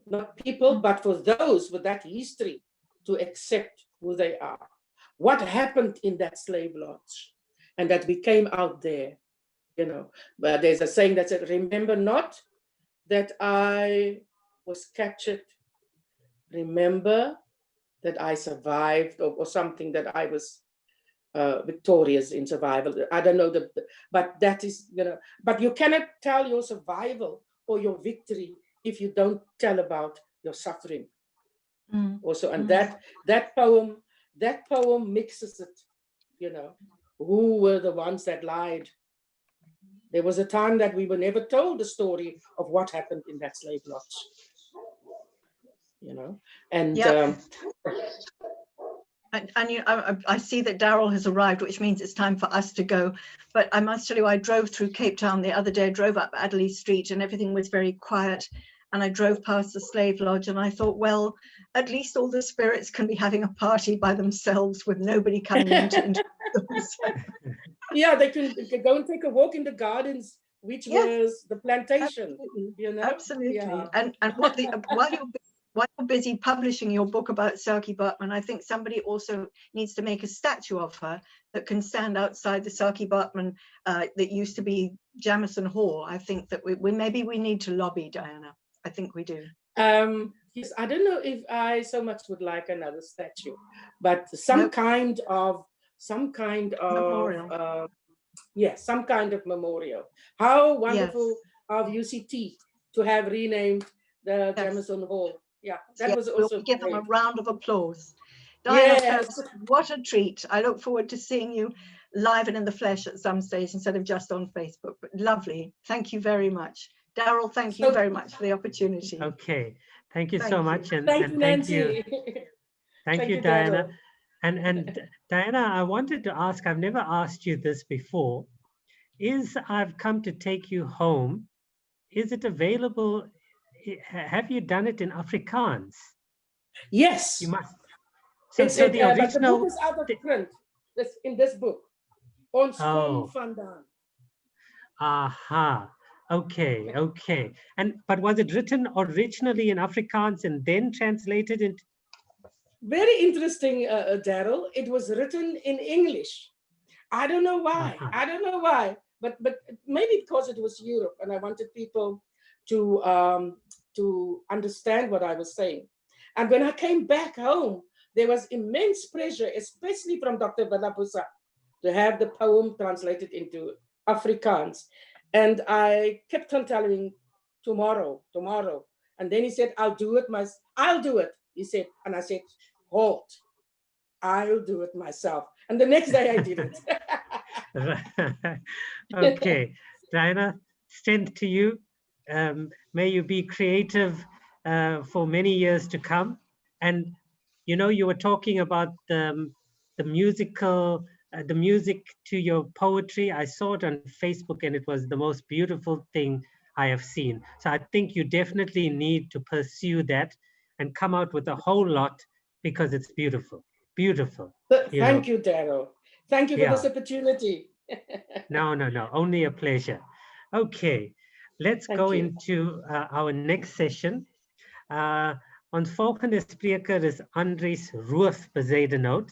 not people, but for those with that history to accept who they are. What happened in that slave lodge, and that we came out there, you know. But there's a saying that said, remember not that I was captured. Remember that I survived, or something, that I was victorious in survival. I don't know, but that is, you know, but you cannot tell your survival or your victory if you don't tell about your suffering. Also, and that poem mixes it, you know. Who were the ones that lied? There was a time that we were never told the story of what happened in that slave lodge, you know. And and you, I see that Daryl has arrived, which means it's time for us to go. But I must tell you, I drove through Cape Town the other day. I drove up Adderley Street and everything was very quiet. And I drove past the slave lodge and I thought, well, at least all the spirits can be having a party by themselves with nobody coming into yeah, they can go and take a walk in the gardens, which was the plantation. Absolutely. You know? Absolutely. Yeah. And while you're busy publishing your book about Saartjie Baartman, I think somebody also needs to make a statue of her that can stand outside the Saartjie Baartman that used to be Jamison Hall. I think that maybe we need to lobby, Diana. I think we do. Yes, I don't know if I so much would like another statue, but some kind of memorial. Yes, some kind of memorial. How wonderful of UCT to have renamed the Jamison Hall. Yeah, that was also we'll give great. them a round of applause. Diana, yes. What a treat. I look forward to seeing you live and in the flesh at some stage instead of just on Facebook. But lovely. Thank you very much. Daryl, thank you very much for the opportunity. Okay, thank you so much. And thank you, Nancy. Thank you, Diana. And Diana, I wanted to ask, I've never asked you this before, is I've Come to Take You Home, is it available, have you done it in Afrikaans? Yes. You must. So the original... But the book is out of print, in this book. Ons kom vandaan. Aha. Okay, okay. But was it written originally in Afrikaans and then translated into? Very interesting, Daryl. It was written in English. I don't know why. I don't know why. But maybe because it was Europe, and I wanted people to understand what I was saying. And when I came back home, there was immense pressure, especially from Dr. Villapusa, to have the poem translated into Afrikaans. And I kept on telling tomorrow, tomorrow. And then he said, I'll do it myself. I'll do it, he said. And I said, halt, I'll do it myself. And the next day I did it. Okay, Diana, strength to you. May you be creative for many years to come. And you know, you were talking about the musical, the music to your poetry. I saw it on Facebook, and it was the most beautiful thing I have seen. So I think you definitely need to pursue that and come out with a whole lot, because it's beautiful, beautiful. Thank you, Daryl. Thank you for this opportunity. No, only a pleasure. Okay, let's go into our next session. Ons volgende spreker is Andries Roof Bezuidenhout.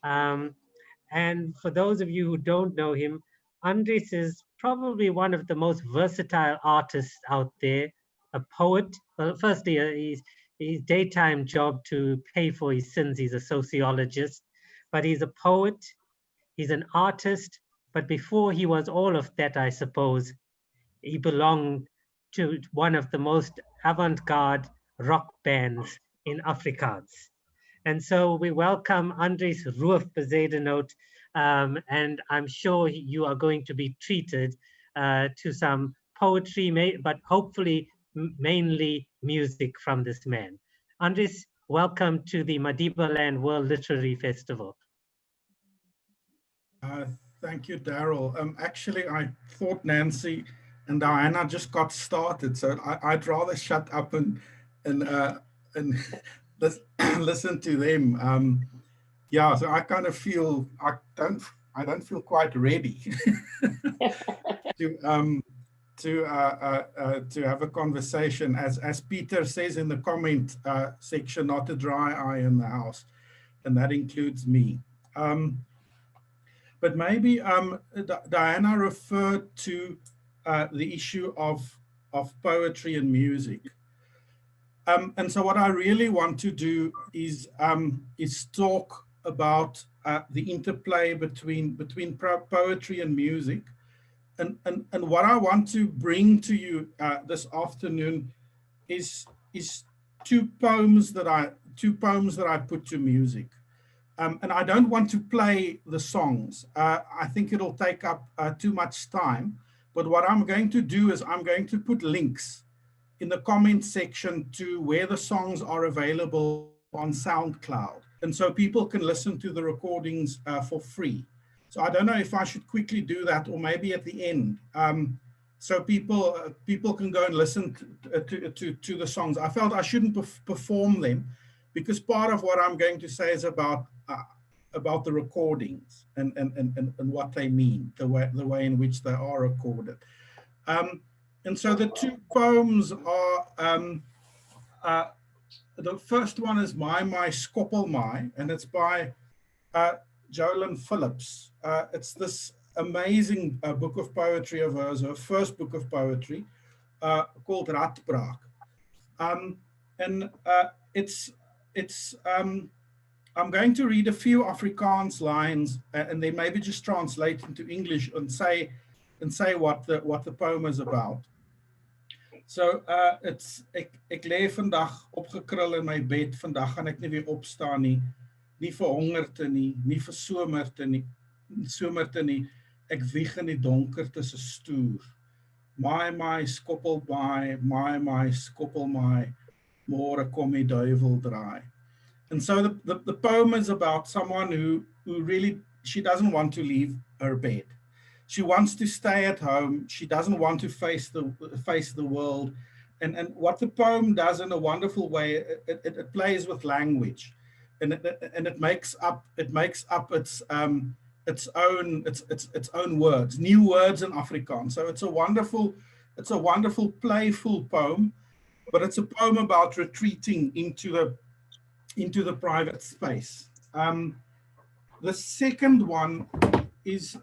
And for those of you who don't know him, Andries is probably one of the most versatile artists out there, a poet. Well, firstly, his daytime job to pay for his sins, he's a sociologist, but he's a poet, he's an artist, but before he was all of that, I suppose, he belonged to one of the most avant-garde rock bands in Afrikaans. And so we welcome Andries Roof Bezuidenhout, and I'm sure you are going to be treated to some poetry, but hopefully mainly music from this man. Andries, welcome to the Madibaland World Literary Festival. Thank you, Daryl. Actually, I thought Nancy and Diana just got started, so I'd rather shut up and listen to them. Yeah, so I kind of feel I don't feel quite ready to have a conversation. As Peter says in the comment section, not a dry eye in the house, and that includes me. But maybe Diana referred to the issue of poetry and music. And so what I really want to do is talk about the interplay between poetry and music. And what I want to bring to you this afternoon is two poems that I put to music. And I don't want to play the songs. I think it'll take up too much time. But what I'm going to do is I'm going to put links in the comment section to where the songs are available on SoundCloud. And so people can listen to the recordings for free. So I don't know if I should quickly do that, or maybe at the end. So people can go and listen to the songs. I felt I shouldn't perform them, because part of what I'm going to say is about the recordings and what they mean, the way in which they are recorded. And so the two poems are, the first one is My Skoppel My, and it's by Jolyn Phillips. It's this amazing book of poetry of hers, her first book of poetry, called Radbraak. I'm going to read a few Afrikaans lines and then maybe just translate into English and say what the poem is about. So it's ek lê vandag opgekrul in my bed. Vandag gaan ek nie weer opstaan nie. Nie vir hongerte nie, nie vir somerte nie. Ek wieg in die donkerte se stoer. My skoppel my skoppel my. Môre kom die duiwel draai. And so the poem is about someone who really, she doesn't want to leave her bed. She wants to stay at home. She doesn't want to face the world. And what the poem does in a wonderful way, it plays with language, and it makes up its own words, new words in Afrikaans. So it's a wonderful playful poem, but it's a poem about retreating into the private space. The second one is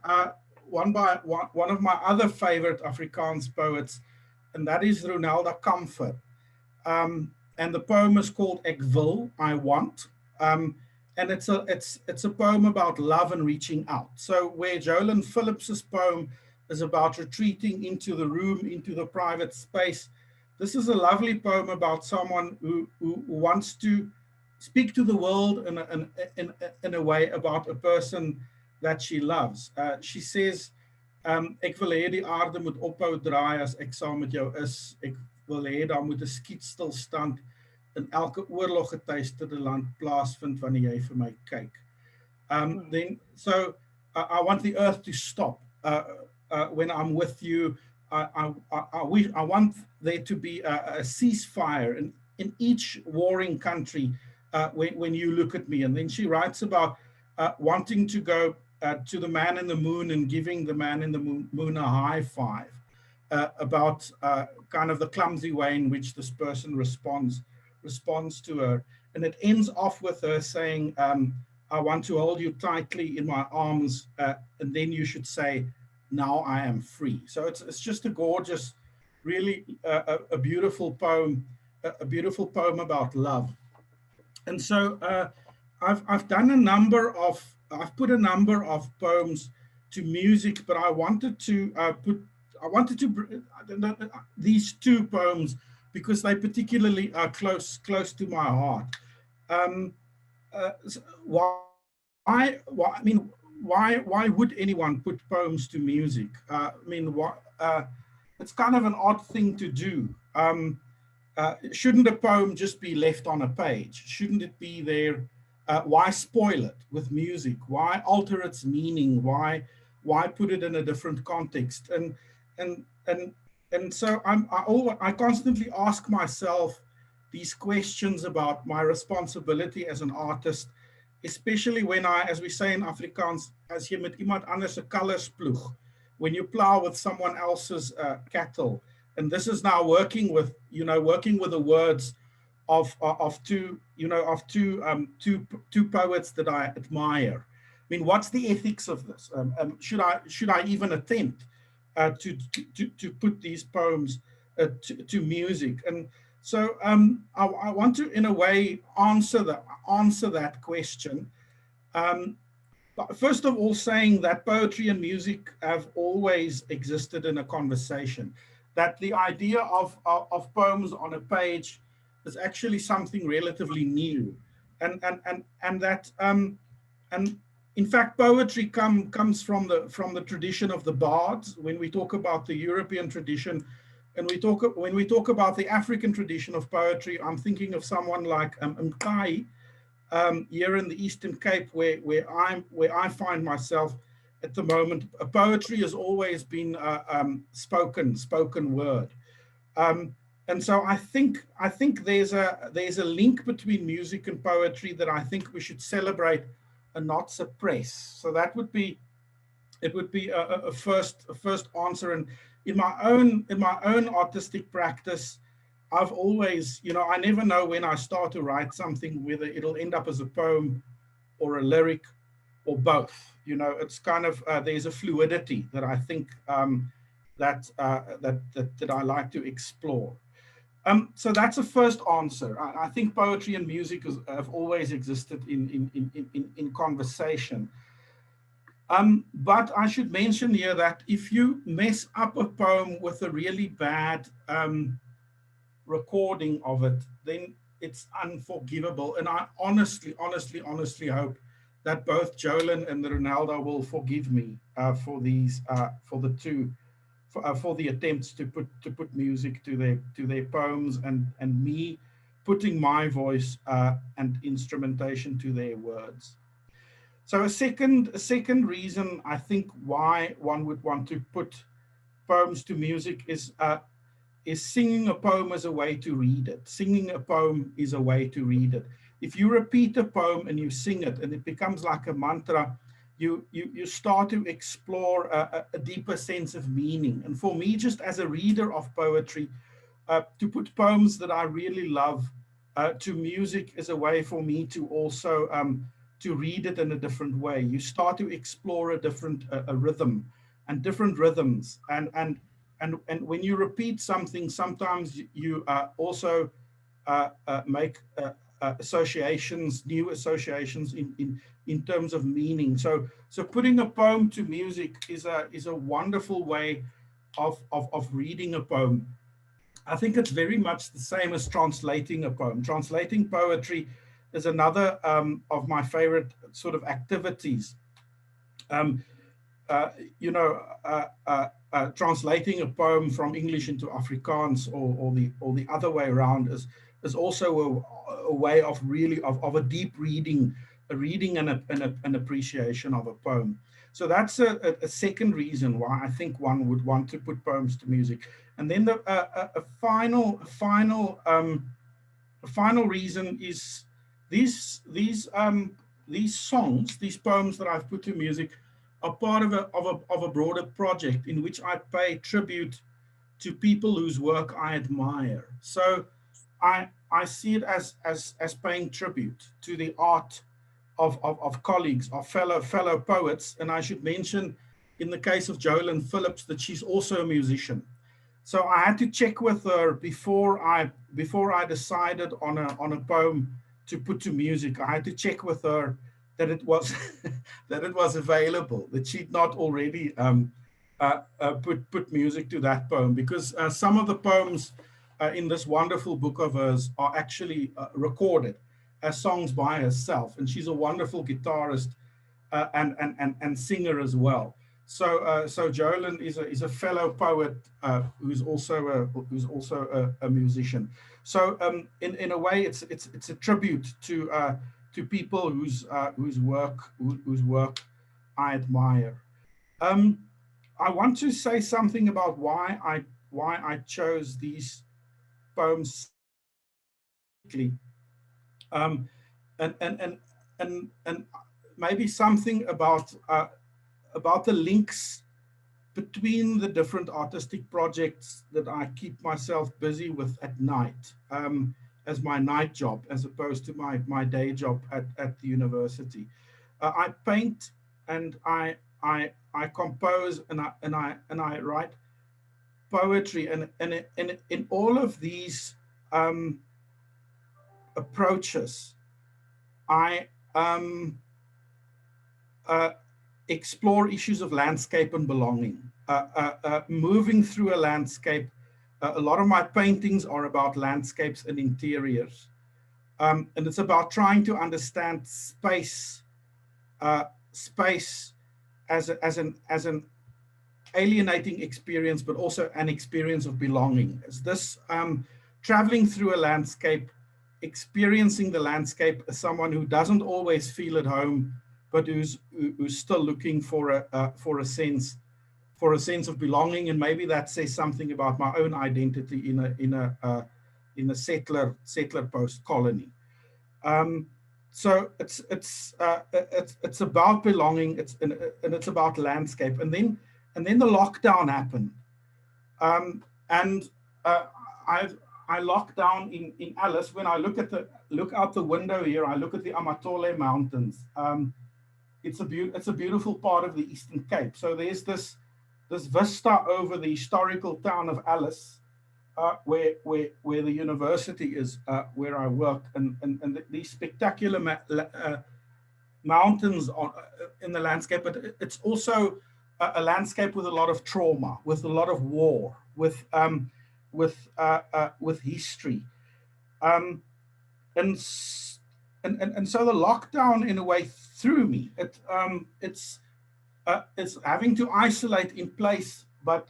one by one of my other favorite Afrikaans poets, and that is Ronelda Comfort. And the poem is called Ek Wil, I Want. And it's a poem about love and reaching out. So where Jolyn Phillips's poem is about retreating into the room, into the private space, this is a lovely poem about someone who wants to speak to the world in a way about a person that she loves. She says, ek wil hê die aarde moet ophou draai as ek saam met jou is. Ek wil hê daar moet 'n skietstilstand in elke oorlog getuisterde land plaasvind wanneer jy vir my kyk. Then, so I want the earth to stop when I'm with you. I want there to be a ceasefire in each warring country when you look at me. And then she writes about wanting to go to the man in the moon and giving the man in the moon a high five, about kind of the clumsy way in which this person responds to her. And it ends off with her saying, I want to hold you tightly in my arms, and then you should say, now I am free. So it's just a gorgeous, really a beautiful poem about love. And so I've done I've put a number of poems to music, but I wanted to put these two poems because they particularly are close to my heart. Why would anyone put poems to music? It's kind of an odd thing to do. Shouldn't a poem just be left on a page? Shouldn't it be there? Why spoil it with music? Why alter its meaning? Why put it in a different context? And so I constantly ask myself these questions about my responsibility as an artist, especially when as we say in Afrikaans, as jy met iemand anders se kalvers ploeg, when you plow with someone else's cattle. And this is now working with the words of two poets that I admire. I mean, what's the ethics of this? Should I even attempt to put these poems to music? And so I want to, in a way, answer that question. First of all, saying that poetry and music have always existed in a conversation. That the idea of poems on a page is actually something relatively new, and that in fact poetry comes from the tradition of the bards. When we talk about the European tradition, and when we talk about the African tradition of poetry, I'm thinking of someone like Mkai here in the Eastern Cape, where I find myself at the moment. Poetry has always been spoken word, and so I think there's a link between music and poetry that I think we should celebrate and not suppress. So that would be a first answer. And in my own artistic practice, I've always, I never know when I start to write something whether it'll end up as a poem or a lyric or both. It's kind of there's a fluidity that I think that I like to explore. So that's the first answer. I think poetry and music have always existed in conversation. But I should mention here that if you mess up a poem with a really bad recording of it, then it's unforgivable. And I honestly hope that both Jolyn and Ronaldo will forgive me for the attempts to put music to their poems and me putting my voice and instrumentation to their words. So a second reason I think why one would want to put poems to music is singing a poem as a way to read it. Singing a poem is a way to read it. If you repeat a poem and you sing it and it becomes like a mantra, you start to explore a deeper sense of meaning. And for me, just as a reader of poetry, to put poems that I really love to music is a way for me to also to read it in a different way. You start to explore a different rhythm and different rhythms. And when you repeat something, sometimes you also make associations, new associations in terms of meaning. So putting a poem to music is a wonderful way of reading a poem. I think it's very much the same as translating a poem. Translating poetry is another of my favorite sort of activities. You know, translating a poem from English into Afrikaans or the other way around is also a way of really of a deep reading, and an appreciation of a poem. So that's a second reason why I think one would want to put poems to music. And then a final reason is these songs, these poems that I've put to music, are part of a broader project in which I pay tribute to people whose work I admire. So I see it as paying tribute to the art of colleagues, of fellow poets. And I should mention, in the case of Jolyn Phillips, that she's also a musician. So I had to check with her before I decided on a poem to put to music. I had to check with her that it was that it was available, that she'd not already put music to that poem, because some of the poems in this wonderful book of hers are actually recorded as songs by herself, and she's a wonderful guitarist and singer as well. So so Jolyn is a fellow poet who's also a musician. So in a way, it's a tribute to people whose work I admire. I want to say something about why I chose these poems. And maybe something about the links between the different artistic projects that I keep myself busy with at night, as my night job, as opposed to my day job at the university. I paint and I compose and I write poetry, and in all of these approaches, I explore issues of landscape and belonging, moving through a landscape. A lot of my paintings are about landscapes and interiors, and it's about trying to understand space, space as an alienating experience, but also an experience of belonging. As this traveling through a landscape, experiencing the landscape as someone who doesn't always feel at home, but who's still looking for a sense of belonging, and maybe that says something about my own identity in a settler post colony. So it's about belonging. And it's about landscape. And then the lockdown happened, and I locked down in Alice. When I look out the window here, I look at the Amatole Mountains. It's a beautiful part of the Eastern Cape. So there's this vista over the historical town of Alice, where the university is, where I work, and these spectacular mountains in the landscape. But it's also a landscape with a lot of trauma, with a lot of war, with history, and so the lockdown, in a way, threw me. It's having to isolate in place, but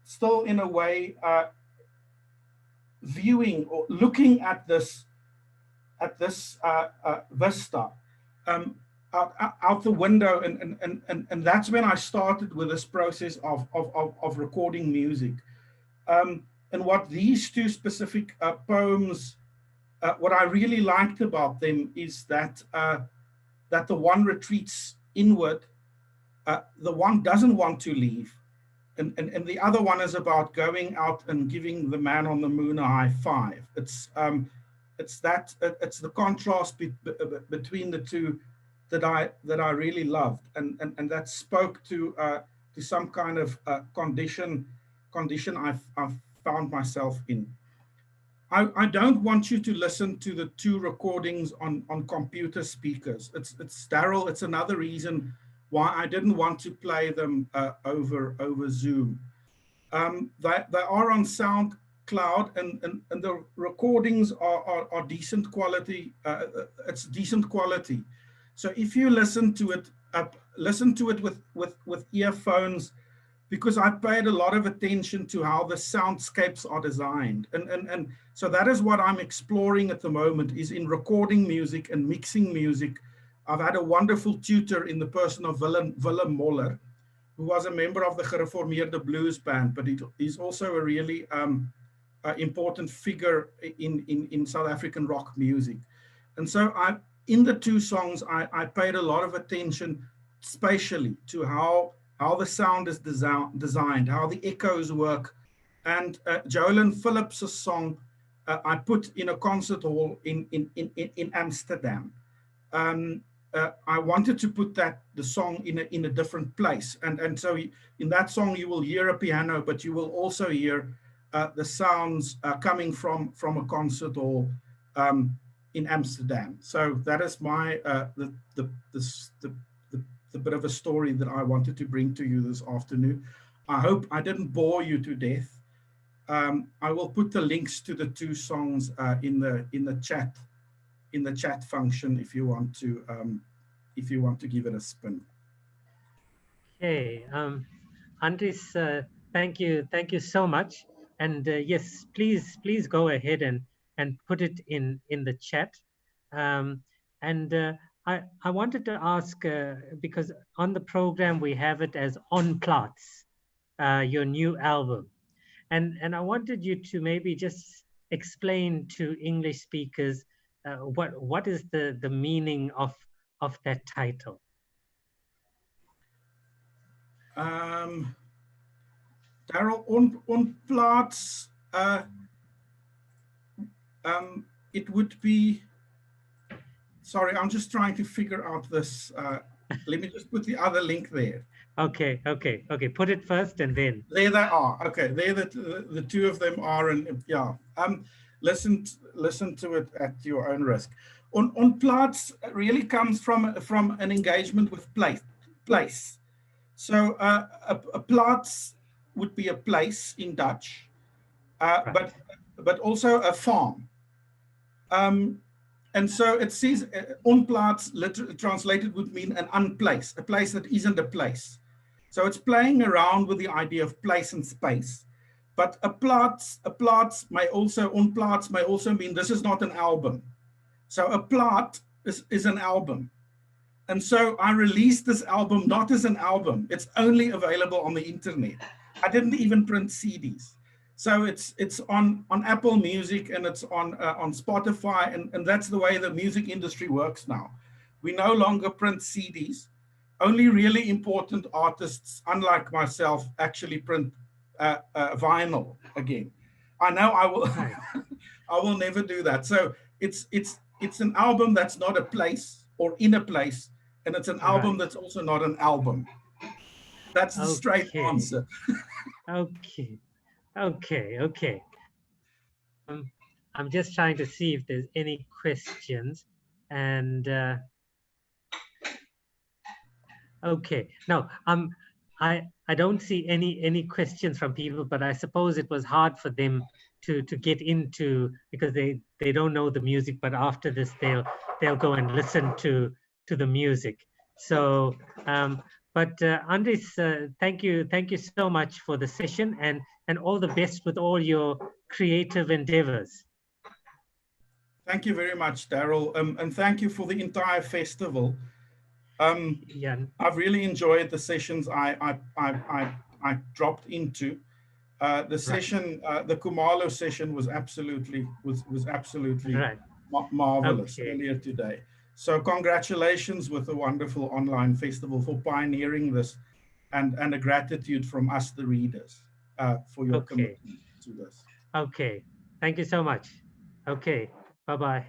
still, in a way, viewing or looking at this vista out the window, and that's when I started with this process of recording music. And what these two specific poems, what I really liked about them is that the one retreats inward, the one doesn't want to leave, and the other one is about going out and giving the man on the moon a high five. It's the contrast between the two that I really loved, and that spoke to some kind of condition I've found myself in. I don't want you to listen to the two recordings on computer speakers. It's Daryl. It's another reason why I didn't want to play them over Zoom. They are on SoundCloud, and the recordings are decent quality. It's decent quality. So if you listen to it with earphones, because I paid a lot of attention to how the soundscapes are designed. And so that is what I'm exploring at the moment, is in recording music and mixing music. I've had a wonderful tutor in the person of Willem Moller, who was a member of the Gereformeerde Blues Band, but he's also a really important figure in South African rock music. And so in the two songs, I paid a lot of attention spatially to how the sound is designed, how the echoes work. And Jolyn Phillips' song, I put in a concert hall in Amsterdam. I wanted to put the song in a different place. And so in that song, you will hear a piano, but you will also hear the sounds coming from a concert hall in Amsterdam. So that is my the bit of a story that I wanted to bring to you this afternoon. I hope I didn't bore you to death. I will put the links to the two songs in the chat function if you want to give it a spin. Okay, Andres, thank you so much. And yes, please go ahead and put it in the chat. I wanted to ask, because on the program we have it as On Plaats, your new album. And I wanted you to maybe just explain to English speakers what is the meaning of that title. Daryl, on Plaats, it would be, sorry, I'm just trying to figure out this. Let me just put the other link there. Okay. Put it first and then. There they are. Okay, there the two of them are, and yeah. Listen to it at your own risk. On Plaats really comes from an engagement with place. So a plaats would be a place in Dutch, right. but also a farm. And so it says onplaats translated would mean an unplace, a place that isn't a place. So it's playing around with the idea of place and space. But onplaats may also mean this is not an album. So a plaat is an album. And so I released this album not as an album. It's only available on the internet. I didn't even print CDs. So it's on Apple Music, and it's on Spotify, and that's the way the music industry works now. We no longer print CDs. Only really important artists, unlike myself, actually print vinyl again. I know I will. I will never do that. So it's an album that's not a place or in a place, and it's an album that's also not an album. That's the straight answer. Okay. I'm just trying to see if there's any questions, and okay. No, I don't see any questions from people, but I suppose it was hard for them to get into, because they don't know the music, but after this they'll go and listen to the music. So but Andres, thank you so much for the session, and all the best with all your creative endeavors. Thank you very much, Daryl, and thank you for the entire festival. I've really enjoyed the sessions I dropped into. The session, the Kumalo session, was absolutely marvelous earlier today. So congratulations with the wonderful online festival for pioneering this, and a gratitude from us, the readers, for your commitment to this. Okay, thank you so much. Okay, bye-bye.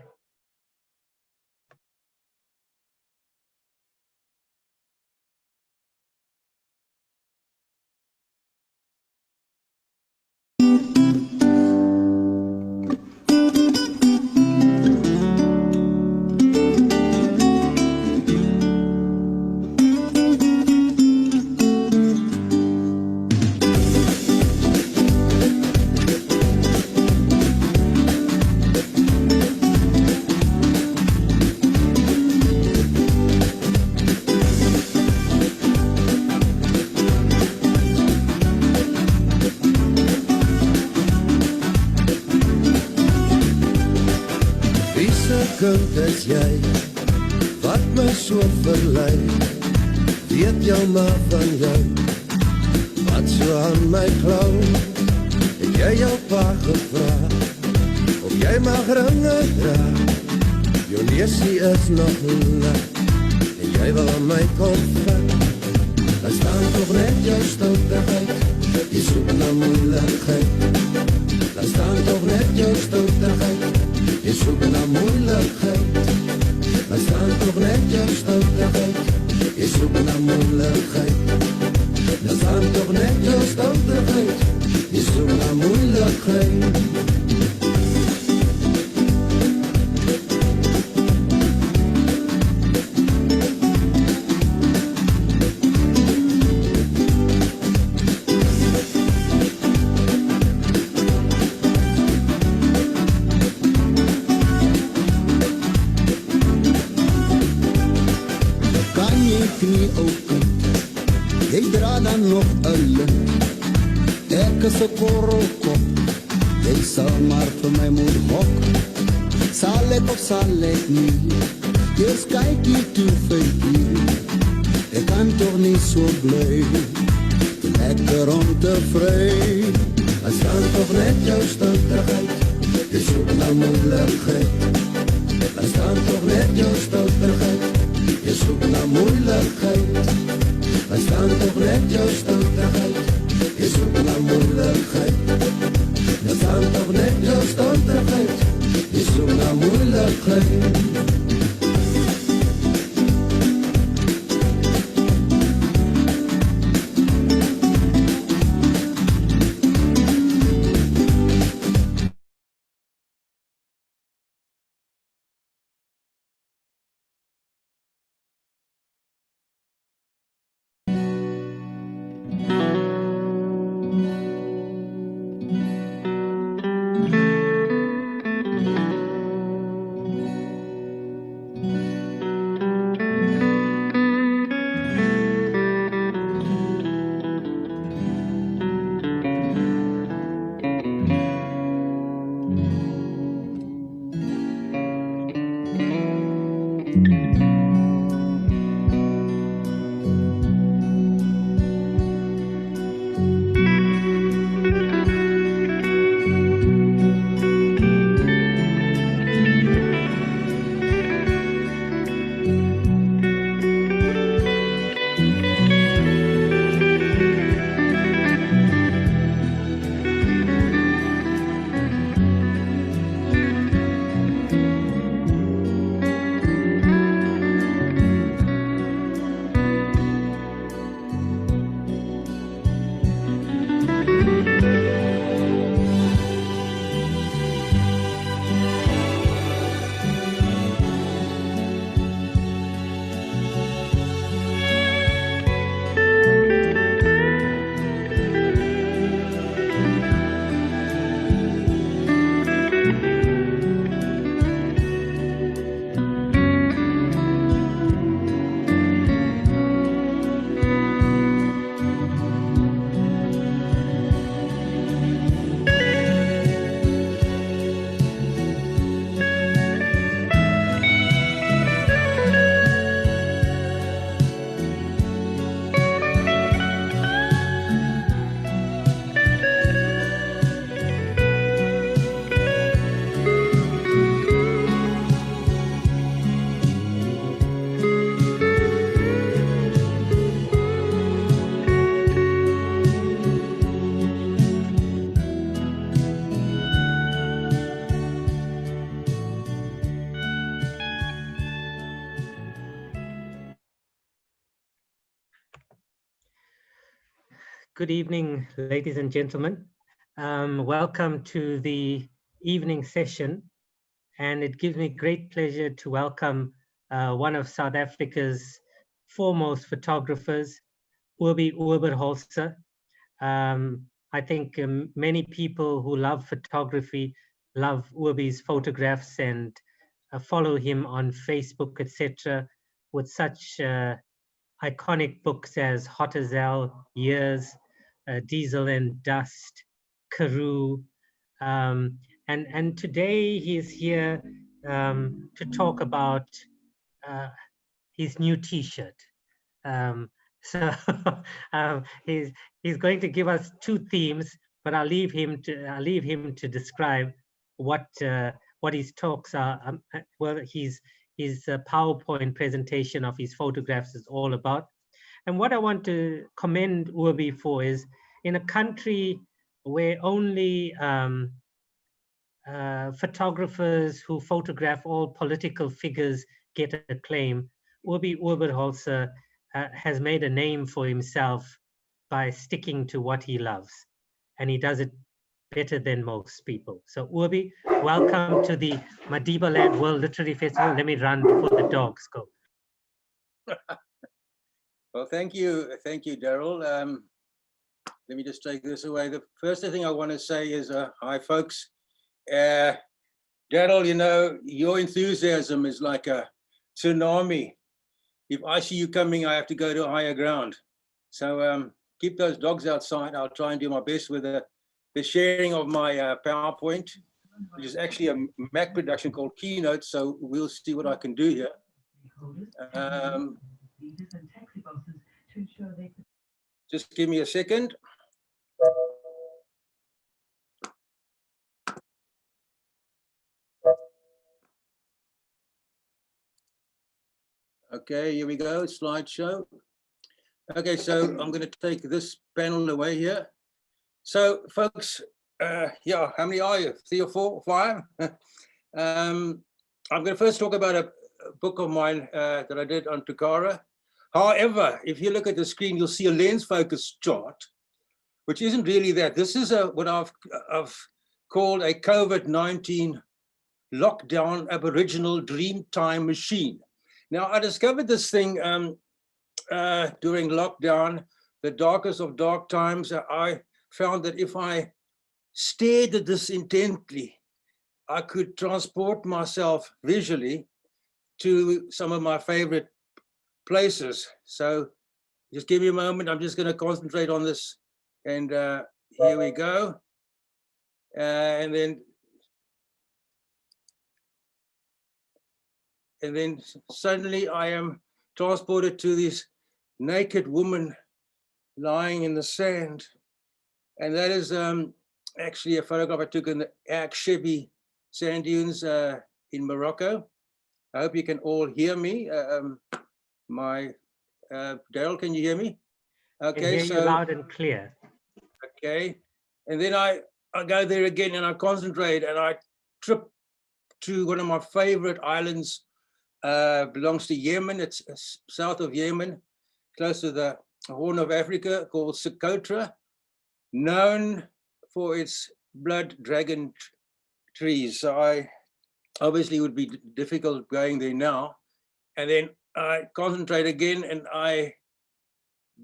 kind is jy wat my so verlei? Weet jou maar van jou wat so aan my klou? Het jy jou pa gevra of jy mag ringe dra? Jou neusie is nog lang en jy wil aan my kom vat. Dan staan toch net jou stoutigheid, jy soek na moeilikheid. Dan staan toch net jou stoutigheid, jy soek na moeilikheid. Dan staan toch net jou stoutigheid, jy soek na moeilikheid. Dan staan toch net jou stoutigheid, jy soek na moeilikheid. knie open, jy dra dan nog 'n lint. Ek is 'n korrelkop, jy sal maar vir my moet hok. Sal ek of sal ek nie, jy's kykie toe verkeer. Ek kan toch nie so bly, lekker om te vry. As kan toch net jou stoutigheid, jy soek na moeilikheid. As kan toch net jou stoutigheid, jy soek na moeilikheid. As kan toch net jou stoutigheid, jy soek na moeilikheid. As kan toch net jou stoutigheid, jy soek na moeilikheid. Good evening, ladies and gentlemen. Welcome to the evening session, and it gives me great pleasure to welcome one of South Africa's foremost photographers, Urbi Oberholzer. I think many people who love photography love Urbi's photographs and follow him on Facebook, etc., with such iconic books as Hot as Hell, Years, Diesel and Dust, Karoo, and today he's here to talk about his new T-shirt. So he's going to give us two themes, but I'll leave him to describe what his talks are. Well, his PowerPoint presentation of his photographs is all about. And what I want to commend Urbi for is, in a country where only photographers who photograph all political figures get acclaim, Urbi Urberholzer has made a name for himself by sticking to what he loves. And he does it better than most people. So Urbi, welcome to the Madibaland World Literary Festival. Let me run before the dogs go. Well, thank you, Daryl. Let me just take this away. The first thing I want to say is, hi, folks. Daryl, you know, your enthusiasm is like a tsunami. If I see you coming, I have to go to higher ground. So keep those dogs outside. I'll try and do my best with the sharing of my PowerPoint, which is actually a Mac production called Keynote. So we'll see what I can do here. Just give me a second. Okay, here we go, slideshow. Okay, so I'm going to take this panel away here. So folks, yeah, how many are you? 3 or 4 or 5? I'm going to first talk about a book of mine that I did on Tukara. However, if you look at the screen, you'll see a lens focus chart, which isn't really that. This is what I've called a COVID-19 lockdown Aboriginal dream time machine. Now, I discovered this thing during lockdown, the darkest of dark times. I found that if I stared at this intently, I could transport myself visually to some of my favorite places. So just give me a moment. I'm just going to concentrate on this. And here we go. And then suddenly I am transported to this naked woman lying in the sand. And that is actually a photograph I took in the Akshebi sand dunes in Morocco. I hope you can all hear me. Daryl, can you hear me? Okay, I can hear you loud and clear. Okay, and then I go there again and I concentrate and I trip to one of my favorite islands, belongs to Yemen. It's south of Yemen, close to the Horn of Africa, called Socotra, known for its blood dragon trees. So I obviously would be difficult going there now. And then I concentrate again and I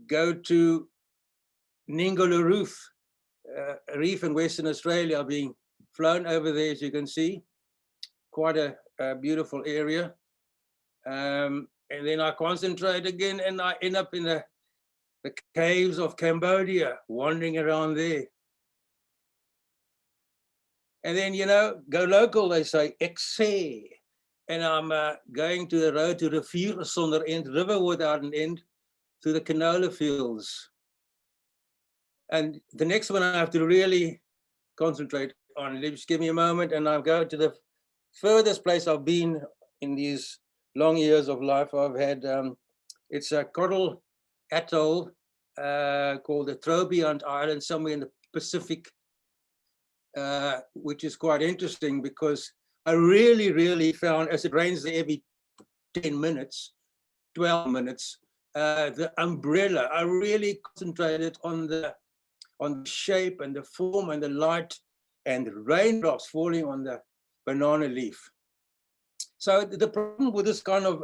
go to Ningaloo Reef in Western Australia, being flown over there, as you can see. Quite a beautiful area. And then I concentrate again and I end up in the caves of Cambodia, wandering around there. And then, you know, go local, they say, Ekse. And I'm going to the road to the Rivier Sonder End, river without an end, to the canola fields. And the next one I have to really concentrate on. Just give me a moment and I'll go to the furthest place I've been in these long years of life. I've had, it's a coral atoll called the Trobriand Island, somewhere in the Pacific, which is quite interesting because I really found, as it rains there every 10 minutes, 12 minutes, the umbrella, I really concentrated on the shape and the form and the light and the raindrops falling on the banana leaf. So the problem with this kind of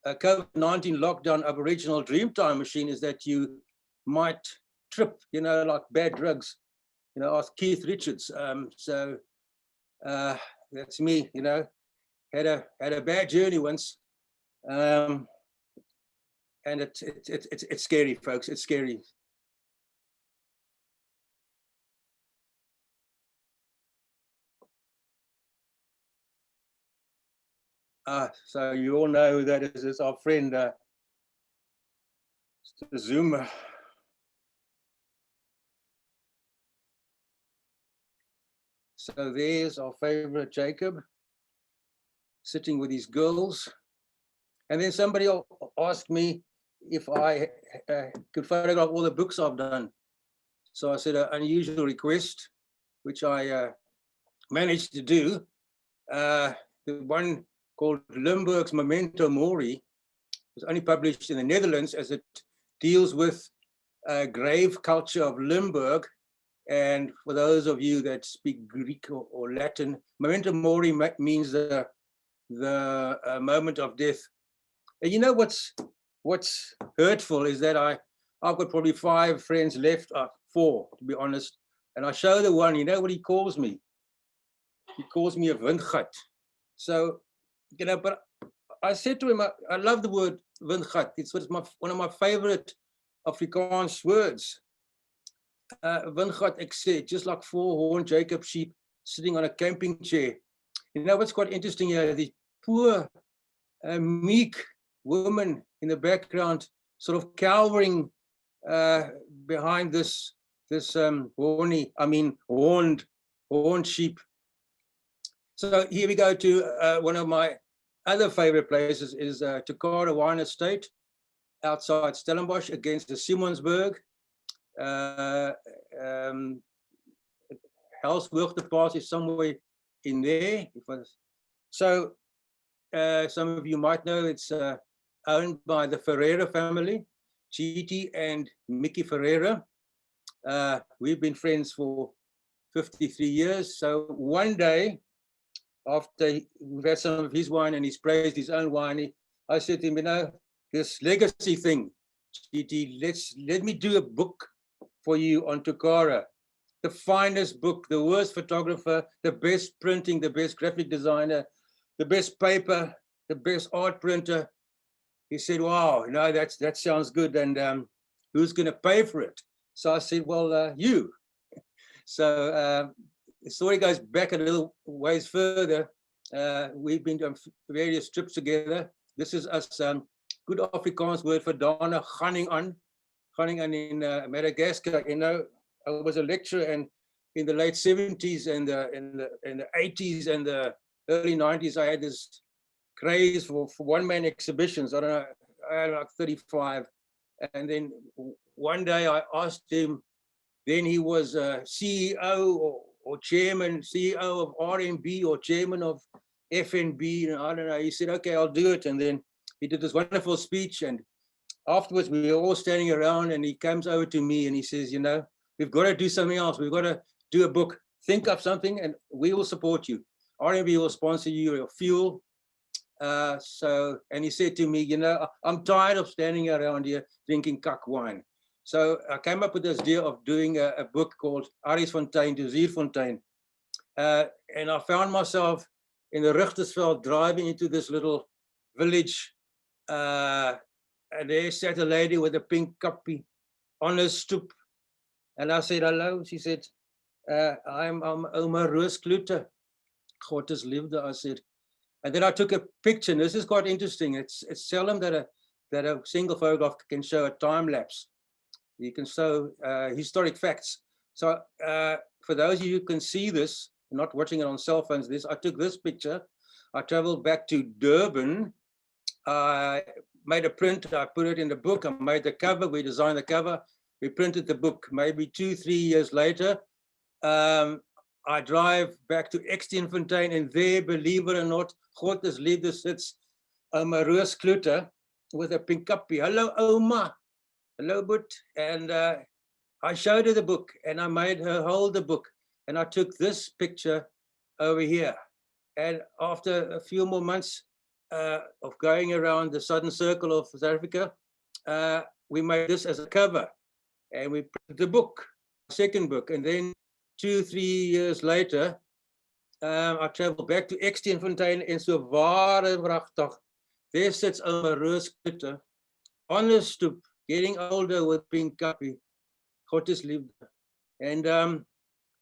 COVID-19 lockdown Aboriginal Dreamtime machine is that you might trip, you know, like bad drugs, you know, ask Keith Richards. So that's me, you know, had a bad journey once. And it's scary, folks, it's scary. So you all know who that is. It's our friend Zuma. So there's our favorite Jacob sitting with his girls. And then somebody asked me if I could photograph all the books I've done. So I said an unusual request, which I managed to do. The one called Limburg's Memento Mori was only published in the Netherlands, as it deals with grave culture of Limburg. And for those of you that speak Greek or Latin, Memento Mori means the moment of death. And you know what's hurtful is that I've got probably 5 friends left, 4 to be honest, and I show the one. You know what he calls me? He calls me a windgat. So, you know, but I said to him, I love the word windgat. It's one of my favorite Afrikaans words. Windgat, ek sê, just like 4-horned Jacob sheep sitting on a camping chair. You know what's quite interesting here? These poor, meek woman in the background, sort of cowering behind this horned sheep. So here we go to one of my other favorite places is Takara Wine Estate outside Stellenbosch against the Simonsberg. Helswurgtepass is somewhere in there. So some of you might know it's owned by the Ferreira family, Chiti and Mickey Ferreira. We've been friends for 53 years. So one day, after we've had some of his wine and he's praised his own wine, I said to him, you know, this legacy thing, Chiti, let me do a book for you on Takara. The finest book, the worst photographer, the best printing, the best graphic designer, the best paper, the best art printer. He said, wow, no, that sounds good. And who's going to pay for it? So I said, well, you. So the story goes back a little ways further. We've been on various trips together. This is us, good Afrikaans word for Dana, ganning aan in Madagascar. You know, I was a lecturer, and in the late 70s and the 80s and the early 90s, I had this craze for one-man exhibitions. I don't know, I had like 35. And then one day I asked him, then he was CEO or chairman, CEO of RMB or chairman of FNB, and I don't know, he said, okay, I'll do it. And then he did this wonderful speech, and afterwards we were all standing around, and he comes over to me and he says, you know, we've got to do something else. We've got to do a book. Think of something and we will support you. RMB will sponsor you your fuel. And he said to me, you know, I'm tired of standing around here drinking kak wine. So I came up with this idea of doing a book called Arisfontein to Zierfontein. And I found myself in the Richtersveld driving into this little village. And there sat a lady with a pink kappie on her stoep. And I said, hello. She said, I'm Oma Rooskloete. God is liefde, I said. And then I took a picture, and this is quite interesting. It's seldom that a single photograph can show a time lapse. You can show historic facts. So for those of you who can see this, not watching it on cell phones, I took this picture. I traveled back to Durban. I made a print. I put it in the book. I made the cover. We designed the cover. We printed the book. Maybe 2-3 years later, I drive back to Extienfontein, and there, believe it or not, God is liefde sits Oma Rooskloete with a pink kappie. Hello, Oma. Hello, Boet. And I showed her the book, and I made her hold the book. And I took this picture over here. And after a few more months of going around the southern circle of South Africa, we made this as a cover. And we printed the book, second book. And then 2-3 years later, I traveled back to Extienfontein, and so ware wragtig, there sits Oma Rooskloete on the stoep, getting older with pink kappie. God is liefde. And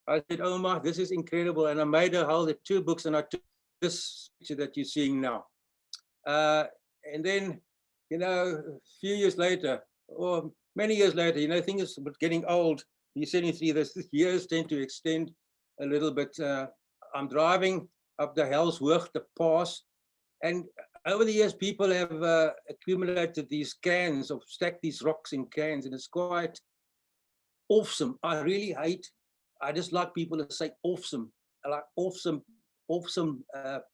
I said, Oma, this is incredible. And I made her hold the 2 books, and I took this picture that you're seeing now. And then, you know, a few years later, or many years later, you know, things are getting old. You certainly see this years tend to extend a little bit. I'm driving up the Hellshoogte, the pass, and over the years, people have accumulated these cans, or stacked these rocks in cans, and it's quite awesome. I really hate, I just like people to say awesome. I like awesome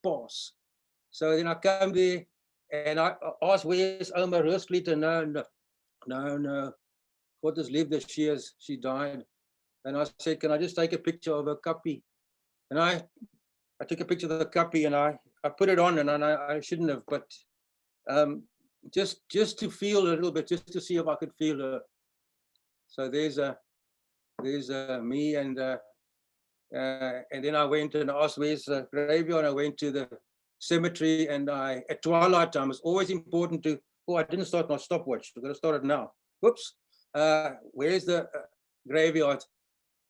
pass. So then I come there and I ask, where's Oma Roosklieter? No. God has lived this year, she died. And I said, can I just take a picture of her copy? And I took a picture of the copy and I put it on, and I shouldn't have, but just to feel a little bit, just to see if I could feel her. So there's me, and then I went and asked where's the graveyard. I went to the cemetery, and at twilight time, it's always important to, I didn't start my stopwatch, I'm gonna start it now. Whoops, where's the graveyard?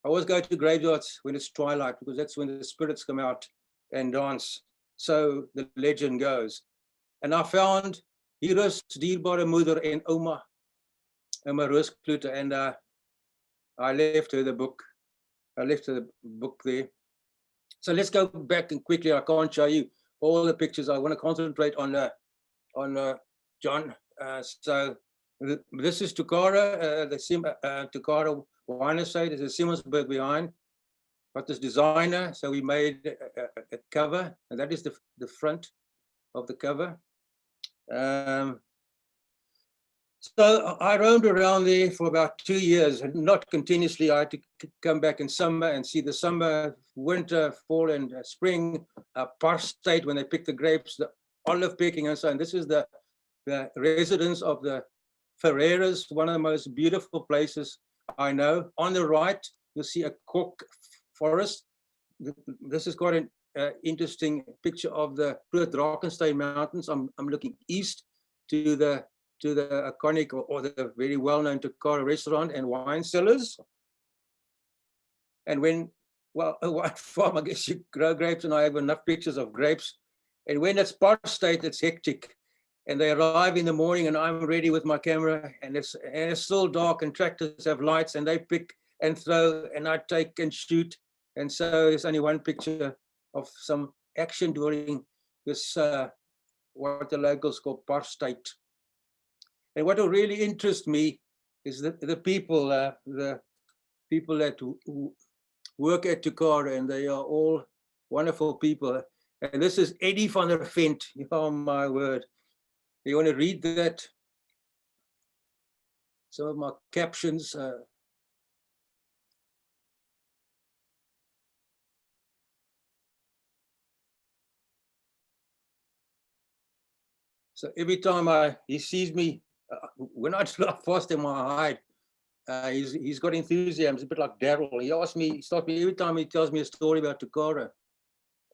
I always go to graveyards when it's twilight, because that's when the spirits come out and dance. So the legend goes. And I found Hira's dierbare moeder en Oma Roosklieter, and I left her the book. I left her the book there. So let's go back and quickly. I can't show you all the pictures. I want to concentrate on John. So this is Tukara, Tukara wine estate. There's a Simonsburg behind. Got this designer, so we made a cover, and that is the front of the cover. So I roamed around there for about 2 years, and not continuously. I had to come back in summer and see the summer, winter, fall, and spring park state when they pick the grapes, the olive picking, and so on. This is the residence of the Ferreiras, one of the most beautiful places I know. On the right, you'll see a cork forest. This is quite an interesting picture of the Groot-Drakensberg Mountains. I'm looking east to the iconic or the very well-known Tukara restaurant and wine cellars. And when, well, a wine farm, I guess you grow grapes, and I have enough pictures of grapes. And when it's park state, it's hectic. And they arrive in the morning, and I'm ready with my camera, and it's still dark, and tractors have lights, and they pick and throw, and I take and shoot. And so there's only one picture of some action during this, what the locals call park state. And what will really interest me is the people that work at Tukara, and they are all wonderful people. And this is Eddie van der Vent. Oh my word! You want to read that? Some of my captions. So every time he sees me, when I laugh fast in my hide, he's got enthusiasm. It's a bit like Daryl. He asks me, every time he tells me a story about Tukara.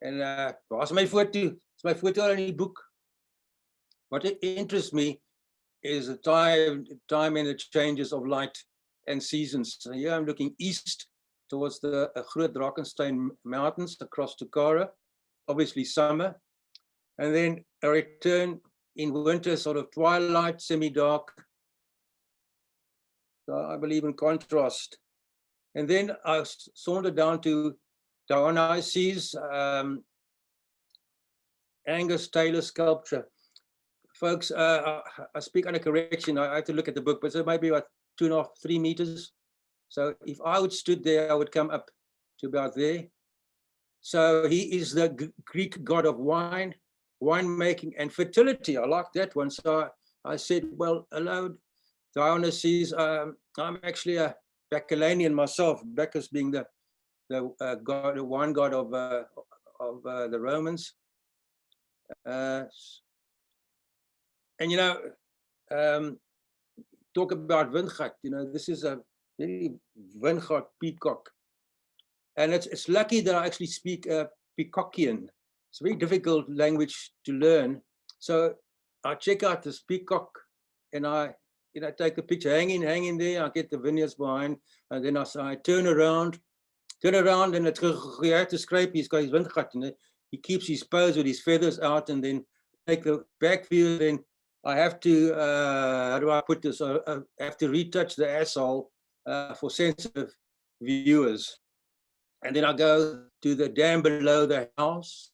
And what's my photo? It's my photo in the book. What interests me is the time and the changes of light and seasons. So here I'm looking east towards the Groot-Drakensberg Mountains across Tukara, obviously summer. And then a return in winter, sort of twilight, semi-dark. So I believe in contrast. And then I sauntered down to Dionysius, Angus Taylor sculpture. Folks, I speak under correction. I have to look at the book, but so maybe about 2.5, 3 meters. So if I would stood there, I would come up to about there. So he is the Greek god of wine, winemaking, and fertility. I like that one. So I said, well, hello, Dionysius. I'm actually a Bacchanalian myself, Bacchus being the god, the wine god of the Romans. And, you know, talk about Wingard, you know, this is a very Wingard peacock. And it's lucky that I actually speak Peacockian. It's a very difficult language to learn. So I check out this peacock, and I take a picture, hang in there, I get the vineyards behind, and then I turn around, and you have to scrape, he's got his Wingard, and he keeps his pose with his feathers out, and then take the back view, then I have to, how do I put this? I have to retouch the asshole for sensitive viewers. And then I go to the dam below the house,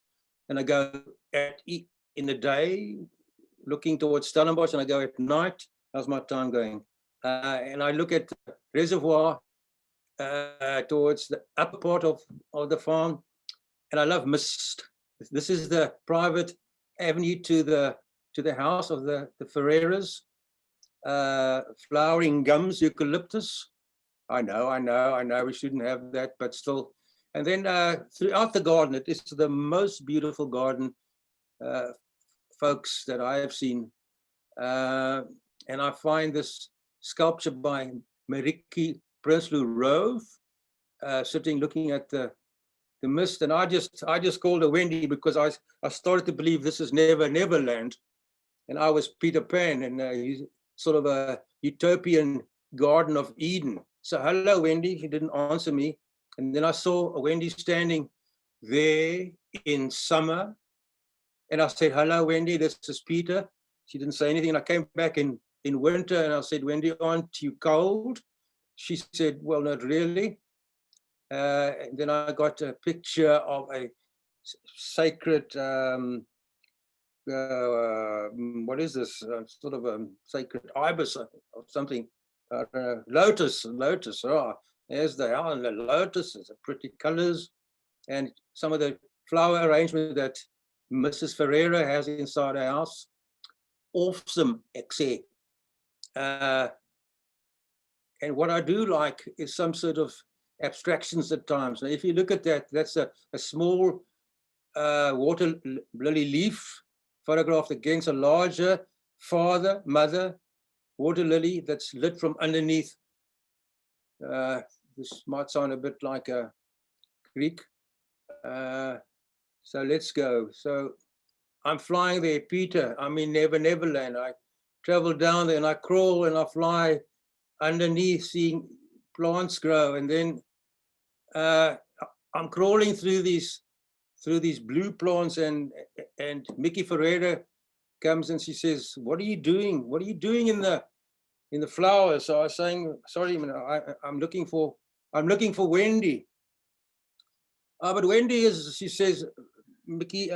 and I go in the day, looking towards Stellenbosch, and I go at night. How's my time going? And I look at the reservoir towards the upper part of the farm, and I love mist. This is the private avenue to the house of the Ferreiras, flowering gums, eucalyptus. I know, we shouldn't have that, but still. And then throughout the garden, it is the most beautiful garden, folks, that I have seen. And I find this sculpture by Mariki Prinsloo Rove, sitting looking at the mist, and I just called her Wendy because I started to believe this is Neverland, and I was Peter Pan, and he's sort of a utopian Garden of Eden. So hello, Wendy. She didn't answer me, and then I saw Wendy standing there in summer, and I said, hello, Wendy. This is Peter. She didn't say anything, and I came back in winter, and I said, Wendy, aren't you cold? She said, well, not really. And then I got a picture of a sacred, what is this? Sort of a sacred ibis or something. Lotus. Oh, there's the hell, and the lotus is pretty colors, and some of the flower arrangement that Mrs. Ferreira has inside her house. Awesome, except. And what I do like is some sort of abstractions at times. Now, if you look at that, that's a small water lily leaf photographed against a larger father, mother, water lily that's lit from underneath. This might sound a bit like a Greek. So let's go. So I'm flying there, Peter. I'm in Neverland. I travel down there and I crawl and I fly underneath, seeing plants grow, and then I'm crawling through these blue plants, and Mickey Ferreira comes and she says, "What are you doing? What are you doing in the flowers?" So I was saying, "Sorry, I'm looking for Wendy." But Wendy is, she says, Mickey,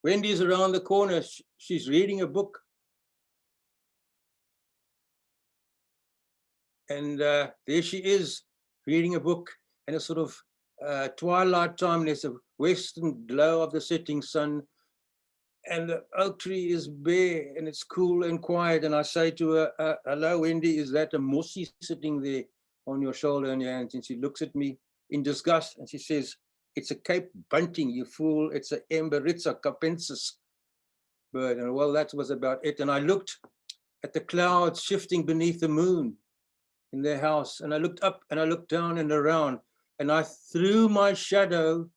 Wendy is around the corner. She's reading a book. And there she is, reading a book, and a sort of twilight time. There's a western glow of the setting sun, and the oak tree is bare, and it's cool and quiet. And I say to her, "Hello, Wendy, is that a mossy sitting there on your shoulder and your hands?" And she looks at me in disgust, and she says, "It's a Cape bunting, you fool. It's a Emberiza capensis bird." And well, that was about it. And I looked at the clouds shifting beneath the moon in their house, and I looked up and I looked down and around, and I threw my shadow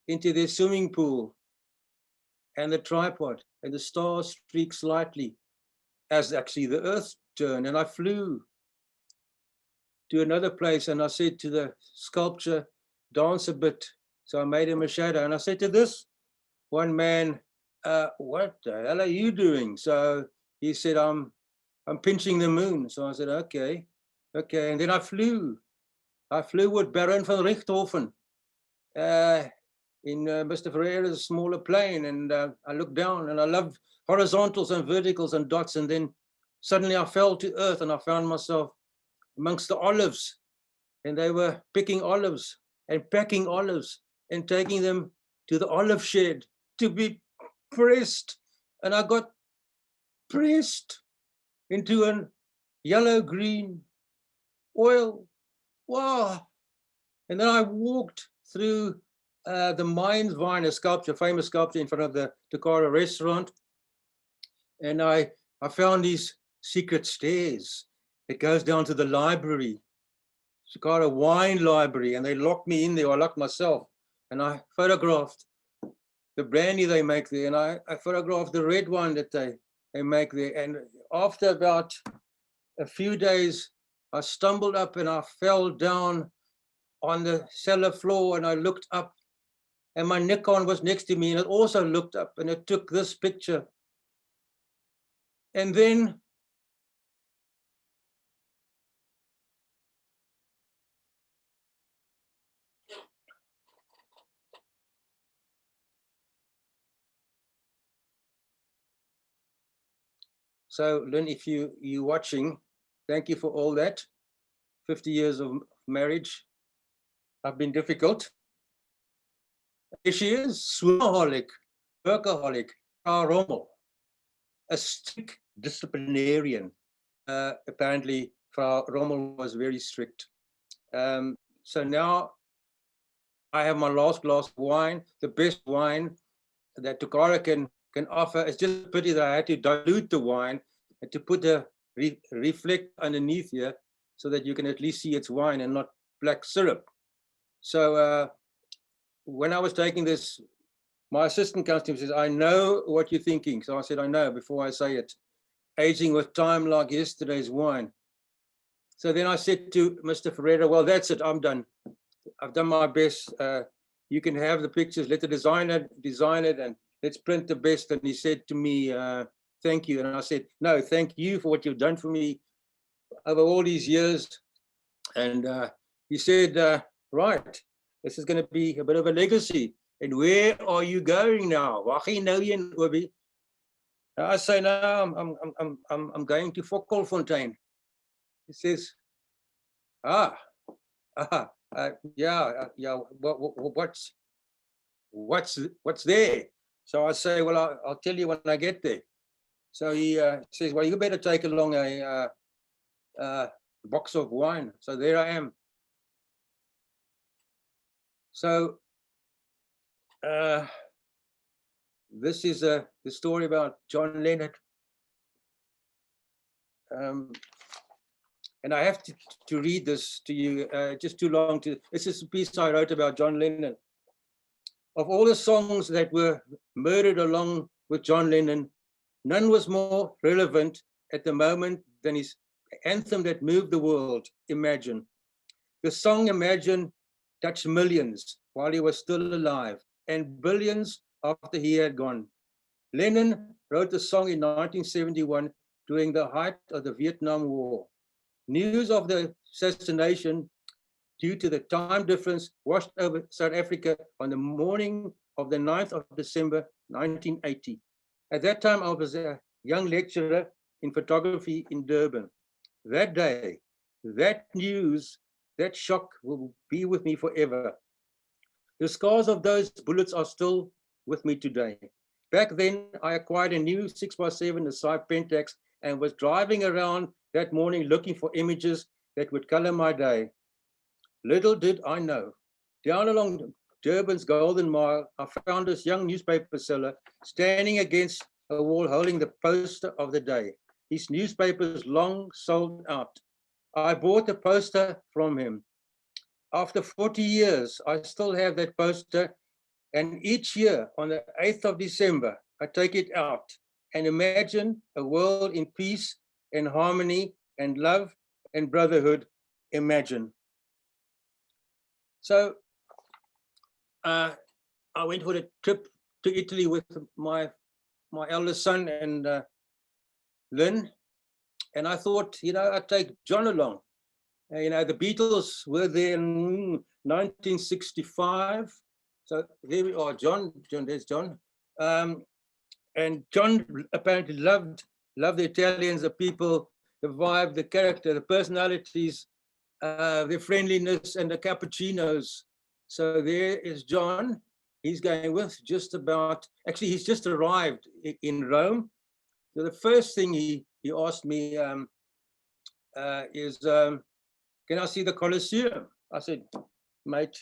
into their swimming pool and the tripod, and the stars streaked slightly as actually the earth turned, and I flew to another place, and I said to the sculpture, "Dance a bit." So I made him a shadow, and I said to this one man, "What the hell are you doing?" So he said, I'm pinching the moon." So I said, okay. And then I flew with Baron van Richthofen in Mr. Ferreira's smaller plane, and I looked down, and I love horizontals and verticals and dots, and then suddenly I fell to earth, and I found myself amongst the olives, and they were picking olives and packing olives and taking them to the olive shed to be pressed, and I got pressed into a yellow-green oil. Wow. And then I walked through the Mind's Vine, a sculpture, famous sculpture in front of the Takara restaurant. And I found these secret stairs. It goes down to the library, Takara wine library, and they locked me in there. I locked myself, and I photographed the brandy they make there, and I photographed the red wine that they make there. And after about a few days, I stumbled up and I fell down on the cellar floor, and I looked up, and my Nikon was next to me, and it also looked up, and it took this picture And then so Lynn, if you're watching, thank you for all that. 50 years of marriage have been difficult. Here she is, swimaholic, workaholic, Frau Rommel, a strict disciplinarian. Apparently, Frau Rommel was very strict. So now I have my last glass of wine, the best wine that Takara can offer. It's just a pity that I had to dilute the wine and to put a reflect underneath here so that you can at least see it's wine and not black syrup. So when I was taking this, my assistant comes to me and says, I know what you're thinking. So I said, I know, before I say it. Aging with time like yesterday's wine. So then I said to Mr. Ferreira, well, that's it, I'm done. I've done my best. You can have the pictures, let the designer design it, and let's print the best. And he said to me, thank you. And I said, no, thank you for what you've done for me over all these years. And he said, right, this is going to be a bit of a legacy. And where are you going now? I say, no, I'm going to Fokkelfontein. He says, yeah, what's there? So I say, well, I'll tell you when I get there. So he says, well, you better take along a box of wine. So there I am. So this is the story about John Lennon. And I have to read this to you, just too long to, this is a piece I wrote about John Lennon. Of all the songs that were murdered along with John Lennon, none was more relevant at the moment than his anthem that moved the world, Imagine. The song Imagine touched millions while he was still alive and billions after he had gone. Lennon wrote the song in 1971 during the height of the Vietnam War. News of the assassination due to the time difference washed over South Africa on the morning of the 9th of December, 1980. At that time, I was a young lecturer in photography in Durban. That day, that news, that shock will be with me forever. The scars of those bullets are still with me today. Back then, I acquired a new 6x7 Asai Pentax and was driving around that morning looking for images that would color my day. Little did I know, down along Durban's Golden Mile, I found this young newspaper seller standing against a wall holding the poster of the day. His newspapers long sold out. I bought the poster from him. After 40 years, I still have that poster, and each year on the 8th of December, I take it out and imagine a world in peace and harmony and love and brotherhood. Imagine. So I went for a trip to Italy with my eldest son and Lynn, and I thought, I'd take John along. The Beatles were there in 1965. So there we are, John, there's John. And John apparently loved the Italians, the people, the vibe, the character, the personalities, the friendliness, and the cappuccinos. So there is John. He's going with actually he's just arrived in Rome. So the first thing he asked me is, can I see the Colosseum? I said, mate,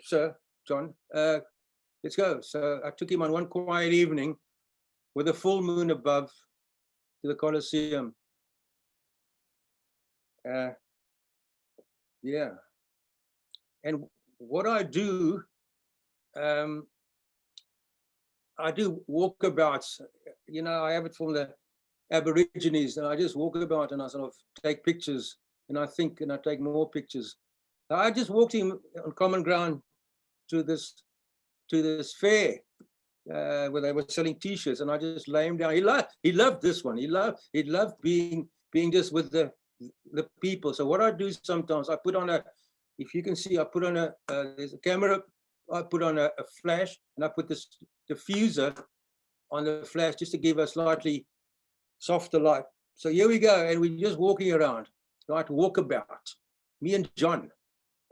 sir, John, let's go. So I took him on one quiet evening with a full moon above to the Colosseum. Yeah. And what I do walkabouts. I have it from the Aborigines, and I just walk about and I sort of take pictures, and I think, and I take more pictures. I just walked him on common ground to this fair, where they were selling T-shirts, and I just lay him down. He loved this one. He loved being just with the people. So what I do sometimes, I put on a, if you can see, I put on a there's a camera. I put on a flash, and I put this diffuser on the flash just to give a slightly softer light. So here we go, and we're just walking around, right? Walkabout, me and John.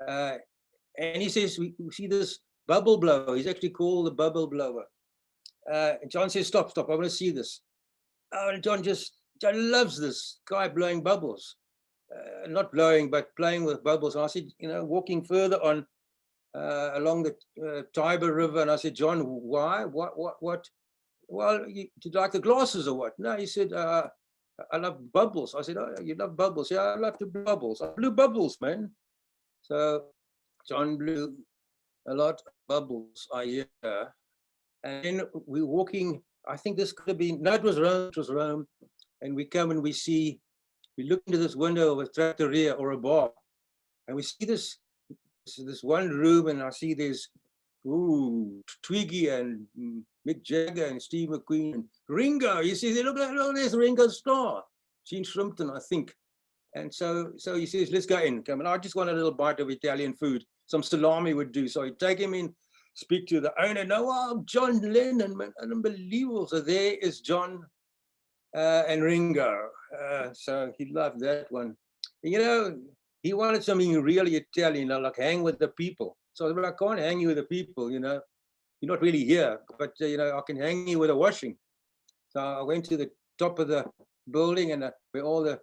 And he says, we see this bubble blower. He's actually called the bubble blower. John says, stop, I want to see this. Oh, and John loves this guy blowing bubbles. Not blowing, but playing with bubbles. And I said, walking further on along the Tiber River. And I said, John, why? What? Well, you like the glasses or what? No, he said, I love bubbles. I said, oh, you love bubbles? Yeah, I love to bubbles. I blew bubbles, man. So John blew a lot of bubbles, I hear. And then we're walking, I think this could have been, no, it was Rome. And we come and we look into this window of a trattoria or a bar, and we see this one room, and I see there's Twiggy and Mick Jagger and Steve McQueen and Ringo. You see, look, there's Ringo Starr, Gene Shrimpton, I think. And so he says, let's go in. Come, and I just want a little bite of Italian food. Some salami would do. So I take him in, speak to the owner. No, oh, John Lennon, man, unbelievable. So there is John and Ringo. So he loved that one. He wanted something really Italian, like hang with the people. So I can't hang you with the people, you're not really here, but I can hang you with a washing. So I went to the top of the building, and where all the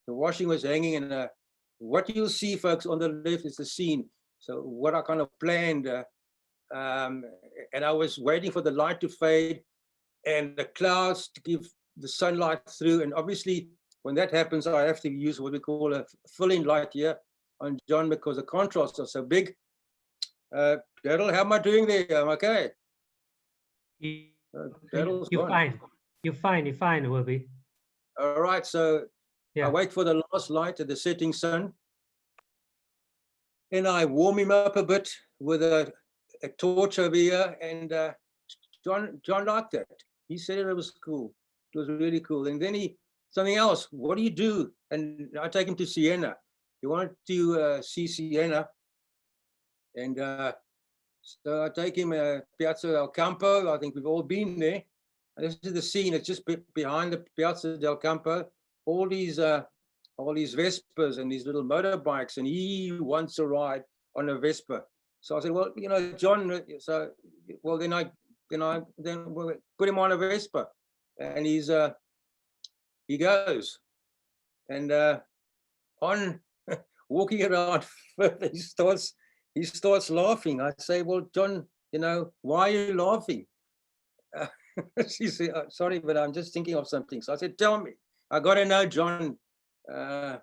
washing was hanging, and what you'll see, folks, on the left is the scene. So what I kind of planned, and I was waiting for the light to fade and the clouds to give the sunlight through. And obviously, when that happens, I have to use what we call a fill-in light here on John, because the contrasts are so big. Daryl, how am I doing there? I'm okay. You're fine. You're fine, Wilby. All right, so yeah. I wait for the last light of the setting sun, and I warm him up a bit with a torch over here, and John liked that. He said it was cool. It was really cool. And then something else, what do you do? And I take him to Siena. He wanted to see Siena. And so I take him Piazza del Campo. I think we've all been there. And this is the scene. It's just behind the Piazza del Campo. All these Vespas and these little motorbikes, and he wants a ride on a Vespa. So I said, well, John. So, well, then we'll put him on a Vespa, and he goes, and on walking around further, he starts laughing. I say, well, John, why are you laughing? She said, oh, sorry, but I'm just thinking of something. So I said, tell me. I got to know, John. I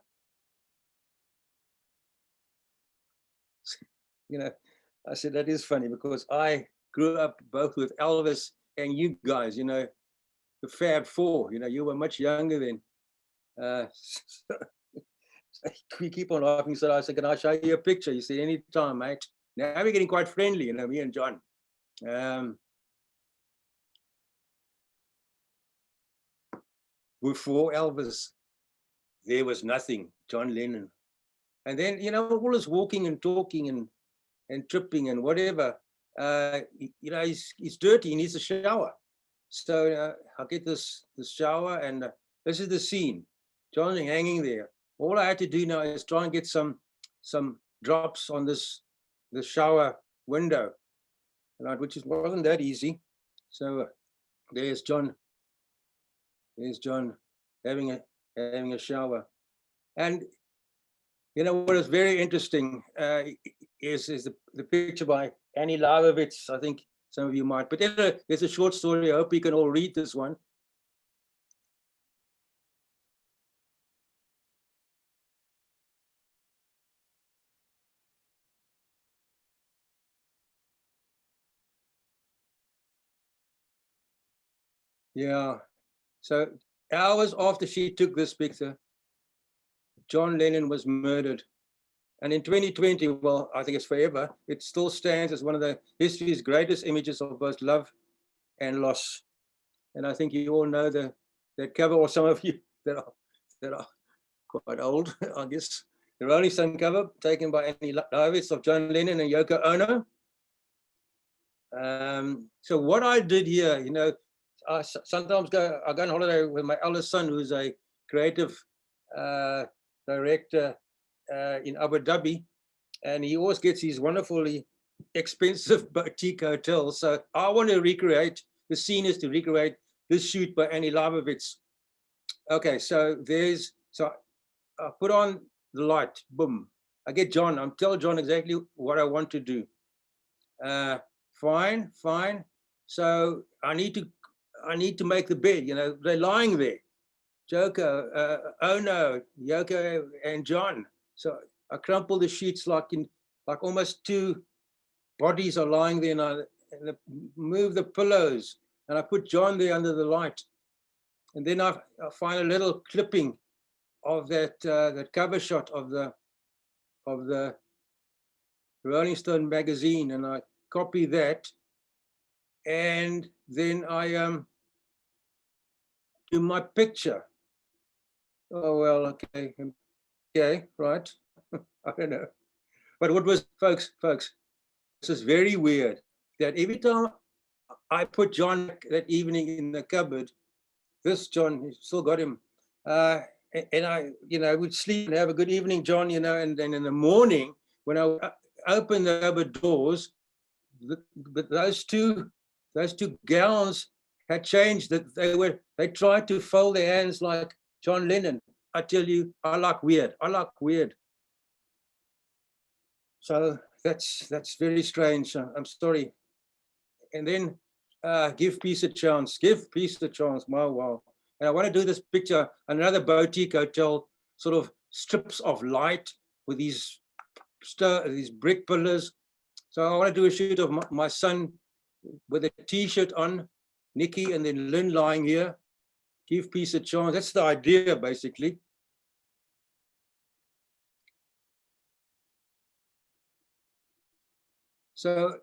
said, that is funny, because I grew up both with Elvis and you guys, the Fab Four. You were much younger then. So we keep on laughing. So I said, can I show you a picture? You said, anytime, mate. Now we're getting quite friendly, me and John. Before Elvis, there was nothing, John Lennon. And then, all this walking and talking and tripping and whatever, he's dirty, he needs a shower. So I'll get this shower, and this is the scene. John hanging there. All I had to do now is try and get some drops on the shower window, which wasn't that easy. So there's John. There's John having a shower. And what is very interesting is the picture by Annie Leibovitz. I think some of you might, but there's a short story. I hope you can all read this one. Yeah. So hours after she took this picture, John Lennon was murdered. And in 2020, well, I think it's forever, it still stands as one of the history's greatest images of both love and loss. And I think you all know that cover, or some of you that are quite old, I guess. The Rolling Stone cover taken by Annie Leibovitz of John Lennon and Yoko Ono. So what I did here, you know, I sometimes I go on holiday with my eldest son, who's a creative director in Abu Dhabi, and he always gets these wonderfully expensive boutique hotels. So I want to recreate, the scene is to recreate this shoot by Annie Leibovitz. Okay, so I put on the light, boom. I get John, I'm telling John exactly what I want to do. Fine. So I need to make the bed, you know, they're lying there. Joko, Ono, Yoko, and John. So I crumple the sheets like almost two bodies are lying there, and I move the pillows, and I put John there under the light. And then I find a little clipping of that cover shot of the Rolling Stone magazine, and I copy that, and then I do my picture. Oh well, okay, right. I don't know, but what was, folks, this is very weird. That every time I put John that evening in the cupboard, this John, you still got him, and I, you know, would sleep and have a good evening, John, you know, and then in the morning when I open the cupboard doors, but those two gowns had changed. That they tried to fold their hands like John Lennon. I tell you, I like weird. So that's very strange. I'm sorry. And then give peace a chance. My wow. And I want to do this picture, another boutique hotel, sort of strips of light with these brick pillars. So I want to do a shoot of my son with a T-shirt on, Nikki, and then Lynn lying here. Give peace a chance. That's the idea, basically. So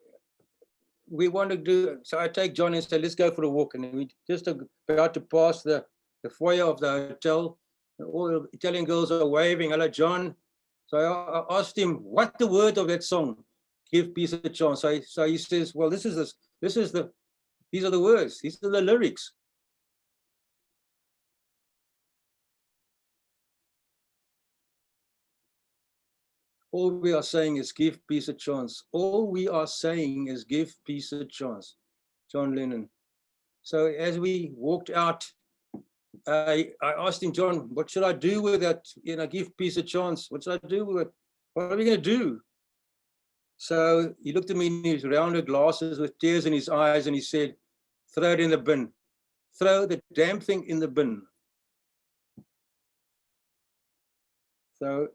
we want to do, so I take John and say, let's go for a walk. And we just about to pass the foyer of the hotel. And all the Italian girls are waving, hello, John. So I asked him, what the word of that song? Give peace a chance. So he says, well, these are the words, these are the lyrics. All we are saying is give peace a chance. All we are saying is give peace a chance. John Lennon. So as we walked out, I asked him, John, what should I do with that? You know, give peace a chance. What should I do with it? What are we going to do? So he looked at me in his rounded glasses with tears in his eyes, and he said, throw it in the bin. Throw the damn thing in the bin. So,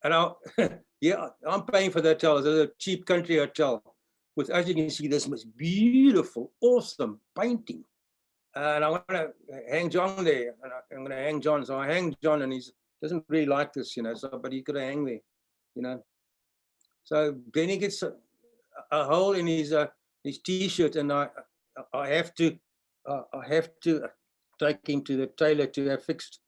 and yeah, I'm paying for the hotel. It's a cheap country hotel with, as you can see, this most beautiful, awesome painting. And I want to hang John there. And I'm going to hang John. So I hang John, and he doesn't really like this, you know, so, but he's got to hang there, you know. So then he gets a hole in his T-shirt, and I have to take him to the tailor to have fixed.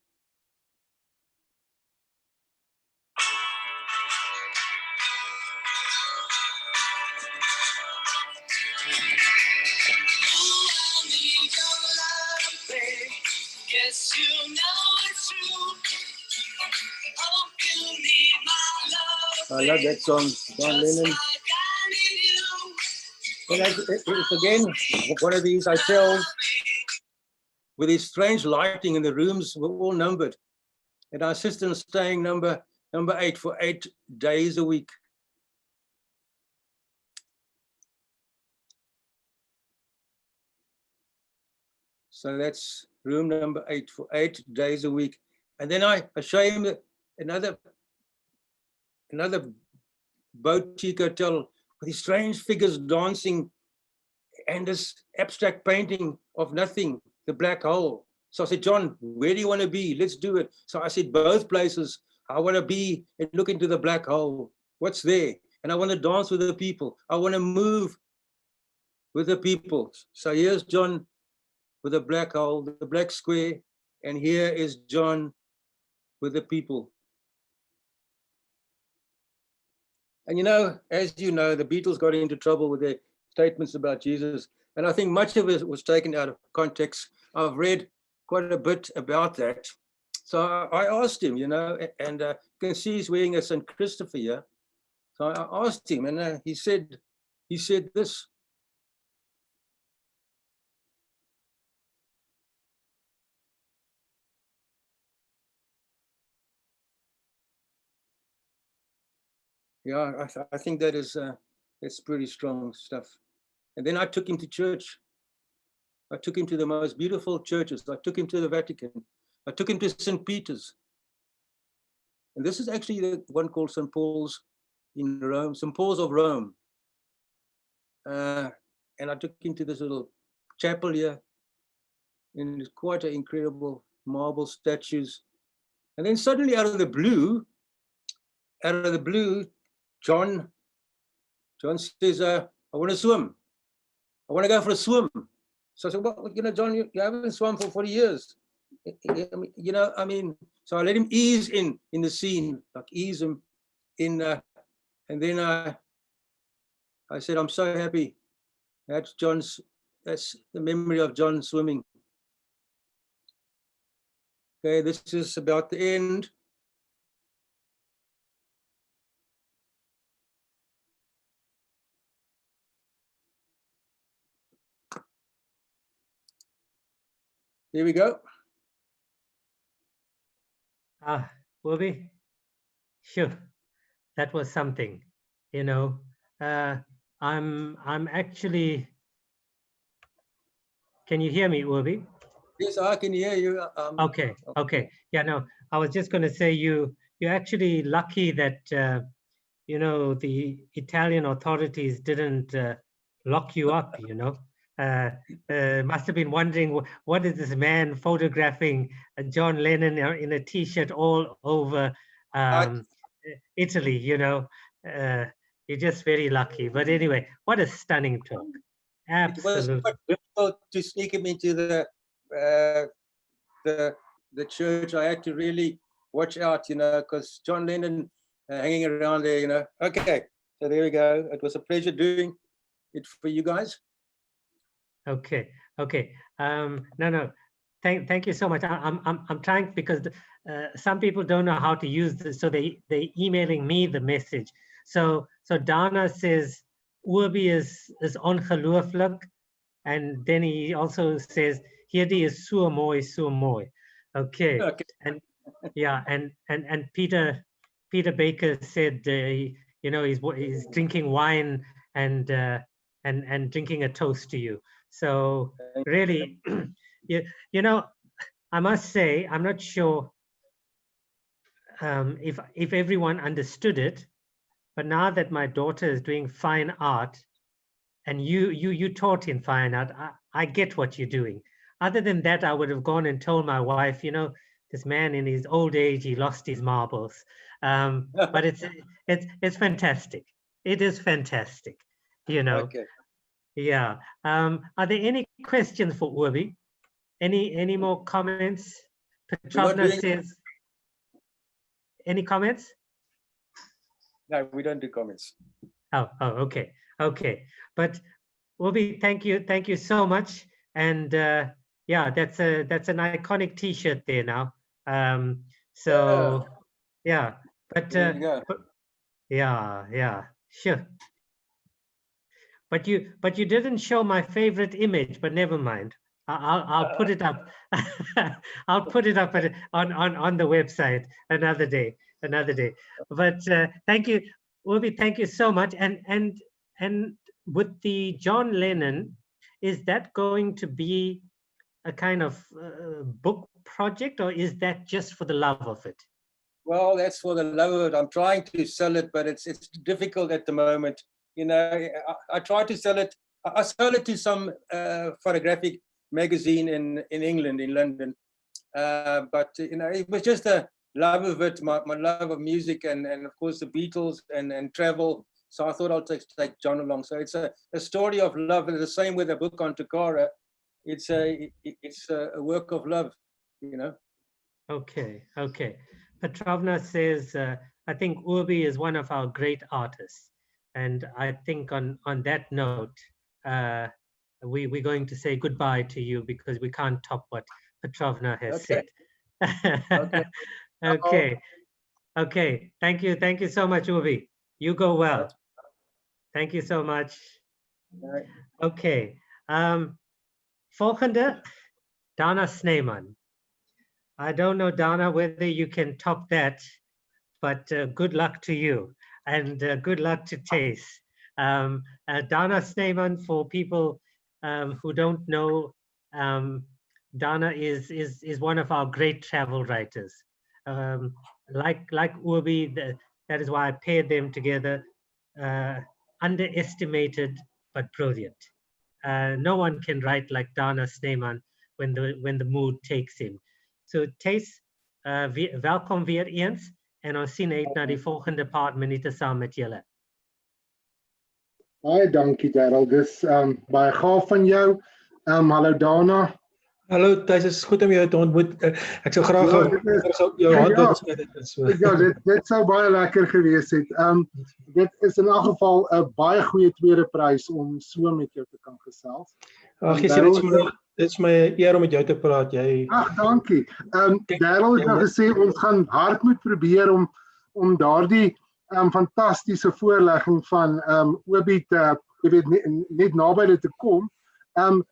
Yes, you know it's true. Oh, you need my love. I love that song, John Lennon. And it's again one of these hotels with this strange lighting, and the rooms were all numbered. And our assistant's staying number 8 for 8 days a week. So that's room number 8 for 8 days a week. And then I show him another boutique hotel with these strange figures dancing and this abstract painting of nothing, the black hole. So I said, John, where do you want to be? Let's do it. So I said, both places. I want to be and look into the black hole. What's there? And I want to dance with the people. I want to move with the people. So here's John with a black hole, the black square, and here is John with the people. And you know, as you know, the Beatles got into trouble with their statements about Jesus. And I think much of it was taken out of context. I've read quite a bit about that. So I asked him, you know, and you can see he's wearing a St. Christopher here. So I asked him, and he said this. Yeah, I think that is that's pretty strong stuff. And then I took him to church. I took him to the most beautiful churches. I took him to the Vatican. I took him to St. Peter's. And this is actually the one called St. Paul's in Rome, St. Paul's of Rome. And I took him to this little chapel here, and it's quite an incredible marble statues. And then suddenly out of the blue, John says, I want to swim. I want to go for a swim. So I said, well, you know, John, you haven't swum for 40 years. You know, I mean, so I let him ease in the scene, like ease him in. And then I said, I'm so happy. That's the memory of John swimming. Okay, this is about the end. Here we go. Wilby, sure, that was something, you know. I'm actually, can you hear me, Wilby? Yes, I can hear you. Okay. Yeah, no, I was just going to say you're actually lucky that, you know, the Italian authorities didn't lock you up, you know. Must have been wondering what is this man photographing John Lennon in a T-shirt all over Italy, you know. You're just very lucky. But anyway, what a stunning talk. Absolutely. It was quite difficult to sneak him into the church. I had to really watch out, you know, because John Lennon hanging around there, you know. Okay, so there we go. It was a pleasure doing it for you guys. Okay. No. Thank you so much. I'm trying because some people don't know how to use this, so they emailing me the message. So Dana says Urbi is ongelooflik, and then he also says hierdie is so mooi. Okay. And yeah, and Peter Baker said you know, he's drinking wine and drinking a toast to you. So really, you know, I must say, I'm not sure if everyone understood it, but now that my daughter is doing fine art, and you taught in fine art, I get what you're doing. Other than that, I would have gone and told my wife, you know, this man in his old age, he lost his marbles. But it's fantastic. It is fantastic, you know. Okay. Yeah. Are there any questions for Urbi? Any more comments? Petrovna says, any comments? No, we don't do comments. Oh, okay. But Urbi, thank you so much. And yeah, that's an iconic T-shirt there now. So yeah, but yeah, sure. But you didn't show my favorite image, but never mind. I'll put it up. I'll put it up on the website another day. But thank you, Urbi. Thank you so much. And with the John Lennon, is that going to be a kind of book project, or is that just for the love of it? Well, that's for the love of it. I'm trying to sell it, but it's difficult at the moment. You know, I try to sell it. I sold it to some photographic magazine in England, in London. But you know, it was just a love of it, my love of music, and of course the Beatles and travel. So I thought I'll take John along. So it's a story of love, and the same with the book on Takara. It's a work of love, you know. Okay. Petrovna says, I think Urbi is one of our great artists. And I think on that note, we're going to say goodbye to you because we can't top what Petrovna has said. Okay. Thank you so much, Urbi. You go well. Thank you so much. Okay. Volgende, Dana Sneeman. I don't know, Dana, whether you can top that, but good luck to you, and good luck to Tace. Dana Sneeman, for people who don't know, Dana is one of our great travel writers. Like Urbi, that is why I paired them together. Underestimated but brilliant. No one can write like Dana Sneeman when the mood takes him. So Tace, welkom weer eens en ons sien uit na die volgende paar minute saam met julle. Baie dankie Darryl, dis baie gaaf van jou. Hallo Dana. Hallo Thys, is goed om jou te ontmoet. Ek sou graag jou hand opskud. Ja, dit sou baie lekker gewees het. Dit is in elk geval 'n baie goeie tweede prys om so met jou te kan gesels. Ag, dit is my eer om met jou te praat. Ag, dankie. Darryl het nou gesê ons gaan hard moet probeer om daardie fantastiese voorlegging van Urbi te, jy weet, net naby dit te kom.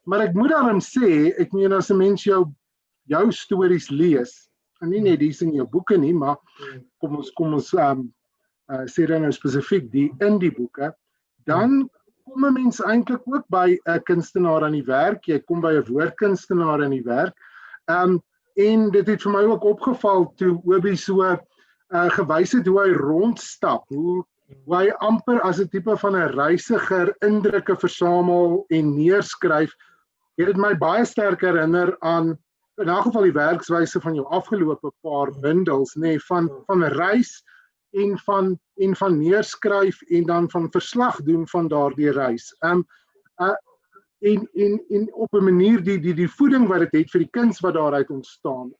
Maar ek moet daarom sê, ek meen as 'n mens jou stories lees, en nie net dis in jou boeke nie, maar kom ons sê dan nou spesifiek in die boeke, dan kom 'n mens eintlik ook by 'n kunstenaar aan die werk, jy kom by 'n woordkunstenaar aan die werk, en dit het vir my ook opgeval toe Urbi so gewys het hoe hy rondstap, hoe hy amper as 'n tipe van 'n reisiger indrukke versamel en neerskryf. Het my baie sterk herinner aan in elk geval die werkswyse van jou afgelope paar bundels, nê, van 'n reis en van neerskryf en dan van verslag doen van daardie reis. En op 'n manier die voeding wat dit het vir die kuns wat daaruit ontstaan.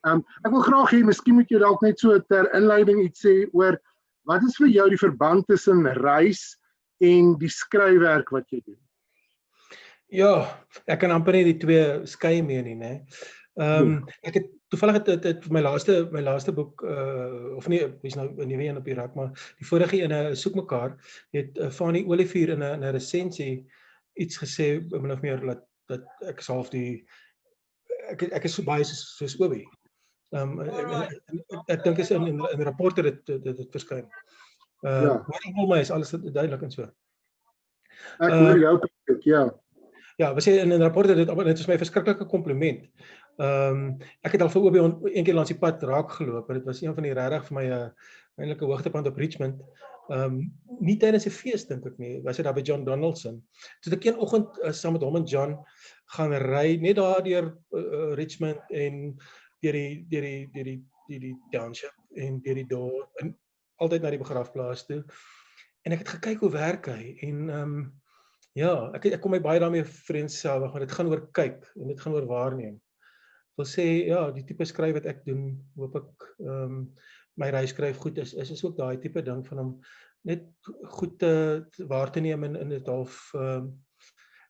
Ek wil graag hê, miskien moet jy dalk net so ter inleiding iets sê oor wat is vir jou die verband tussen reis en die skryfwerk wat jy doen? Ja, ek kan amper nie die twee skei mee nie, né? Ek het toevallig het my laaste boek of nee, is nou 'n nuwe een op die rak, maar die vorige ene soek mekaar, het Fanny Olivier in 'n resensie iets gesê min of meer dat ek is half ek is so baie soos Urbi. Ek dink is in rapporte dit verskyn. Hoor my is alles duidelik en so. Ek hoor jou, ja. Ja, was in rapporte dit is my verskriklike kompliment. Ek het al vir Urbi een keer langs die pad raak geloop en dit was een van die regtig vir my eintlik 'n hoogtepunt op Richmond. Nie tydens 'n fees dink ek nie, was dit daar by John Donaldson. Toe ek een oggend saam met hom en John gaan ry net daar deur Richmond en deur die township en deur die dorp en altyd na die begrafplaas toe. En ek het gekyk hoe werk hy en ja, ek kom my baie daarmee vriendselwig, want dit gaan oor kyk en dit gaan oor waarneem. Ek wil sê ja, die tipe skryf wat ek doen, hoop ek my reisskryf goed is ook daai tipe ding van hom net goed waar te neem in dit half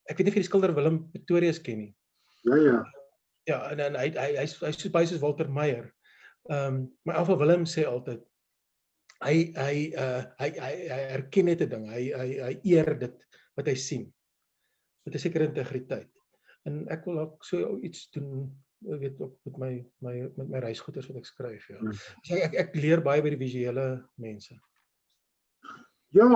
ek weet nie of jy die skilder Willem Pretorius ken nie. Ja. Ja, en hy so baie soos Walter Meyer. Maar Alva Willem sê altyd hy erken net 'n ding, hy eer dit wat hy sien met 'n sekere integriteit. En ek wil ook so iets doen, weet ook met my reisgoeders wat ek skryf, ja. So ek leer baie by die visuele mense. Ja,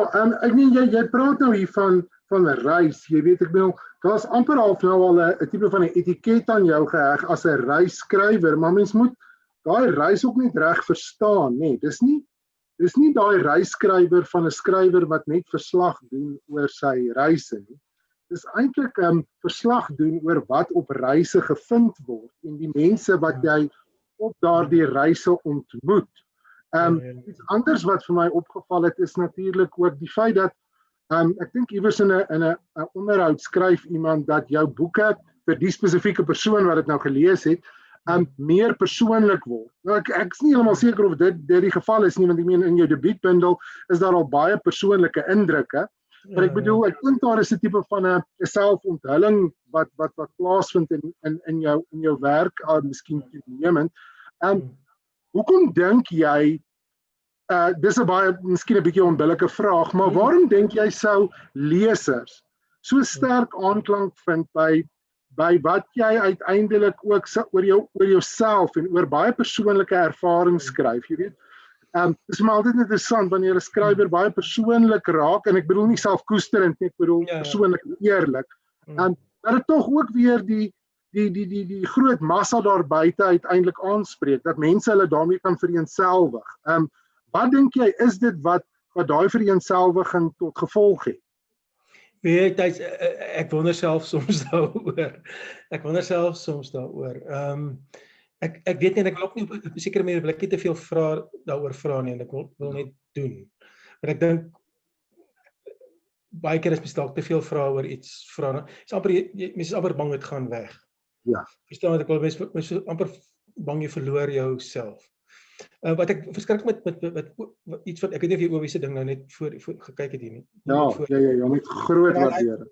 ek meen jy praat nou hier van 'n reis, jy weet, ek bedoel, daar's amper half nou al 'n tipe van 'n etiket aan jou geheg as 'n reisskrywer, maar mens moet daai reis ook net reg verstaan, nê. Dis nie daai reisskrywer van 'n skrywer wat net verslag doen oor sy reise nie. Dis eintlik verslag doen oor wat op reise gevind word en die mense wat jy op daardie reise ontmoet. Iets anders wat vir my opgeval het is natuurlik ook die feit dat Ek dink iewers in 'n onderhoud skryf iemand dat jou boeke vir die spesifieke persoon wat dit nou gelees het, meer persoonlik word. Nou ek is nie heeltemal seker of dit die geval is nie, want ek meen in jou debuutbundel is daar al baie persoonlike indrukke. Maar ek bedoel, ek dink daar is 'n tipe van 'n selfonthulling wat plaasvind in jou werk, miskien toenemend. Hoekom dink jy, dis 'n baie miskien 'n bietjie onbillike vraag, maar waarom dink jy sou lesers so sterk aanklank vind by wat jy uiteindelik ook oor jouself en oor baie persoonlike ervarings skryf, jy weet? Dis maar altyd interessant wanneer 'n skrywer baie persoonlik raak, en ek bedoel nie selfkoesterend nie, ek bedoel persoonlik eerlik, dat dit tog ook weer die groot massa daar buite uiteindelik aanspreek, dat mense hulle daarmee kan vereenselwig. Wat dink jy is dit wat daai vereenselwiging tot gevolg het? Weet jy, ek wonder self soms daaroor. Ek weet nie, en ek wil ook nie op 'n sekere manier wil ek nie te veel daaroor vra nie, en ek wil net doen. Maar ek dink baie keer is mens dalk te veel vra oor iets vra. Mens is amper bang dit gaan weg. Ja. Verstaan wat ek wil, mens is amper bang jy verloor jouself. Wat ek verskrik met iets wat ek weet nie of jy oor se ding nou net voor gekyk het hier nie. Ja, met groot waardering.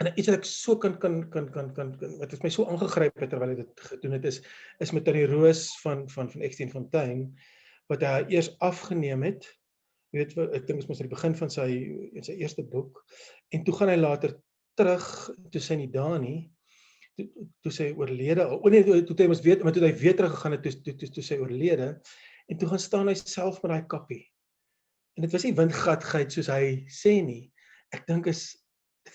En iets wat ek so kan wat my so aangegryp het terwyl hy dit gedoen het, is met die roos van Ekstein Fontein, wat hy eers afgeneem het. Jy weet, ek dink dit was aan die begin van sy eerste boek, en toe gaan hy later terug, toe sy nie daar nie, toe sy oorlede, toe hy weer teruggegaan het, toe sy oorlede, en toe gaan staan hy self met daai kappie. En dit was nie windgatgeit soos hy sê nie. Ek dink dit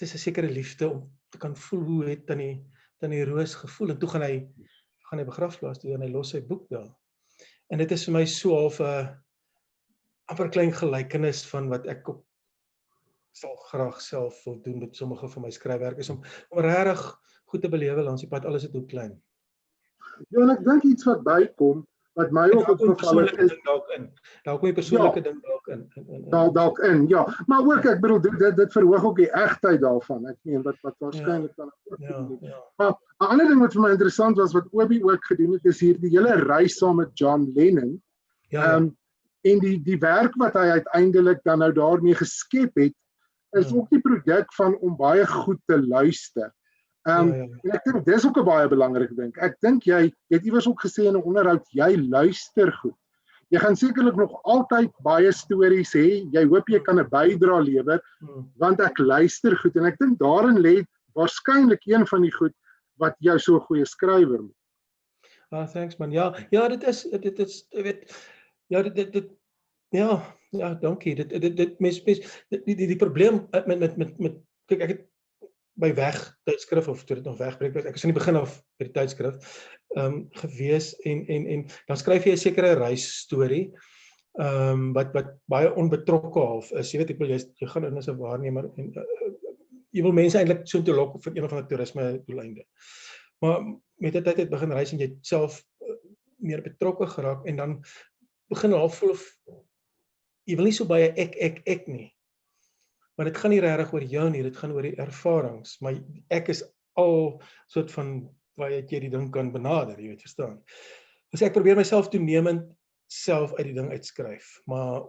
is 'n sekere liefde om te kan voel hoe het tannie Roos gevoel, en toe gaan hy begrafplaas toe en hy los sy boek daar. En dit is vir my so half 'n amper klein gelykenis van wat ek ook sal graag self wil doen met sommige van my skryfwerk, is om regtig goed te belewe langs die pad, alles is hoe klein. Ja, en ek dink iets wat bykom, wat my ook opgeval het, is dalk my persoonlike ding dalk in. Dalk in, ja. Maar ook, ek bedoel, dit verhoog ook die egtheid daarvan. Ek meen, wat waarskynlik dan ook gedoen het. Maar 'n ander ding wat vir my interessant was, wat Obi ook gedoen het, is hier die hele reis saam met John Lennon. En die werk wat hy uiteindelik dan nou daarmee geskep het, is ook die produk van om baie goed te luister. En ek dink dis ook 'n baie belangrike ding. Ek dink jy het iewers ook gesê in 'n onderhoud, jy luister goed. Jy gaan sekerlik nog altyd baie stories hê. Jy hoop jy kan 'n bydrae lewer, want ek luister goed, en ek dink daarin lê waarskynlik een van die goed wat jou so 'n goeie skrywer maak. Thanks man. Ja, dit is jy weet, dankie. Die probleem met kyk, ek het by weg tydskrif, of toe dit nog wegbreek was, ek is in die begin af by die tydskrif gewees, en dan skryf jy 'n sekere reisstorie, wat baie onbetrokke half is. Jy weet, ek wil jy gaan in as 'n waarnemer, en jy wil mense eintlik so toe lok vir een of ander toerisme doeleinde. Maar met die tyd het begin reis en jy self meer betrokke geraak, en dan begin half voel of jy wil nie so baie ek nie. Maar dit gaan nie regtig oor jou nie, dit gaan oor die ervarings, maar ek is al soort van waar jy die ding kan benader, jy weet, verstaan. Dus ek probeer myself toenemend self uit die ding uitskryf, maar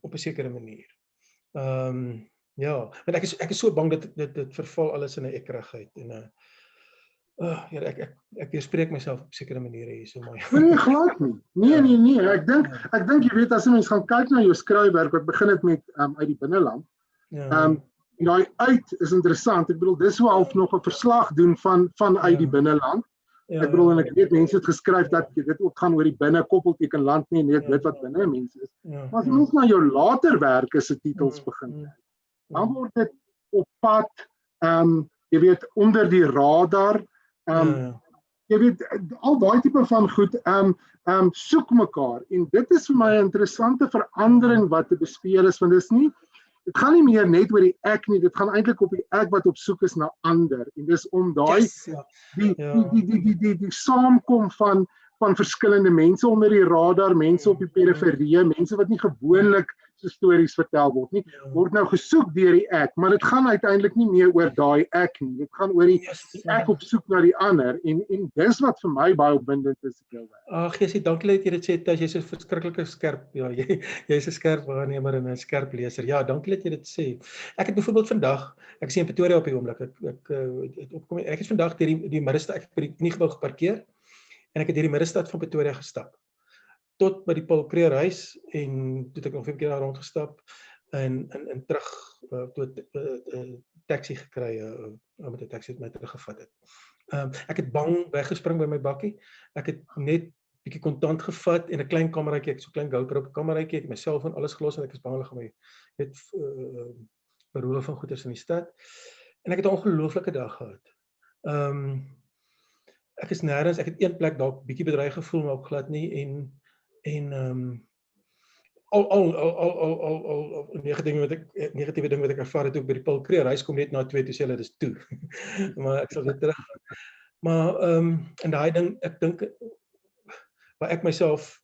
op 'n sekere manier. Want ek is so bang dat dit verval alles in 'n ekrigheid, en ek weerspreek myself op 'n sekere maniere hier so maar. Nee, glad nie. Nee. Ek dink jy weet, as jy mens gaan kyk na jou skryfwerk wat begin het met uit die binneland. Daai uit is interessant. Ek bedoel, dis so half nog 'n verslag doen van uit die binneland. Ek bedoel, en ek weet mense het geskryf dat dit ook gaan oor die binne koppelteken land nie, net dit wat binne mense is. Maar as jy mens na jou later werke se titels begin, dan word dit op pad, jy weet, onder die radar, jy weet, al daai tipe van goed, soek mekaar, en dit is vir my 'n interessante verandering wat te bespeel is, want dit gaan nie meer net oor die ek nie, dit gaan eintlik op die ek wat op soek is na ander, en dis om daai, die saamkom van verskillende mense onder die radar, mense op die periferie, mense wat nie gewoonlik stories vertel word nie, word nou gesoek deur die ek, maar dit gaan uiteindelik nie meer oor daai ek nie. Dit gaan oor die ek op soek na die ander en dis wat vir my baie opwindend is in jou werk. Ag, Jessie, dankie dat jy dit sê, Thys, jy's 'n verskriklike skerp, ja, jy's 'n skerp waarnemer en 'n skerp leser. Ja, dankie dat jy dit sê. Ek het byvoorbeeld vandag, ek sien in Pretoria op die oomblik, ek het vandag deur die middestad, ek het by die Kniegebou geparkeer en ek het deur die middestad van Pretoria gestap tot by die Paul Creer huis en toe het ek nog 'n keer daar rondgestap en terug toe 'n taxi gekry, met 'n taxi het my teruggevat het. Ek het bang weggespring by my bakkie. Ek het net bietjie kontant gevat en 'n klein kameraitjie, ek so 'n klein GoPro op 'n kameraitjie, ek het myself en alles gelos en ek is bang hulle gaan my net beroof van goederes in die stad. En ek het 'n ongelooflike dag gehad. Ek is nêrens, ek het een plek dalk bietjie bedreig gevoel, maar ook glad nie en al negatiewe ding wat ek ervaar het ook by die Paul Creer huis kom net na 2 toe sê hulle dis toe. Maar ek sal weer terug. Maar en daai ding, ek dink waar ek myself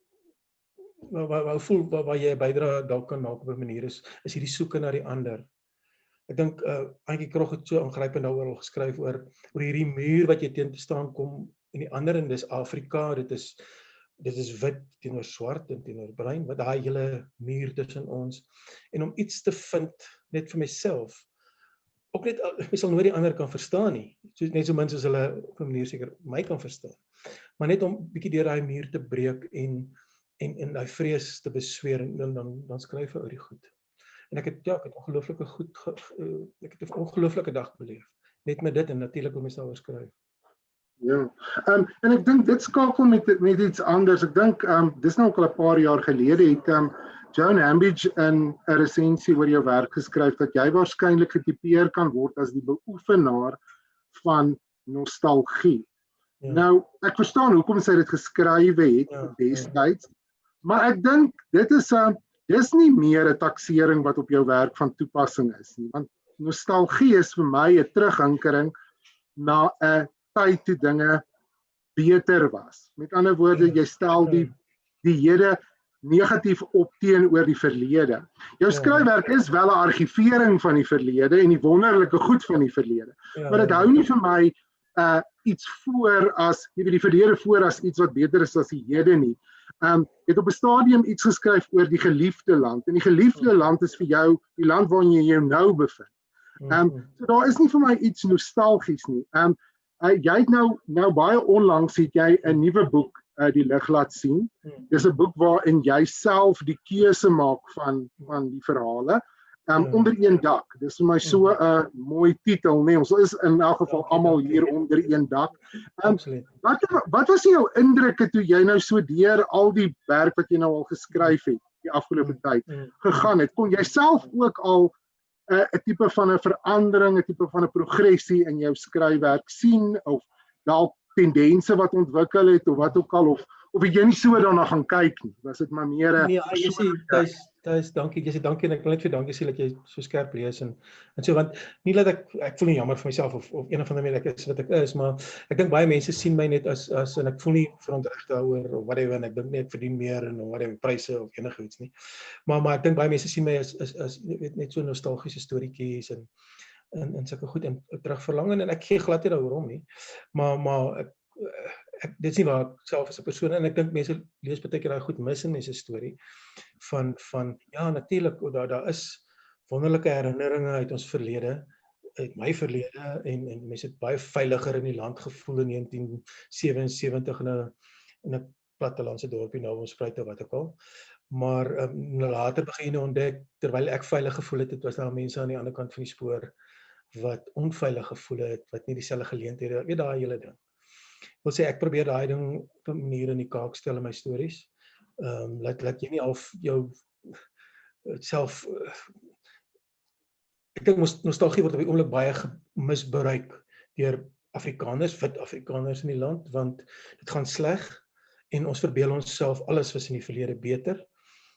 waar voel waar jy 'n bydrae dalk kan maak op 'n manier is hierdie soeke na die ander. Ek dink Antjie Krog het so aangrypend daaroor al geskryf oor hierdie muur wat jy teen te staan kom en die ander en dis Afrika, dit is wit teenoor swart en teenoor bruin, wat daai hele muur tussen ons en om iets te vind net vir myself. Ook net ek sal nooit die ander kan verstaan nie. Net so min soos hulle op 'n manier seker my kan verstaan. Maar net om bietjie deur daai muur te breek en daai vrees te besweer en dan skryf ou die goed. En ek het ongelooflike ek het 'n ongelooflike dag beleef. Net met dit en natuurlik om myself skryf. Ja. En ek dink dit skakel met iets anders. Ek dink dis nou ook al 'n paar jaar gelede het Joan Hambidge in 'n resensie oor jou werk geskryf dat jy waarskynlik getipeer kan word as die beoefenaar van nostalgie. Ja. Nou, ek verstaan hoekom sy dit geskryf het destyds, maar ek dink dit is dis nie meer 'n taksering wat op jou werk van toepassing is nie, want nostalgie is vir my 'n terughinkering na 'n tyd toe dinge beter was. Met ander woorde, jy stel die hede negatief op teenoor die verlede. Jou skryfwerk is wel 'n argivering van die verlede en die wonderlike goed van die verlede. Maar dit hou nie vir my iets voor as die verlede voor as iets wat beter is as die hede nie. Het op 'n stadium iets geskryf oor die geliefde land en die geliefde land is vir jou die land waarin jy jou nou bevind. So daar is nie vir my iets nostalgies nie. Jy het nou baie onlangs het jy 'n nuwe boek die lig laat sien. Dis 'n boek waarin jy self die keuse maak van die verhale onder een dak. Dis vir my so 'n mooi titel, nee, ons is in elk geval almal hier onder een dak. Wat was jou indrukke toe jy nou so deur al die werk wat jy nou al geskryf het die afgelope tyd gegaan het? Kon jy self ook al 'n tipe van 'n verandering, 'n tipe van 'n progressie in jou skryfwerk sien of dalk tendense wat ontwikkel het of wat ook al of het jy nie so daarna gaan kyk nie? Was dit maar meer 'n dankie en ek wil net vir dankie sê dat jy so skerp lees en so, want nie dat ek voel nie jammer vir myself of een of ander manier ek is wat ek is, maar ek dink baie mense sien my net as en ek voel nie verontreg daaroor of whatever en ek dink net ek verdien meer en whatever pryse of enigiets nie. Maar ek dink baie mense sien my as net so nostalgiese storieetjies en sulke goed en terugverlang en ek gee glad nie daaroor om nie. Maar dit is nie waar ek self as 'n persoon en ek dink mense lees baie keer daai goed mis in mense storie van ja natuurlik daar is wonderlike herinneringe uit ons verlede, uit my verlede en mense het baie veiliger in die land gevoel in 1977 in 'n plattelandse dorpie nou ons spruit of wat ook al. Maar later begin ontdek terwyl ek veilig gevoel het, was daar mense aan die ander kant van die spoor wat onveilig gevoel het, wat nie dieselfde geleenthede, weet daai hele ding. Wil sê ek probeer daai ding op 'n manier in die kaak stel in my stories. Laat jy nie half jou self ek dink nostalgie word op die oomblik baie misbruik deur Afrikaners, wit Afrikaners in die land, want dit gaan sleg en ons verbeel onsself alles was in die verlede beter.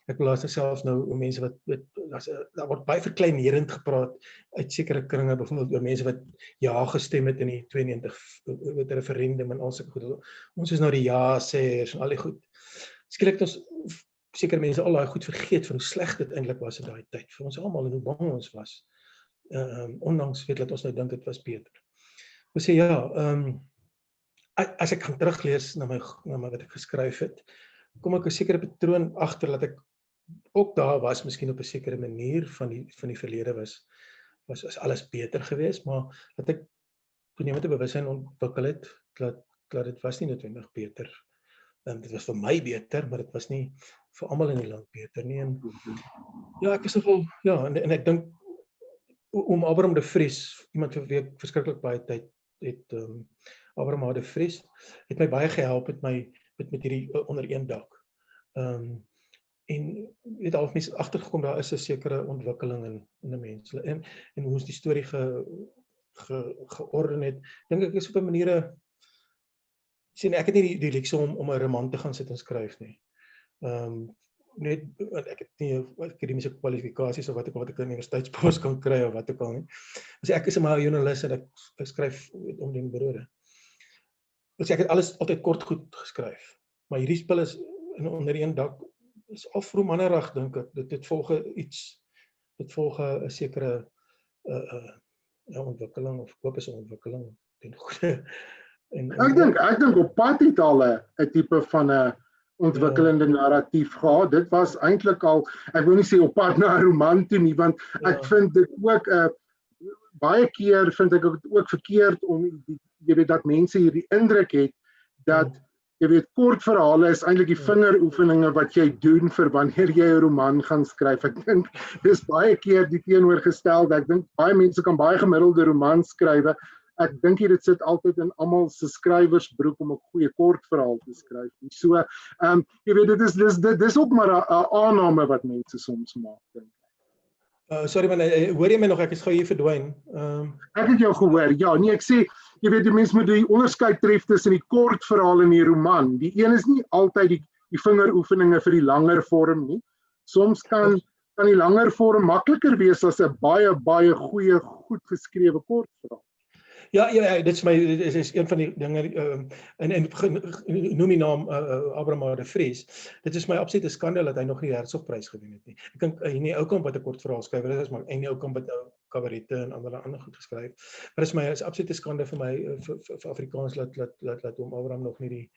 Ek luister selfs nou mense wat daar word baie verkleinerend gepraat uit sekere kringe, byvoorbeeld oor mense wat ja gestem het in die 92 met referendum en al sulke goed. Ons is nou die ja-sêers en al die goed. Skielik ons seker mense al daai goed vergeet van hoe sleg dit eintlik was in daai tyd vir ons almal en hoe bang ons was. Ondanks weet dat ons nou dink dit was beter. Ek sê ja, as ek kan teruglees na my wat ek geskryf het, kom ek 'n sekere patroon agter dat ek ook daar was, miskien op 'n sekere manier van die verlede was alles beter geweest, maar dat ek toenemende bewussyn ontwikkel het dat dit was nie noodwendig beter. Dit was vir my beter, maar dit was nie vir almal in die land beter nie. En ja, ek is nogal en ek dink Abraham de Vries, iemand vir wie ek verskriklik baie tyd het Abraham de Vries het my baie gehelp met hierdie onder een dak. En het al mense agtergekom daar is 'n sekere ontwikkeling in 'n mens en hoe ons die storie georden het. Dink ek is op 'n manier sien ek het nie die luukse om 'n roman te gaan sit en skryf nie. Net ek het nie akademiese kwalifikasies of wat ek in die universiteitspos kan kry of wat ook al nie. Dus ek is maar 'n joernalis en ek skryf om die brode. Dus ek het alles altyd kort goed geskryf. Maar hierdie spel is onder een dak is afromannerig dink ek. Dit volg iets. Dit volg 'n sekere ontwikkeling of hoop is 'n ontwikkeling ten goeie. Ek dink op pad het al 'n tipe van 'n ontwikkelende narratief gehad. Dit was eintlik al, ek wil nie sê op pad na 'n roman toe nie, want ek vind dit ook baie keer vind ek dit ook verkeerd om jy weet dat mense hierdie indruk het dat jy weet kortverhale is eintlik die vingeroefeninge wat jy doen vir wanneer jy 'n roman gaan skryf. Ek dink dis baie keer die teenoorgestelde. Ek dink baie mense kan baie gemiddelde romans skryf. Ek dink dit sit altyd in almal se skrywersbroek om 'n goeie kortverhaal te skryf. So, jy weet dis ook maar 'n aanname wat mense soms maak dink. Sorry man, hoor jy my nog? Ek is gou hier verdwyn. Ek het jou gehoor. Ja, nee, ek sê jy weet die mense moet die onderskeid tref tussen die kortverhaal en die roman. Die een is nie altyd die vingeroefeninge vir die langer vorm nie. Soms kan die langer vorm makliker wees as 'n baie goeie, goed geskrewe kortverhaal. Ja, dit is een van die dinge en noem die naam Abraham de Vries. Dit is my absolute skandale dat hy nog nie die Hertzogprys gewen het nie. Ek dink Henny Oukamp wat 'n kort verhaal skryf, dit is maar Henny Oukamp het nou kabarette en ander goed geskryf. Maar dit is absolute skande vir my vir Afrikaans dat hom Abraham nog nie die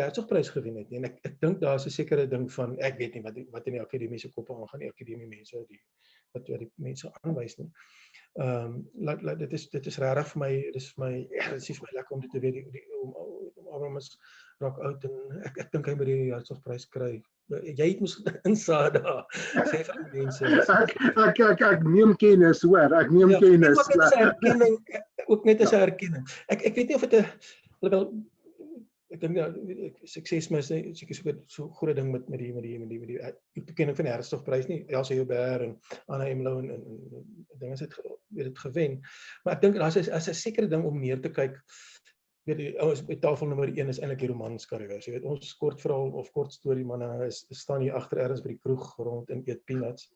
Hertzogprys gewen het nie. En ek dink daar is 'n sekere ding van ek weet nie wat in die akademiese koppe aangaan, die akademie mense wat die mense aanwys nie. Dit is regtig vir my, dit is vir my lekker om dit te weet, Abraham is raak oud en ek dink hy moet die Hertzogprys kry. Jy het mos insaag daar, sê vir die mense. Ek neem kennis hoor, ek neem kennis. Ook net as 'n erkenning. Ek weet nie of dit ek dink suksesme is seker so groot ding met die toekenning van die Hertzogprys nie. Elsa Joubert en Anna Emlo en dinge het dit gewen. Maar ek dink daar is 'n sekere ding om neer te kyk. Weet die ouens by tafel nommer 1 is eintlik die romanskarriers. Jy weet ons kortverhaal of kort storie manne staan hier agter ergens by die kroeg rond en eet peanuts.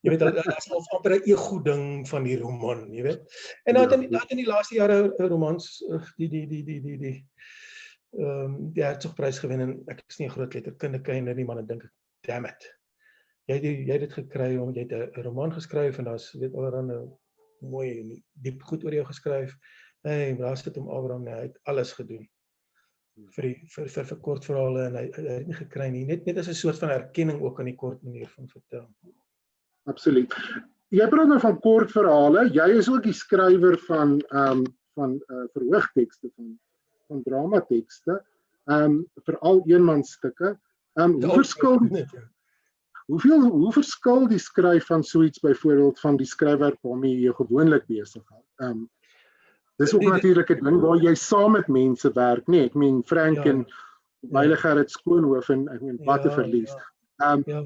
Jy weet dat is al amper 'n ego ding van die roman, jy weet. En dan in die laaste jare romans die Hertzogprys gewen en ek is nie 'n groot letterkundige nie, maar dan dink ek, damn it. Jy het dit gekry omdat jy het 'n roman geskryf en daar's weet allerhande mooi diep goed oor jou geskryf. Hey, daar sit hom Abraham, hy het alles gedoen vir kortverhale en hy het nie gekry nie. Net as 'n soort van erkenning ook aan die kort manier van vertel. Absoluut. Jy praat nou van kortverhale. Jy is ook die skrywer van verhoogtekste van dramatekste, veral eenmansstukke. Hoe verskil die skryf van so iets byvoorbeeld van die skryfwerk waarmee jy gewoonlik besig is? Dis ook natuurlik 'n ding waar jy saam met mense werk, nee, ek meen Frank en Gerrit Skoonhoof en ek meen Batte Verlies.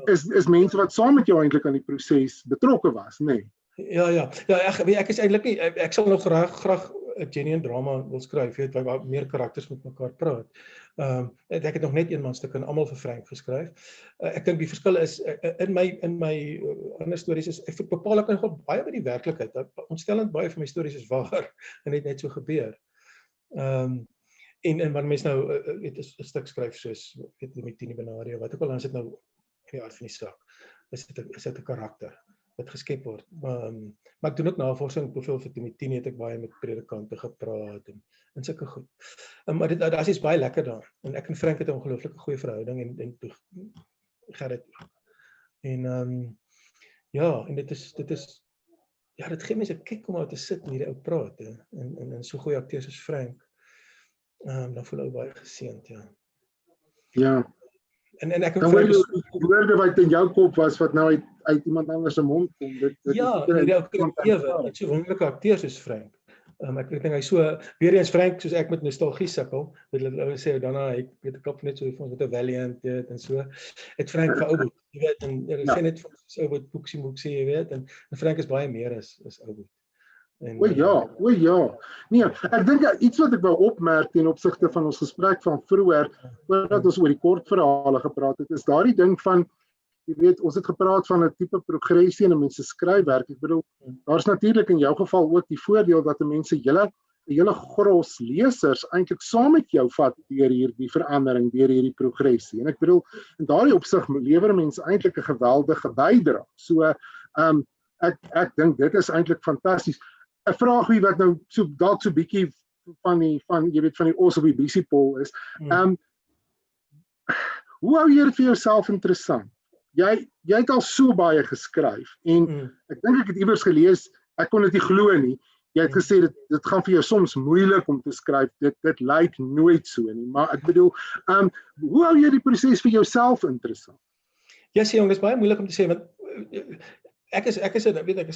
Is mense wat saam met jou eintlik aan die proses betrokke was, nee? Ja, ek is eintlik nie, ek sal nog graag 'n genuine drama wil skryf, weet waar meer karakters met mekaar praat. Ek het nog net eenmanstuk en almal vir Frank geskryf. Ek dink die verskil is in my ander stories is ek bepaal ek nogal baie by die werklikheid. Ontstellend baie van my stories is waar en het net so gebeur. En wat mense nou weet 'n stuk skryf soos weet met Tini Benario, wat ook al dan is dit nou in die aard van die saak. Is dit 'n karakter wat geskep word. Maar ek doen ook navorsing, hoeveel vir Tini het ek baie met predikante gepraat en sulke goed. Maar daar is baie lekker daar. En ek en Frank het 'n ongelooflike goeie verhouding en toe Gerrit ook. En ja, en dit is ja, dit gee mense 'n kick om te sit en hierdie ou praat en so goeie akteurs soos Frank. Dan voel ek baie geseënd, ja. Ja. En ek dan hoor jy die woorde wat in jou kop was wat nou uit iemand anders se mond kom. Dit ja, hierdie ou kreatiewe, so wonderlike akteurs soos Frank. Ek dink hy so weer eens Frank soos ek met nostalgie sukkel. Dit hulle sê daarna hy weet ek net so vir ons met 'n Valiant en so. Het Frank vir Ouboet, jy weet en hulle sê net vir ons Ouboet boeksie, jy weet en Frank is baie meer as Ouboet. O ja. Nee, ek dink iets wat ek wou opmerk ten opsigte van ons gesprek van vroeër, voordat ons oor die kortverhale gepraat het, is daardie ding van jy weet, ons het gepraat van 'n tipe progressie in 'n mens se skryfwerk. Ek bedoel, daar's natuurlik in jou geval ook die voordeel dat 'n mens 'n hele gros lesers eintlik saam met jou vat deur hierdie verandering, deur hierdie progressie. En ek bedoel, in daardie opsig lewer 'n mens eintlik 'n geweldige bydrae. So, ek dink dit is eintlik fantasties. 'n Vraagie wat nou dalk so bietjie van jy weet van die os op die bisiepol is. Hoe hou jy dit vir jouself interessant? Jy het al so baie geskryf en ek dink ek het iewers gelees, ek kon dit nie glo nie. Jy het gesê dit gaan vir jou soms moeilik om te skryf. Dit lyk nooit so nie, maar ek bedoel, hoe hou jy die proses vir jouself interessant? Ja, sê jong, dis baie moeilik om te sê want ek is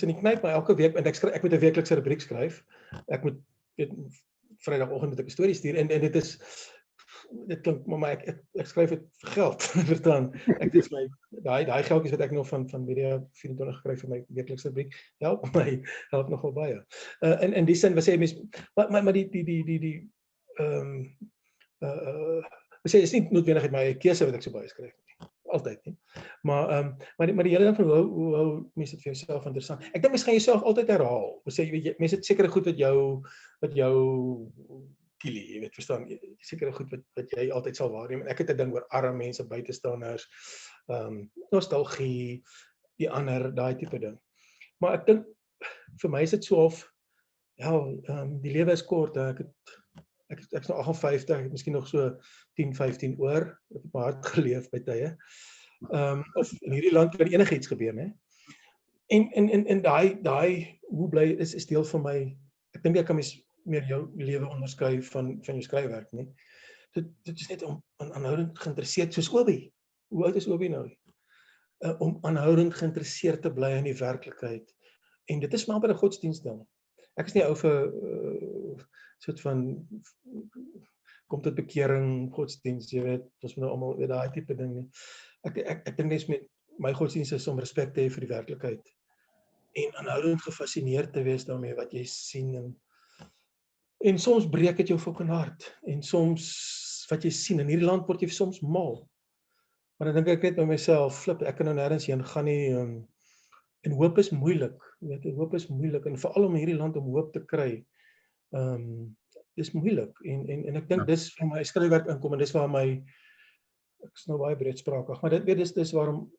in die knyp maar elke week en ek moet 'n weeklikse rubriek skryf. Ek moet Vrydagoggend moet ek 'n storie stuur en dit klink maar ek skryf dit vir geld, verstaan. Ek dis my daai geldjies wat ek nog van Media 24 gekry vir my weeklikse rubriek help nogal baie. In die sin wat sê mense maar die sê is nie noodwendig my keuse wat ek so baie skryf nie. Altyd nie. Maar die hele ding van hoe hou mense dit vir jouself interessant. Ek dink mens gaan jouself altyd herhaal. Ons sê mense het sekere goed wat jou kilie, jy weet, verstaan, sekere goed wat jy altyd sal waarneem. En ek het 'n ding oor arme mense, buitestanders, nostalgie, die ander, daai tipe ding. Maar ek dink vir my is dit so of die lewe is kort. Ek is nou 58, ek het miskien nog so 10, 15 oor. Ek het my hart geleef by tye. Of in hierdie land kan enigiets gebeur, né? En daai hoe bly is deel van my. Ek dink ek kan meer jou lewe onderskei van jou skryfwerk, nie. Dit is net om aanhoudend geïnteresseerd soos Obi. Hoe oud is Obi nou? Om aanhoudend geïnteresseerd te bly in die werklikheid. En dit is maar by 'n godsdiensding. Ek is nie ou vir soort van kom tot bekering, godsdienst, jy weet, ons moet nou almal weet daai tipe ding nie. Ek dink net met my godsdienst is om respek te hê vir die werklikheid en aanhoudend gefascineerd te wees daarmee wat jy sien en soms breek dit jou fucking hart en soms wat jy sien in hierdie land word jy soms mal. Maar dan dink ek net by myself, flip, ek kan nou nêrens heen gaan nie en hoop is moeilik. Jy weet, hoop is moeilik en veral om hierdie land om hoop te kry. Dis moeilik en ek dink dis vir my skryfwerk inkom en dis waar my ek is nou baie breedsprakig, maar dis waarom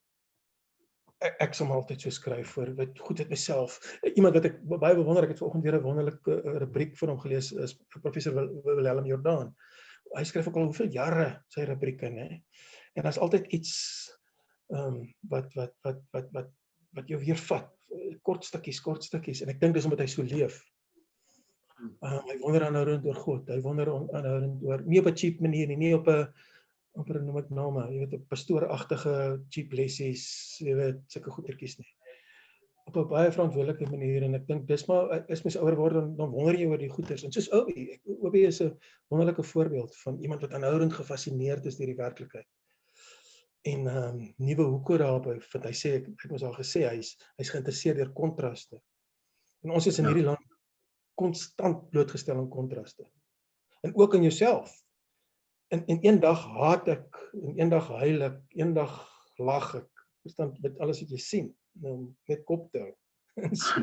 ek som altyd so skryf vir wat goed het myself. Iemand wat ek baie bewonder, ek het vanoggend weer 'n wonderlike rubriek van hom gelees, is professor Willem Jordaan. Hy skryf ook al hoeveel jare sy rubrieke, né? En daar's altyd iets wat jou weer vat, kort stukkies en ek dink dis omdat hy so leef. Hy wonder aanhoudend oor God, hy wonder aanhoudend oor, nie op 'n cheap manier nie op 'n noem ek name, jy weet, op pastooragtige cheap lessies, jy weet, sulke goetertjies nie. Op 'n baie verantwoordelike manier en ek dink dis maar as mens ouer word dan wonder jy oor die goeters. En soos Obi is 'n wonderlike voorbeeld van iemand wat aanhoudend gefascineerd is deur die werklikheid. En nuwe hoeke daarby, want hy sê, ek het mos al gesê, hy's geïnteresseerd deur kontraste. En ons is in hierdie land konstant blootgestel aan kontraste. En ook in jouself. En een dag haat ek, en een dag huil ek, een dag lag ek, verstaan met alles wat jy sien, net kop te hou.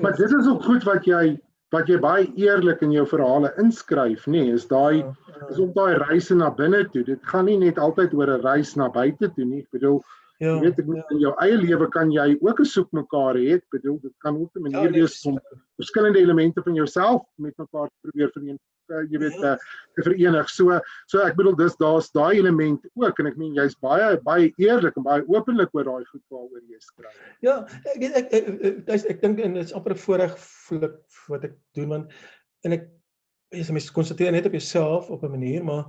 Maar dit is ook goed wat jy wat jy baie eerlik in jou verhale inskryf, nê, is op daai reise na binne toe. Dit gaan nie net altyd oor 'n reis na buite toe nie. Ek bedoel, jy weet, in jou eie lewe kan jy ook 'n soek mekaar hê. Ek bedoel, dit kan ook 'n manier wees om verskillende elemente van jouself met mekaar te probeer te verenig. So ek bedoel, daar's daai element ook, en ek meen jy's baie eerlik en baie openlik oor daai goed waaroor jy skryf. Ja, ek dink, en dit is amper 'n voorreg wat ek doen, want mens konsentreer net op jouself op 'n manier, maar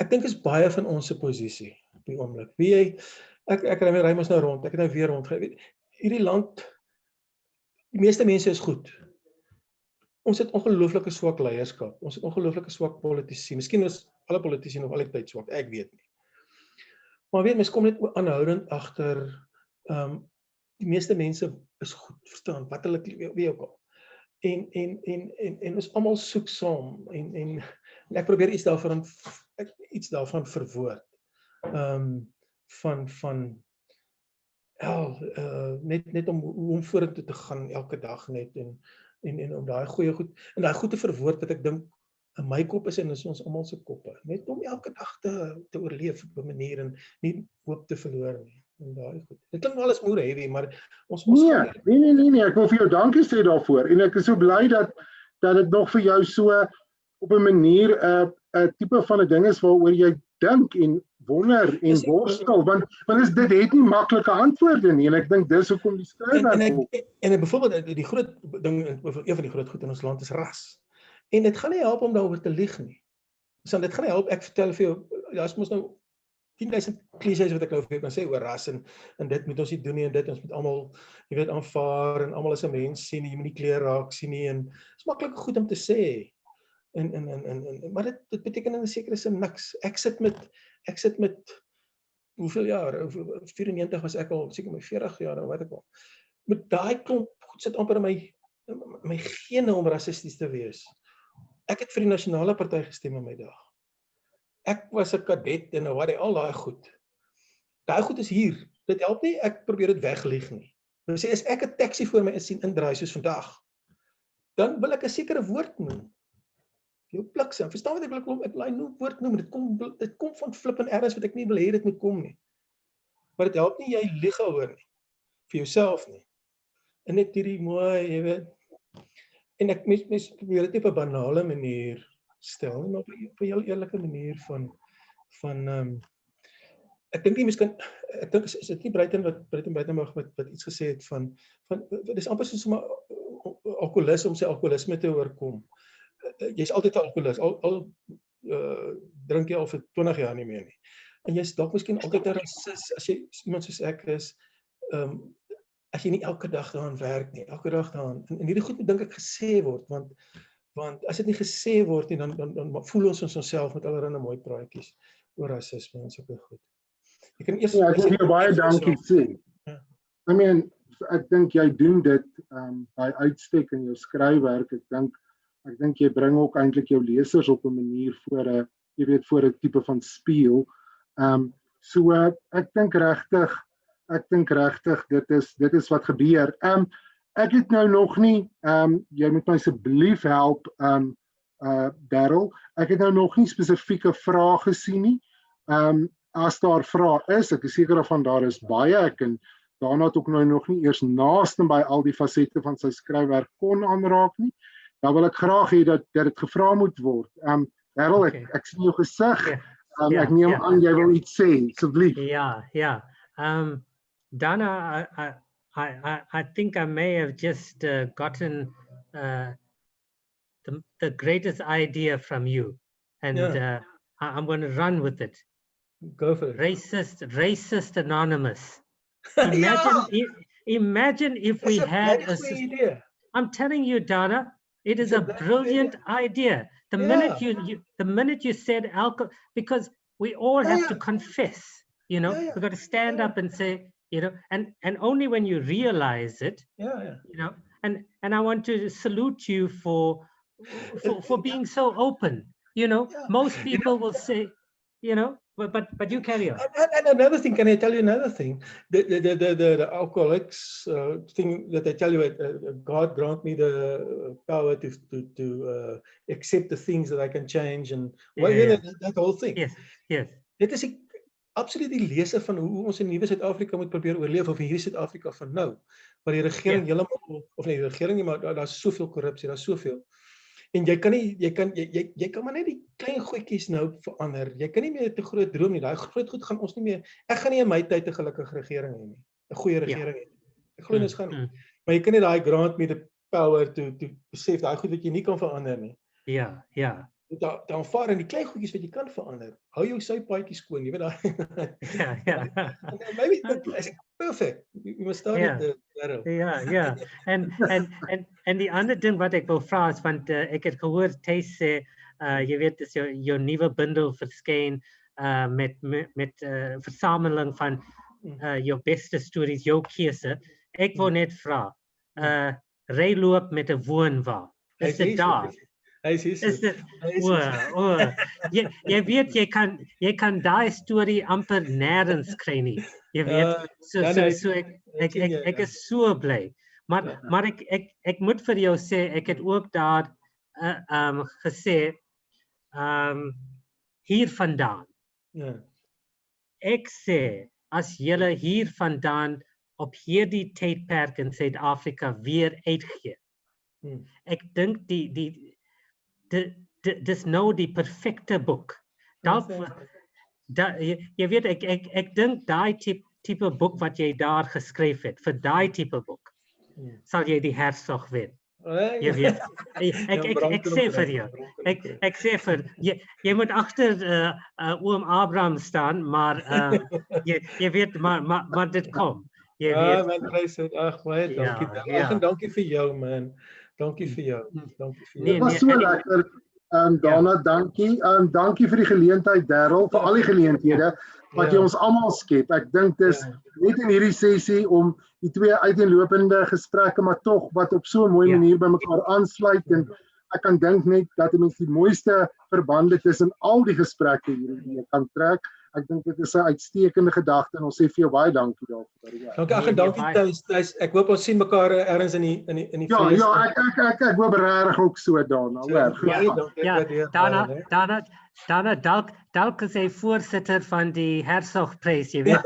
ek dink is baie van ons se posisie op die oomblik. Wie jy, ek ry mos nou rond, ek het nou weer rondgery. Hierdie land, die meeste mense is goed. Ons het ongelooflike swak leierskap. Ons het ongelooflike swak politici. Miskien is alle politici nog altyd swak, ek weet nie. Maar weet, mens kom net aanhoudend agter, die meeste mense is goed, verstaan, wat hulle, wie ook al. En ons almal soek saam, en ek probeer iets daarvan verwoord. Net om vorentoe te gaan elke dag net, en om daai goeie goed, en daai goed te verwoord wat ek dink in my kop is, en is ons almal se koppe, net om elke dag te oorleef op 'n manier, en nie hoop te verloor nie, en daai goed. Dit klink alles moer heavy, maar ons Nee, ek wil vir jou dankie sê daarvoor, en ek is so bly dat dit nog vir jou so op 'n manier 'n tipe van 'n ding is waaroor jy dink en wonder en worstel, want dit het nie maklike antwoorde nie, en ek dink dis hoekom die skrywer en byvoorbeeld die groot ding, een van die groot goed in ons land is ras. En dit gaan nie help om daaroor te lieg nie. So dit gaan nie help, ek vertel vir jou, daar's mos nou 10.000 klisees wat ek nou vir jou kan sê oor ras, en dit moet ons nie doen nie, en dit ons moet almal, jy weet, aanvaar, en almal is 'n mens sien, jy moet nie kleur raak sien nie, en is maklik goed om te sê. Maar dit beteken in 'n sekere sin niks. Ek sit met hoeveel jaar, 94 was ek al, seker my 40 jaar, of wat ek al. Met daai klomp goed sit amper in my gene om rassisties te wees. Ek het vir die Nasionale Party gestem in my dag. Ek was 'n kadet en al daai goed. Daai goed is hier. Dit help nie, ek probeer dit weglieg nie. Ek sê, as ek 'n taxi voor my sien indraai soos vandag, dan wil ek 'n sekere woord noem. Jou plikse, verstaan wat ek wil, ek wil nou woord noem, dit kom van flip en ergens wat ek nie wil hê dit moet kom nie. Maar dit help nie, jy lieg oor nie, vir jouself nie. En net hierdie mooi, jy weet, en ek mens probeer dit nie op 'n banale manier stel nie, maar op 'n heel eerlike manier van ek dink nie mens kan, ek dink is dit nie Breitenberg wat iets gesê het van dis amper soos om 'n alkoholist om sy alkoholisme te oorkom. Jy's altyd 'n alkoholist, al drink jy al vir 20 jaar nie meer nie. En jy's dalk miskien altyd 'n rasis, as jy iemand soos ek is, as jy nie elke dag daaraan werk nie, elke dag daaraan, en hierdie goed moet dink ek gesê word, want as dit nie gesê word nie, dan voel ons onsself met allerlei mooi praatjies oor rasisme en sulke goed. Ek kan eers ek wil jou baie dankie sê. I mean, ek dink jy doen dit by uitstek in jou skryfwerk. Ek dink jy bring ook eintlik jou lesers op 'n manier voor 'n tipe van speel. So ek dink regtig dit is wat gebeur. Ek het nou nog nie, jy moet my asseblief help, Darryl, ek het nou nog nie spesifieke vrae gesien nie. As daar vrae is, ek is seker daarvan daar is baie, ek kan daarna ook nou nog nie eers naaste by al die fasette van sy skryfwerk kon aanraak nie. Dan wil ek graag hê dat dit gevra moet word. Darryl, ek sien jou gesig. Ek neem aan jy wil iets sê, asseblief. Yeah. Dana, I think I may have just gotten the greatest idea from you, and I'm going to run with it. Go for it. Racist Anonymous. Imagine if we had a idea. I'm telling you, Dana, it is a brilliant idea. The minute you said alcohol, because we all have to confess, we've got to stand up and say, and only when you realize it, and I want to salute you for being so open. Most people will say, you know, but you carry on. And another thing, can I tell you another thing? The alcoholics thing that I tell you, God grant me the power to accept the things that I can change and that whole thing. Yes. Dit is absoluut die lese van hoe ons in nuwe Suid-Afrika moet probeer oorleef, of hierdie Suid-Afrika van nou, waar die regering heeltemal, of nie die regering nie, maar daar's soveel korrupsie, daar's soveel. En jy kan maar net die klein goedjies nou verander. Jy kan nie meer te groot droom nie. Daai groot goed gaan ons nie meer. Ek gaan nie in my tyd 'n gelukkige regering hê nie. 'n Goeie regering hê. Ek glo dit gaan nie. Maar jy kan nie daai grant met the power to besef daai goed wat jy nie kan verander nie. Ja. Daar aanvaar in die klein goedjies wat jy kan verander. Hou jou sypaadjies skoon, jy weet daai. Ja. Maybe is perfect. You must start it there. Ja. En die ander ding wat ek wil vra is, want ek het gehoor Thys sê, jy weet, dis jou nuwe bundel verskyn met versameling van jou beste stories, jou keuse. Ek wil net vra, ryloop met 'n woonwa. Is dit daar? Is dit? Jy weet, jy kan daai storie amper nêrens kry nie. Jy weet, so ek is so bly. Maar ek moet vir jou sê, ek het ook daar gesê, hier vandaan. Ek sê, as julle hier vandaan op hierdie tydperk in Suid-Afrika weer uitgee, ek dink dis nou die perfekte boek. Jy weet, ek dink daai tipe boek wat jy daar geskryf het, vir daai tipe boek, sal jy die Hertzog wen. Jy weet, ek sê vir jou, ek sê vir, jy moet agter oom Abraham staan, maar jy weet, maar dit kom. Jy weet. Man, ag baie dankie. En dankie vir jou, man. Dankie vir jou. Dankie vir jou. Dit was so lekker. Dana, dankie. Dankie vir die geleentheid, Darryl, vir al die geleenthede wat jy ons almal skep. Ek dink dis net in hierdie sessie om die twee uiteenlopende gesprekke, maar tog wat op so 'n mooi manier by mekaar aansluit, en ek kan dink net dat mense die mooiste verbande tussen al die gesprekke hier kan trek. Ek dink dit is 'n uitstekende gedagte en ons sê vir jou baie dankie daarvoor. Dankie, dankie Thys. Ek hoop ons sien mekaar ergens in die fees. Ja, ek hoop regtig ook so, Dana. Dana, dalk is hy voorsitter van die Hertzogprys, jy weet.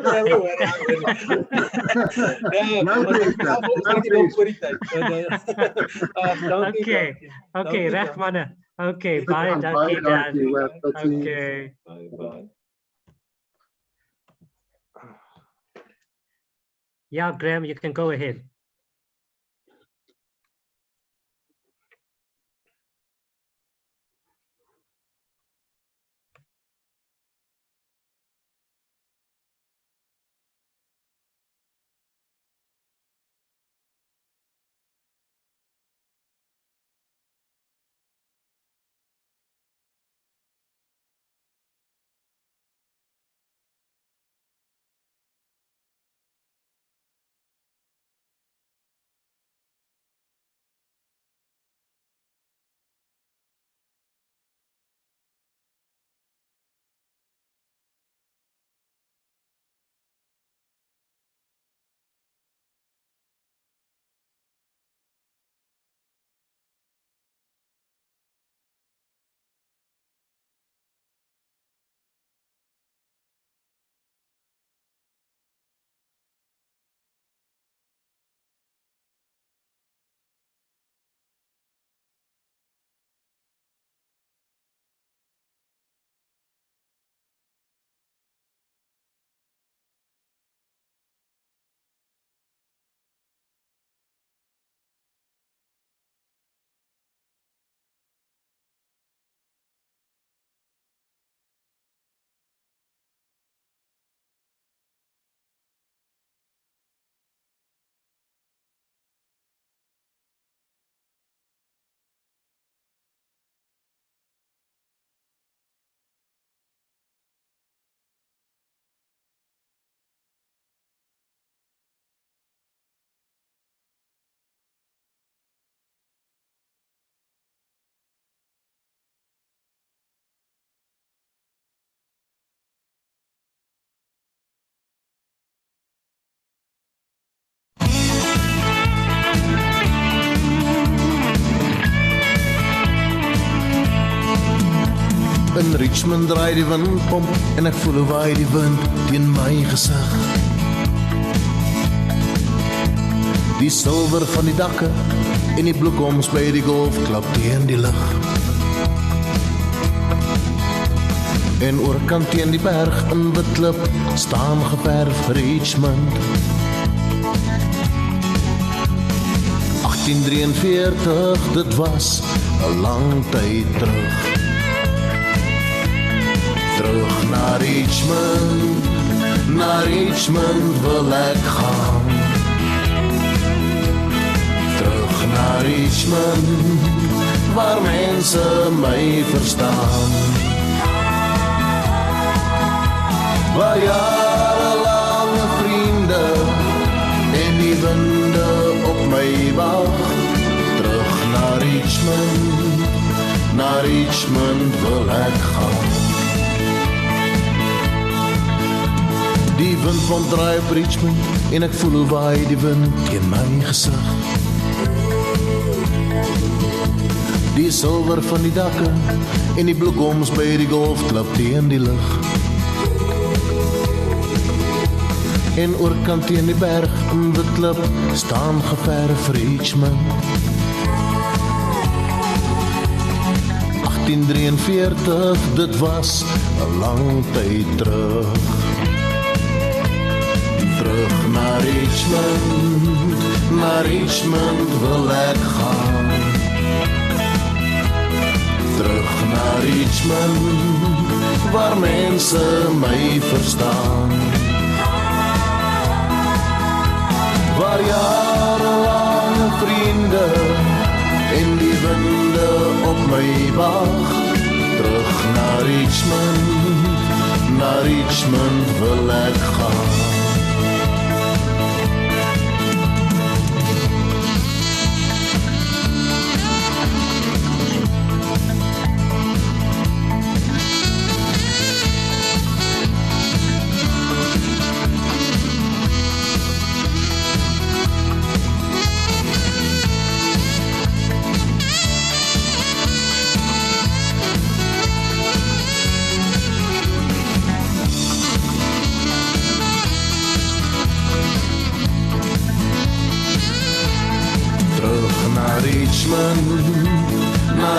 Okay, reg manne. Okay, baie dankie dan. Okay. Bye. Yeah, Graham, you can go ahead. Richmond draai die windpomp en ek voel hoe waai die wind teen my gesig. Die silwer van die dakke en die bloekoms by die golfklub teen die lig. En oorkant teen die berg in wit klip staan geverf Richmond. 1843, dit was 'n lang tyd terug. Terug na Richmond wil ek gaan. Terug na Richmond, waar mense my verstaan. Waar jarelange vriende en die winde op my wag. Terug na Richmond wil ek gaan. Die windpomp draai op Richmond en ek voel hoe waai die wind teen my gesig. Die silwer van die dakke en die bloekoms by die golfklub teen die lig. En oorkant teen die berg in wit klip staan geverf Richmond. 1843, dit was 'n lang tyd terug. Terug na Richmond wil ek gaan. Terug na Richmond, waar mense my verstaan. Waar jarelange vriende en die winde op my wag. Terug na Richmond wil ek gaan.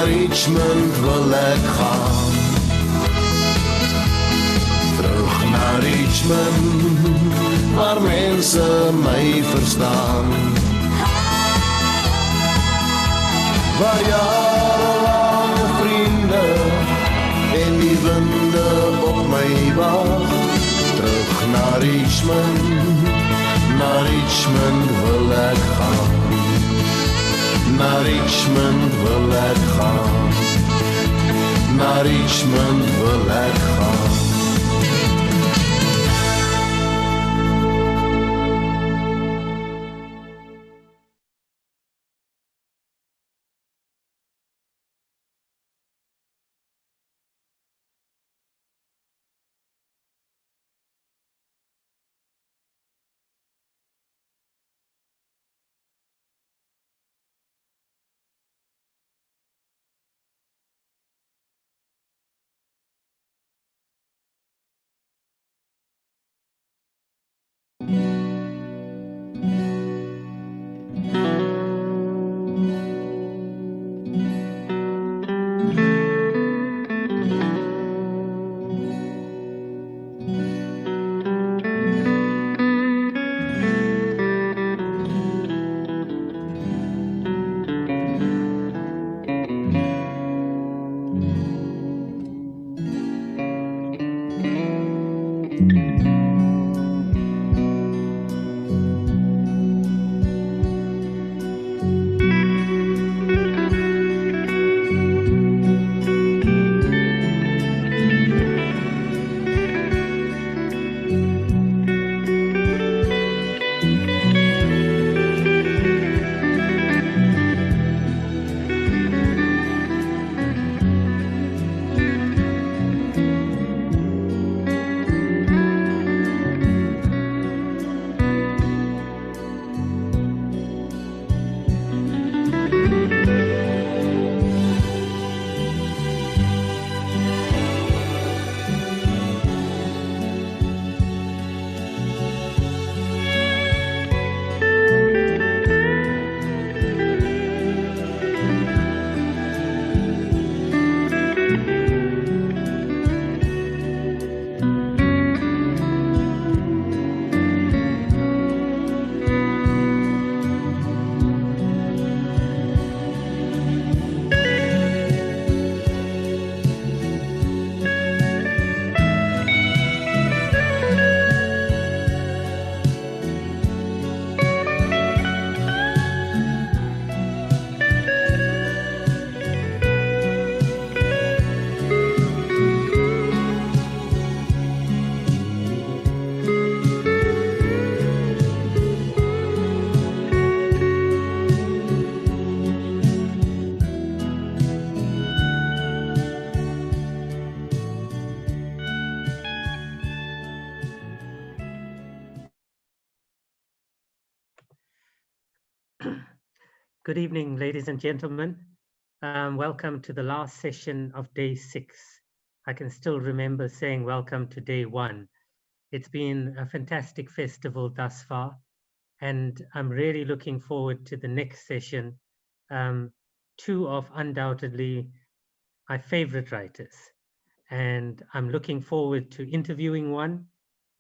Richmond wil ek gaan. Terug na Richmond, waar mense my verstaan. Waar jarelange vriende en die winde op my wag. Terug na Richmond wil ek gaan. Na Richmond wil ek gaan. Na Richmond wil ek gaan. Good evening, ladies and gentlemen. Welcome to the last session of day 6. I can still remember saying welcome to day 1. It's been a fantastic festival thus far, and I'm really looking forward to the next session. 2 of undoubtedly my favorite writers, and I'm looking forward to interviewing one,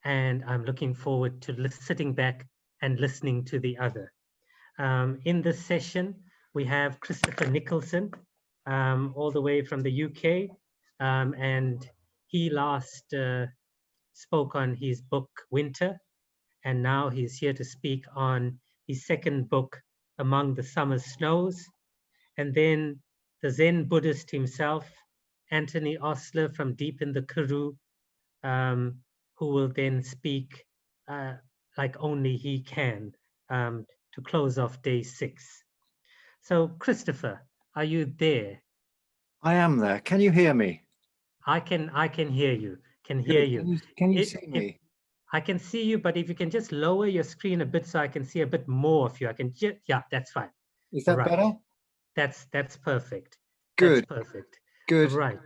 and I'm looking forward to sitting back and listening to the other. In this session, we have Christopher Nicholson, all the way from the UK, and he last spoke on his book, Winter, and now he's here to speak on his second book, Among the Summer Snows. And then the Zen Buddhist himself, Anthony Osler from deep in the Karoo, who will then speak like only he can to close off day 6. So, Christopher, are you there? I am there. Can you hear me? I can hear you. Can hear you. Can you see me? I can see you, but if you can just lower your screen a bit so I can see a bit more of you. I can just, yeah, that's fine. Is that better? That's perfect. Good. That's perfect. Good. Right.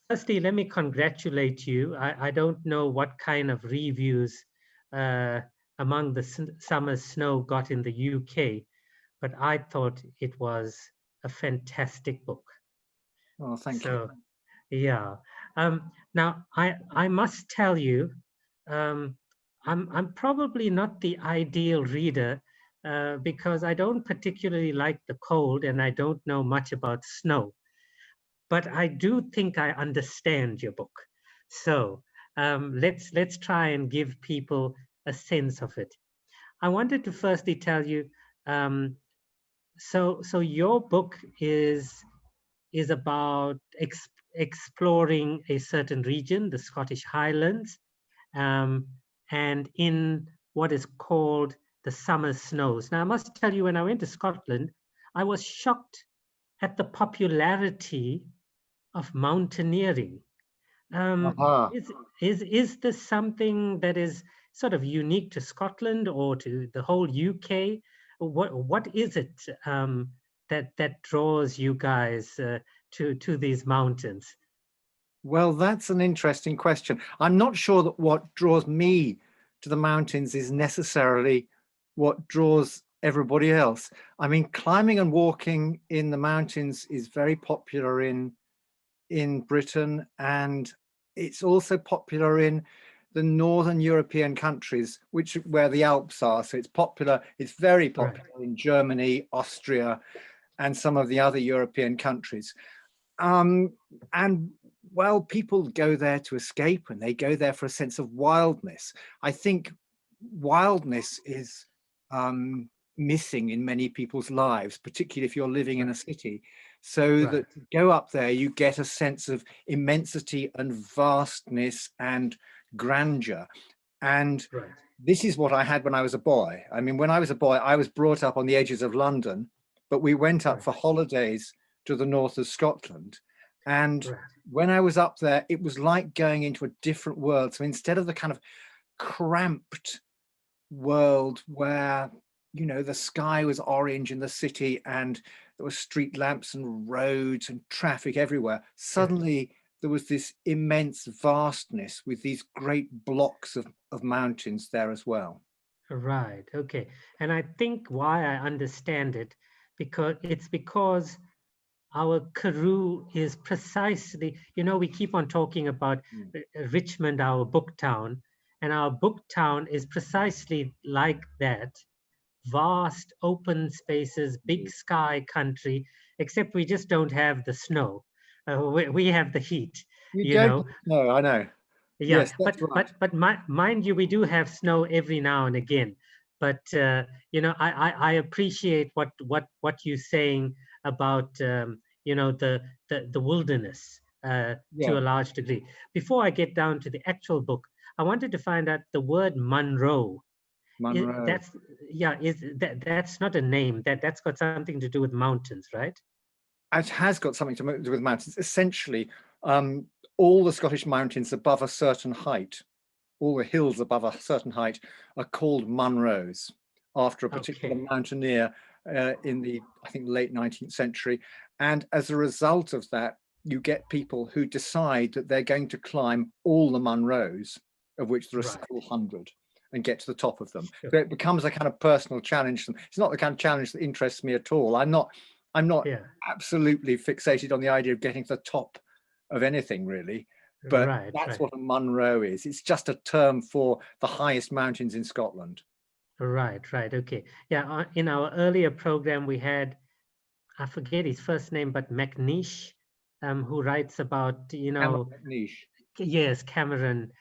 Firstly, let me congratulate you. I don't know what kind of reviews Among the Summer Snow got in the UK, but I thought it was a fantastic book. Oh, thank you. Yeah. Now, I must tell you, I'm probably not the ideal reader because I don't particularly like the cold and I don't know much about snow. But I do think I understand your book. So let's try and give people a sense of it. I wanted to firstly tell you, so your book is about exploring a certain region, the Scottish Highlands, and in what is called the summer snows. Now, I must tell you, when I went to Scotland, I was shocked at the popularity of mountaineering. Is this something that is sort of unique to Scotland or to the whole UK? What is it that draws you guys to these mountains? Well, that's an interesting question. I'm not sure that what draws me to the mountains is necessarily what draws everybody else. I mean, climbing and walking in the mountains is very popular in Britain, and it's also popular in the northern European countries, where the Alps are. So it's popular, it's very popular in Germany, Austria, and some of the other European countries. And well, people go there to escape, and they go there for a sense of wildness. I think wildness is missing in many people's lives, particularly if you're living in a city. So that to go up there, you get a sense of immensity and vastness and grandeur. And this is what I had when I was a boy. I mean, when I was a boy, I was brought up on the edges of London, but we went up for holidays to the north of Scotland. And when I was up there, it was like going into a different world. So instead of the kind of cramped world where, you know, the sky was orange in the city and there were street lamps and roads and traffic everywhere, suddenly there was this immense vastness with these great blocks of mountains there as well. Right, okay. And I think why I understand it, because our Karoo is precisely, you know, we keep on talking about Richmond, our book town, and our book town is precisely like that. Vast open spaces, big sky country, except we just don't have the snow. We have the heat, you know. No, I know. Yeah, yes, that's but mind you, we do have snow every now and again. But you know, I appreciate what you're saying about you know, the wilderness to a large degree. Before I get down to the actual book, I wanted to find out the word Munro. That's not a name. That's got something to do with mountains, right? It has got something to do with mountains. Essentially, all the Scottish mountains above a certain height, all the hills above a certain height, are called Munros, after a particular mountaineer in the, I think, late 19th century. And as a result of that, you get people who decide that they're going to climb all the Munros, of which there are several hundred, and get to the top of them. Sure. So it becomes a kind of personal challenge. It's not the kind of challenge that interests me at all. I'm not absolutely fixated on the idea of getting to the top of anything, really. But that's what a Munro is. It's just a term for the highest mountains in Scotland. Right, okay. Yeah, in our earlier program, we had, I forget his first name, but McNeish, who writes about, yes, Cameron,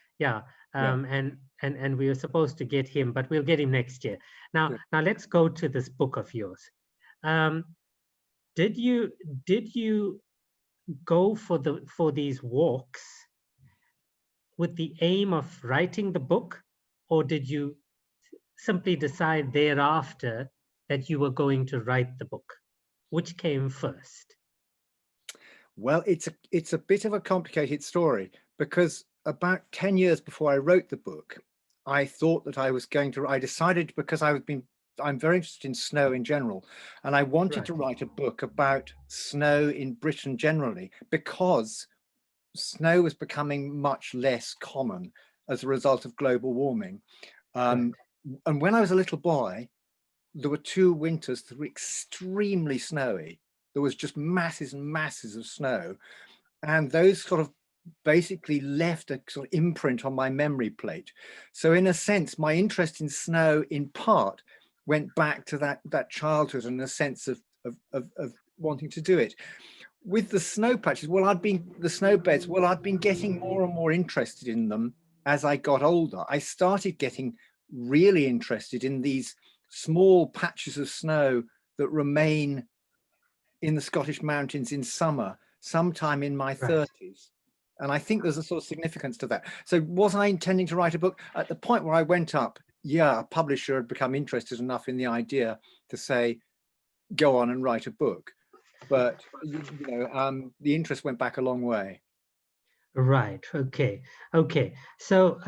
and we were supposed to get him, but we'll get him next year. Now let's go to this book of yours. Did you go for these walks with the aim of writing the book, or did you simply decide thereafter that you were going to write the book? Which came first? Well, it's a bit of a complicated story, because about 10 years before I wrote the book, I thought that I was going to, I decided, because I'm very interested in snow in general, and I wanted to write a book about snow in Britain generally, because snow was becoming much less common as a result of global warming. And when I was a little boy, there were 2 winters that were extremely snowy. There was just masses and masses of snow. And those sort of basically left a sort of imprint on my memory plate. So in a sense, my interest in snow in part went back to that childhood and a sense of wanting to do it. With the snow patches, the snow beds, I'd been getting more and more interested in them as I got older. I started getting really interested in these small patches of snow that remain in the Scottish mountains in summer, sometime in my 30s. And I think there's a sort of significance to that. So was I intending to write a book? At the point where I went up, a publisher had become interested enough in the idea to say, go on and write a book. But the interest went back a long way. Right. Okay. So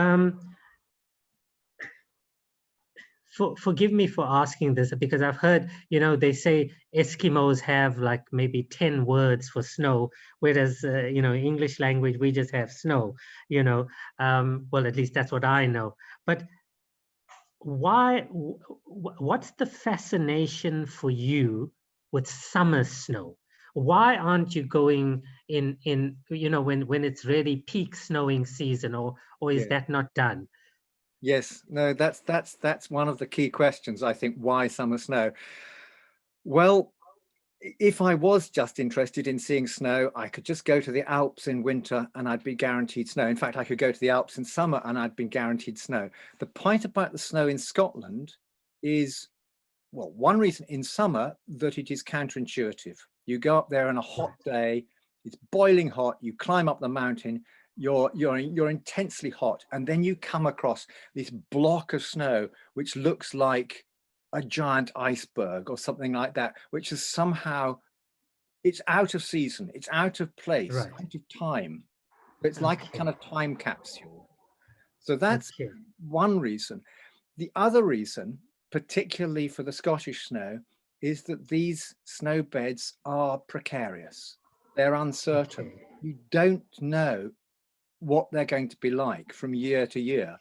forgive me for asking this, because I've heard, they say Eskimos have like maybe 10 words for snow, whereas English language, we just have snow. Well, at least that's what I know. But why? What's the fascination for you with summer snow? Why aren't you going in when it's really peak snowing season, or is that not done? Yes, no, that's one of the key questions, I think. Why summer snow? Well, if I was just interested in seeing snow, I could just go to the Alps in winter and I'd be guaranteed snow. In fact, I could go to the Alps in summer and I'd be guaranteed snow. The point about the snow in Scotland is, well, one reason in summer, that it is counterintuitive. You go up there on a hot day, it's boiling hot, you climb up the mountain, you're intensely hot, and then you come across this block of snow which looks like a giant iceberg or something like that, which is somehow, it's out of season, it's out of place, out of time. It's like a kind of time capsule. So that's one reason. The other reason, particularly for the Scottish snow, is that these snow beds are precarious. They're uncertain. You don't know what they're going to be like from year to year.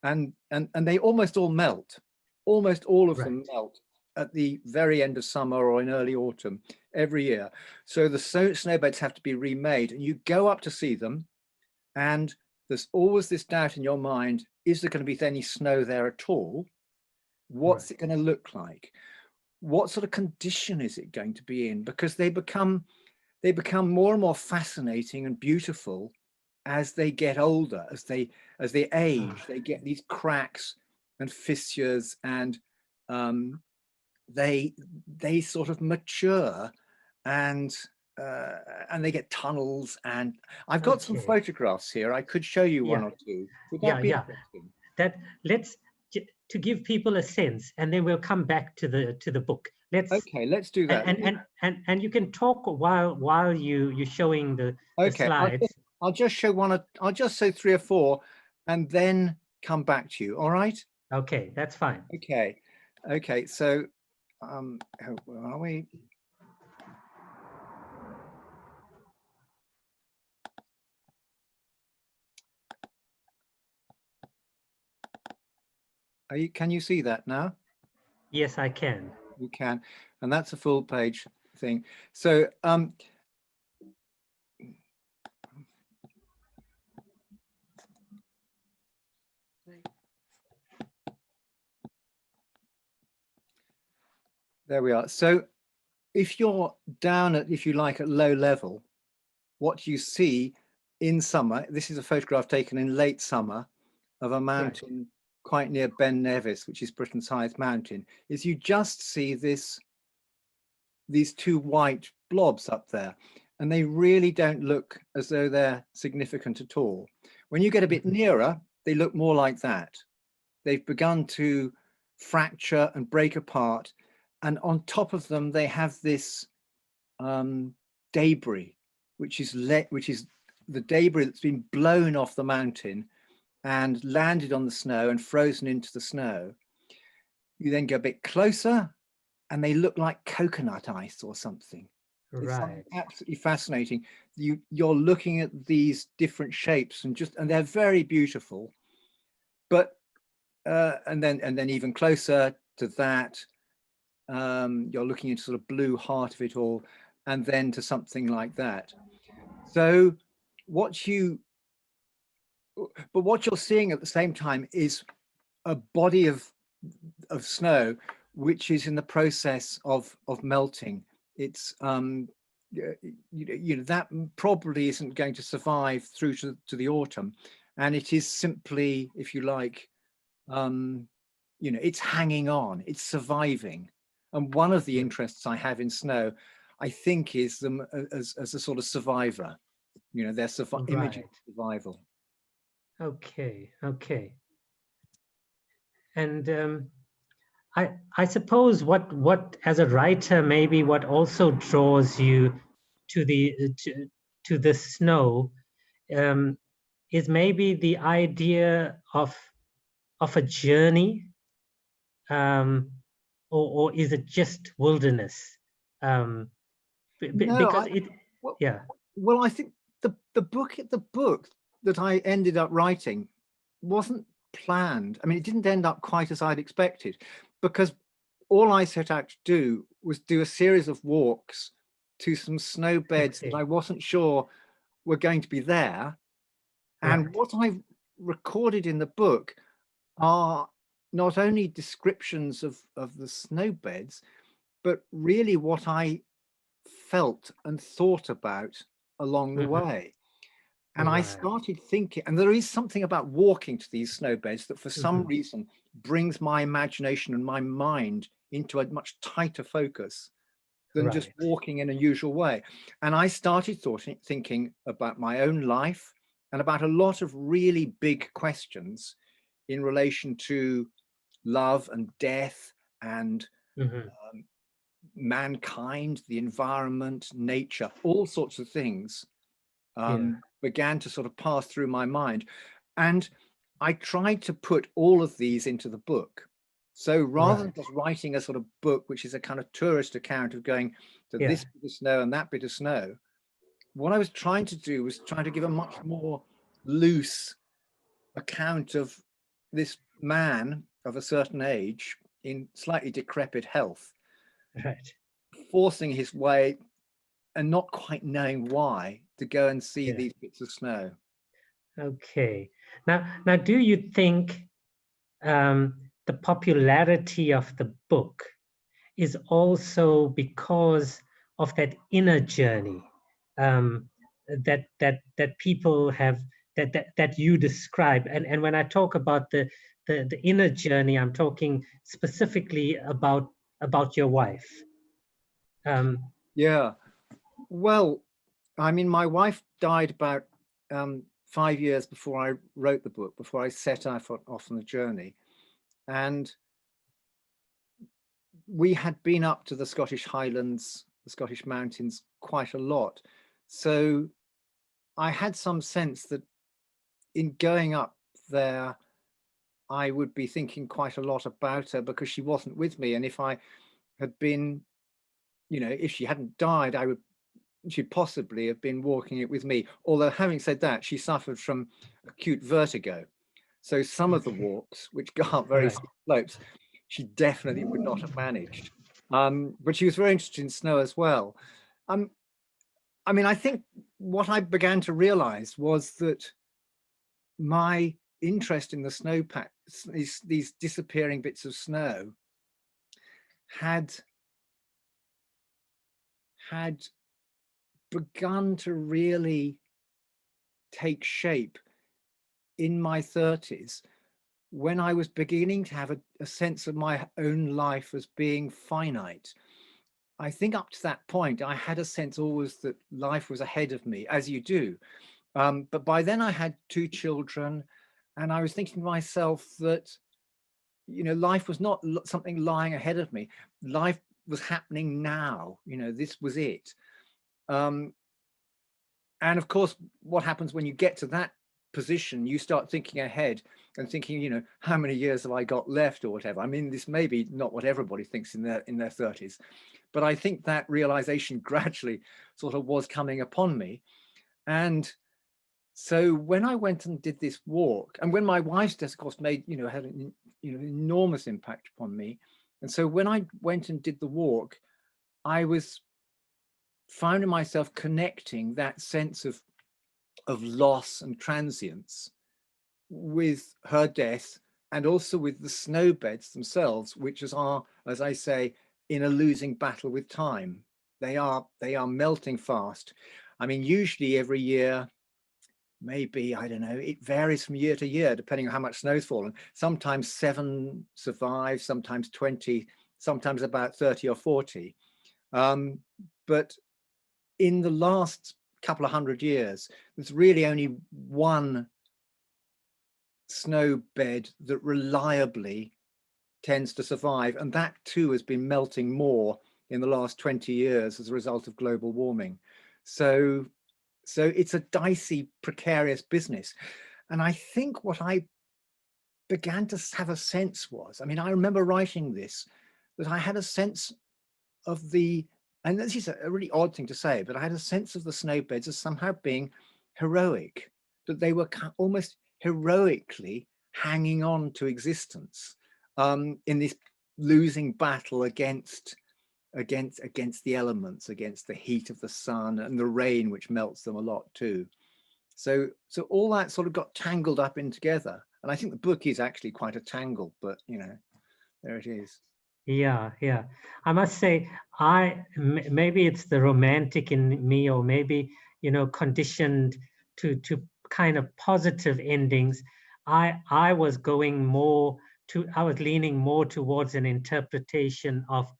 And they almost all melt. Almost all of them melt at the very end of summer or in early autumn every year. So the snow beds have to be remade, and you go up to see them, and there's always this doubt in your mind, is there going to be any snow there at all? What's it going to look like? What sort of condition is it going to be in? Because they become more and more fascinating and beautiful as they get older, as they age. They get these cracks and fissures, and they sort of mature, and they get tunnels. And I've got some photographs here. I could show you one or two. Would that be interesting? That let's to give people a sense, and then we'll come back to the book. Let's do that. And you can talk while you're showing the slides. I'll just show one. I'll just say 3 or 4, and then come back to you. All right? Okay, that's fine. Okay. So where are we? Can you see that now? Yes, I can. You can, and that's a full page thing. So there we are. So if you're down at, if you like, at low level, what you see in summer, this is a photograph taken in late summer of a mountain quite near Ben Nevis, which is Britain's highest mountain, is you just see these two white blobs up there, and they really don't look as though they're significant at all. When you get a bit nearer, they look more like that. They've begun to fracture and break apart, and on top of them they have this debris, which is the debris that's been blown off the mountain and landed on the snow and frozen into the snow. You then go a bit closer and they look like coconut ice or something. It's something absolutely fascinating. You're looking at these different shapes and they're very beautiful. But and then even closer to that, you're looking into sort of blue heart of it all, and then to something like that. So what you're seeing at the same time is a body of snow which is in the process of melting. It's that probably isn't going to survive through to the autumn, and it is simply, if you like, it's hanging on, it's surviving. And one of the interests I have in snow, I think, is them as a sort of survivor, their image of survival. Okay. And I suppose what as a writer, maybe what also draws you to the snow is maybe the idea of a journey, or is it just wilderness? Because Well, I think the book that I ended up writing wasn't planned. I mean, it didn't end up quite as I'd expected, because all I set out to do was do a series of walks to some snow beds that I wasn't sure were going to be there. And what I've recorded in the book are not only descriptions of the snow beds, but really what I felt and thought about along the way. And I started thinking, and there is something about walking to these snow beds that for some reason brings my imagination and my mind into a much tighter focus than just walking in a usual way. And I started thinking about my own life and about a lot of really big questions in relation to love and death and mankind, the environment, nature, all sorts of things began to sort of pass through my mind. And I tried to put all of these into the book. So rather than just writing a sort of book, which is a kind of tourist account of going to this bit of snow and that bit of snow, what I was trying to do was trying to give a much more loose account of this man of a certain age in slightly decrepit health, forcing his way and not quite knowing why to go and see these bits of snow. Okay. Now, do you think the popularity of the book is also because of that inner journey that people have, that you describe? And when I talk about the inner journey, I'm talking specifically about your wife. Yeah. Well, I mean, my wife died about 5 years before I wrote the book, before I set off on the journey. And we had been up to the Scottish Highlands, the Scottish mountains quite a lot. So I had some sense that in going up there, I would be thinking quite a lot about her because she wasn't with me. And if I had been, you know, if she hadn't died, she'd possibly have been walking it with me. Although having said that, she suffered from acute vertigo. So some of the walks, which go up very steep slopes, she definitely would not have managed. But she was very interested in snow as well. I mean, I think what I began to realize was that my interest in the snowpack, these disappearing bits of snow, had begun to really take shape in my 30s, when I was beginning to have a sense of my own life as being finite. I think up to that point, I had a sense always that life was ahead of me, as you do. But by then I had 2 children, and I was thinking to myself that, you know, life was not something lying ahead of me. Life was happening now, you know, this was it. And of course, what happens when you get to that position, you start thinking ahead and thinking, you know, how many years have I got left or whatever. I mean, this may be not what everybody thinks in their 30s, but I think that realization gradually sort of was coming upon me. And so when I went and did this walk, and when my wife's death, of course, made, you know, had an enormous impact upon me. And so when I went and did the walk, I was finding myself connecting that sense of loss and transience with her death, and also with the snow beds themselves, which are, as I say, in a losing battle with time. They are melting fast. I mean, usually every year, maybe, I don't know, it varies from year to year, depending on how much snow's fallen. Sometimes 7 survive, sometimes 20, sometimes about 30 or 40. But in the last couple of 100 years, there's really only one snow bed that reliably tends to survive, and that too has been melting more in the last 20 years as a result of global warming. So it's a dicey, precarious business. And I think what I began to have a sense was, I mean, I remember writing this, that I had a sense of the, and this is a really odd thing to say, but I had a sense of the snow beds as somehow being heroic, that they were almost heroically hanging on to existence in this losing battle against the elements, against the heat of the sun and the rain, which melts them a lot too. So all that sort of got tangled up in together. And I think the book is actually quite a tangle, but you know, there it is. Yeah. I must say, maybe it's the romantic in me, or maybe, you know, conditioned to kind of positive endings. I was going more to, I was leaning more towards an interpretation of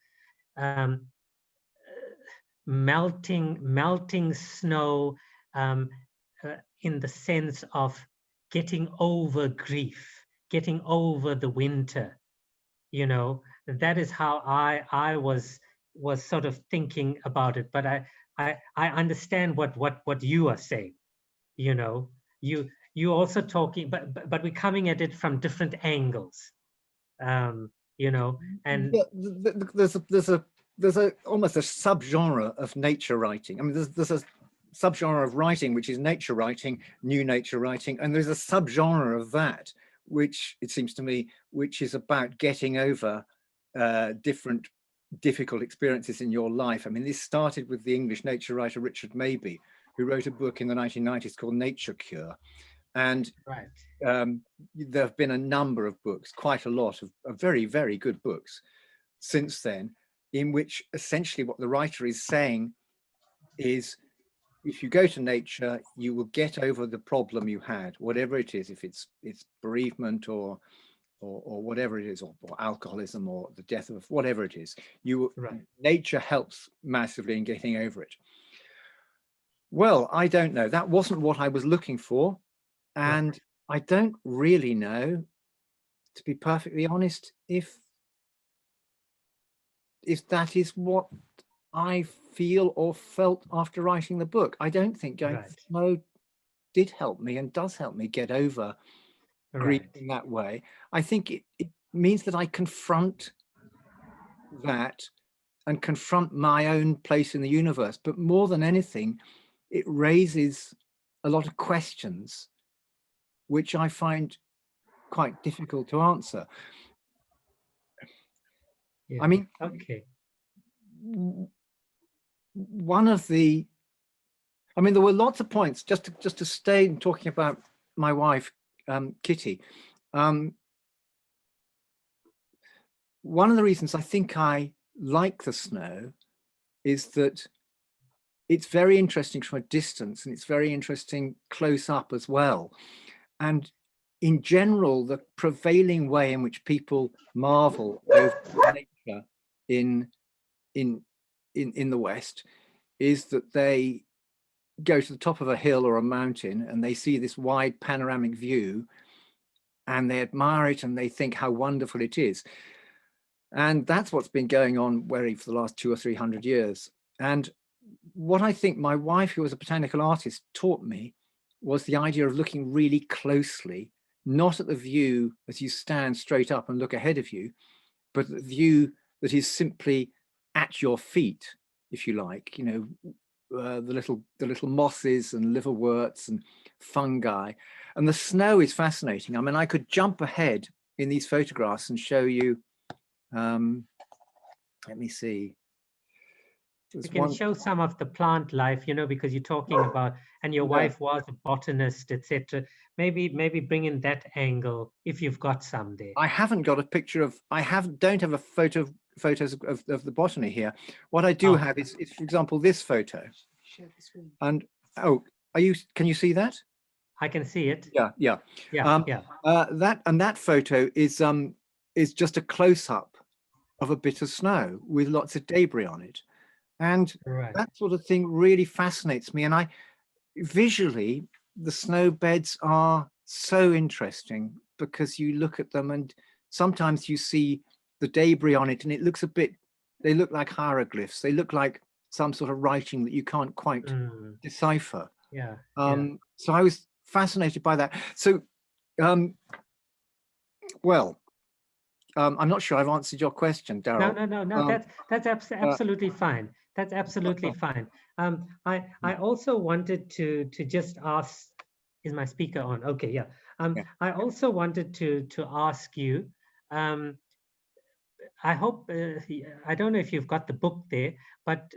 melting snow in the sense of getting over grief, getting over the winter. You know, that is how I was sort of thinking about it. But I understand what you are saying. You know, you also talking, but we're coming at it from different angles. You know, and yeah, there's a almost a subgenre of nature writing. I mean, there's a subgenre of writing which is nature writing, new nature writing, and there's a subgenre of that which, it seems to me, which is about getting over different difficult experiences in your life. I mean, this started with the English nature writer Richard Mabey, who wrote a book in the 1990s called Nature Cure. And there have been a number of books, quite a lot of very, very good books since then, in which essentially what the writer is saying is, if you go to nature, you will get over the problem you had, whatever it is, if it's bereavement or whatever it is, or alcoholism, or the death of whatever it is. Nature helps massively in getting over it. Well, I don't know. That wasn't what I was looking for. And I don't really know, to be perfectly honest, if that is what I feel or felt after writing the book. I don't think going to snow did help me and does help me get over grief in that way. I think it means that I confront that and confront my own place in the universe. But more than anything, it raises a lot of questions which I find quite difficult to answer. Yeah. I mean, okay. One of the, I mean, there were lots of points, just to stay talking about my wife, Kitty. One of the reasons I think I like the snow is that it's very interesting from a distance, and it's very interesting close up as well. And in general, the prevailing way in which people marvel over nature in the West is that they go to the top of a hill or a mountain and they see this wide panoramic view and they admire it and they think how wonderful it is. And that's what's been going on for the last 200 or 300 years. And what I think my wife, who was a botanical artist, taught me was the idea of looking really closely, not at the view as you stand straight up and look ahead of you, but the view that is simply at your feet, if you like, you know, the little mosses and liverworts and fungi. And the snow is fascinating. I mean, I could jump ahead in these photographs and show you, let me see. You can show some of the plant life, you know, because you're talking about, and your wife was a botanist, etc. Maybe bring in that angle if you've got some there. I haven't got a picture of, don't have a photos of the botany here. What I do have is, for example, this photo. And can you see that? I can see it. Yeah. That photo is just a close-up of a bit of snow with lots of debris on it. And that sort of thing really fascinates me. And visually, the snow beds are so interesting because you look at them and sometimes you see the debris on it and it looks they look like hieroglyphs. They look like some sort of writing that you can't quite decipher. Yeah. So I was fascinated by that. So, I'm not sure I've answered your question, Daryl. No. That's absolutely fine. That's absolutely fine. I also wanted to just ask, is my speaker on? Okay, yeah. I also wanted to ask you, I hope, I don't know if you've got the book there, but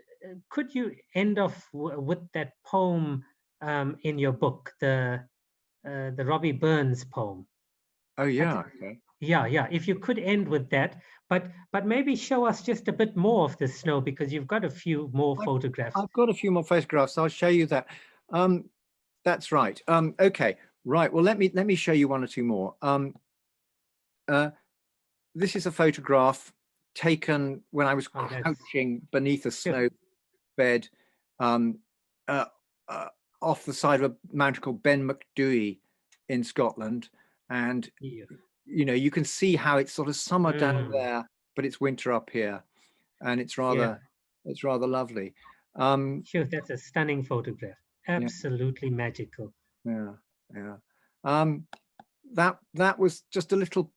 could you end off with that poem in your book, the Robbie Burns poem? Oh yeah, okay. Yeah. If you could end with that, but maybe show us just a bit more of the snow because you've got a few more photographs. I've got a few more photographs. I'll show you that. That's right. Okay, right. Well, let me show you one or two more. This is a photograph taken when I was crouching beneath a snow bed off the side of a mountain called Ben Macdui in Scotland. And you know, you can see how it's sort of summer down there, but it's winter up here, and it's rather lovely. Sure, that's a stunning photograph. Absolutely magical. Yeah. That was just a little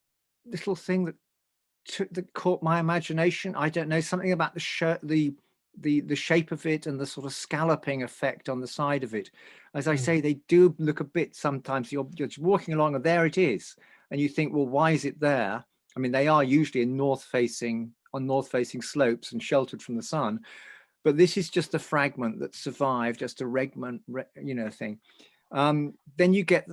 thing that caught my imagination. I don't know, something about the shirt, the shape of it and the sort of scalloping effect on the side of it. As I say, they do look a bit, sometimes you're just walking along and there it is. And you think, well, why is it there? I mean, they are usually on north-facing slopes and sheltered from the sun. But this is just a fragment that survived, just a regment, you know, thing. Then you get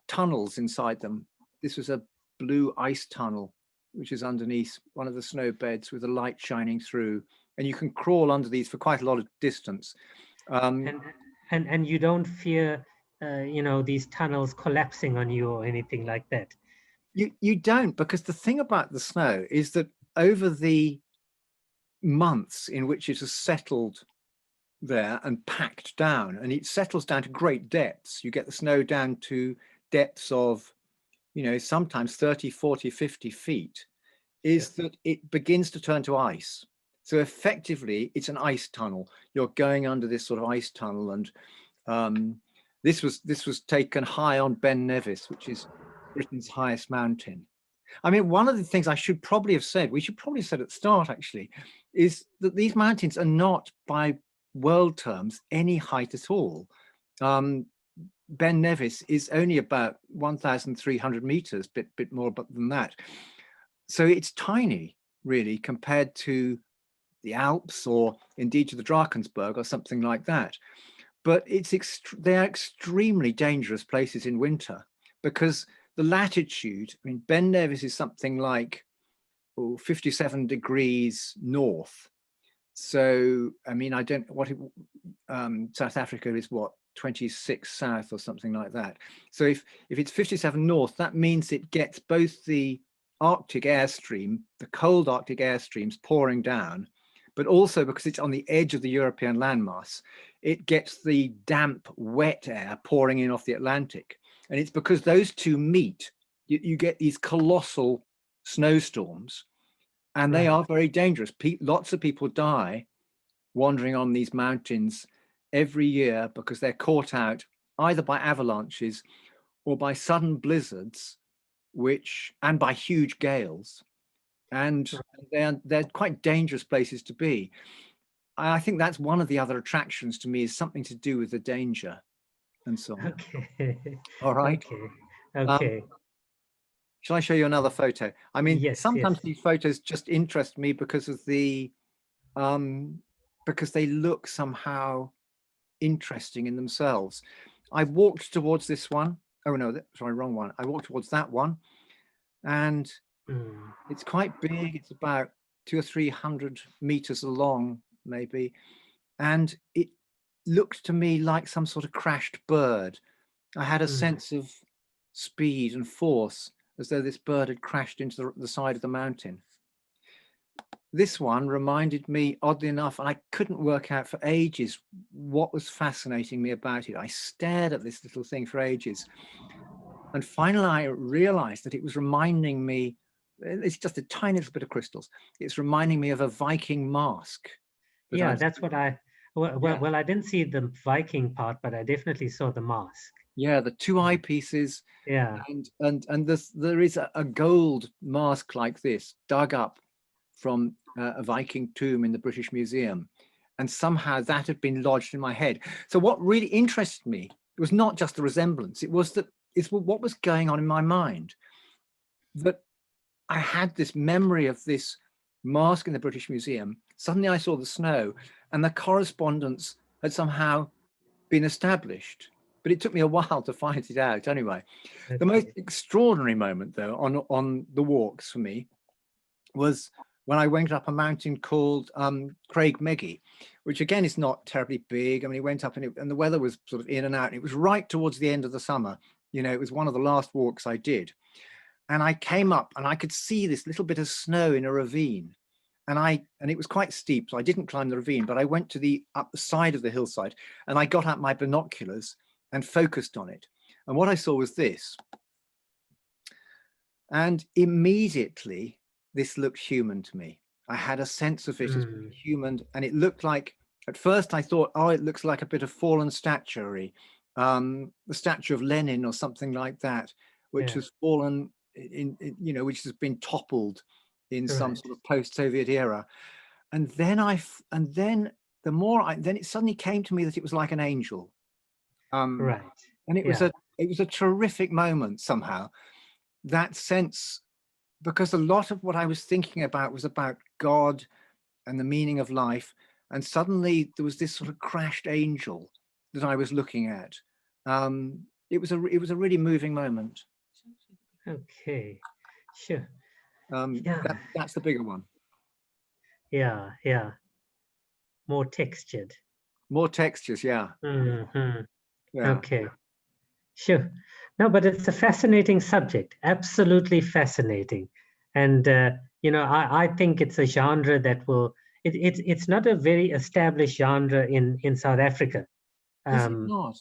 tunnels inside them. This was a blue ice tunnel, which is underneath one of the snow beds with the light shining through. And you can crawl under these for quite a lot of distance. And you don't fear, you know, these tunnels collapsing on you or anything like that. You don't, because the thing about the snow is that over the months in which it has settled there and packed down, and it settles down to great depths, you get the snow down to depths of, you know, sometimes 30, 40, 50 feet, that it begins to turn to ice. So effectively, it's an ice tunnel. You're going under this sort of ice tunnel, and this was taken high on Ben Nevis, which is Britain's highest mountain. I mean, one of the things I should probably have said, we should probably have said at the start actually, is that these mountains are not by world terms any height at all. Ben Nevis is only about 1,300 meters, bit more than that. So it's tiny, really, compared to the Alps or indeed to the Drakensberg or something like that. But they are extremely dangerous places in winter because the latitude, I mean, Ben Nevis is something like 57 degrees north. So, I mean, I don't, South Africa is what, 26 south or something like that. So if it's 57 north, that means it gets both the Arctic airstream, the cold Arctic airstreams pouring down, but also because it's on the edge of the European landmass, it gets the damp, wet air pouring in off the Atlantic. And it's because those two meet, you get these colossal snowstorms, and they are very dangerous. Lots of people die wandering on these mountains every year because they're caught out either by avalanches or by sudden blizzards, and by huge gales. And they're quite dangerous places to be. I think that's one of the other attractions to me, is something to do with the danger and so on. Okay. All right. Okay. Shall I show you another photo? I mean, yes, sometimes these photos just interest me because of the, because they look somehow interesting in themselves. I walked towards this one. Oh no, sorry, wrong one. I walked towards that one, and it's quite big. It's about 200 or 300 meters long, maybe, and it looked to me like some sort of crashed bird. I had a sense of speed and force, as though this bird had crashed into the side of the mountain. This one reminded me, oddly enough, and I couldn't work out for ages what was fascinating me about it. I stared at this little thing for ages. And finally, I realized that it was reminding me, it's just a tiny little bit of crystals. It's reminding me of a Viking mask. Yeah, that's what well, I didn't see the Viking part, but I definitely saw the mask. Yeah, the two eyepieces. Yeah. And there is a gold mask like this dug up from a Viking tomb in the British Museum. And somehow that had been lodged in my head. So what really interested me was not just the resemblance, it's what was going on in my mind. That I had this memory of this mask in the British Museum. Suddenly I saw the snow, and the correspondence had somehow been established. But it took me a while to find it out anyway. Okay. The most extraordinary moment, though, on the walks for me was when I went up a mountain called Craig Meggie, which again is not terribly big. I mean, it went up and the weather was sort of in and out. It was right towards the end of the summer. You know, it was one of the last walks I did. And I came up and I could see this little bit of snow in a ravine. And it was quite steep, so I didn't climb the ravine, but I went up the side of the hillside, and I got out my binoculars and focused on it. And what I saw was this. And immediately, this looked human to me. I had a sense of it as being human, and it looked like, at first I thought, oh, it looks like a bit of fallen statuary, the statue of Lenin or something like that, which has fallen which has been toppled in some sort of post-Soviet era. And then then it suddenly came to me that it was like an angel. And it was a terrific moment somehow. That sense, because a lot of what I was thinking about was about God and the meaning of life. And suddenly there was this sort of crashed angel that I was looking at. It was a really moving moment. Okay, sure. That's the bigger one. Yeah. More textured. More textures, yeah. Yeah. Okay, sure. No, but it's a fascinating subject, absolutely fascinating. And, I think it's a genre that it's not a very established genre in South Africa. Is it not?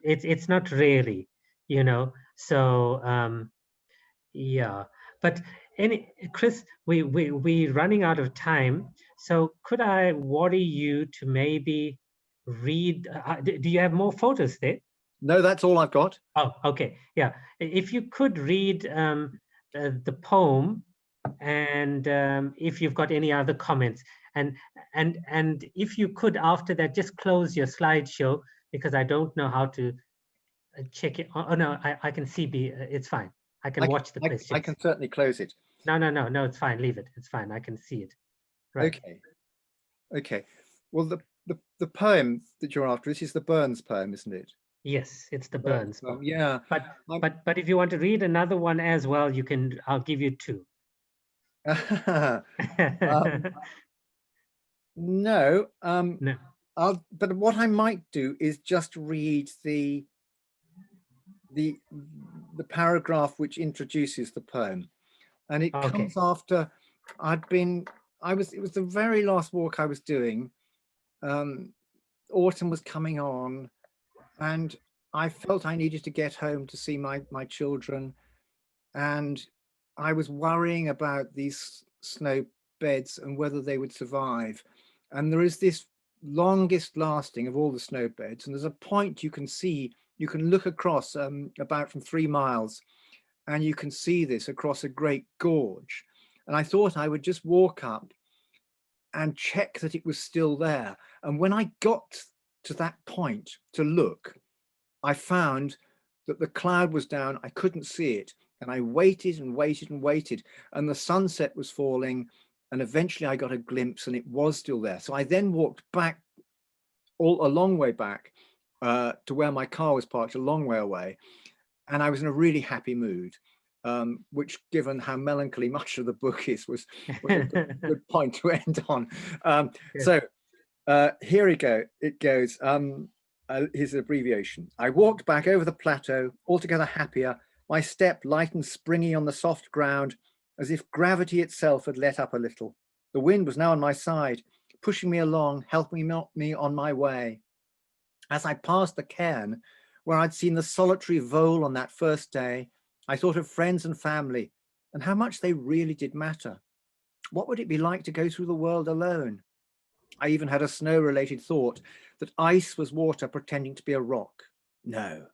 It's not really, so, yeah, but Chris, we're running out of time. So could I worry you to maybe read, do you have more photos there? No, that's all I've got. Oh, okay. Yeah. If you could read the poem, and if you've got any other comments, and if you could after that just close your slideshow, because I don't know how to check it. Oh no, I can see it's fine. I can watch the questions. I can certainly close it. No, it's fine. Leave it. It's fine. I can see it. Right. Okay. Well, the poem that you're after, this is the Burns poem, isn't it? Yes, it's the Burns poem. Yeah. But if you want to read another one as well, you can. I'll give you two. No. No. But what I might do is just read the paragraph which introduces the poem, and it comes after it was the very last walk I was doing. Autumn was coming on, and I felt I needed to get home to see my children, and I was worrying about these snow beds and whether they would survive. And there is this longest lasting of all the snow beds, and there's a point you can look across about from 3 miles, and you can see this across a great gorge. And I thought I would just walk up and check that it was still there. And when I got to that point to look, I found that the cloud was down. I couldn't see it. And I waited and waited and waited, and the sunset was falling, and eventually I got a glimpse and it was still there. So I then walked back a long way back to where my car was parked, a long way away. And I was in a really happy mood, which, given how melancholy much of the book is, was a good point to end on. So here we go. It goes, here's an abbreviation. I walked back over the plateau, altogether happier, my step light and springy on the soft ground, as if gravity itself had let up a little. The wind was now on my side, pushing me along, helping me on my way. As I passed the cairn, where I'd seen the solitary vole on that first day, I thought of friends and family, and how much they really did matter. What would it be like to go through the world alone? I even had a snow-related thought that ice was water pretending to be a rock. No,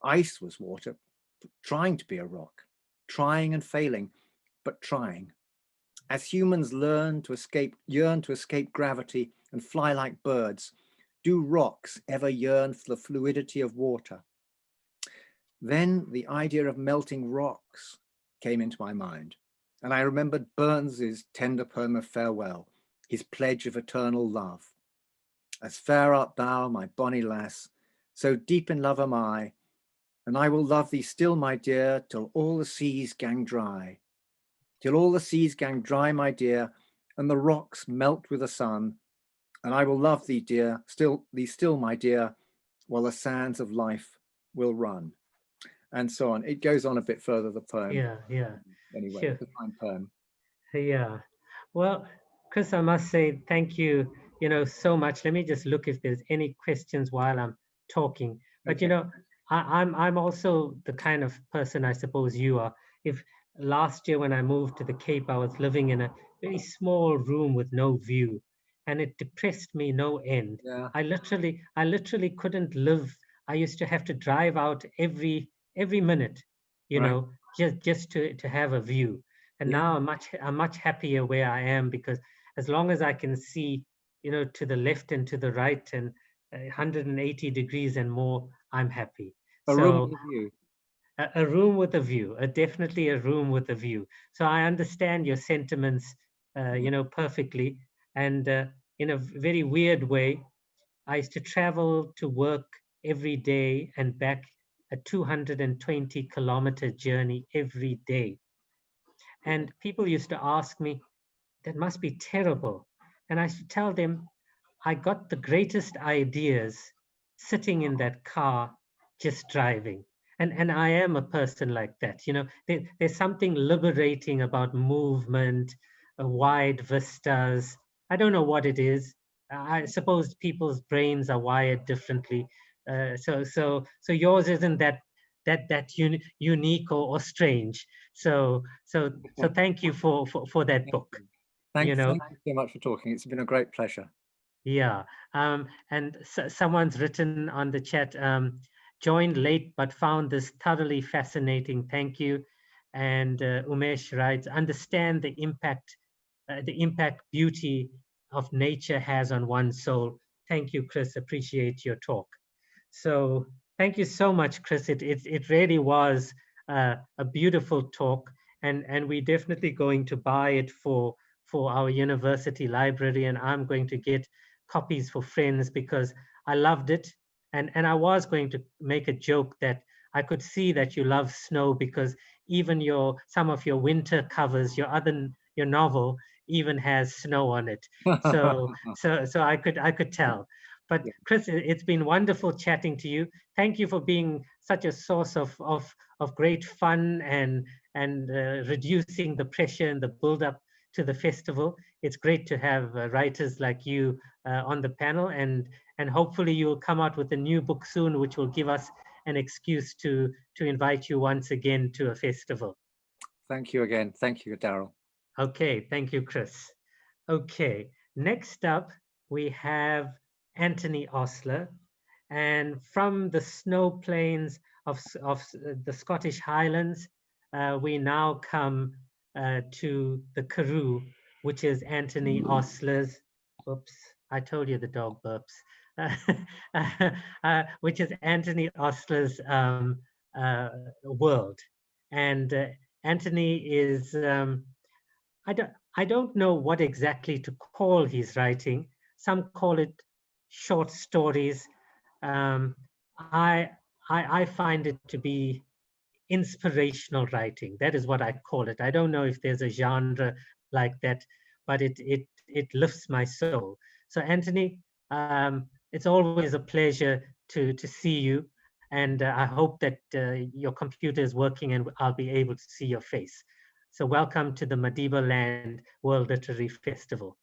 ice was water trying to be a rock, trying and failing, but trying. As humans yearn to escape gravity and fly like birds, do rocks ever yearn for the fluidity of water? Then the idea of melting rocks came into my mind, and I remembered Burns's tender poem of farewell, his pledge of eternal love. As fair art thou, my bonny lass, so deep in love am I, and I will love thee still, my dear, till all the seas gang dry. Till all the seas gang dry, my dear, and the rocks melt with the sun, and I will love thee, dear, still, my dear, while the sands of life will run. And so on. It goes on a bit further, the poem. Yeah. Anyway, Sure. it's a fine poem. Yeah. Well, Chris, I must say thank you, so much. Let me just look if there's any questions while I'm talking. But, I'm also the kind of person I suppose you are. If last year when I moved to the Cape, I was living in a very small room with no view, and it depressed me no end. Yeah. I literally couldn't live. I used to have to drive out every minute, just to have a view. And now I'm much happier where I am, because as long as I can see, to the left and to the right and 180 degrees and more, I'm happy. A room with a view. A room with a view, definitely a room with a view. So I understand your sentiments, perfectly. And in a very weird way, I used to travel to work every day and back a 220-kilometer journey every day. And people used to ask me, that must be terrible. And I used to tell them, I got the greatest ideas sitting in that car, just driving. And I am a person like that. There's something liberating about movement, wide vistas. I don't know what it is. I suppose people's brains are wired differently. So yours isn't that unique or strange. So thank you for that book. Thank you so much for talking. It's been a great pleasure. Yeah. And someone's written on the chat, joined late but found this thoroughly fascinating. Thank you. And Umesh writes, understand the impact beauty of nature has on one's soul. Thank you, Chris. Appreciate your talk. So thank you so much, Chris. It really was a beautiful talk, and we're definitely going to buy it for our university library, and I'm going to get copies for friends because I loved it. And I was going to make a joke that I could see that you love snow because even some of your winter covers, your novel even has snow on it. So I could tell. But Chris, it's been wonderful chatting to you. Thank you for being such a source of great fun and reducing the pressure and the build-up to the festival. It's great to have writers like you on the panel, and hopefully you'll come out with a new book soon, which will give us an excuse to invite you once again to a festival. Thank you again. Thank you, Daryl. Okay, thank you, Chris. Okay, next up we have Anthony Osler, and from the snow plains of the Scottish Highlands, we now come to the Karoo, which is Anthony Osler's, oops, I told you the dog burps, which is Anthony Osler's world. And Anthony is, I don't know what exactly to call his writing. Some call it short stories. I find it to be inspirational writing. That is what I call it. I don't know if there's a genre like that, but it lifts my soul. So Anthony, it's always a pleasure to see you, and I hope that your computer is working and I'll be able to see your face. So welcome to the Madibaland World Literary Festival.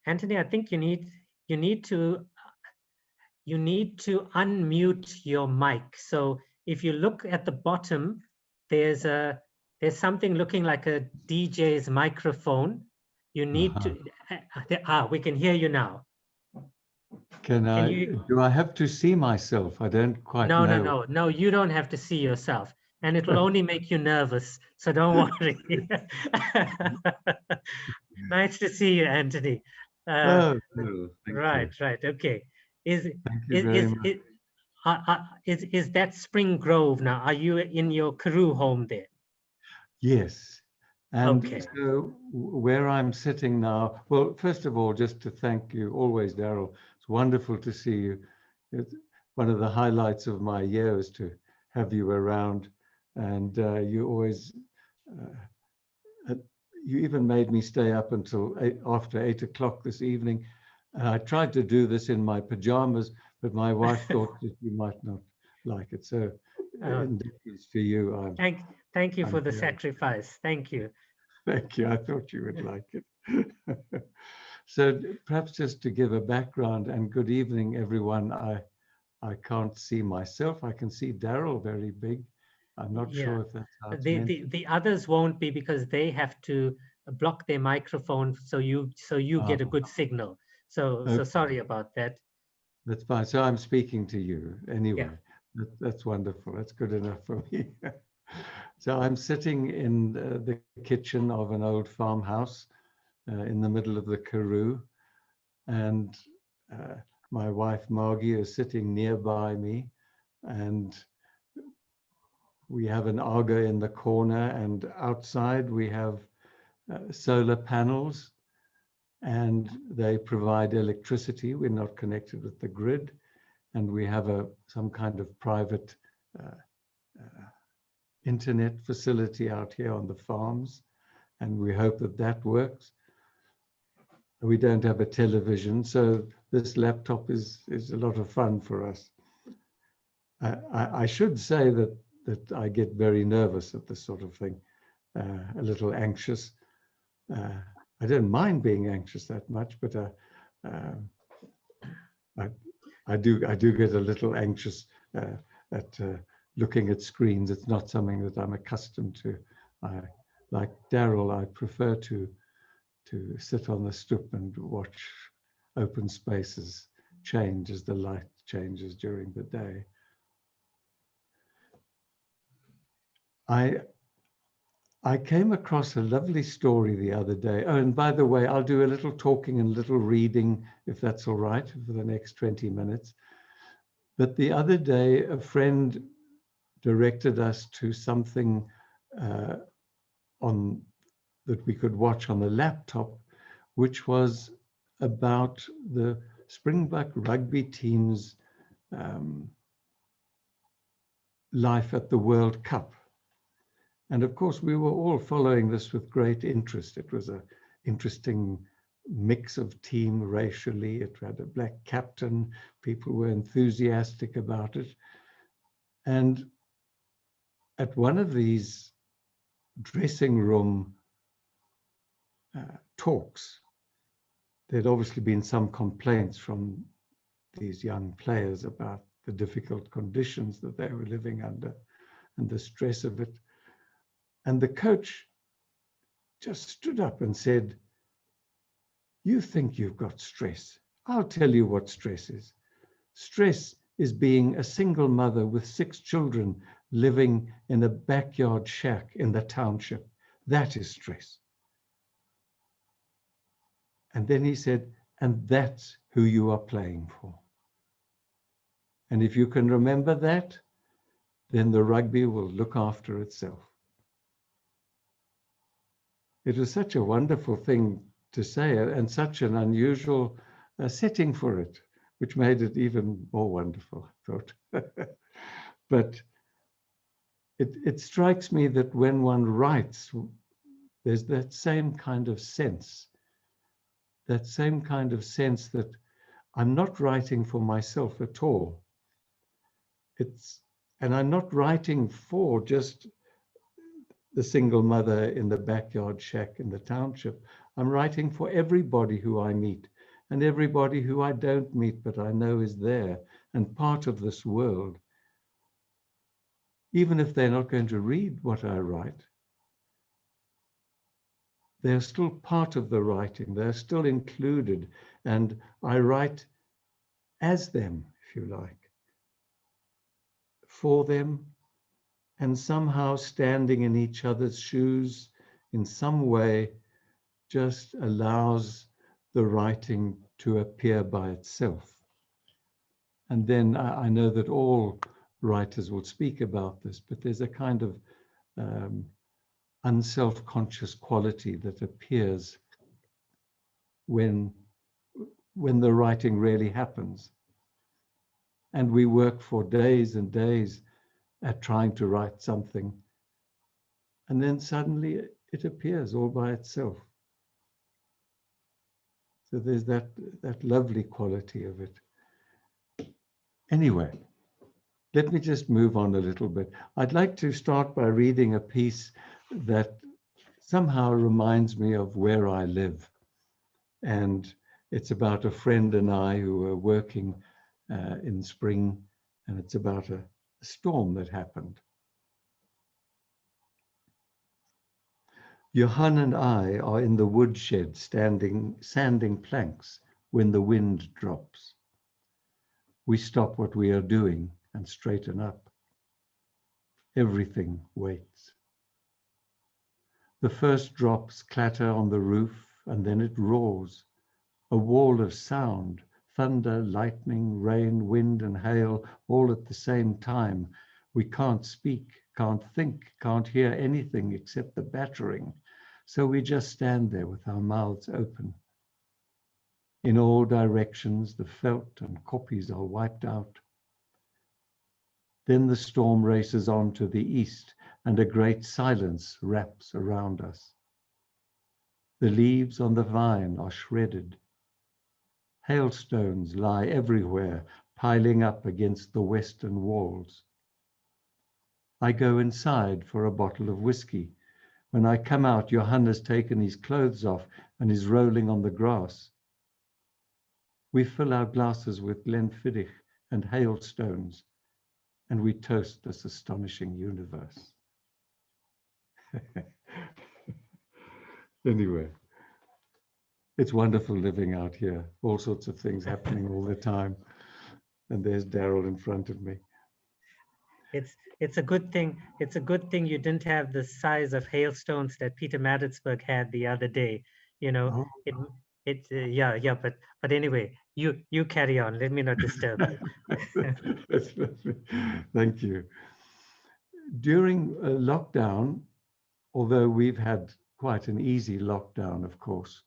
Anthony, I think you need to unmute your mic. So if you look at the bottom, there's something looking like a DJ's microphone. You need to. We can hear you now. Do I have to see myself? I don't quite know. No, you don't have to see yourself. And it will only make you nervous, so don't worry. Nice to see you, Anthony. Right, okay. Is that Spring Grove now? Are you in your Karoo home there? Yes. And okay. So where I'm sitting now, well, first of all, just to thank you always, Daryl. It's wonderful to see you. It's one of the highlights of my year is to have you around, and you always, you even made me stay up until after 8 o'clock this evening. I tried to do this in my pajamas, but my wife thought that you might not like it. So in deference to you, Thank you for the sacrifice. Thank you. Thank you. I thought you would like it. So perhaps just to give a background, and good evening, everyone. I can't see myself. I can see Daryl very big. I'm not sure if that's how it's meant. The others won't be because they have to block their microphone so you get a good signal. So sorry about that. That's fine. So I'm speaking to you anyway. Yeah. That's wonderful. That's good enough for me. So I'm sitting in the kitchen of an old farmhouse in the middle of the Karoo, and my wife Margie is sitting nearby me, and we have an Aga in the corner, and outside we have solar panels, and they provide electricity. We're not connected with the grid, and we have some kind of private internet facility out here on the farms, and we hope that that works. We don't have a television, so this laptop is a lot of fun for us. I should say that I get very nervous at this sort of thing, a little anxious. I don't mind being anxious that much, but I do get a little anxious at looking at screens. It's not something that I'm accustomed to. like Daryl, I prefer to sit on the stoep and watch open spaces change as the light changes during the day. I came across a lovely story the other day. Oh, and by the way, I'll do a little talking and a little reading, if that's all right, for the next 20 minutes. But the other day, a friend directed us to something that we could watch on the laptop, which was about the Springbok rugby team's life at the World Cup. And of course, we were all following this with great interest. It was an interesting mix of team racially. It had a black captain. People were enthusiastic about it. And at one of these dressing room talks, there'd obviously been some complaints from these young players about the difficult conditions that they were living under and the stress of it. And the coach just stood up and said, "You think you've got stress. I'll tell you what stress is. Stress is being a single mother with 6 children living in a backyard shack in the township. That is stress." And then he said, "And that's who you are playing for. And if you can remember that, then the rugby will look after itself." It was such a wonderful thing to say and such an unusual setting for it, which made it even more wonderful, I thought. But it strikes me that when one writes, there's that same kind of sense, that I'm not writing for myself at all. And I'm not writing for just the single mother in the backyard shack in the township. I'm writing for everybody who I meet and everybody who I don't meet, but I know is there and part of this world. Even if they're not going to read what I write, they're still part of the writing. They're still included. And I write as them, if you like, for them, and somehow standing in each other's shoes in some way just allows the writing to appear by itself. And then I know that all writers will speak about this, but there's a kind of unself-conscious quality that appears when the writing really happens. And we work for days and days at trying to write something. And then suddenly it appears all by itself. So there's that lovely quality of it. Anyway, let me just move on a little bit. I'd like to start by reading a piece that somehow reminds me of where I live. And it's about a friend and I who were working in spring, and it's about a storm that happened. Johan and I are in the woodshed sanding planks when the wind drops. We stop what we are doing and straighten up. Everything waits. The first drops clatter on the roof, and then it roars, a wall of sound, thunder, lightning, rain, wind, and hail, all at the same time. We can't speak, can't think, can't hear anything except the battering. So we just stand there with our mouths open. In all directions, the veld and koppies are wiped out. Then the storm races on to the east, and a great silence wraps around us. The leaves on the vine are shredded. Hailstones lie everywhere, piling up against the western walls. I go inside for a bottle of whiskey. When I come out, Johan has taken his clothes off and is rolling on the grass. We fill our glasses with Glenfiddich and hailstones, and we toast this astonishing universe. Anyway, it's wonderful living out here. All sorts of things happening all the time. And there's Daryl in front of me. It's a good thing. It's a good thing you didn't have the size of hailstones that Peter Maditzburg had the other day. You know, yeah. But anyway, you carry on. Let me not disturb you. Thank you. During lockdown, although we've had quite an easy lockdown, of course,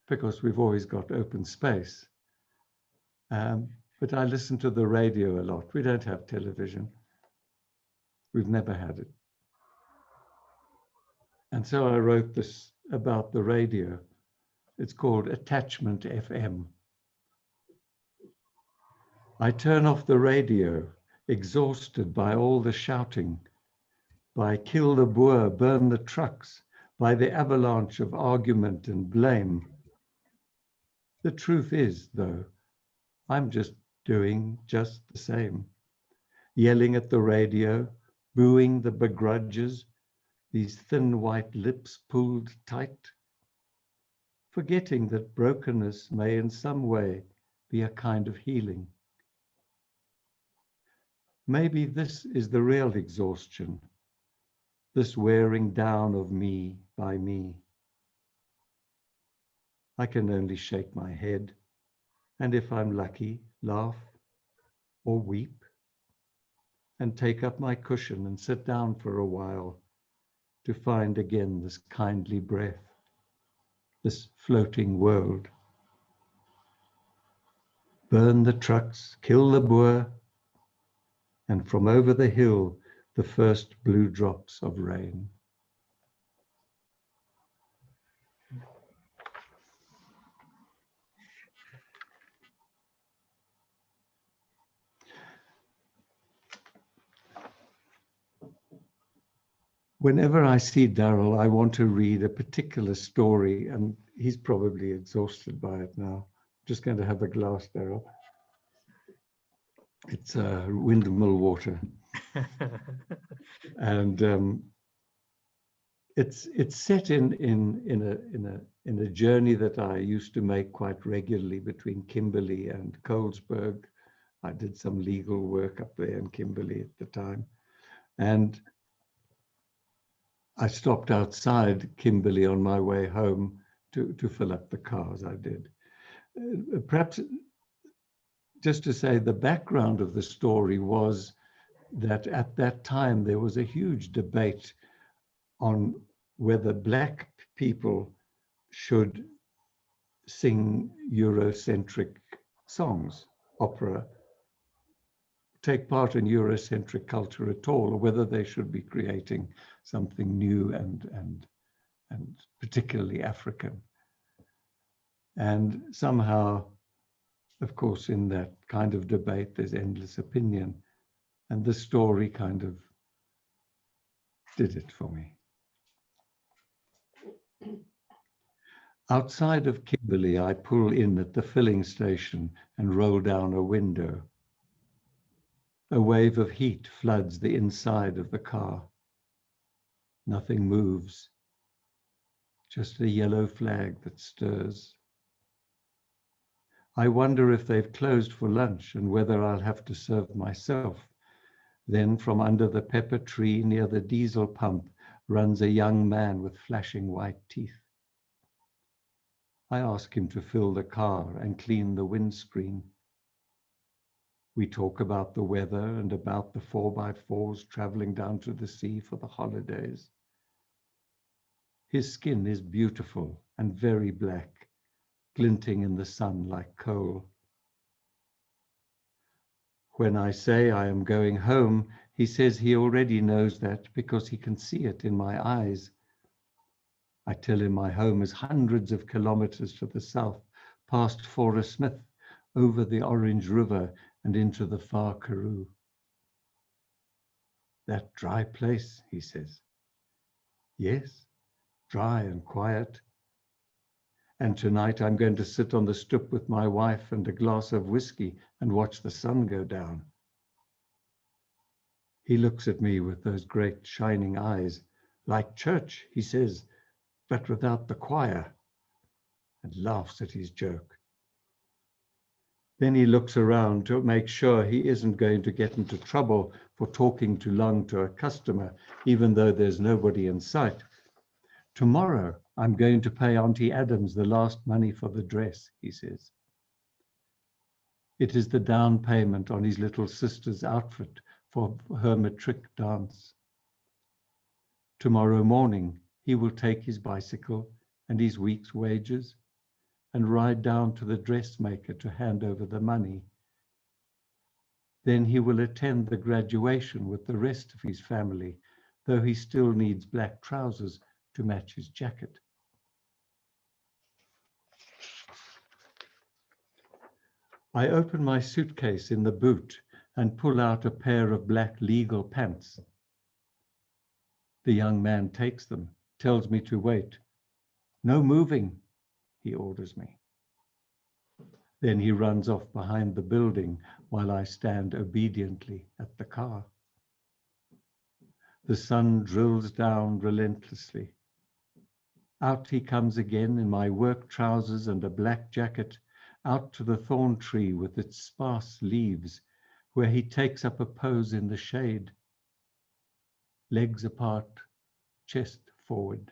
because we've always got open space. But I listen to the radio a lot. We don't have television. We've never had it. And so I wrote this about the radio. It's called Attachment FM. I turn off the radio, exhausted by all the shouting, by kill the Boer, burn the trucks, by the avalanche of argument and blame. The truth is, though, I'm just doing just the same, yelling at the radio, booing the begrudges, these thin white lips pulled tight, forgetting that brokenness may in some way be a kind of healing. Maybe this is the real exhaustion, this wearing down of me by me. I can only shake my head, and if I'm lucky, laugh or weep, and take up my cushion and sit down for a while to find again this kindly breath, this floating world. Burn the trucks, kill the Boer, and from over the hill, the first blue drops of rain. Whenever I see Daryl, I want to read a particular story, and he's probably exhausted by it now. I'm just going to have a glass, Daryl. It's windmill water. And it's set in a journey that I used to make quite regularly between Kimberley and Colesberg. I did some legal work up there in Kimberley at the time. And I stopped outside Kimberley on my way home to fill up the cars. I did. Perhaps just to say the background of the story was that at that time there was a huge debate on whether Black people should sing Eurocentric songs, opera, take part in Eurocentric culture at all, or whether they should be creating something new and particularly African. And somehow, of course, in that kind of debate, there's endless opinion. And this story kind of did it for me. Outside of Kimberley, I pull in at the filling station and roll down a window. A wave of heat floods the inside of the car. Nothing moves, just a yellow flag that stirs. I wonder if they've closed for lunch and whether I'll have to serve myself. Then from under the pepper tree near the diesel pump runs a young man with flashing white teeth. I ask him to fill the car and clean the windscreen. We talk about the weather and about the 4x4s traveling down to the sea for the holidays. His skin is beautiful and very black, glinting in the sun like coal. When I say I am going home, he says he already knows that because he can see it in my eyes. I tell him my home is hundreds of kilometers to the south, past Forest Smith, over the Orange River and into the far Karoo. That dry place, he says. Yes, dry and quiet. And tonight I'm going to sit on the stoep with my wife and a glass of whiskey and watch the sun go down. He looks at me with those great shining eyes, Like church, he says, but without the choir, and laughs at his joke. Then he looks around to make sure he isn't going to get into trouble for talking too long to a customer, even though there's nobody in sight. Tomorrow, I'm going to pay Auntie Adams the last money for the dress, he says. It is the down payment on his little sister's outfit for her matric dance. Tomorrow morning, he will take his bicycle and his week's wages and ride down to the dressmaker to hand over the money. Then he will attend the graduation with the rest of his family, though he still needs black trousers to match his jacket. I open my suitcase in the boot and pull out a pair of black legal pants. The young man takes them, tells me to wait. No moving, he orders me. Then he runs off behind the building while I stand obediently at the car. The sun drills down relentlessly. Out he comes again in my work trousers and a black jacket, out to the thorn tree with its sparse leaves, where he takes up a pose in the shade. Legs apart, chest forward.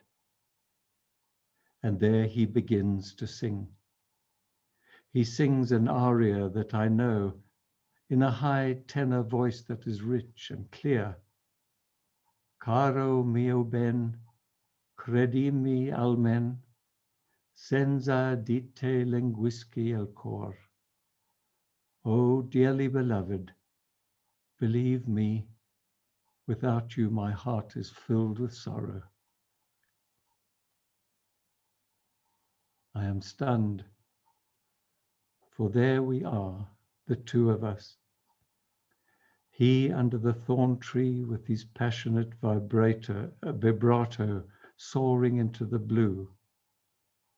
And there he begins to sing. He sings an aria that I know in a high tenor voice that is rich and clear. Caro mio ben, credimi almen, senza di te languisci el cor. Oh, dearly beloved, believe me, without you my heart is filled with sorrow. I am stunned, for there we are, the two of us. He under the thorn tree with his passionate vibrato soaring into the blue,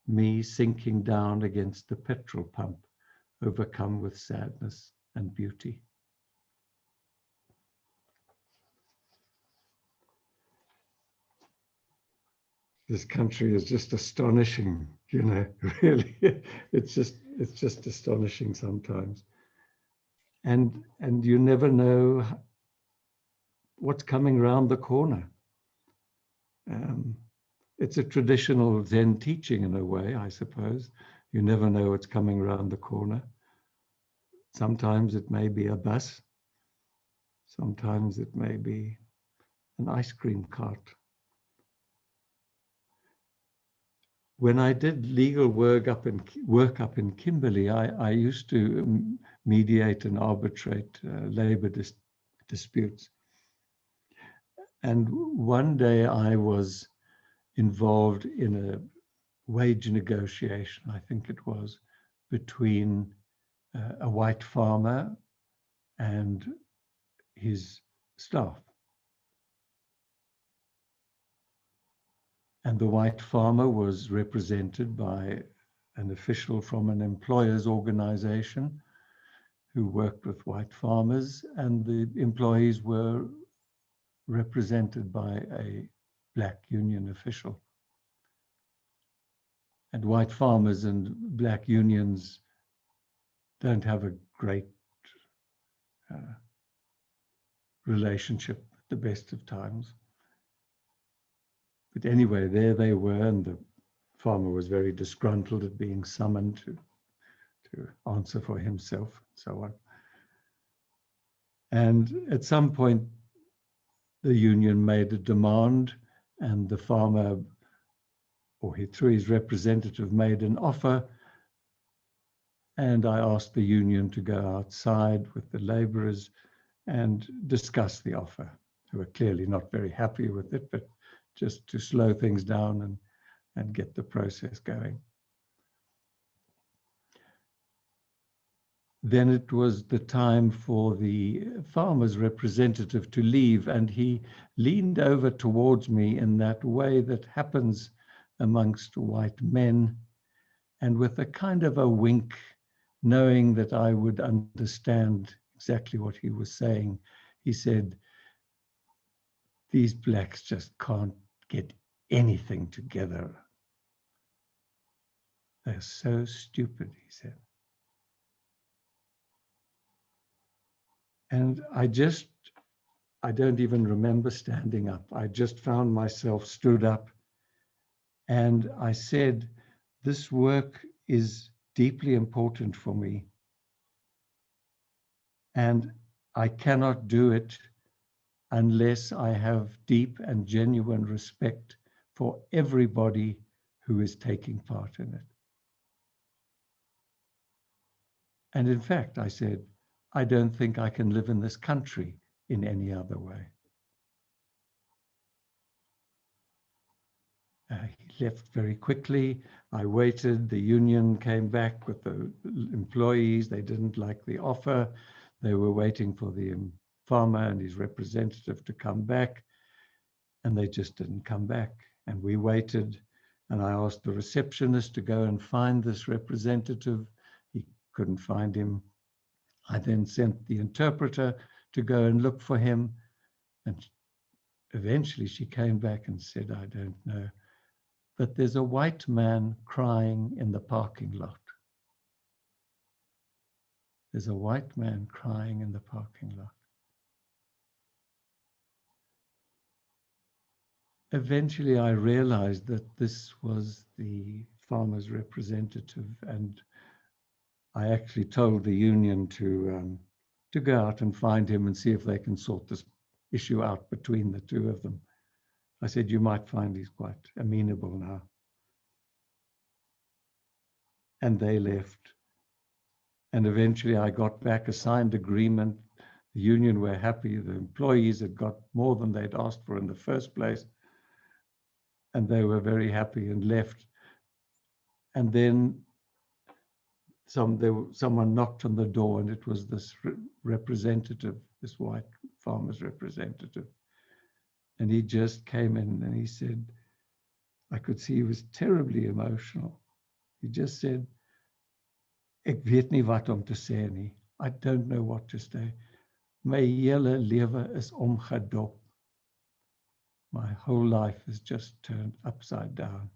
me sinking down against the petrol pump, overcome with sadness and beauty. This country is just astonishing, you know, really. It's just astonishing sometimes. And you never know what's coming around the corner. It's a traditional Zen teaching in a way, I suppose. You never know what's coming around the corner. Sometimes it may be a bus. Sometimes it may be an ice cream cart. When I did legal work up in Kimberley, I used to mediate and arbitrate labor disputes. And one day I was involved in a wage negotiation, I think it was, between a white farmer and his staff. And the white farmer was represented by an official from an employers' organization who worked with white farmers, and the employees were represented by a black union official. And white farmers and black unions don't have a great relationship at the best of times. But anyway, there they were, and the farmer was very disgruntled at being summoned to answer for himself, and so on. And at some point, the union made a demand, and the farmer, or through his representative, made an offer. And I asked the union to go outside with the laborers and discuss the offer, who were clearly not very happy with it, but just to slow things down and get the process going. Then it was the time for the farmer's representative to leave, and he leaned over towards me in that way that happens amongst white men, and with a kind of a wink, knowing that I would understand exactly what he was saying, he said, "These blacks just can't get anything together. They're so stupid, he said. And I don't even remember standing up. I just found myself stood up and I said, this work is deeply important for me. And I cannot do it unless I have deep and genuine respect for everybody who is taking part in it. And in fact, I said, I don't think I can live in this country in any other way. He left very quickly. I waited. The union came back with the employees. They didn't like the offer. They were waiting for the farmer and his representative to come back, and they just didn't come back. And we waited, and I asked the receptionist to go and find this representative. He couldn't find him. I then sent the interpreter to go and look for him, and eventually she came back and said, I don't know, but there's a white man crying in the parking lot. There's a white man crying in the parking lot. Eventually, I realized that this was the farmer's representative, and I actually told the union to go out and find him and see if they can sort this issue out between the two of them. I said, you might find he's quite amenable now. And they left. And eventually I got back a signed agreement. The union were happy. The employees had got more than they'd asked for in the first place. And they were very happy and left. And then someone knocked on the door, and it was this representative, this white farmer's representative. And he just came in and he said, I could see he was terribly emotional. He just said, ek weet nie wat om te sê nie. I don't know what to say. My hele lewe is omgedop. My whole life is just turned upside down.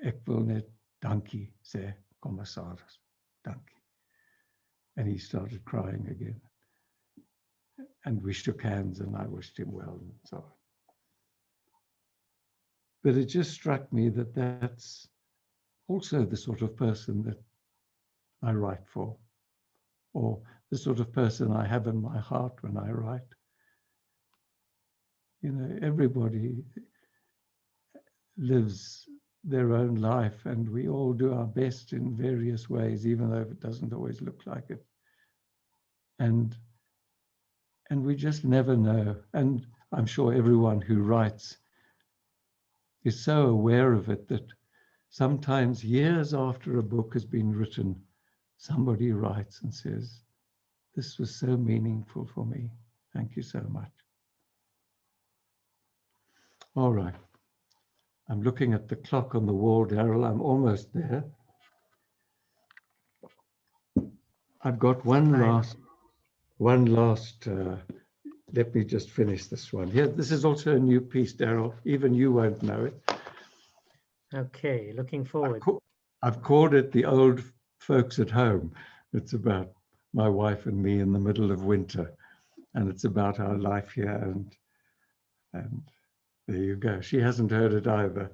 Ek wil net dankie sê, commissaris. Dankie. And he started crying again. And we shook hands and I wished him well and so on. But it just struck me that that's also the sort of person that I write for, or the sort of person I have in my heart when I write. You know, everybody lives their own life and we all do our best in various ways, even though it doesn't always look like it. And we just never know. And I'm sure everyone who writes is so aware of it that sometimes years after a book has been written, somebody writes and says, this was so meaningful for me. Thank you so much. All right. I'm looking at the clock on the wall, Daryl. I'm almost there. I've got one last, let me just finish this one. Here, this is also a new piece, Daryl. Even you won't know it. Okay, looking forward. I've called it The Old Folks at Home. It's about my wife and me in the middle of winter. And it's about our life here. And there you go. She hasn't heard it either.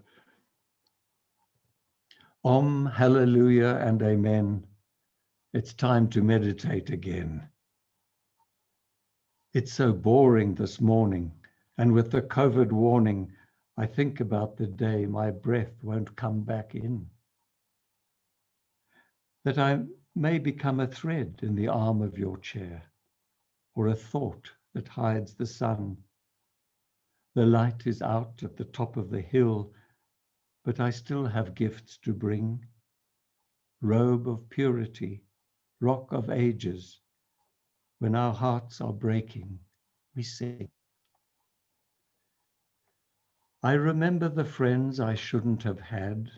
Om, hallelujah, and amen. It's time to meditate again. It's so boring this morning. And with the COVID warning, I think about the day my breath won't come back in. That I may become a thread in the arm of your chair, or a thought that hides the sun. The light is out at the top of the hill, but I still have gifts to bring. Robe of purity, rock of ages, when our hearts are breaking, we sing. I remember the friends I shouldn't have had,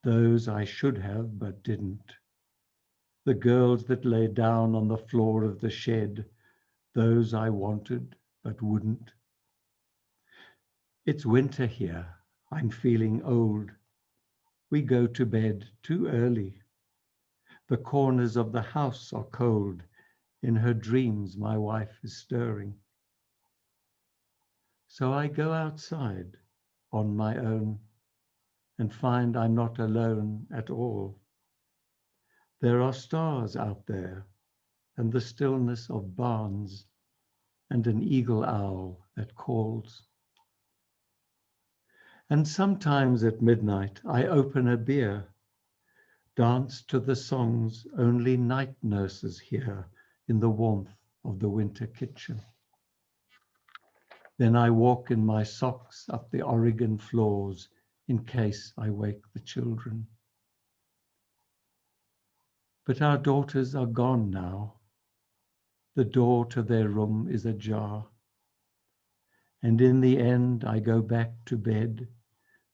those I should have but didn't. The girls that lay down on the floor of the shed, those I wanted but wouldn't. It's winter here. I'm feeling old. We go to bed too early. The corners of the house are cold. In her dreams, my wife is stirring. So I go outside on my own and find I'm not alone at all. There are stars out there and the stillness of barns and an eagle owl that calls. And sometimes at midnight I open a beer, dance to the songs only night nurses hear in the warmth of the winter kitchen. Then I walk in my socks up the Oregon floors in case I wake the children. But our daughters are gone now. The door to their room is ajar. And in the end, I go back to bed,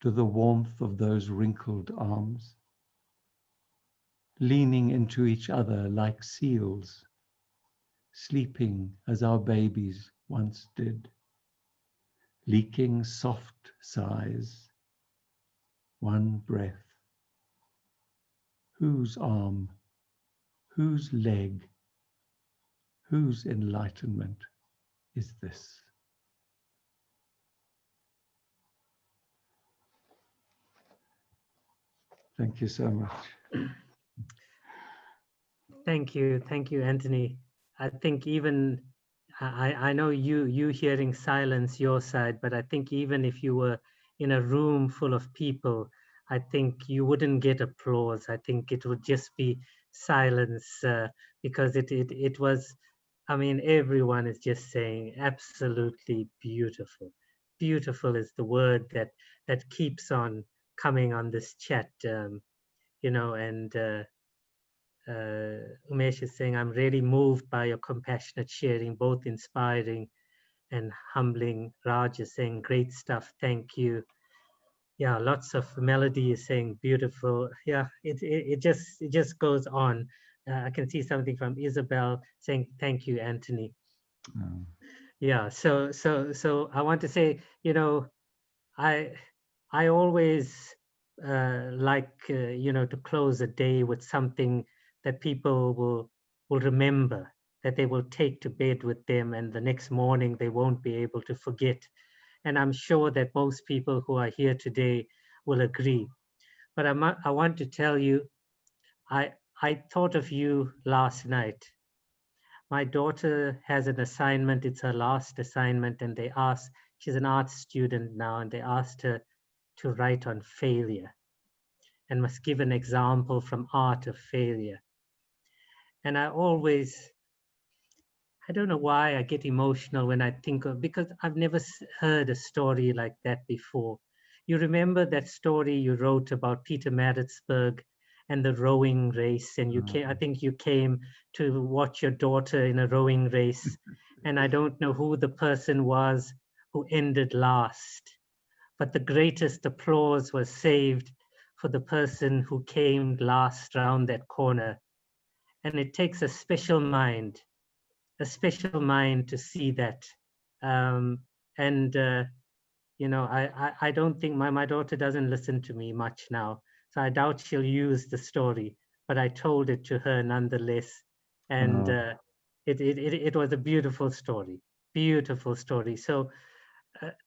to the warmth of those wrinkled arms, leaning into each other like seals, sleeping as our babies once did, leaking soft sighs, one breath. Whose arm, whose leg, whose enlightenment is this? Thank you so much. Thank you, Anthony. I think even I know you hearing silence your side, but I think even if you were in a room full of people, I think you wouldn't get applause. I think it would just be silence because it was. I mean, everyone is just saying absolutely beautiful. Beautiful is the word that keeps on coming on this chat. And Umesh is saying, I'm really moved by your compassionate sharing, both inspiring and humbling. Raj is saying, great stuff, thank you. Yeah, lots of Melody is saying, beautiful. Yeah, it just goes on. I can see something from Isabel saying, thank you, Anthony. Oh. Yeah, so I want to say, I always like to close a day with something that people will remember, that they will take to bed with them, and the next morning they won't be able to forget. And I'm sure that most people who are here today will agree. But I want to tell you, I thought of you last night. My daughter has an assignment, it's her last assignment, and she's an art student now, and they asked her to write on failure and must give an example from art of failure. And I don't know why I get emotional when I think of, because I've never heard a story like that before. You remember that story you wrote about Peter Maritzburg and the rowing race, and I think you came to watch your daughter in a rowing race, and I don't know who the person was who ended last, but the greatest applause was saved for the person who came last round that corner. And it takes a special mind to see that. I don't think my daughter doesn't listen to me much now, so I doubt she'll use the story, but I told it to her nonetheless. And it was a beautiful story. So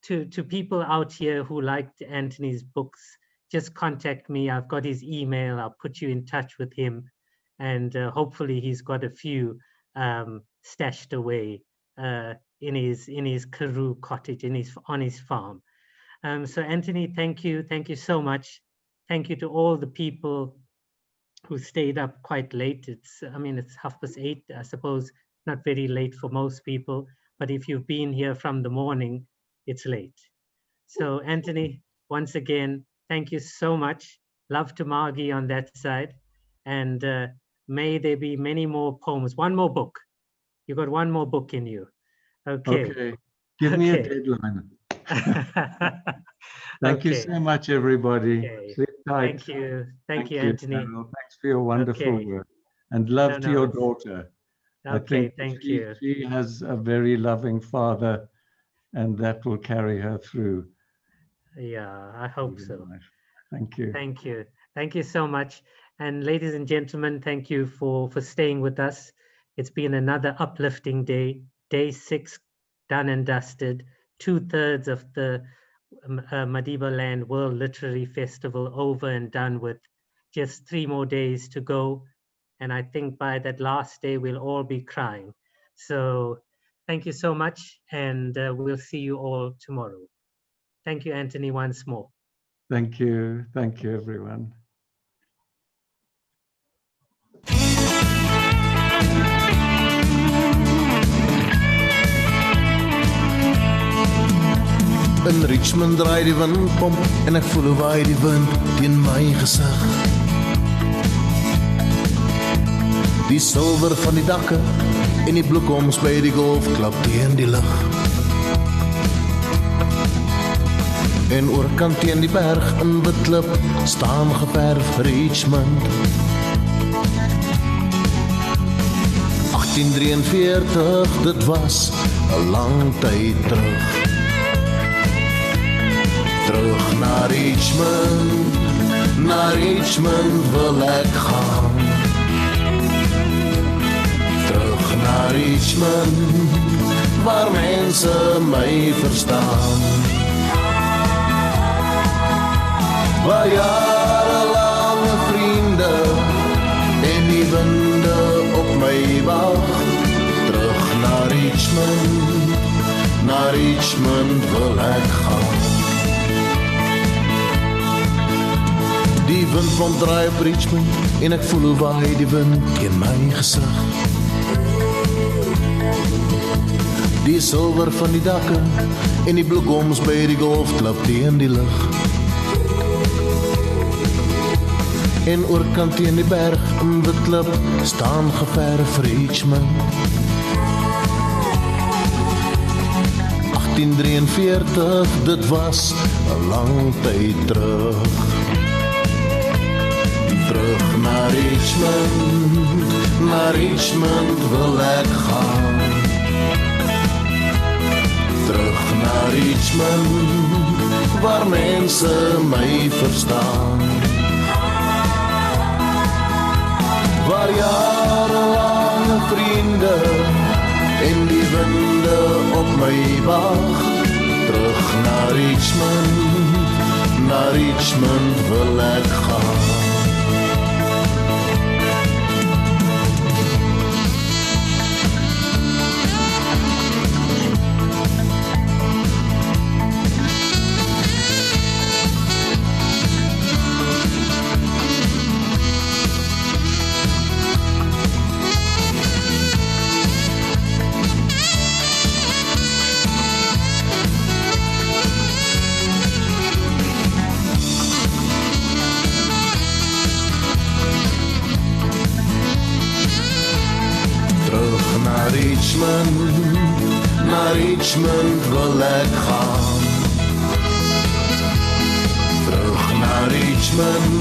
to people out here who liked Anthony's books, just contact me. I've got his email. I'll put you in touch with him, and hopefully he's got a few stashed away in his Karoo cottage, on his farm. So Anthony, thank you so much. Thank you to all the people who stayed up quite late. It's 8:30, I suppose, not very late for most people, but if you've been here from the morning, it's late. So Anthony, once again, thank you so much. Love to Margie on that side. And may there be many more poems. One more book. You got one more book in you. Okay. Give me a deadline. Thank you so much, everybody. Okay. Sleep tight. Thank you. Thank you, Anthony. Carol. Thanks for your wonderful work. And love to your daughter. I think she has a very loving father, and that will carry her through. Yeah, I hope so. Thank you. Thank you. Thank you so much. And ladies and gentlemen, thank you for staying with us. It's been another uplifting day, day 6 done and dusted, 2/3 of the Madibaland World Literary Festival over and done with. Just 3 more days to go. And I think by that last day, we'll all be crying. So thank you so much. And we'll see you all tomorrow. Thank you, Anthony, once more. Thank you. Thank you, everyone. In Richmond draai die windpomp en ek voel hoe waai die wind teen my gesig. Die silwer van die dakke en die bloekoms by die golfklub teen die lug. En oorkant teen die berg in witklip staan geverf Richmond. 1843, dit was 'n lang tyd terug. Terug naar Richmond wil ek gaan. Terug naar Richmond, waar mense my verstaan. Waar jarelange vriende en die winde op my wag. Terug naar Richmond wil ek gaan. Die windpomp draai op Richmond en ek voel hoe waai die wind teen my gesig. Die silwer van die dakke en die bloekoms by die golfklub teen die lug. En oorkant teen die berg in witklip staan geverf Richmond. 1843, dit was 'n lang tyd terug. Terug naar Richmond wil ek gaan. Terug naar Richmond, waar mense my verstaan. Waar jarelange vriende en die winde op my wag. Terug naar Richmond wil ek gaan. Naar Richmond wil ek gaan. Terug naar Richmond,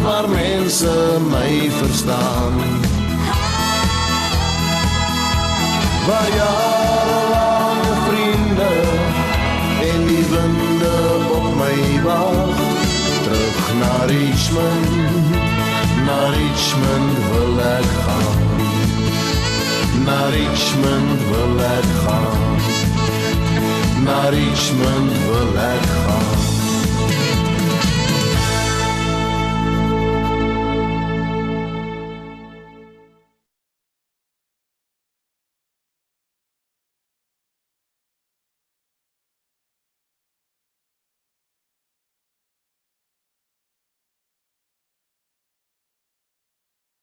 waar mense my verstaan. Waar jarelange vriende en die winde op my wag. Terug naar Richmond wil ek gaan. Naar Richmond wil ek gaan. Naar Richmond wil ek gaan.